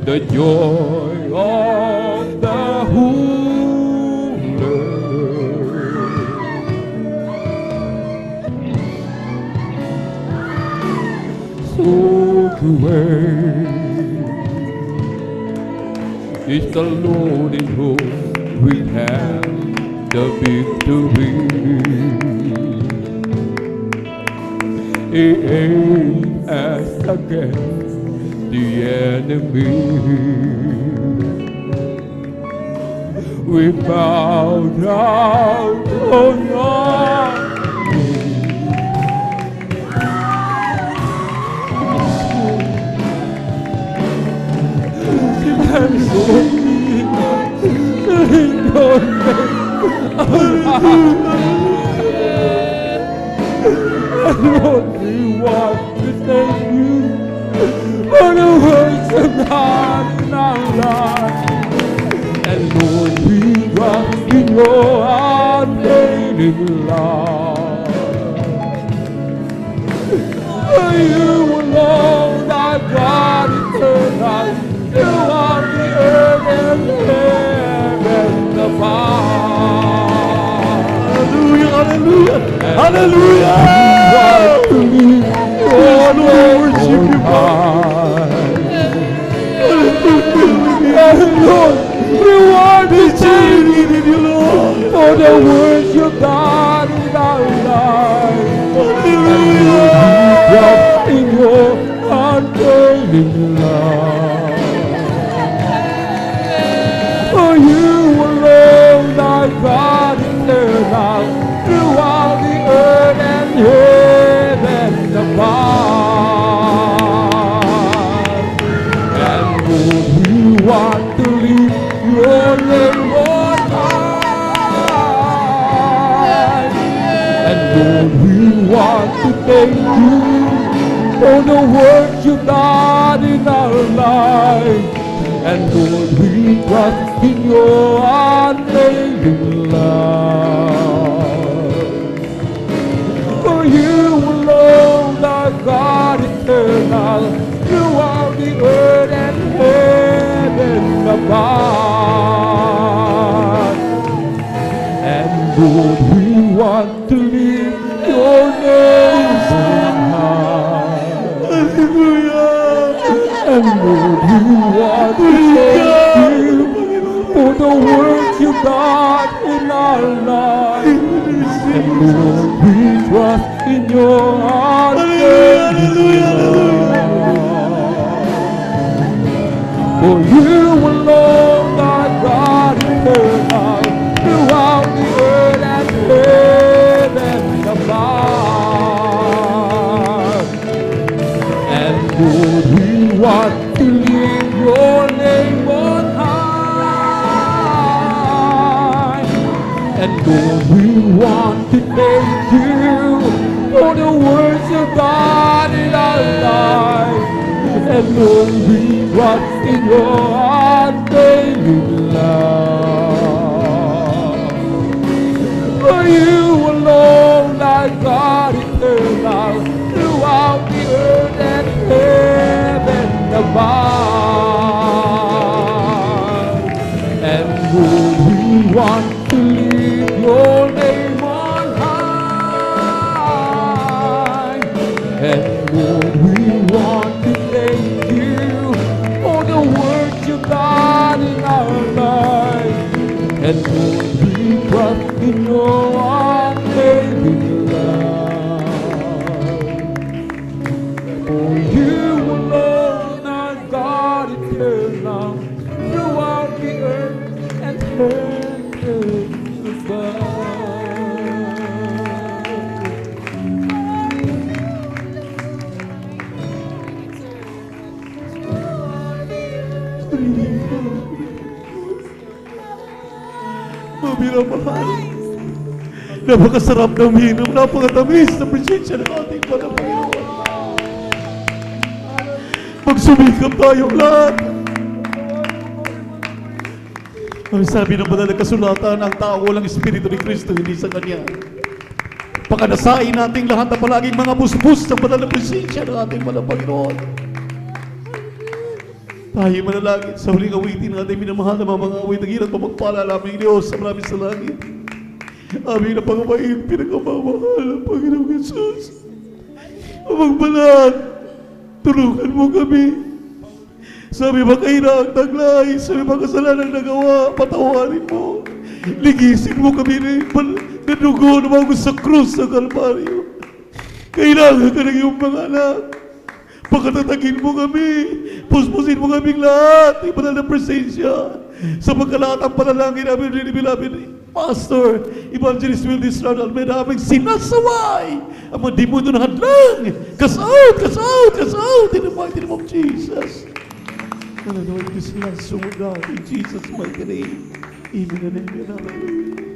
C: the joy of the whole earth. So great is the Lord in whom we have the victory. He aimed us against the enemy. We bow down, oh Lord. Lord, we want to thank you for the works of God in our lives. And Lord, we trust in your unfailing love. For you alone are God eternal. You are the earth and heaven above. Hallelujah, hallelujah, hallelujah. Oh, Lord, worship you, God. Lord, we want to change you, Lord, for the words you've done in our lives. Hallelujah. In your unfailing love. For you alone are God eternal, throughout the earth and heaven above. And Lord, we want to lift your name on high. And Lord, we want to thank you for the work you've done in our lives. And Lord, we trust in your unfailing love. For you alone are God eternal, throughout the earth and heaven above. And Lord, we want to lift your name on high. Hallelujah. And Lord, we want to thank you for the work you've done in our lives. And Lord, we trust in your unfailing love. For you alone are God eternal, throughout the earth and heaven above. And Lord, we want to lift your name on high. And Lord, we want to thank you for the words of God in our lives. And Lord, we trust in your unfailing love. For you alone are God eternal, throughout the earth and heaven above. And Lord, we want to lift your name on high. And Lord, we want to thank you for the work you've done in our lives. And Lord, we trust in your unfailing love. For you alone are God eternal, throughout the earth and heaven above.
P: Mabiramahal. Napakasarap ng minom, napakatamis na presensya ng ating Panginoon. Magsumikap tayong lahat. Ang sabi ng banal na kasulatan, ang tao walang Espiritu ni Kristo, hindi sa Kanya. Pakanasain nating lahat na palaging mga busbus sa banal na presensya ng ating mga Panginoon. Tayo manalangin sa huling awitin ng ating minamahal na mga awit ng hirap pamagpala naming Diyos sa maraming sa langit. Aming na pangamain, pinakamamahal ng Panginoong Jesus. Amang tulungan mo kami. Sabi ba kayo na ang taglay, sabi ba kasalanan nagawa, patawarin mo. Ligisin mo kami na dugo na mga sa krus sa Kalbaryo. Kailangan ka ng iyong mga anak. Pagkatatagin mo kami, puspusin mo kaming lahat, ng banal na presensya. Sa pagkalahat ang panalangin namin, beloved Pastor, Evangelist Wildis Ronald, may naming sinasaway ang mga demonyo na hadlang. Cast out, cast out, cast out in the mighty name of Jesus. And I know this last song of God in Jesus' mighty name. Amen and amen.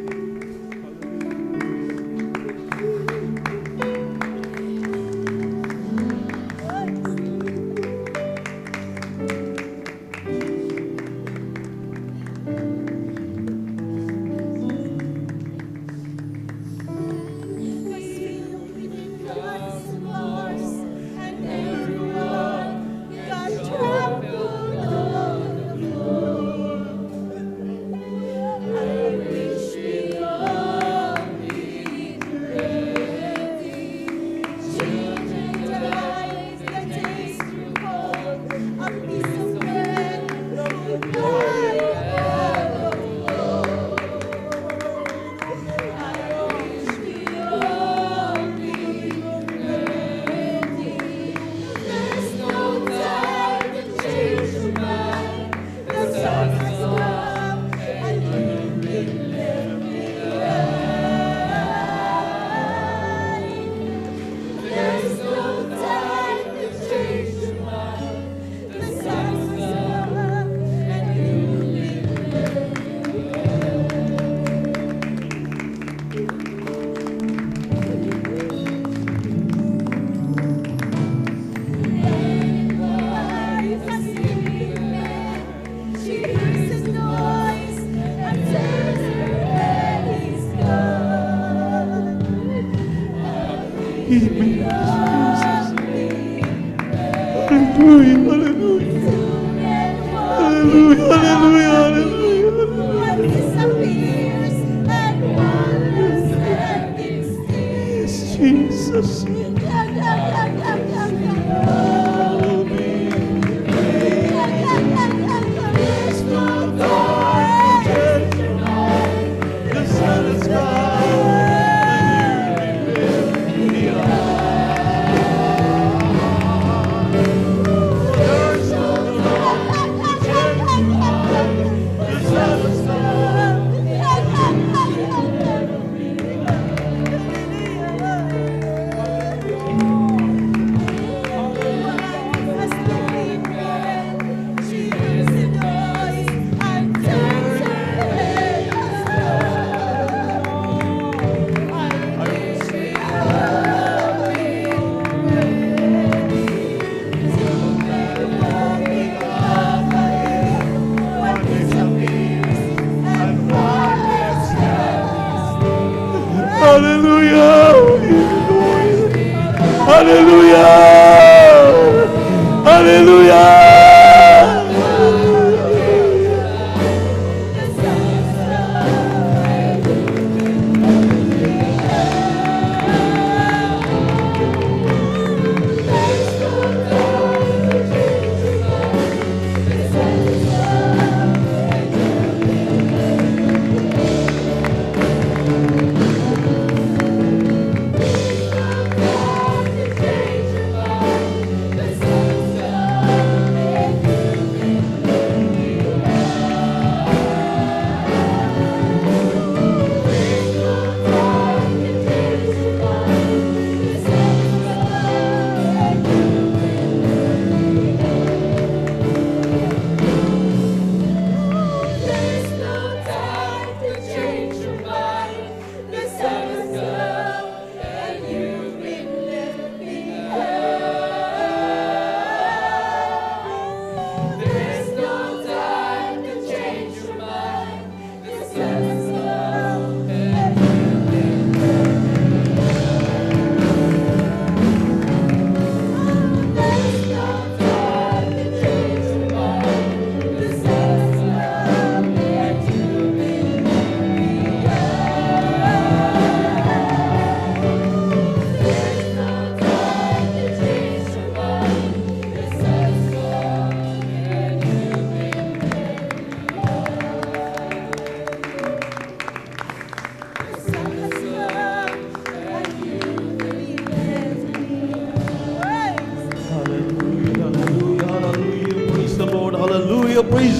P: Hallelujah.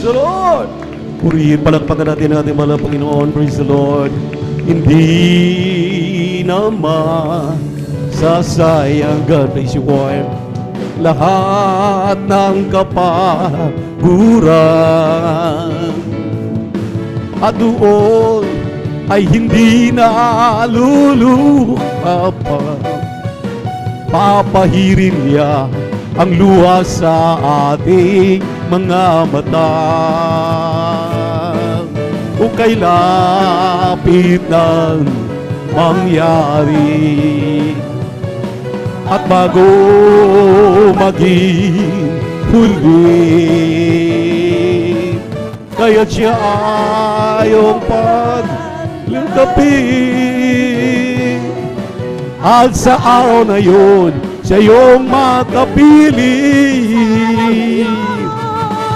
P: Praise the Lord. Purihin, palakpakan natin ang ating mahal na Panginoon. Praise the Lord. Hindi naman sasayang, God bless you, choir, lahat ng kapaguran. At doon ay hindi na luluha pa. Papahirin niya ang luha sa ating mga mata. Kung kailapit nang mangyari, at bago maging huli, kaya't siya ayong paglangkapin. At sa araw na yun, siya yung makapili.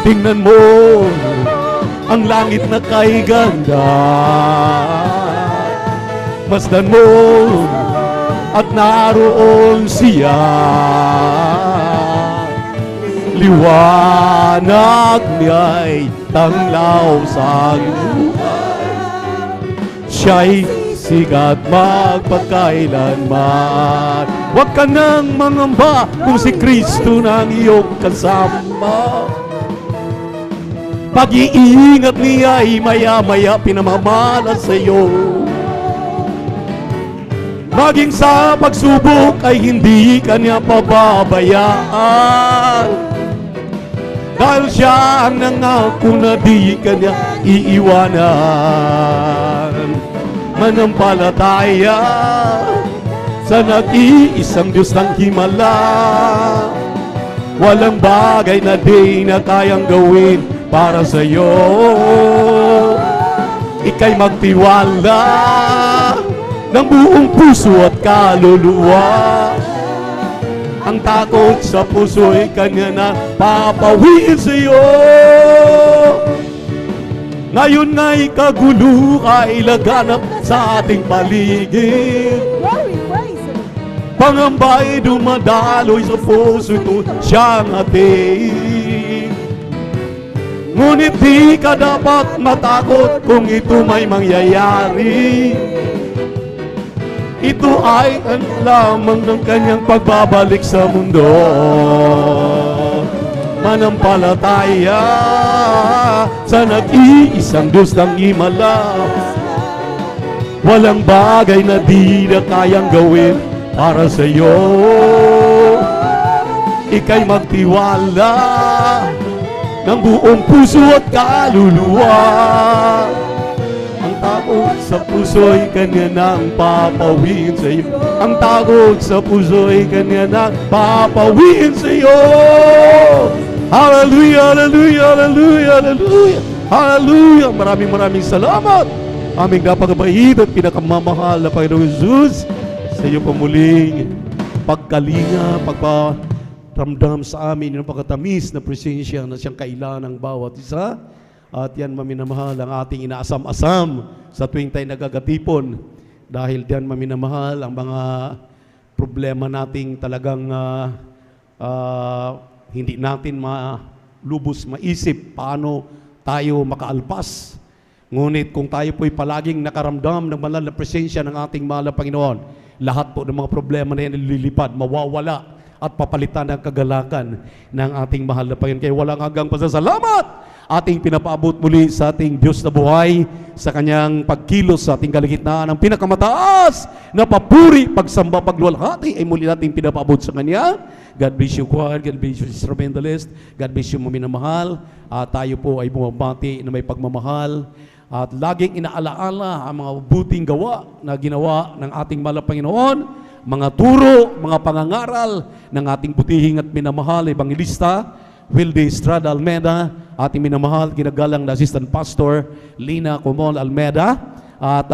P: Tingnan mo ang langit na kay ganda, masdan mo at naroon siya. Liwanag niya'y tanglaw sa lupa, siya'y sigat magpagkailanman. Huwag ka nang mangamba kung si Kristo na ang iyong kasama. Pag-iingat niya ay maya-maya pinamamala sa iyo. Maging sa pagsubok ay hindi ka niya pababayaan, dahil siya ang nangako na di ka niya iiwanan. Manampalataya sa nag-iisang Diyos ng himala, walang bagay na di na kayang gawin para sa iyo. Ika'y magtiwala ng buong puso at kaluluwa. Ang takot sa puso ay kanya na papawiin sa iyo. Ngayon nga'y kagulo ay laganap sa ating paligid. Pangamba'y dumadaloy sa puso ito, siyang ating. Ngunit di ka dapat matakot kung ito may mangyayari. Ito ay ang lamang ng kanyang pagbabalik sa mundo. Manampalataya sa nag-iisang Diyos ng himala, walang bagay na di na kayang gawin para sa iyo. Ika'y magtiwala ng buong puso at kaluluwa. Ang takot sa puso'y kanya nang papawin sa iyo. Ang takot sa puso'y kanya nang papawin sa iyo. Hallelujah, hallelujah, hallelujah, hallelujah, hallelujah. Maraming salamat, aming napakabait at pinakamamahal na Panginoong Jesus, sa iyo pamuling pagkalinga, pagparamdam sa amin ng pagkatamis na presensya na siyang kailangan ng bawat isa. At yan, maminamahal, ang ating inaasam-asam sa tuwing tayo nagagatipon. Dahil diyan, maminamahal, ang mga problema nating talagang hindi natin malubos maisip paano tayo makaalpas. Ngunit kung tayo po'y palaging nakaramdam ng banal na presensya ng ating mahal na Panginoon, lahat po ng mga problema na yan lilipad, mawawala at papalitan ng kagalakan ng ating mahal na Panginoon. Kaya walang hanggang pasasalamat ating pinapaabot muli sa ating Diyos na buhay, sa kanyang pagkilos sa ating kaligitnaan. Ang pinakamataas na papuri, pagsamba, pagluwalhati ay muli nating pinapaabot sa kanya. God bless you, choir. God bless you, instrumentalist. God bless you, maminamahal. Tayo po ay bumabati na may pagmamahal at laging inaalaala ang mga buting gawa na ginawa ng ating mahal na Panginoon, mga turo, mga pangangaral ng ating butihing at minamahal evangelista Wildy Estrada Almeda, ating minamahal ginagalang na Assistant Pastor Lina Comol Almeda, at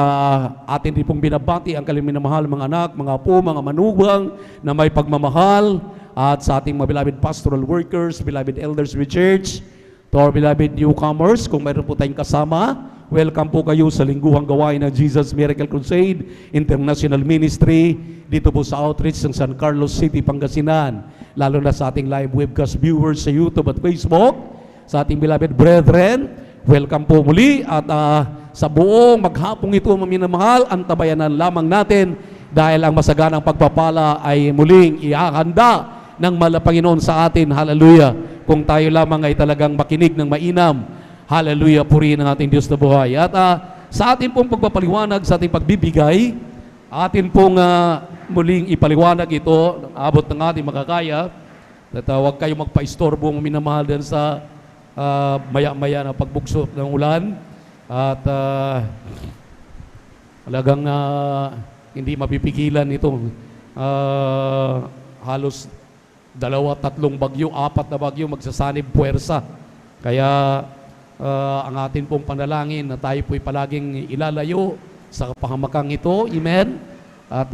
P: atin rin pong binabati ang kanilang minamahal mga anak, mga apo, mga manugang na may pagmamahal, at sa ating mga beloved pastoral workers, beloved elders with church, to our beloved newcomers, kung mayroon po tayong kasama, welcome po kayo sa lingguhang gawain ng Jesus Miracle Crusade International Ministry dito po sa outreach ng San Carlos City, Pangasinan, lalo na sa ating live webcast viewers sa YouTube at Facebook.
Q: sa ating beloved brethren. Welcome po muli at sa buong maghapong ito, mga minamahal, antabayanan lamang natin dahil ang masaganang pagpapala ay muling ihahanda ng Panginoon sa atin. Hallelujah. Kung tayo lamang ay talagang makinig ng mainam. Hallelujah. Purihin ang ating Diyos na buhay. At sa ating pong pagpapaliwanag, sa ating pagbibigay, atin pong muling ipaliwanag ito ng abot ng ating makakaya. At huwag kayong magpa-istorbo, mga minamahal, din sa maya-maya na pagbukso ng ulan. At talagang hindi mapipigilan itong halos 2-3 bagyo, 4 na bagyo magsasanib puwersa. Kaya ang atin pong panalangin na tayo po'y palaging ilalayo sa kapahamakang ito. Amen. At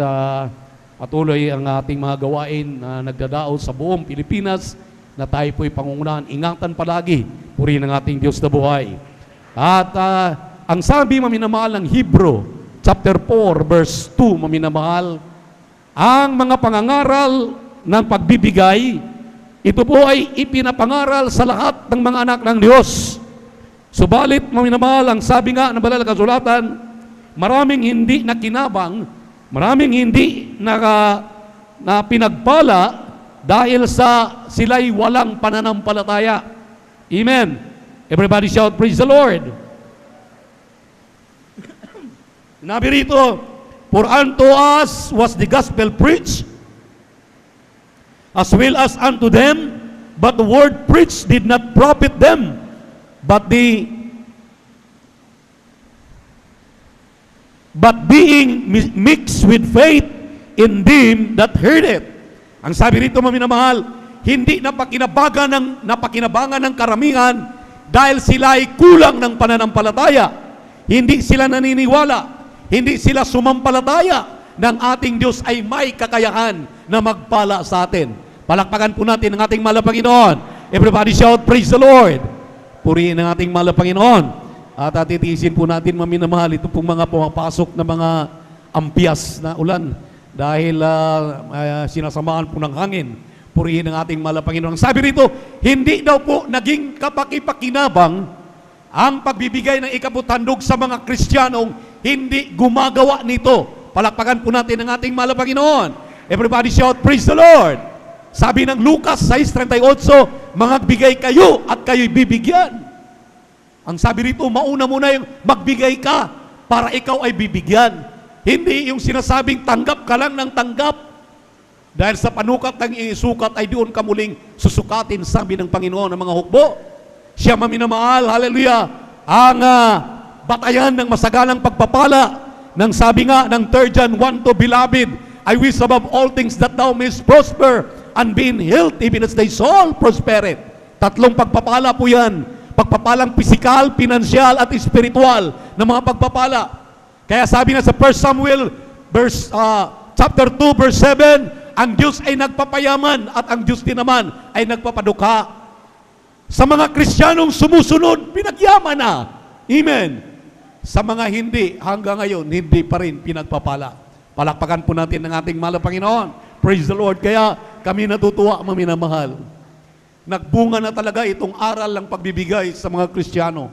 Q: patuloy ang ating mga gawain na nagdadaos sa buong Pilipinas na tayo po'y pangungunahan. Ingatan palagi. Purihin ang ating Diyos na buhay. At ang sabi, maminamahal, ng Hebrew, chapter 4, verse 2, maminamahal, ang mga pangangaral ng pagbibigay, ito po ay ipinapangaral sa lahat ng mga anak ng Diyos. Subalit, maminamahal, ang sabi nga ng banal na kasulatan, maraming hindi nakinabang, maraming hindi na pinagpala dahil sa sila'y walang pananampalataya. Amen. Everybody shout, praise the Lord. Nabi rito, for unto us was the gospel preached, as well as unto them, but the word preached did not profit them, but being mixed with faith in them that heard it. Ang sabi rito, maminamahal, hindi napakinabangan ng karamihan dahil sila ay kulang ng pananampalataya. Hindi sila naniniwala. Hindi sila sumampalataya ng ating Diyos ay may kakayahan na magpala sa atin. Palakpakan po natin ang ating mahal na Panginoon. Everybody shout, praise the Lord. Purihin ang ating mahal na Panginoon. At atitiisin po natin, maminamahal, ito pong mga pumapasok na mga ampias na ulan dahil sinasamahan po ng hangin. Purihin ang ating mahal na Panginoon. Sabi rito, hindi daw po naging kapakipakinabang ang pagbibigay ng ikaputhandog sa mga Kristiyanong hindi gumagawa nito. Palakpakan po natin ang ating mahal na Panginoon. Everybody shout, praise the Lord. Sabi ng Lucas 6:38, magbigay kayo at kayo'y bibigyan. Ang sabi rito, mauna muna yung magbigay ka para ikaw ay bibigyan. Hindi yung sinasabing tanggap ka lang ng tanggap. Dahil sa panukat ng isukat ay doon ka muling susukatin, sabi ng Panginoon ng mga hukbo. Siya, maminamahal, hallelujah, ang batayan ng masaganang pagpapala. Nang sabi nga ng 3 John 1:2, Beloved, I wish above all things that thou mayest prosper and be in health even as thy soul prospereth. 3 pagpapala po yan. Pagpapalang pisikal, pinansyal at espiritual na mga pagpapala. Kaya sabi nga sa 1 Samuel chapter 2 verse 7, ang Diyos ay nagpapayaman at ang Diyos din naman ay nagpapadukha. Sa mga Kristiyanong sumusunod, pinagyaman na. Amen. Sa mga hindi, hanggang ngayon, hindi pa rin pinagpapala. Palakpakan po natin ang ating mahal na Panginoon. Praise the Lord. Kaya kami natutuwa, maminamahal. Nagbunga na talaga itong aral ng pagbibigay sa mga Kristiyano.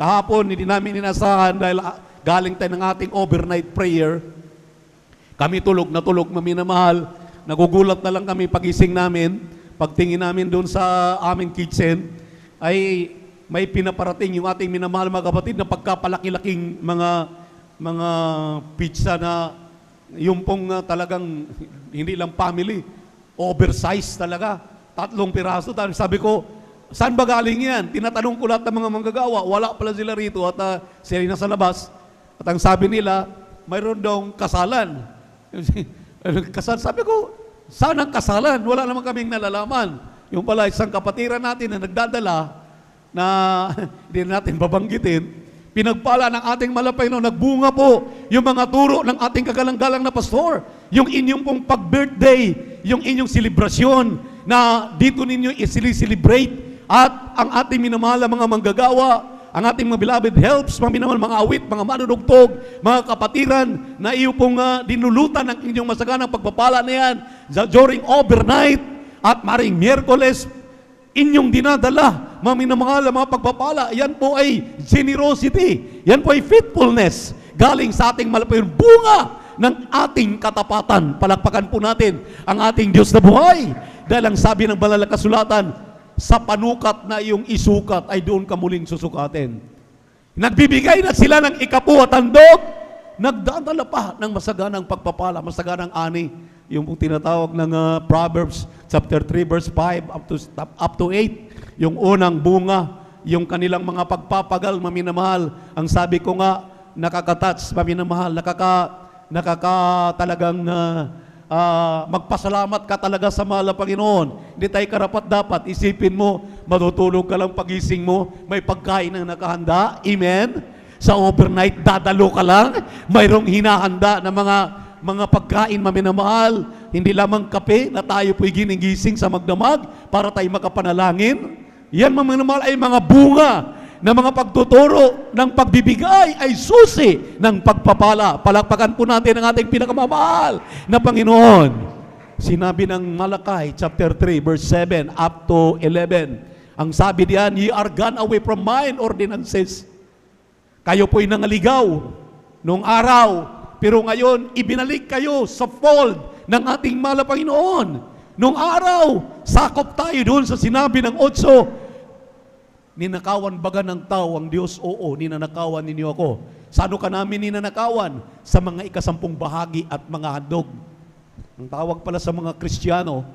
Q: Kahapon, hindi namin inasahan dahil galing tayo ng ating overnight prayer. Kami tulog na tulog, maminamahal. Nagugulat na lang kami pagising namin. Pagtingin namin doon sa aming kitchen, ay may pinaparating yung ating minamahal mga kapatid na pagkapalaki-laking mga pizza na yung pong talagang hindi lang family, oversize talaga. 3 piraso. Sabi ko, saan ba galing yan? Tinatanong ko lahat ng mga manggagawa. Wala pala sila rito at sila nasa labas. At ang sabi nila, mayroon daw kasalan. Kasal, sabi ko, saan ang kasalan? Wala naman kaming nalalaman. Yung pala isang kapatiran natin na nagdadala na hindi natin babanggitin, pinagpala ng ating malapay no, nagbunga po yung mga turo ng ating kagalang-galang na pastor. Yung inyong pong pag-birthday, yung inyong selebrasyon na dito ninyo i-celebrate at ang ating minamahal na mga manggagawa, ang ating mga beloved helps, mga minamahal, mga awit, mga manunugtog, mga kapatiran na iyo pong dinulutan ng inyong masaganang pagpapala na yan during overnight at maring Miyerkules, inyong dinadala mga minamahal, mga pagpapala, yan po ay generosity. Yan po ay faithfulness. Galing sa ating malapayong bunga ng ating katapatan. Palakpakan po natin ang ating Diyos na buhay. Dahil ang sabi ng banal na kasulatan, sa panukat na iyong isukat ay doon ka muling susukatin. Nagbibigay na sila ng ikapu at handog, nagdadala pa ng masaganang pagpapala, masaganang ani. Yung pong tinatawag ng Proverbs chapter 3 verse 5 up to 8, yung unang bunga, yung kanilang mga pagpapagal, maminamahal. Ang sabi ko nga, nakaka-touch, maminamahal, talagang magpasalamat ka talaga sa mahal na Panginoon. Hindi tayo karapat-dapat. Isipin mo, matutulog ka lang pagising mo, may pagkain na nakahanda. Amen? Sa overnight, dadalo ka lang, mayroong hinahanda na mga pagkain, maminamahal. Hindi lamang kape na tayo po'y ginising sa magdamag para tayo makapanalangin. Yan, maminamahal, ay mga bunga na mga pagtuturo ng pagbibigay ay susi ng pagpapala. Palakpakan po natin ang ating pinakamamahal na Panginoon. Sinabi ng Malakay chapter 3 verse 7 up to 11. Ang sabi diyan, ye are gone away from mine ordinances. Kayo po'y nangaligaw noong araw, pero ngayon ibinalik kayo sa fold ng ating mahal na Panginoon. Noong araw, sakop tayo doon sa sinabi ng 8, ninakawan baga ng tao ang Diyos? Oo, ninanakawan ninyo ako. Sa ano ka namin ninanakawan? Sa mga ikasampung bahagi at mga handog. Ang tawag pala sa mga Kristiyano,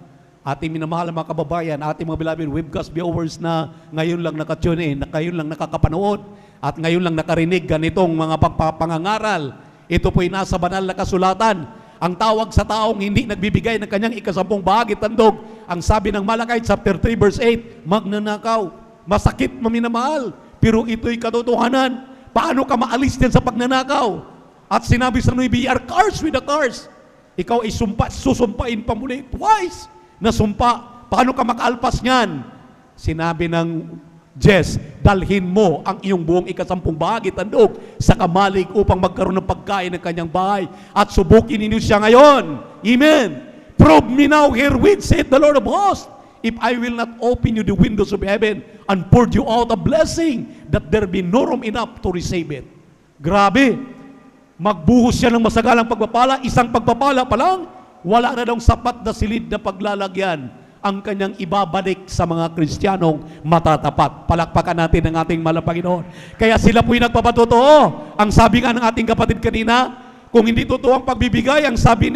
Q: ating minamahal mga kababayan, ating mga beloved webcast viewers na ngayon lang nakatune in, na ngayon lang nakakapanood, at ngayon lang nakarinig ganitong mga pagpapangangaral. Ito po'y nasa banal na kasulatan. Ang tawag sa taong hindi nagbibigay ng kanyang ikasampung bahagi at handog, ang sabi ng Malakay chapter 3 verse 8, magnanakaw. Masakit, maminamahal, pero ito'y katotohanan. Paano ka maalis din sa pagnanakaw? At sinabi sa 9, are cursed with a curse. Ikaw ay susumpain pa muli twice na sumpa. Paano ka makaalpas niyan? Sinabi ng Jess, dalhin mo ang iyong buong ikasampung bahagi tandog sa kamalig upang magkaroon ng pagkain ng kanyang bahay. At subukin ninyo siya ngayon. Amen. Prove me now herewith, saith the Lord of hosts, if I will not open you the windows of heaven and pour you out a blessing, that there be no room enough to receive it. Grabe. Magbuhos siya ng masagalang pagpapala, isang pagpapala pa lang, wala na daw sapat na silid na paglalagyan ang kanyang ibabalik sa mga Kristiyanong matatapat. Palakpakan natin ang ating mahal na Panginoon. Kaya sila po'y nagpapatotoo. Ang sabi nga ng ating kapatid kanina, kung hindi totoo ang pagbibigay, ang sabi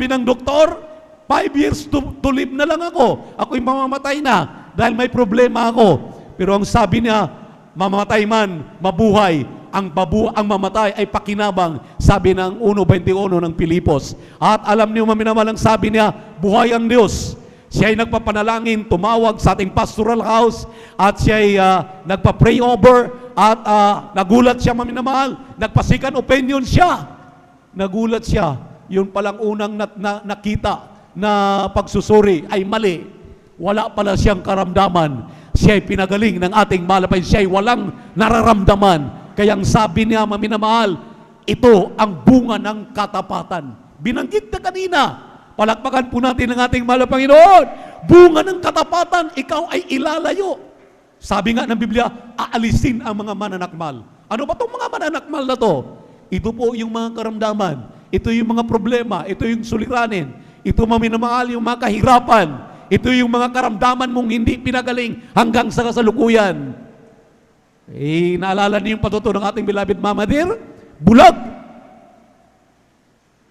Q: ng doktor, 5 years to live na lang ako. Ako'y mamamatay na dahil may problema ako. Pero ang sabi niya, mamamatay man, mabuhay. Ang mamatay ay pakinabang, sabi ng 1:21 ng Pilipos. At alam niyo, maminamahal, ang sabi niya, buhay ang Diyos. Siya ay nagpapanalangin, tumawag sa ating pastoral house, at siya ay nagpa-pray over, at nagulat siya, maminamahal. Nagpa-second opinion siya. Nagulat siya. Yun palang unang nakita na pagsusuri ay mali. Wala pala siyang karamdaman. Siya ay pinagaling ng ating malapay. Siya ay walang nararamdaman. Kaya ang sabi niya, maminamahal, ito ang bunga ng katapatan. Binanggit na kanina. Palakpakan po natin ang ating mahal na Panginoon. Bunga ng katapatan, ikaw ay ilalayo. Sabi nga ng Biblia, aalisin ang mga mananakmal. Ano ba itong mga mananakmal na to? Ito po yung mga karamdaman. Ito yung mga problema. Ito yung suliranin. Ito, maminamahal, yung mga kahirapan. Ito yung mga karamdaman mong hindi pinagaling hanggang sa kasalukuyan. Naalala niyo yung patuto ng ating beloved Mama Dear? Bulag.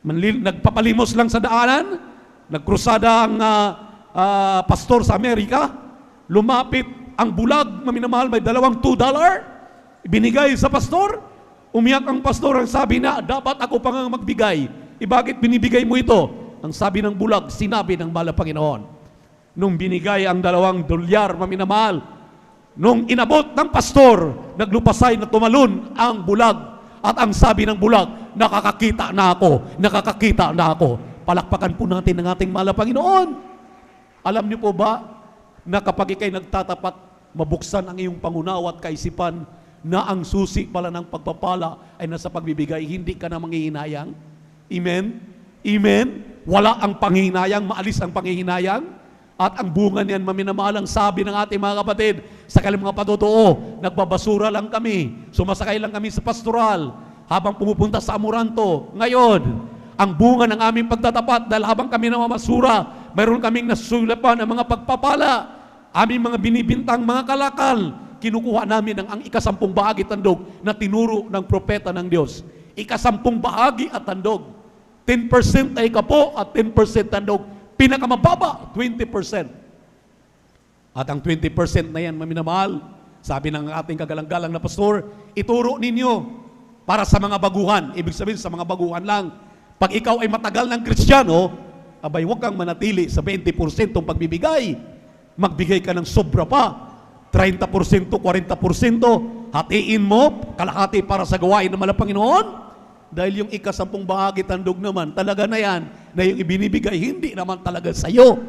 Q: Nagpapalimos lang sa daanan, nagkrusada ang pastor sa Amerika, lumapit ang bulag, maminamahal, may $2, ibinigay sa pastor, umiyak ang pastor, ang sabi na, dapat ako pa nga magbigay. Bakit binibigay mo ito? Ang sabi ng bulag, sinabi ng mahal na Panginoon. Nung binigay ang $2, maminamahal, nung inabot ng pastor, naglupasay na tumalon ang bulag. At ang sabi ng bulag, nakakakita na ako, nakakakita na ako. Palakpakan po natin ang ating mahal na Panginoon. Alam niyo po ba, na kapag ikay nagtatapat, mabuksan ang iyong pangunawa at kaisipan na ang susi pala ng pagpapala ay nasa pagbibigay, hindi ka na manghihinayang? Amen? Amen? Wala ang panghihinayang, maalis ang panghihinayang. At ang bunga niyan, maminamalang sabi ng ating mga kapatid, sa kanilang mga patotoo, nagbabasura lang kami, sumasakay lang kami sa pastoral, habang pumupunta sa Amoranto. Ngayon, ang bunga ng aming pagtatapat, dahil habang kami namamasura, mayroon kaming nasulapan ng mga pagpapala, aming mga binibintang mga kalakal, kinukuha namin ang ikasampung bahagi tandog na tinuro ng propeta ng Diyos. Ikasampung bahagi at tandog. 10% ay kapo at 10% tandog. Pinakamababa, 20%. At ang 20% na yan, maminamahal, sabi ng ating kagalang-galang na pastor, ituro ninyo para sa mga baguhan. Ibig sabihin, sa mga baguhan lang. Pag ikaw ay matagal ng Kristiyano, abay, huwag kang manatili sa 20% pagbibigay. Magbigay ka ng sobra pa. 30%, 40%, hatiin mo, kalahati para sa gawain ng mahal na Panginoon. Dahil yung ikasampung bahagi tandog naman, talaga na yan, na yung ibinibigay, hindi naman talaga sa'yo.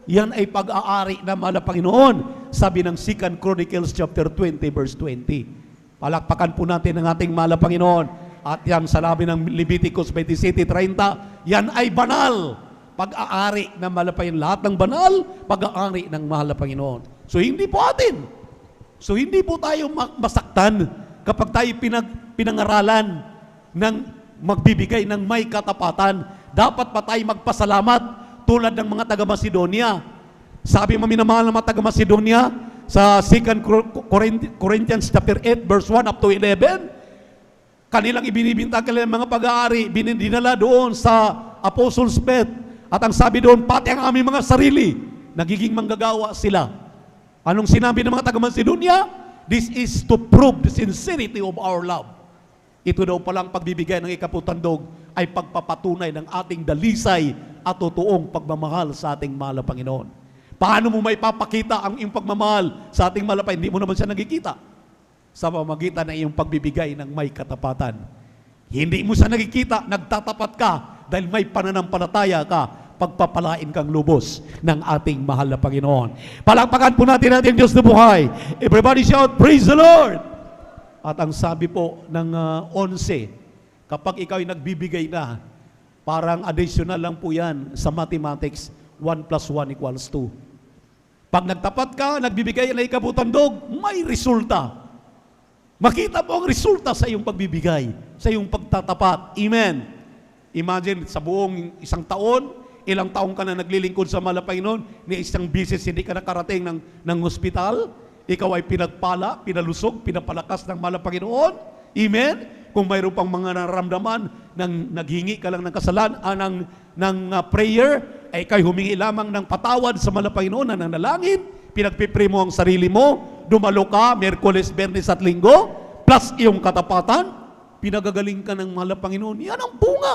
Q: Yan ay pag-aari ng mahal na Panginoon. Sabi ng 2 Chronicles chapter 20, verse 20. Palakpakan po natin ang ating mahal na Panginoon. At yan, sa labi ng Leviticus 27:30, yan ay banal. Pag-aari ng mahal na Panginoon. Lahat ng banal, pag-aari ng mahal na Panginoon. So, hindi po atin. So, hindi po tayo masaktan kapag tayo pinangaralan ng magbibigay ng may katapatan. Dapat pa tayo magpasalamat tulad ng mga taga-Macedonia. Sabi maminamahal ng mga taga-Macedonia sa 2 Corinthians chapter 8 verse 1 up to 11, kanilang ibinibintang kanilang mga pag-aari, dinala doon sa Apostles' Faith. At ang sabi doon, pati ang aming mga sarili, nagiging manggagawa sila. Anong sinabi ng mga taga-Macedonia? This is to prove the sincerity of our love. Ito daw palang pagbibigay ng ikaputandog ay pagpapatunay ng ating dalisay at totoong pagmamahal sa ating mahal na Panginoon. Paano mo may papakita ang iyong pagmamahal sa ating mahal na Panginoon? Hindi mo naman siya nakikita sa pamamagitan ng iyong pagbibigay ng may katapatan. Hindi mo siya nakikita, nagtatapat ka dahil may pananampalataya ka, pagpapalain kang lubos ng ating mahal na Panginoon. Palakpakan po natin ating Diyos na buhay. Everybody shout, praise the Lord! At ang sabi po ng 11, kapag ikaw ay nagbibigay na, parang additional lang po yan sa mathematics, 1 plus 1 equals 2. Pag nagtapat ka, nagbibigay na ikaputandog, may resulta. Makita mo ang resulta sa iyong pagbibigay, sa iyong pagtatapat. Amen. Imagine, sa buong isang taon, ilang taong ka na naglilingkod sa mahal na Panginoon, ni isang bisis hindi ka nakarating ng hospital, ikaw ay pinagpala, pinalusog, pinapalakas ng mahal na Panginoon. Amen? Kung mayroon pang mga nararamdaman, naghingi ka lang ng kasalanan, ng prayer, ay ikaw humingi lamang ng patawad sa mahal na Panginoon, na nanalangin, pinagpipray mo ang sarili mo, dumalo ka, Miyerkules, Biyernes at Linggo, plus iyong katapatan, pinagagaling ka ng mahal na Panginoon. Yan ang bunga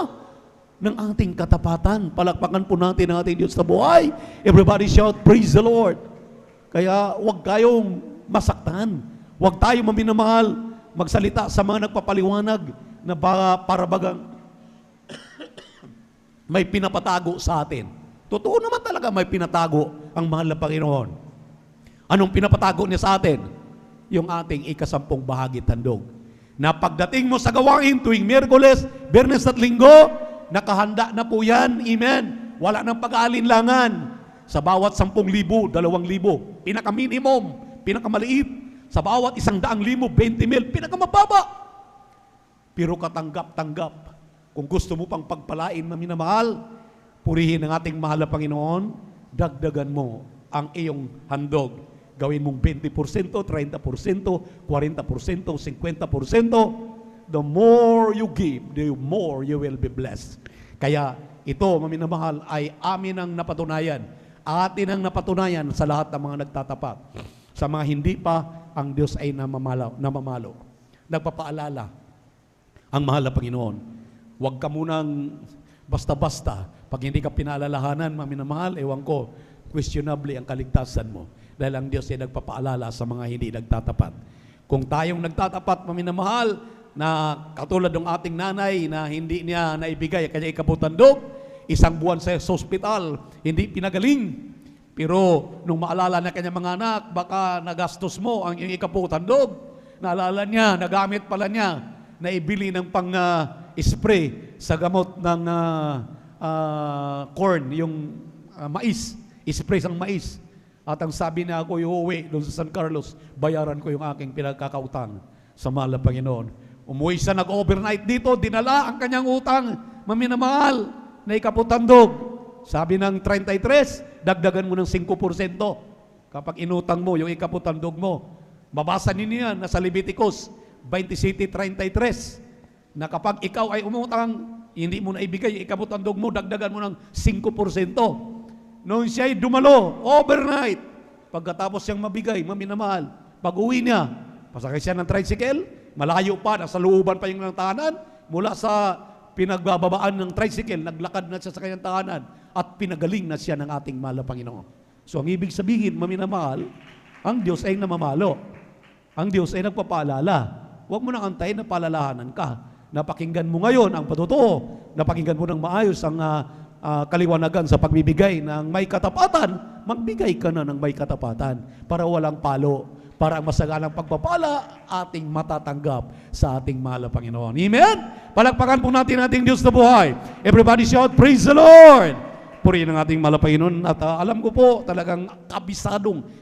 Q: ng ating katapatan. Palakpakan po natin ang ating Diyos na buhay. Everybody shout, praise the Lord. Kaya huwag kayong masaktan. Huwag tayo maminamahal magsalita sa mga nagpapaliwanag na para bagang may pinapatago sa atin. Totoo naman talaga may pinatago ang mahal na Panginoon. Anong pinapatago niya sa atin? Yung ating ikasampung bahagi tandog. Na pagdating mo sa gawain tuwing Miyerkules, Biyernes at Linggo, nakahanda na po yan. Amen. Wala nang pag-aalinlangan. Sa bawat 10,000, 2,000, pinaka-minimum, pinaka-maliit. Sa bawat 100,000, 20,000, pinaka-mababa. Pero katanggap-tanggap. Kung gusto mo pang pagpalain na minamahal, purihin ang ating mahal na Panginoon, dagdagan mo ang iyong handog. Gawin mong 20%, 30%, 40%, 50%. The more you give, the more you will be blessed. Kaya ito, maminamahal, ay amin ang napatunayan. Atin ang napatunayan sa lahat ng mga nagtatapat. Sa mga hindi pa, ang Diyos ay namamalo. Nagpapaalala ang mahal na Panginoon. Huwag ka munang basta-basta. Pag hindi ka pinaalalahanan, maminamahal, ewan ko, questionable ang kaligtasan mo. Dahil ang Diyos ay nagpapaalala sa mga hindi nagtatapat. Kung tayong nagtatapat, maminamahal, na katulad ng ating nanay na hindi niya naibigay kanya ikaputandog, 1 buwan sa hospital, hindi pinagaling. Pero nung maalala na kanya mga anak, baka nagastos mo ang iyong ikaputandog. Naalala niya, nagamit pala niya, naibili ng pang-spray sa gamot ng corn, yung mais. Express ang mais. At ang sabi na ako uuwi doon sa San Carlos, bayaran ko yung aking pinagkakautang sa mahal na Panginoon. Umuwi siya nag-overnight dito, dinala ang kanyang utang, maminamahal, na ikaputandog. Sabi ng 33, dagdagan mo ng 5%. Kapag inutang mo yung ikaputandog mo, mabasa ninyo yan, nasa Leviticus 27:33, na kapag ikaw ay umutang, hindi mo na ibigay yung ikaputandog mo, dagdagan mo ng 5%. Noon siya ay dumalo, overnight. Pagkatapos siyang mabigay, maminamahal, pag-uwi niya, pasakay siya ng tricycle, malayo pa, nasa looban pa yung tahanan, mula sa pinagbababaan ng tricycle, naglakad na siya sa kanyang tahanan, at pinagaling na siya ng ating mahal na Panginoon. So ang ibig sabihin, maminamahal, ang Diyos ay namamalo. Ang Diyos ay nagpapaalala. Huwag mo nang antayin na palalahanan ka. Napakinggan mo ngayon ang patotoo. Napakinggan mo ng maayos ang kaliwanagan sa pagbibigay ng may katapatan, magbigay ka na ng may katapatan para walang palo, para ang masaganang pagpapala ating matatanggap sa ating mahal na Panginoon. Amen? Palakpakan po natin ating Diyos na buhay. Everybody shout, praise the Lord! Purihin ang ating mahal na Panginoon. At alam ko po, talagang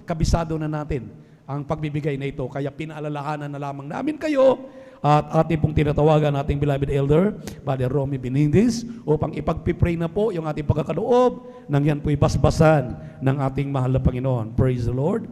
Q: kabisado na natin ang pagbibigay na ito. Kaya pinaalalahanan na lamang namin kayo at ating pong tinatawagan ating beloved elder, Brother Romy Benindez, upang ipagpipray na po yung ating pagkakaloob nang yan po'y basbasan ng ating mahal na Panginoon. Praise the Lord.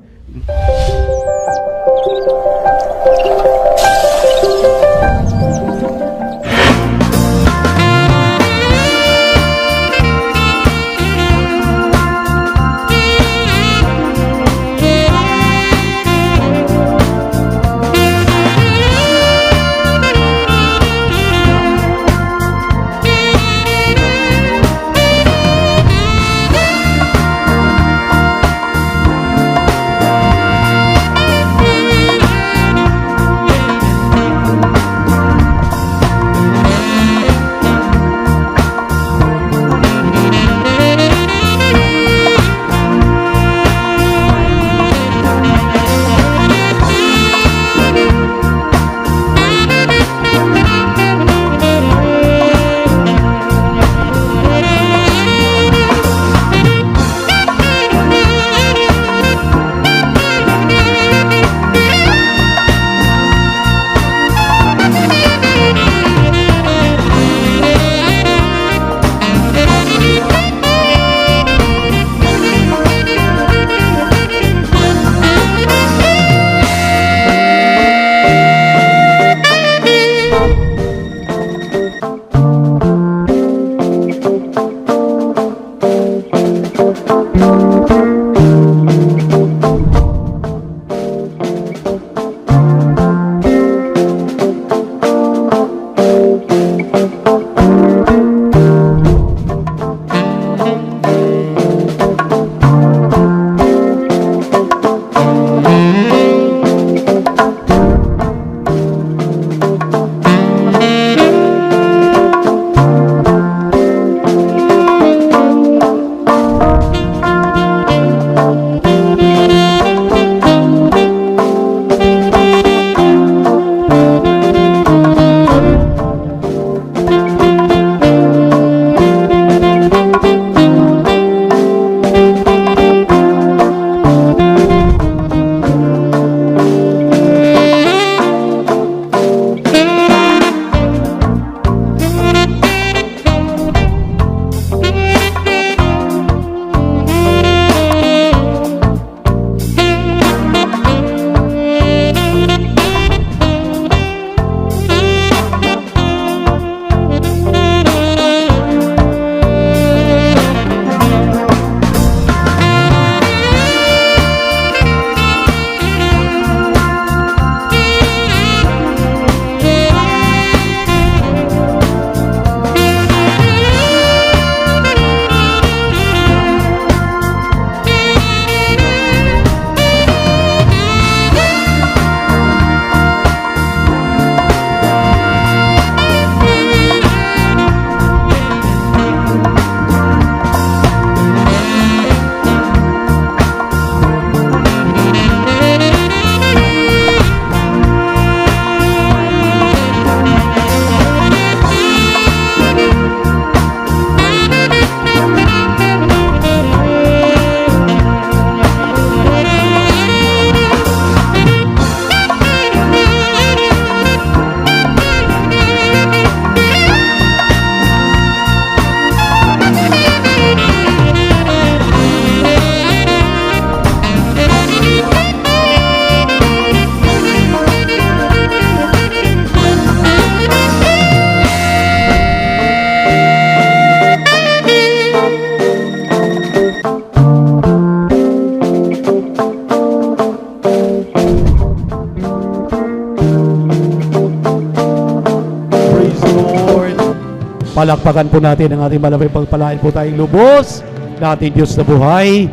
Q: Palakpakan po natin ang ating malapit pagpalain po tayong lubos na ating Diyos na buhay.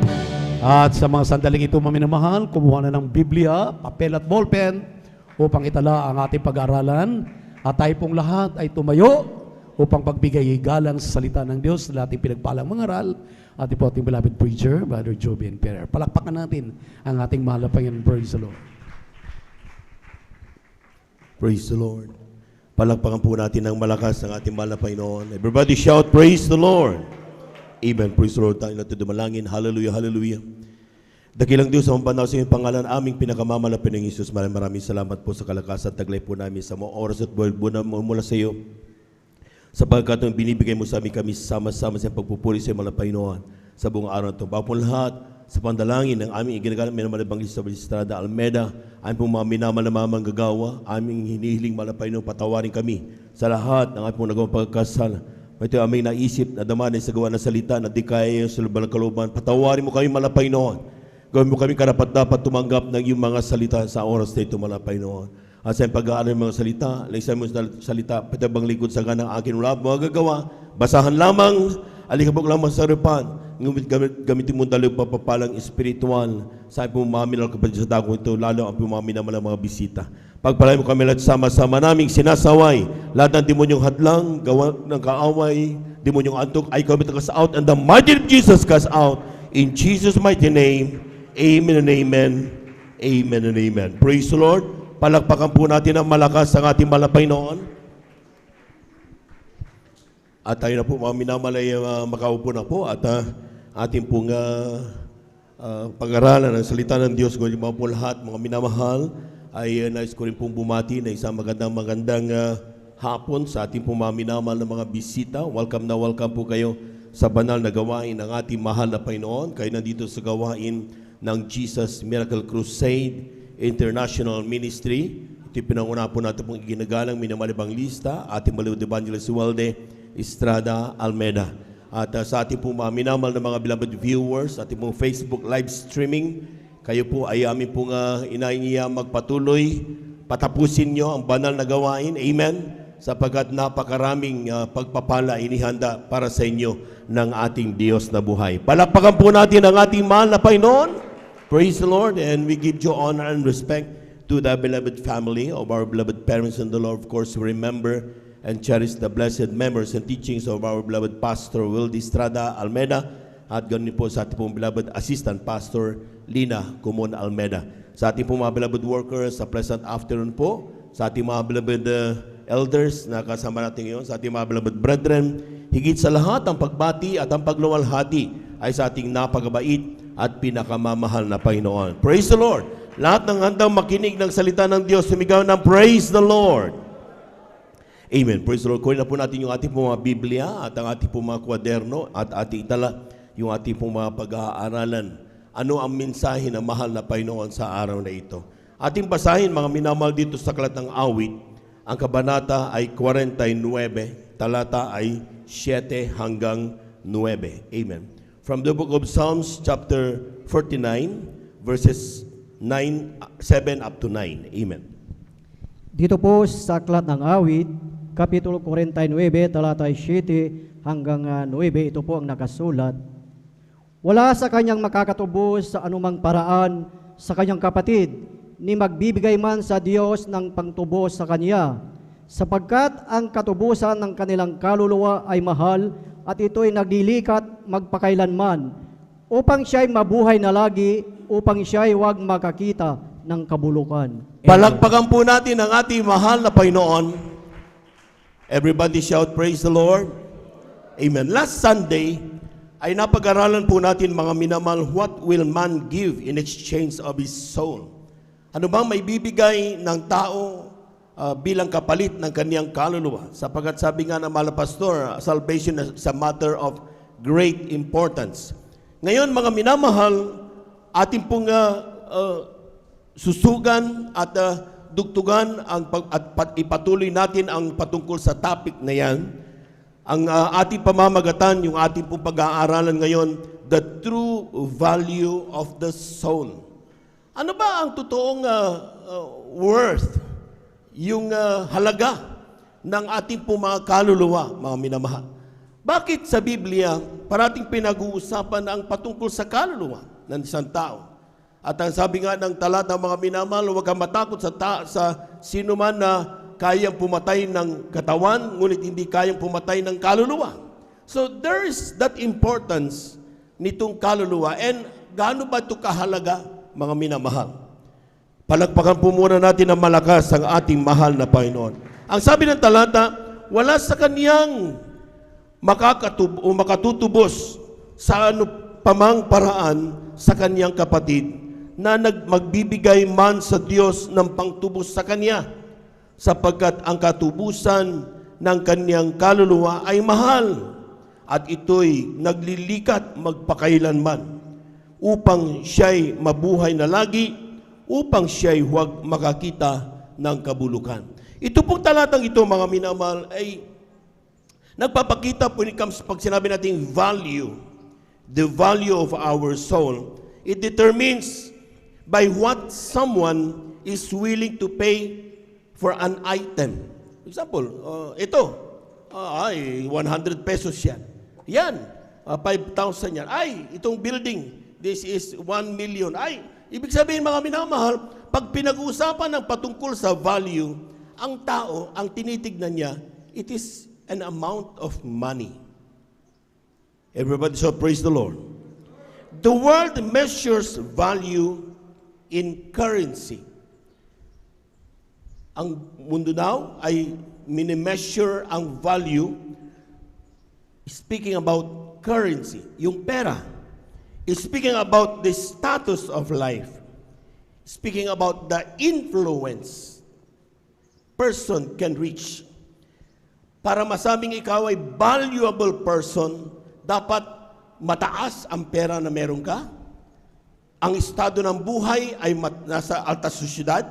Q: At sa mga sandaling ito, maminamahal, kumuha na ng Biblia, papel at ballpen upang itala ang ating pag-aralan. At tayo pong lahat ay tumayo upang pagbigay galang sa salita ng Diyos na ating pinagpalang mangaral. Ating po ating beloved preacher, Brother Joby and Pierre. Palakpakan natin ang ating mahal na Panginoon. Praise the Lord.
R: Praise the Lord. Palakpakan po natin ng malakas ang ating mahal na Panginoon. Everybody shout, praise the Lord. Amen. Praise the Lord. Tayo natin dumalangin. Hallelujah, hallelujah. Dakilang Diyos, sa mabandaw sa iyong pangalan, aming pinakamalapit ng Isus. Maraming salamat po sa kalakasan. Taglay po namin sa mga oras at buwan mula sa iyo. Sapagkat ang binibigay mo sa amin, kami sama-sama sa pagpupuri sa iyong mga Panginoon sa buong araw na ito. Bago po lahat, sa pandalangin ng aming iginagalang minamalabang sa Estrada Almeda, aming pong mga minamal na manggagawa, aming hinihiling malapay nung patawarin kami sa lahat ng aming pong nagawang pagkakasala. Ito aming naisip na damanay sa gawa ng salita na di kaya sa lubang ng kalooban. Patawarin mo kami malapay noon. Gawin mo kami karapat-dapat tumanggap ng iyong mga salita sa oras na ito malapay noon. At sa pag-aaral ng mga salita, laysan mo sa salita, patabang likod sa ganang akin wala mga gagawa. Basahan lamang, alikabok lamang sa harapan. Gamitin mo dalawang papapalang espiritual sa pumaminal kapatid sa dagong ito, lalo ang pumaminal ng mga bisita. Pagpalain mo kami lahat sama-sama naming sinasaway. Lahat ng demonyong hadlang, gawa ng kaaway, demonyong antok, ay kami cast out, and the mighty of Jesus cast out. In Jesus' mighty name, amen and amen. Amen and amen. Praise the Lord. Palakpakan po natin ang malakas ang ating malapay noon. At tayo na po mga minamalay makaupo na po at ating pong pag-aralan ng salita ng Diyos. Kung mga po lahat, mga minamahal, ay nais ko rin pong bumati na isang magandang hapon sa ating pong mga minamahal na mga bisita. Welcome na welcome po kayo sa banal na gawain ng ating mahal na Panginoon. Kayo nandito sa gawain ng Jesus Miracle Crusade International Ministry. Ito pinanguna po natin pong iginagalang minamalibang lista, ating Malud Evangelist Walde Estrada Almeda. At sa ating pong mga minamal na mga beloved viewers, ating pong Facebook live streaming, kayo po ay aming pong inainiya magpatuloy, patapusin nyo ang banal na gawain. Amen. Sapagkat napakaraming pagpapala inihanda para sa inyo ng ating Diyos na buhay. Palakpakan po natin ang ating mahal na Panginoon. Praise the Lord, and we give you honor and respect to the beloved family of our beloved parents in the Lord. Of course, we remember and cherish the blessed memories and teachings of our beloved Pastor Wildy Estrada Almeda, at ganun po sa ating pong beloved Assistant Pastor Lina Kumon Almeda. Sa ating pong mga beloved workers, a pleasant afternoon po. Sa ating mga beloved elders na kasama natin ngayon, sa ating mga beloved brethren, higit sa lahat ang pagbati at ang pagluwalhati ay sa ating napakabait at pinakamamahal na Panginoon. Praise the Lord! Lahat ng handang makinig ng salita ng Diyos, sumigaw ng praise the Lord! Amen. Praise the Lord. Kunin na po natin yung ating mga Biblia at ang ating mga kwaderno at ating itala yung ating mga pag-aaralan. Ano ang mensahe ng mahal na Panginoon sa araw na ito? Ating basahin mga minamahal dito sa Aklat ng Awit. Ang kabanata ay 49, talata ay 7 hanggang 9. Amen. From the book of Psalms chapter 49 verses 7 up to 9. Amen.
S: Dito po sa Aklat ng Awit, Kapitulo 49, talata 7 hanggang 9, ito po ang nakasulat. Wala sa kanyang makakatubos sa anumang paraan sa kanyang kapatid, ni magbibigay man sa Diyos ng pangtubos sa kanya, sapagkat ang katubusan ng kanilang kaluluwa ay mahal at ito'y naglilikat magpakailanman, upang siya'y mabuhay na lagi, upang siya'y huwag makakita ng kabulukan.
R: Palakpakan po natin ang ating mahal na Panginoon. Everybody shout, praise the Lord. Amen. Last Sunday, ay napag-aralan po natin mga minamahal, what will man give in exchange of his soul? Ano bang may bibigay ng tao bilang kapalit ng kaniyang kaluluwa? Sapagat sabi nga ng mahal na pastor, salvation is a matter of great importance. Ngayon mga minamahal, ating pong susugan at dugtugan at ipatuloy natin ang patungkol sa topic na yan. Ang ating pamamagatan, yung ating pong pag-aaralan ngayon, the true value of the soul. Ano ba ang totoong worth, yung halaga ng ating po mga kaluluwa, mga minamahal. Bakit sa Biblia, parating pinag-uusapan ang patungkol sa kaluluwa ng isang tao? At ang sabi nga ng talata, mga minamahal, huwag kang matakot sa sino man na kayang pumatay ng katawan, ngunit hindi kayang pumatay ng kaluluwa. So there is that importance nitong kaluluwa. And gaano ba ito kahalaga, mga minamahal? Palakpakan po muna natin ng malakas ang ating mahal na Panginoon. Ang sabi ng talata, wala sa kaniyang makatutubos sa ano pamang paraan sa kaniyang kapatid na magbibigay man sa Diyos ng pangtubos sa kanya, sapagkat ang katubusan ng kaniyang kaluluwa ay mahal at ito'y naglilikat magpakailanman upang siya'y mabuhay na lagi, upang siya'y huwag makakita ng kabulukan. Ito pong talatang ito, mga minamahal, ay nagpapakita po when it comes pag sinabi natin value, the value of our soul. It determines by what someone is willing to pay for an item. For example, ito, ay 100 pesos yan. Yan, 5,000 yan. Ay, itong building, this is 1 million. Ay, ibig sabihin mga minamahal, pag pinag-uusapan ng patungkol sa value, ang tao, ang tinitignan niya, it is an amount of money. Everybody so praise the Lord. The world measures value in currency. Ang mundo now ay minimeasure ang value speaking about currency, yung pera. Speaking about the status of life. Speaking about the influence person can reach. Para masabing ikaw ay valuable person, dapat mataas ang pera na meron ka. Ang estado ng buhay ay nasa alta sosyedad.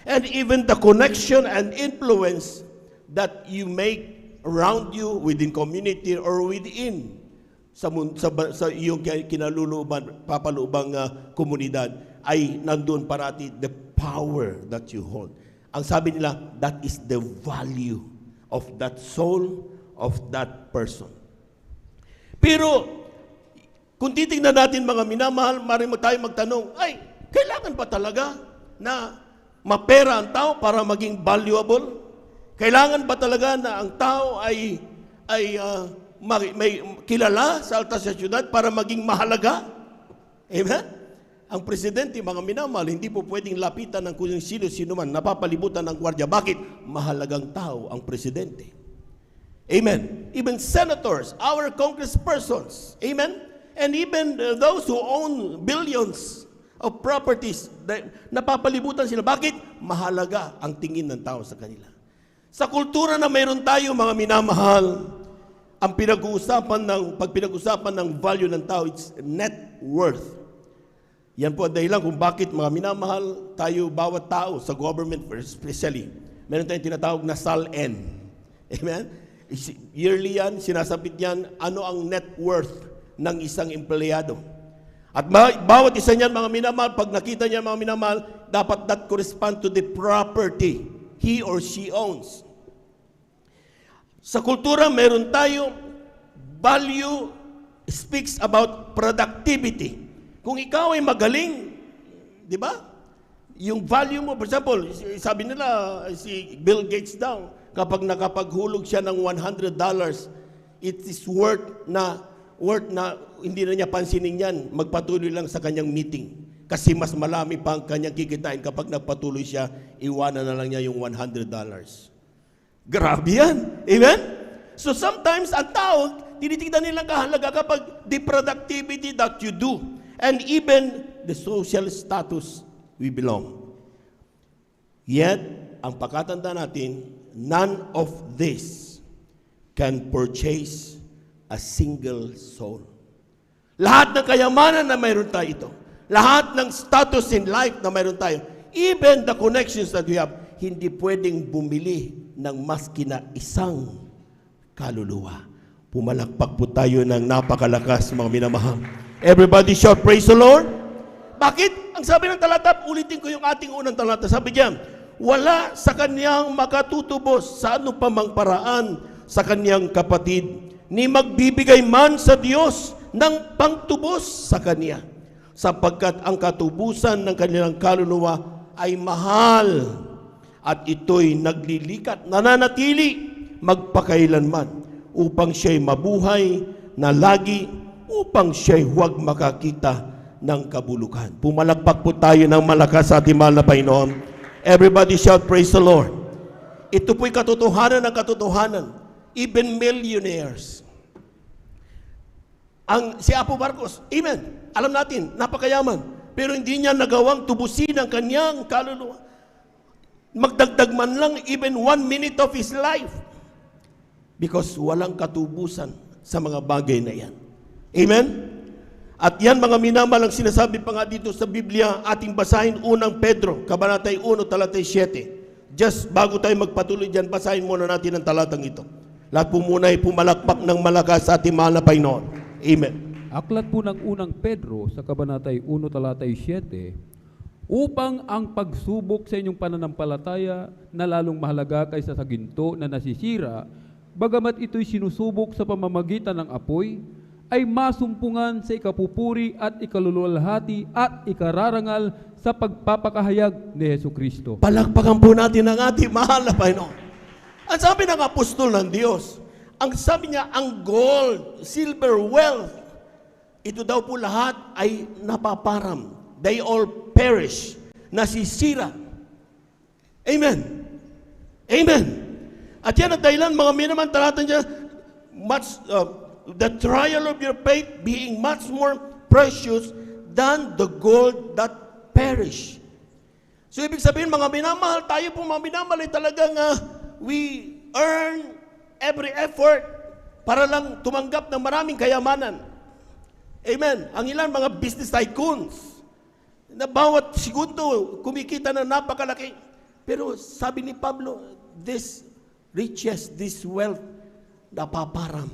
R: And even the connection and influence that you make around you, within community or within sa iyong kinalulooban, papaloobang komunidad, ay nandun parati the power that you hold. Ang sabi nila, that is the value of that soul, of that person. Pero, kung titingnan natin mga minamahal, maaaring tayo magtanong, ay, kailangan ba talaga na mapera ang tao para maging valuable? Kailangan ba talaga na ang tao ay may kilala sa alta sa syudad para maging mahalaga? Amen? Ang presidente, mga minamahal, hindi po pwedeng lapitan ng kung sino-sino man, napapalibutan ng gwardiya. Bakit? Mahalagang tao ang presidente. Amen? Even senators, our congresspersons, amen? And even those who own billions of properties, napapalibutan sila. Bakit? Mahalaga ang tingin ng tao sa kanila. Sa kultura na mayroon tayo, mga minamahal, ang pag pinag-usapan ng value ng tao, it's net worth. Yan po ang dahilan kung bakit, mga minamahal, tayo, bawat tao sa government especially, meron tayong tinatawag na SALN. Amen? Yearly yan, sinasabit yan, ano ang net worth ng isang empleyado. At bawat isa niyan, mga minamahal, pag nakita niya, mga minamahal, dapat that correspond to the property he or she owns. Sa kultura, meron tayo, value speaks about productivity. Kung ikaw ay magaling, di ba? Yung value mo, for example, sabi nila, si Bill Gates daw, kapag nakapaghulog siya ng $100, it is worth na hindi na niya pansinin yan, magpatuloy lang sa kanyang meeting. Kasi mas malami pa ang kanyang kikitain kapag nagpatuloy siya, iwanan na lang niya yung $100. Grabe yan. Amen? So sometimes, ang tao, tinitignan nilang kahalaga kapag the productivity that you do, and even the social status we belong. Yet, ang pagkatanda natin, none of this can purchase a single soul. Lahat ng kayamanan na mayroon tayo ito, lahat ng status in life na mayroon tayo, even the connections that we have, hindi pwedeng bumili ng maski na isang kaluluwa. Pumalakpak po tayo ng napakalakas, mga minamahal. Everybody shout, praise the Lord. Bakit? Ang sabi ng talata, ulitin ko yung ating unang talata. Sabi diyan, wala sa kanyang makatutubos sa ano pa mang paraan sa kanyang kapatid, ni magbibigay man sa Diyos ng pangtubos sa kanya, sapagkat ang katubusan ng kanilang kaluluwa ay mahal, at ito'y naglilikat, nananatili magpakailanman, upang siya'y mabuhay na lagi, upang siya'y huwag makakita ng kabulukan. Pumalakpak po tayo ng malakas sa ating mahal na Panginoon. Everybody shout, praise the Lord. Ito po'y katotohanan ng katotohanan. Even millionaires. Si Apo Marcos, amen, alam natin, napakayaman. Pero hindi niya nagawang tubusin ang kanyang kaluluwa. Magdagdag man lang even 1 minute of his life. Because walang katubusan sa mga bagay na yan. Amen? At yan mga minamahal, ang sinasabi pa nga dito sa Biblia, ating basahin unang Pedro, kabanatay 1, talatay 7. Just bago tayo magpatuloy dyan, basahin muna natin ang talatang ito. Lahat po muna ay pumalakpak ng malakas sa ating mahal na Panginoon. Amen.
C: Aklat po ng unang Pedro sa kabanatay 1, talatay 7, upang ang pagsubok sa inyong pananampalataya na lalong mahalaga kaysa sa ginto na nasisira, bagamat ito'y sinusubok sa pamamagitan ng apoy, ay masumpungan sa ikapupuri at ikaluluwalhati at ikararangal sa pagpapakahayag ni Jesucristo.
R: Palakpakan po natin ang ating mahal na Panginoon. Ang sabi ng apostol ng Diyos, ang sabi niya, ang gold, silver, wealth, ito daw po lahat ay napaparam. They all perish, nasisira. Amen. Amen. At yan ang dahilan, mga minamantalatan niya, the trial of your faith being much more precious than the gold that perish. So ibig sabihin, mga minamahal, tayo po mga minamahal ay talagang we earn every effort para lang tumanggap ng maraming kayamanan. Amen. Ang ilan mga business tycoons na bawat segundo kumikita ng napakalaki. Pero sabi ni Pablo, this riches, this wealth, napaparam.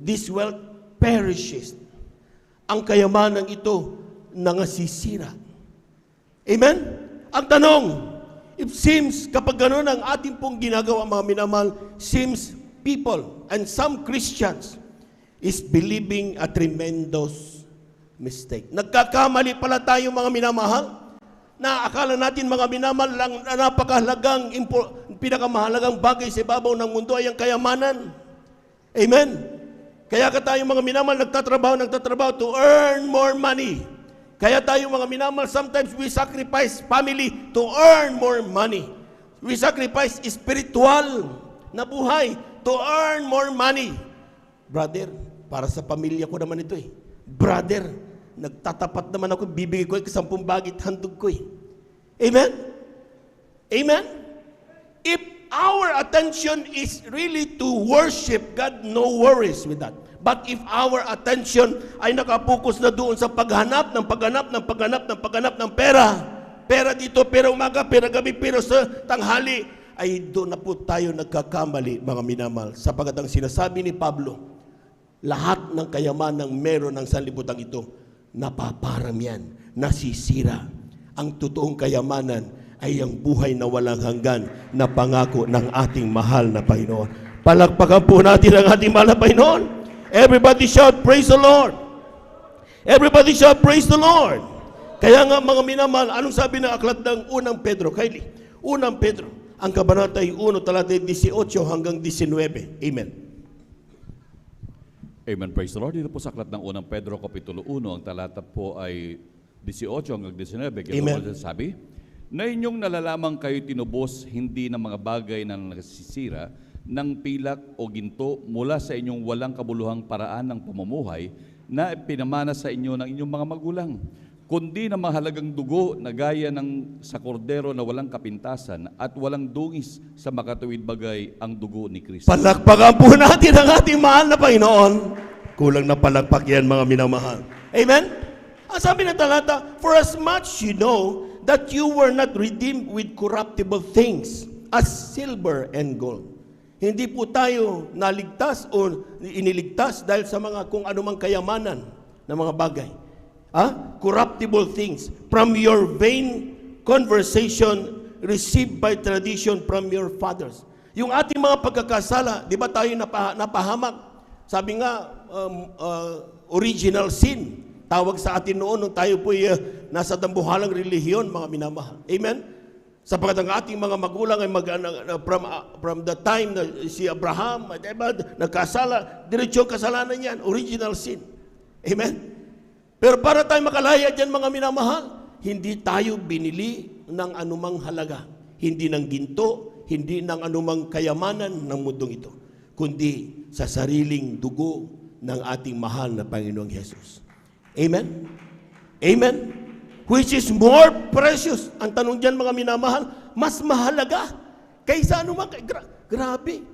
R: This wealth perishes. Ang kayamanan ito nangasisira. Amen? Ang tanong, it seems kapag gano'n ang ating pong ginagawa mga minamahal, seems people and some Christians is believing a tremendous mistake. Nagkakamali pala tayo mga minamahal, na akala natin mga minamahal lang na napakahalagang, pinakamahalagang bagay sa ibabaw ng mundo ay ang kayamanan. Amen? Kaya ka tayo mga minamahal nagtatrabaho to earn more money. Kaya tayo mga minamahal, sometimes we sacrifice family to earn more money. We sacrifice spiritual na buhay to earn more money. Brother, para sa pamilya ko naman ito eh. Brother, nagtatapat naman ako, bibigay ko 10 bagit handog ko eh. Amen? Amen? If our attention is really to worship God, no worries with that. But if our attention ay nakapokus na doon sa paghanap ng pera dito, pera umaga, pera gabi, pera sa tanghali, ay doon na po tayo nagkakamali, mga minamahal. Sapagat ang sinasabi ni Pablo, lahat ng kayamanang meron ng sanlibutan ito, napaparam yan, nasisira. Ang totoong kayamanan ay ang buhay na walang hanggan na pangako ng ating mahal na Panginoon. Palakpakan po natin ang ating mahal na Panginoon. Everybody shout, praise the Lord. Everybody shout, praise the Lord. Kaya nga mga minamahal, anong sabi ng aklat ng unang Pedro? Kylie, unang Pedro, ang kabanatay 1, talatay 18 hanggang 19. Amen.
E: Amen, praise the Lord. Dito po sa aklat ng unang Pedro, kapitulo 1, ang talata po ay 18 hanggang 19.
R: Amen.
E: Ito sabi, na inyong nalalamang kayo tinubos hindi ng mga bagay na nasisira, ng pilak o ginto mula sa inyong walang kabuluhang paraan ng pamumuhay na pinamana sa inyo ng inyong mga magulang, kundi na mahalagang dugo na gaya ng sa kordero na walang kapintasan at walang dungis sa makatuwid bagay ang dugo ni Kristo.
R: Palakpakan po natin ang ating mahal na Panginoon. Kulang na palakpak yan mga minamahal. Amen? Ang sabi ng talata, for as much you know that you were not redeemed with corruptible things as silver and gold. Hindi po tayo naligtas o iniligtas dahil sa mga kung anumang kayamanan na mga bagay. Corruptible things from your vain conversation received by tradition from your fathers. Yung ating mga pagkakasala, di ba tayo napahamak? Sabi nga, original sin. Tawag sa atin noon nung tayo po'y nasa dambuhalang relihiyon, mga minamahal. Amen? Sapagkat ang ating mga magulang ay from the time na si Abraham, diba, nagkasala, diretsyo kasalanan yan, original sin. Amen? Pero para tayo makalaya dyan, mga minamahal, hindi tayo binili ng anumang halaga. Hindi ng ginto, hindi ng anumang kayamanan ng mundong ito, kundi sa sariling dugo ng ating mahal na Panginoong Hesus. Amen? Amen? Which is more precious. Ang tanong dyan, mga minamahal, mas mahalaga kaysa anumang. Grabe.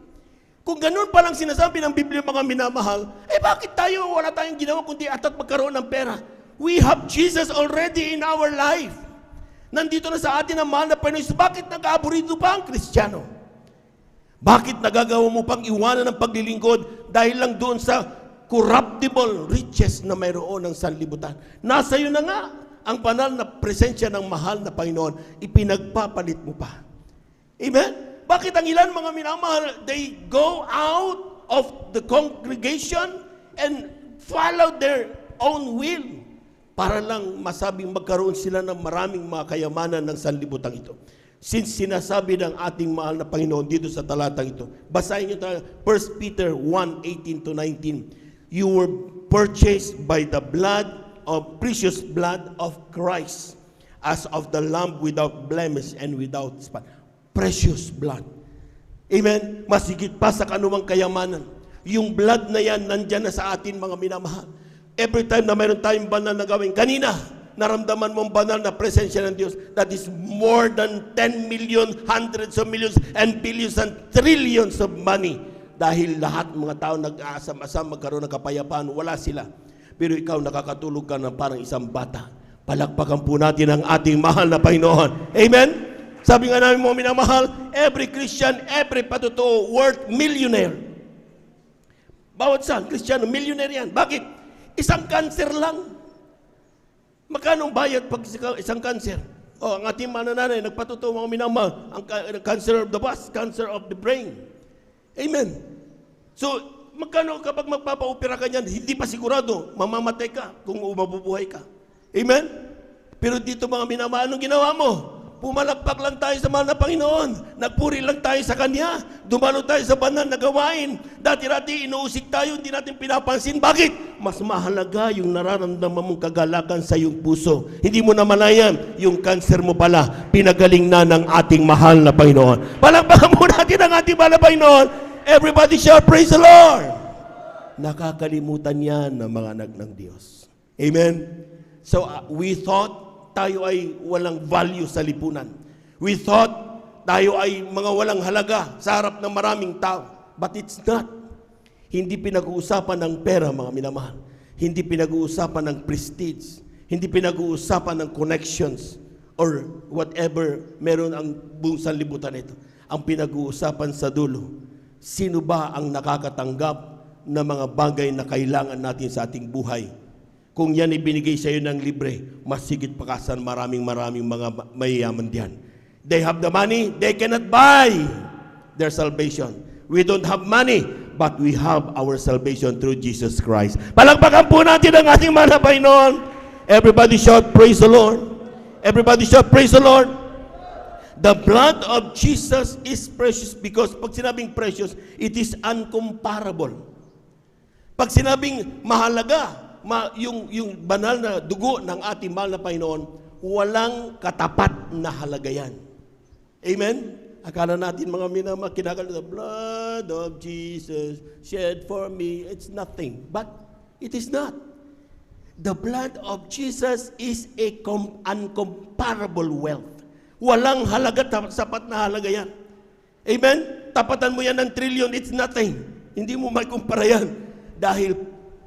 R: Kung ganun palang sinasabi ng Biblia, mga minamahal, bakit tayo wala tayong ginawa kundi atat magkaroon ng pera? We have Jesus already in our life. Nandito na sa atin ang mahal na Panginoon. Bakit nag-aaborito pa ang Kristiyano? Bakit nagagawa mo pang iwanan ng paglilingkod dahil lang doon sa corruptible riches na mayroon ng sanlibutan? Nasa iyo na nga ang banal na presensya ng mahal na Panginoon. Ipinagpapalit mo pa. Amen? Bakit ang ilan, mga minamahal, they go out of the congregation and follow their own will para lang masabing magkaroon sila ng maraming mga kayamanan ng sanlibutan ito. Since sinasabi ng ating mahal na Panginoon dito sa talatang ito, basahin niyo tayo, 1 Peter 1:18-19. You were purchased by the blood of precious blood of Christ, as of the lamb without blemish and without spot. Precious blood. Amen? Masigit pa sa kanumang kayamanan. Yung blood na yan, nandyan na sa atin, mga minamahal. Every time na mayroon tayong banal na gawin, kanina, naramdaman mong banal na presensya ng Diyos. That is more than 10 million, hundreds of millions, and billions and trillions of money. Dahil lahat mga tao nag-aasam-asam magkaroon ng kapayapaan, wala sila. Pero ikaw nakakatulog ka ng parang isang bata. Palakpakan po natin ang ating mahal na Panginoon. Amen? Sabi nga namin, mga minamahal, every Christian, every patotoo, worth millionaire. Bawat saan, Kristiyano, millionaire yan. Bakit? Isang cancer lang. Magkano bayad pag isang cancer? Ang ating manananay, nagpatotoo, mga minamahal, ang cancer of the breast, cancer of the brain. Amen. So, magkano kapag magpapa-opera ka niyan, hindi pa sigurado, mamamatay ka kung mabubuhay ka. Amen? Pero dito, mga minamahal, anong ginawa mo? Pumalakpak lang tayo sa mahal na Panginoon. Nagpuri lang tayo sa Kanya. Dumalo tayo sa banal na gawain. Dati-dati inuusik tayo, hindi natin pinapansin. Bakit? Mas mahalaga yung nararamdaman mong kagalakan sa iyong puso. Hindi mo na malayan, yung cancer mo pala, pinagaling na ng ating mahal na Panginoon. Palakpakan mo natin ang ating mahal na Panginoon. Everybody shout, praise the Lord! Nakakalimutan yan ng mga anak ng Diyos. Amen? So, we thought tayo ay walang value sa lipunan. We thought tayo ay mga walang halaga sa harap ng maraming tao. But it's not. Hindi pinag-uusapan ng pera, mga minamahal. Hindi pinag-uusapan ng prestige. Hindi pinag-uusapan ng connections or whatever meron ang buong sanlibutan ito. Ang pinag-uusapan sa dulo, sino ba ang nakakatanggap ng mga bagay na kailangan natin sa ating buhay? Kung yan ibinigay sa iyo ng libre, mas sigit pa kasan maraming mga mayayaman diyan. They have the money, they cannot buy their salvation. We don't have money, but we have our salvation through Jesus Christ. Palakpakan po natin ang ating mahal na Panginoon. Everybody shout, praise the Lord. Everybody shout, praise the Lord. The blood of Jesus is precious because pag sinabing precious, it is uncomparable. Pag sinabing mahalaga, yung banal na dugo ng ating mahal na Panginoon, walang katapat na halaga yan. Amen? Akala natin, mga minamahal, kinakala, the blood of Jesus shed for me, it's nothing. But it is not. The blood of Jesus is a uncomparable wealth. Walang halaga, sapat na halaga yan. Amen? Tapatan mo yan ng trillion, it's nothing. Hindi mo may kumpara yan. Dahil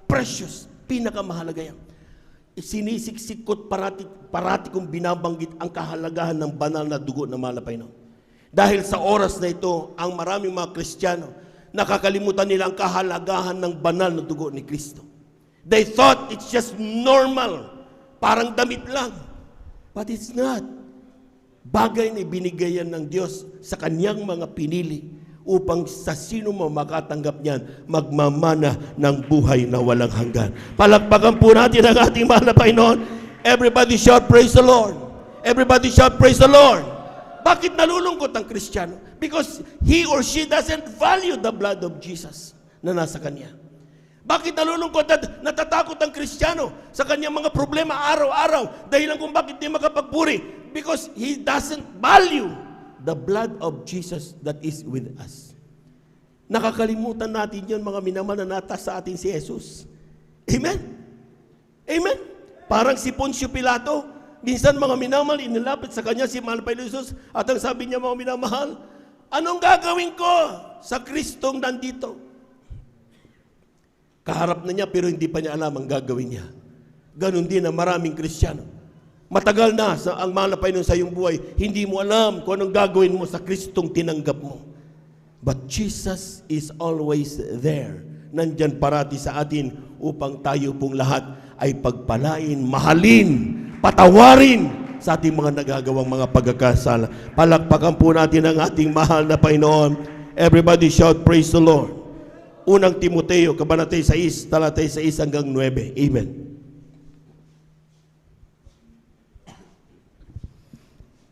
R: precious, pinakamahalaga yan. Sinisiksik ko't parati kong binabanggit ang kahalagahan ng banal na dugo ng mahal na Panginoon. Dahil sa oras na ito, ang maraming mga Kristiyano, nakakalimutan nila ang kahalagahan ng banal na dugo ni Kristo. They thought it's just normal, parang damit lang. But it's not. Bagay na ibinigay yan ng Diyos sa kanyang mga pinili upang sa sino mo makatanggap niyan, magmamana ng buhay na walang hanggan. Palakpakan po natin ang ating mahal na Panginoon. Everybody shout, praise the Lord. Everybody shout, praise the Lord. Bakit nalulungkot ang Kristiyano? Because he or she doesn't value the blood of Jesus na nasa kanya. Bakit nalulungkot at natatakot ang Kristiyano sa kanyang mga problema araw-araw? Dahilan kung bakit di makapagpuri. Because he doesn't value the blood of Jesus that is with us. Nakakalimutan natin yun, mga minamahal, na nata sa atin si Jesus. Amen? Amen? Parang si Poncio Pilato, minsan mga minamahal, inilapit sa kanya si mahal pa Jesus, at ang sabi niya, mga minamahal, anong gagawin ko sa Kristong nandito? Kaharap na niya pero hindi pa niya alam ang gagawin niya. Ganon din ang maraming Kristiyano. Matagal na ang mahal na Panginoon sa iyong buhay, hindi mo alam kung anong gagawin mo sa Kristong tinanggap mo. But Jesus is always there. Nandyan parati sa atin upang tayo pong lahat ay pagpalain, mahalin, patawarin sa ating mga nagagawang mga pagkakasala. Palakpakan po natin ang ating mahal na Panginoon. Everybody shout, praise the Lord. Unang Timoteo, Kabanata 6, talata 6 hanggang 9. Amen.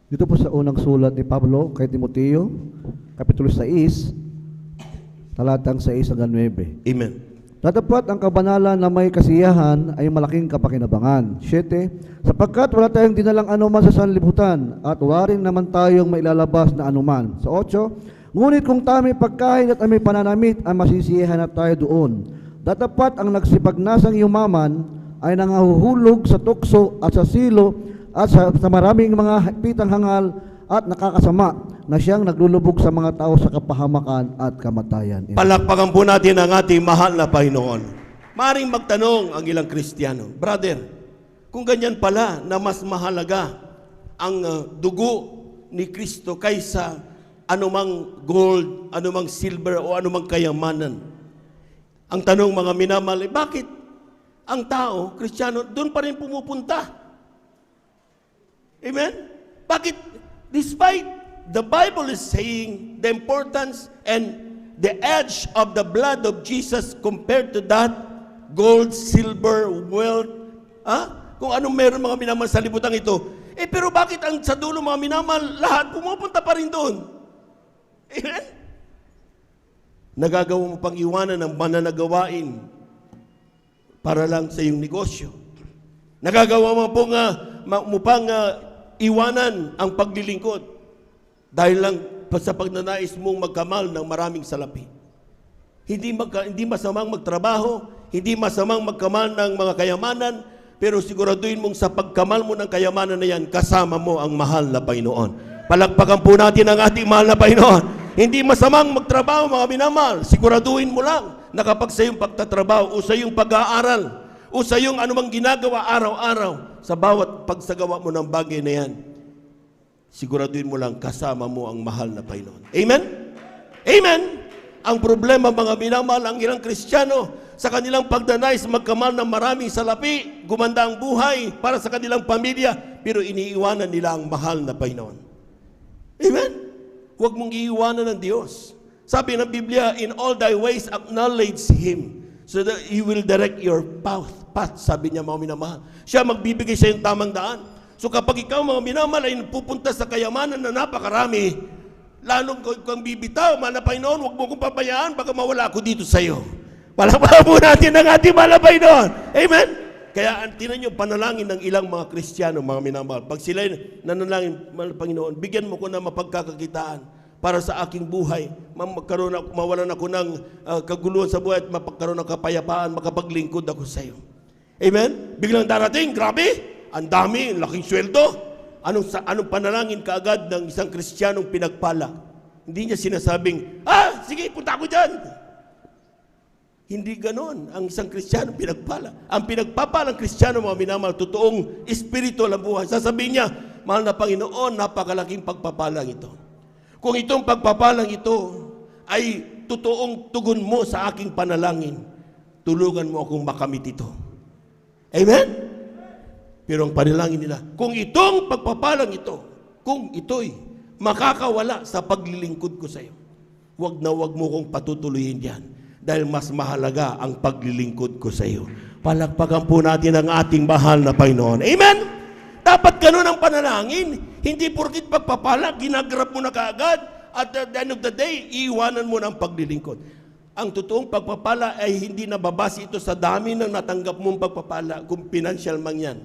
N: Dito po sa unang sulat ni Pablo kay Timoteo, Kapitulo 6, talatang 6 hanggang 9.
R: Amen.
N: Tatapat ang kabanalan na may kasiyahan ay malaking kapakinabangan. 7, sapagkat wala tayong dinalang anuman sa sanlibutan at waring naman tayong mailalabas na anuman. Sa 8, ngunit kung tamay pagkain at aming pananamit ay masisiyahan na tayo doon. Tatapat ang nagsipagnasang yumaman ay nangahuhulog sa tukso at sa silo at sa maraming mga pitang hangal at nakakasama na siyang naglulubog sa mga tao sa kapahamakan at kamatayan.
R: Palakpakan po natin ang ating mahal na Panginoon. Maring magtanong ang ilang Kristiyano, brother, kung ganyan pala na mas mahalaga ang dugo ni Kristo kaysa anumang gold, anumang silver o anumang kayamanan. Ang tanong mga minamahal, bakit ang tao, Kristiyano, doon pa rin pumupunta? Amen? Bakit? Despite the Bible is saying the importance and the edge of the blood of Jesus compared to that, gold, silver, wealth, kung anong meron mga minamahal sa libutan ito. Pero bakit ang sa dulo mga minamahal, lahat pumupunta pa rin doon? Amen? Nagagawa mo pang iwanan ng mananagawain para lang sa iyong negosyo. Nagagawa mo pang iwanan ang paglilingkod dahil lang sa pagnanais mong magkamal ng maraming salapi. Hindi masamang magtrabaho, hindi masamang magkamal ng mga kayamanan, pero siguraduhin mong sa pagkamal mo ng kayamanan na yan, kasama mo ang mahal na Panginoon. Palakpakan po natin ang ating mahal na Panginoon. Hindi masamang magtrabaho, mga minamahal. Siguraduhin mo lang na kapag sa iyong pagtatrabaho o sa iyong pag-aaral o sa iyong anumang ginagawa araw-araw, sa bawat pagsagawa mo ng bagay na yan, siguraduhin mo lang kasama mo ang mahal na Panginoon. Amen? Amen? Ang problema mga minamahal, ang ilang Kristiyano sa kanilang pagdanais magkamal ng maraming salapi, gumanda ang buhay para sa kanilang pamilya, pero iniiwanan nila ang mahal na Panginoon. Amen? Huwag mong iiwanan ng Diyos. Sabi ng Biblia, in all thy ways acknowledge Him so that He will direct your path. Sabi niya mga minamahal. Siya magbibigay sa iyong tamang daan. So kapag ikaw mga minamahal ay pupunta sa kayamanan na napakarami, lalong kung bibitaw, mahal na Panginoon, huwag mo kong pabayaan, baka mawala ako dito sa iyo. Palakpakan po natin ang ating mahal na Panginoon. Amen? Kaya tinan nyo, panalangin ng ilang mga Kristiyano, mga minamahal. Pag sila nanalangin, mahal na Panginoon, bigyan mo ko na mapagkakakitaan para sa aking buhay, mawalan ako ng kaguluhan sa buhay at mapagkaroon ng kapayapaan, makapaglingkod ako sa iyo. Amen? Biglang darating, grabe, ang dami, laking sweldo. Anong panalangin kaagad ng isang Kristiyanong pinagpala? Hindi niya sinasabing, sige, punta ako dyan. Hindi ganon ang isang Kristiyano pinagpala. Ang pinagpapalang Kristiyano, mga minamahal, totoong spiritual ang buhay. Sasabihin niya, mahal na Panginoon, napakalaking pagpapalang ito. Kung itong pagpapalang ito ay totoong tugon mo sa aking panalangin, tulungan mo akong makamit ito. Amen? Pero ang panalangin nila, kung itong pagpapalang ito, kung ito'y makakawala sa paglilingkod ko sa iyo. Huwag na huwag mo kong patutuloyin yan dahil mas mahalaga ang paglilingkod ko sa iyo. Palakpakan po natin ang ating mahal na Panginoon. Amen? Dapat ganun ang panalangin. Hindi porkit pagpapala, ginagrab mo na kaagad. At at the end of the day, iiwanan mo na ang paglilingkod. Ang totoong pagpapala ay hindi nababase ito sa dami ng natanggap mong pagpapala kung financial man yan.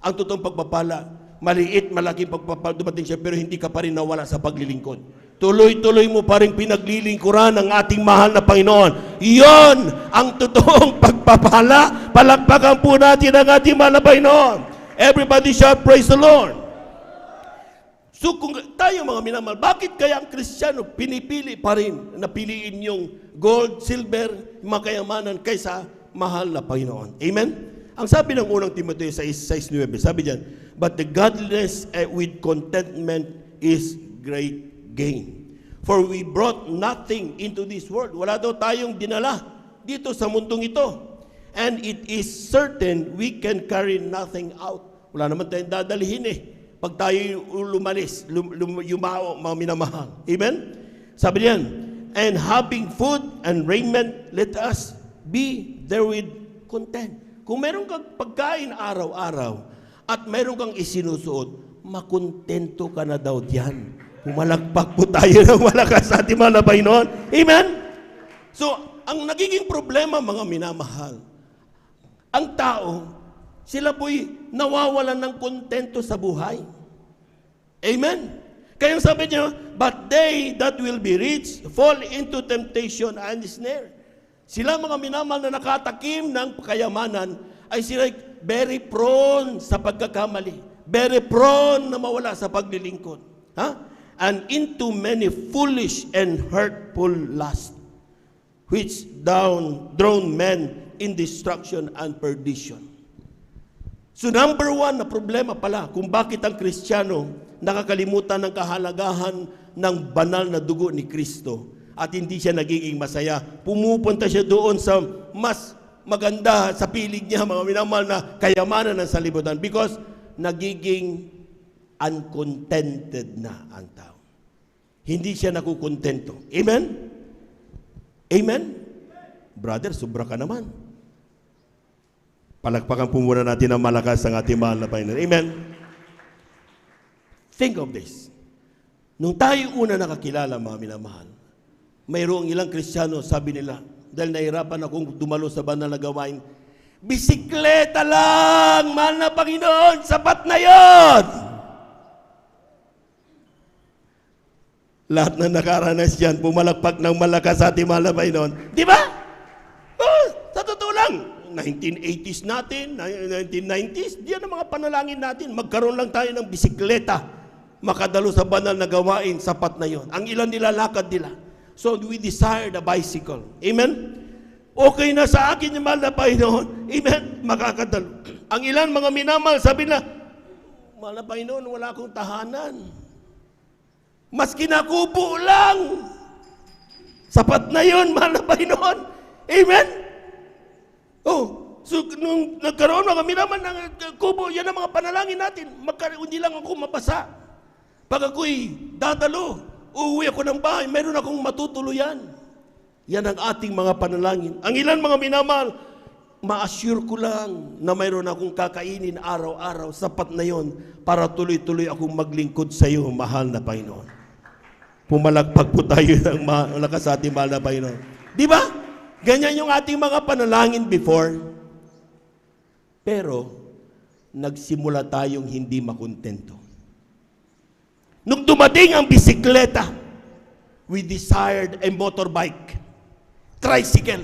R: Ang totoong pagpapala, maliit, malaking pagpapala, dumating siya, pero hindi ka pa rin nawala sa paglilingkod. Tuloy-tuloy mo pa rin pinaglilingkuran ng ating mahal na Panginoon. Iyon ang totoong pagpapala. Palakpakan po natin ang ating mahal na Panginoon. Everybody shout, praise the Lord. So kung tayo mga minamahal, bakit kaya ang Kristiyano pinipili pa rin na piliin yung gold, silver, mga kayamanan kaysa mahal na Panginoon? Amen? Ang sabi ng unang Timoteo 6:9, sabi diyan, but the godliness with contentment is great gain. For we brought nothing into this world. Wala daw tayong dinala dito sa mundong ito. And it is certain we can carry nothing out. Wala naman tayong dadalhin pag tayo lumalis, yumao, mga minamahal. Amen? Sabi niyan, and having food and raiment, let us be therewith content. Kung meron kang pagkain araw-araw at meron kang isinusuot, makontento ka na daw diyan. Pumalakpak po tayo ng malakas sa ating mga Panginoon. Amen? So, ang nagiging problema, mga minamahal, ang tao, sila po'y nawawalan ng kontento sa buhay. Amen? Kaya sabi niya, but they that will be rich fall into temptation and snare. Sila mga minamahal na nakatakim ng kayamanan ay sila very prone sa pagkakamali. Very prone na mawala sa paglilingkod. And into many foolish and hurtful lusts, which drown men in destruction and perdition. So number one na problema pala kung bakit ang Kristiyano nakakalimutan ng kahalagahan ng banal na dugo ni Kristo at hindi siya nagiging masaya. Pumupunta siya doon sa mas maganda sa piling niya, mga minamahal, na kayamanan ng salibutan because nagiging uncontented na ang tao. Hindi siya nakukontento. Amen? Amen? Brother, sobra ka naman. Palakpakan po muna natin ang malakas ang ating mahal na Panginoon. Amen? Think of this. Nung tayo una nakakilala, mga minamahal, mayroong ilang Kristiyano, sabi nila, dahil nahirapan akong dumalo sa banal na gawain, bisikleta lang, mahal na Panginoon, sapat na yon. Lahat na nakaranas yan, pumalakpak ng malakas sa ating mahal na Panginoon. Di ba? Oh, sa totoo lang. 1980s natin, 1990s, diyan ang mga panalangin natin. Magkaroon lang tayo ng bisikleta, makadalo sa banal na gawain, sapat na yon. Ang ilan nila, lakad nila. So we desire the bicycle. Amen? Okay na sa akin yung mahal na Panginoon. Amen? Makakadalo. Ang ilan, mga minamahal, sabi na, mahal na Panginoon, wala akong tahanan. Mas kinakubo lang. Sapat na yon, mahal na Panginoon. Amen? Oh, so nung nagkaroon kami naman ng kubo, yan ang mga panalangin natin. Hindi lang ako mabasa. Pag ako'y dadalo, uuwi ako ng bahay, meron akong matutuluyan. Yan ang ating mga panalangin. Ang ilan mga minamahal, ma-assure ko lang na mayroon akong kakainin araw-araw. Sapat na yon para tuloy-tuloy akong maglingkod sa iyo, mahal na Panginoon. Pumalagpag po tayo ng malakas sa ating mahal na Panginoon. Di ba? Ganyan yung ating mga panalangin before. Pero, nagsimula tayong hindi makontento. Nung dumating ang bisikleta, we desired a motorbike, tricycle.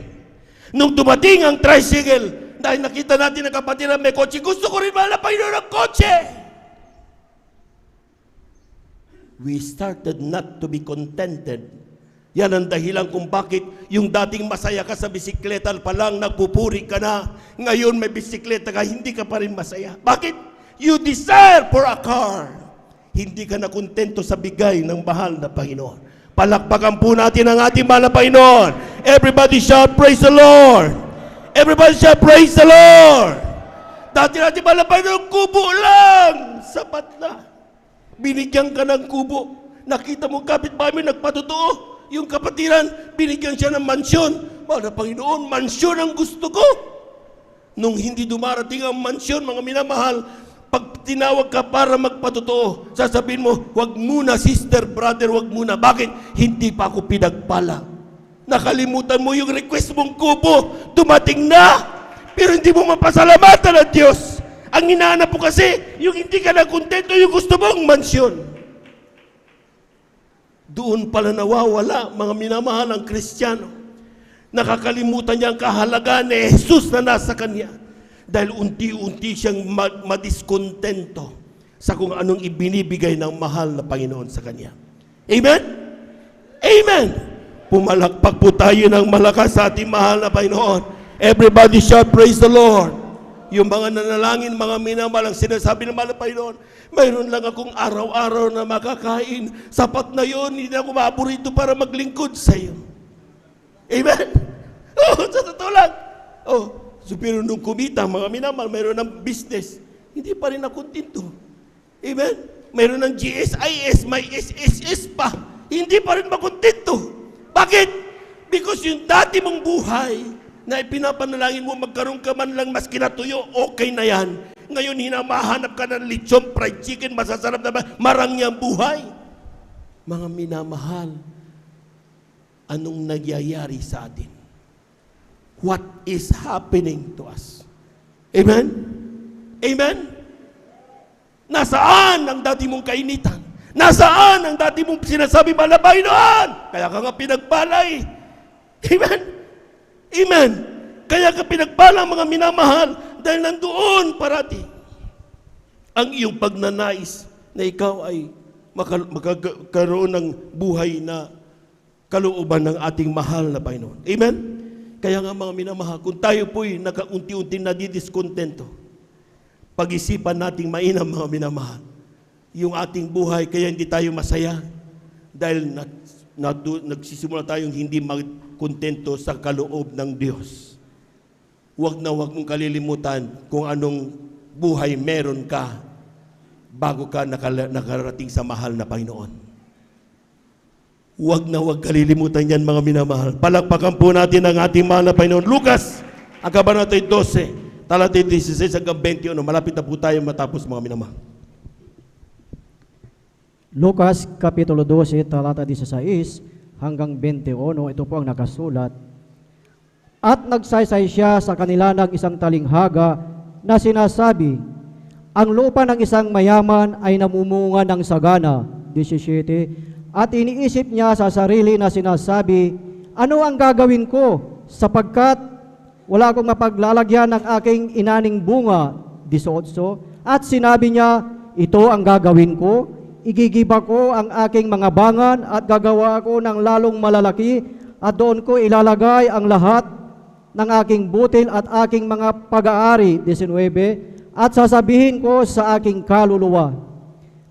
R: Nung dumating ang tricycle, dahil nakita natin ang kapatid na may kotse, gusto ko rin mahal na Panginoon ng kotse. We started not to be contented. Yan ang dahilan kung bakit yung dating masaya ka sa bisikleta pa lang, nagpupuri ka na. Ngayon may bisikleta ka, hindi ka pa rin masaya. Bakit? You desire for a car. Hindi ka na kontento sa bigay ng mahal na Panginoon. Palakpakan po natin ang ating mahal na Panginoon. Everybody shout, praise the Lord. Everybody shout, praise the Lord. Dati natin mahal na Panginoon, kubo lang. Sapat na. Binigyan ka ng kubo. Nakita mo kapitbahay mo nagpatotoo. Yung kapatiran, binigyan siya ng mansyon. Mga Panginoon, mansyon ang gusto ko. Nung hindi dumarating ang mansyon, mga minamahal, pag tinawag ka para magpatotoo, sasabihin mo, wag muna sister, brother, wag muna. Bakit? Hindi pa ako pinagpala. Nakalimutan mo yung request mong kubo, dumating na, pero hindi mo mapasalamatan ang Diyos. Ang hinahanap mo kasi, yung hindi ka na kontento, yung gusto mong mansyon. Doon pala nawawala, mga minamahal ang Kristiyano. Nakakalimutan niya ang kahalagaan ni Jesus na nasa kanya. Dahil unti-unti siyang madiskontento sa kung anong ibinibigay ng mahal na Panginoon sa kanya. Amen? Amen! Pumalakpak po tayo ng malakas sa ating mahal na Panginoon. Everybody shout, praise the Lord. Yung mga nanalangin, mga minamahal, ang sinasabi ng mahal na Panginoon, mayroon lang akong araw-araw na makakain. Sapat na yon, hindi ako maaburito para maglingkod sa iyo. Amen? Oh, sa totoo lang. Oh, so pero nung kumita, mga minamahal, mayroon ng business, hindi pa rin nakontento. Amen? Mayroon ng GSIS, may SSS pa, hindi pa rin makontento. Bakit? Because yung dati mong buhay, na ipinapanalangin mo, magkaroon ka man lang mas kinatuyo, okay na yan. Ngayon, hinamahanap ka ng lechon, fried chicken, masasarap na ba? Marangyang buhay. Mga minamahal, anong nagyayari sa atin? What is happening to us? Amen? Amen? Nasaan ang dati mong kainitan? Nasaan ang dati mong sinasabi malabay noon? Kaya ka nga pinagbalay. Amen? Amen. Kaya ka pinagpala mga minamahal dahil nandoon parati ang iyong pagnanais na ikaw ay makakaroon ng buhay na kalooban ng ating mahal na Panginoon. Amen? Kaya nga mga minamahal, kung tayo po'y nakaunti-unti nadidiskontento, pag-isipan nating mainam mga minamahal, yung ating buhay, kaya hindi tayo masaya dahil nagsisimula tayong hindi magkontento sa kaloob ng Diyos. Huwag na huwag mong kalilimutan kung anong buhay meron ka bago ka nakarating sa mahal na Panginoon. Huwag na huwag kalilimutan yan mga minamahal. Palakpakan po natin ang ating mahal na Panginoon. Lucas, ang kabanata 12, talata 16 hanggang 21. Malapit na po tayo matapos mga minamahal.
S: Lucas Kapitulo 12, talata 16 hanggang 21, ito po ang nakasulat. At nagsaysay siya sa kanila ng isang talinghaga na sinasabi, ang lupa ng isang mayaman ay namumunga ng sagana. 17. At iniisip niya sa sarili na sinasabi, ano ang gagawin ko sapagkat wala akong mapaglalagyan ng aking inaning bunga. 18. At sinabi niya, ito ang gagawin ko, igigiba ko ang aking mga bangan at gagawa ko ng lalong malalaki at doon ko ilalagay ang lahat ng aking butil at aking mga pag-aari. 19. At sasabihin ko sa aking kaluluwa,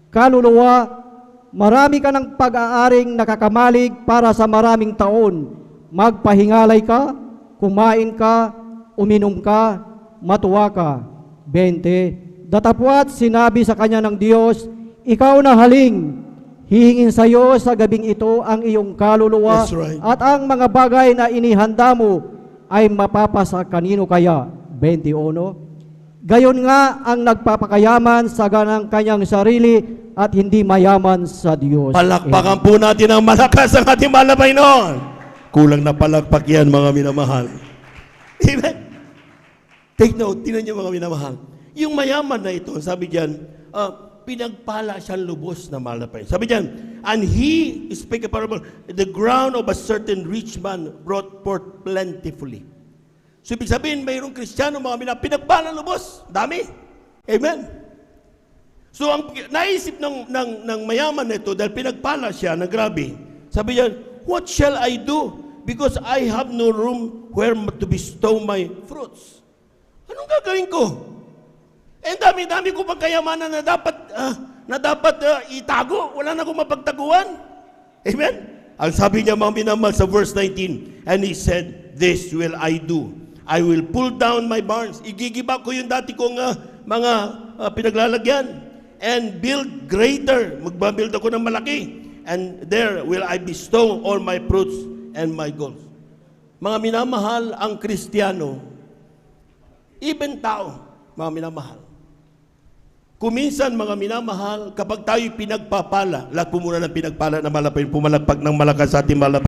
S: kaluluwa, marami ka ng pag-aaring nakakamalig para sa maraming taon. Magpahingalay ka, kumain ka, uminom ka, matuwa ka. 20. Datapwat sinabi sa kanya ng Diyos, ikaw na haling, hihingin sa iyo sa gabing ito ang iyong kaluluwa.
R: That's right.
S: At ang mga bagay na inihanda mo ay mapapasa kanino kaya? 21. Gayon nga ang nagpapakayaman sa ganang kanyang sarili at hindi mayaman sa Diyos.
R: Palakpakan po natin ang malakas ang ating mahal na Panginoon. Kulang na palakpak yan mga minamahal. Amen? Take note, tinan niyo mga minamahal. Yung mayaman na ito, sabi diyan, pinagpala siyang lubos na mahal na Panginoon. Sabi diyan, and he, speak a parable, the ground of a certain rich man brought forth plentifully. So, ibig sabihin, mayroong Kristiyano, mga pinagpala lubos. Dami. Amen. So, ang naisip ng mayaman nito, dahil pinagpala siya na grabe, sabi niya, what shall I do? Because I have no room where to bestow my fruits. Anong gagawin ko? Eh, dami-dami ko pagkayamanan na dapat itago. Wala na akong mapagtaguan. Amen? Ang sabi niya, mga minamahal, sa verse 19, and he said, this will I do. I will pull down my barns. Igigiba ko yung dati kong mga pinaglalagyan. and build greater. Magbabuild ako ng malaki. And there will I bestow all my fruits and my goals. Mga minamahal, ang Kristiyano, even tao, mga minamahal. Kuminsan, mga minamahal, kapag tayo'y pinagpapala, lahat po muna ng pinagpala na malapay, pumalagpag ng malakas sa ating malapay.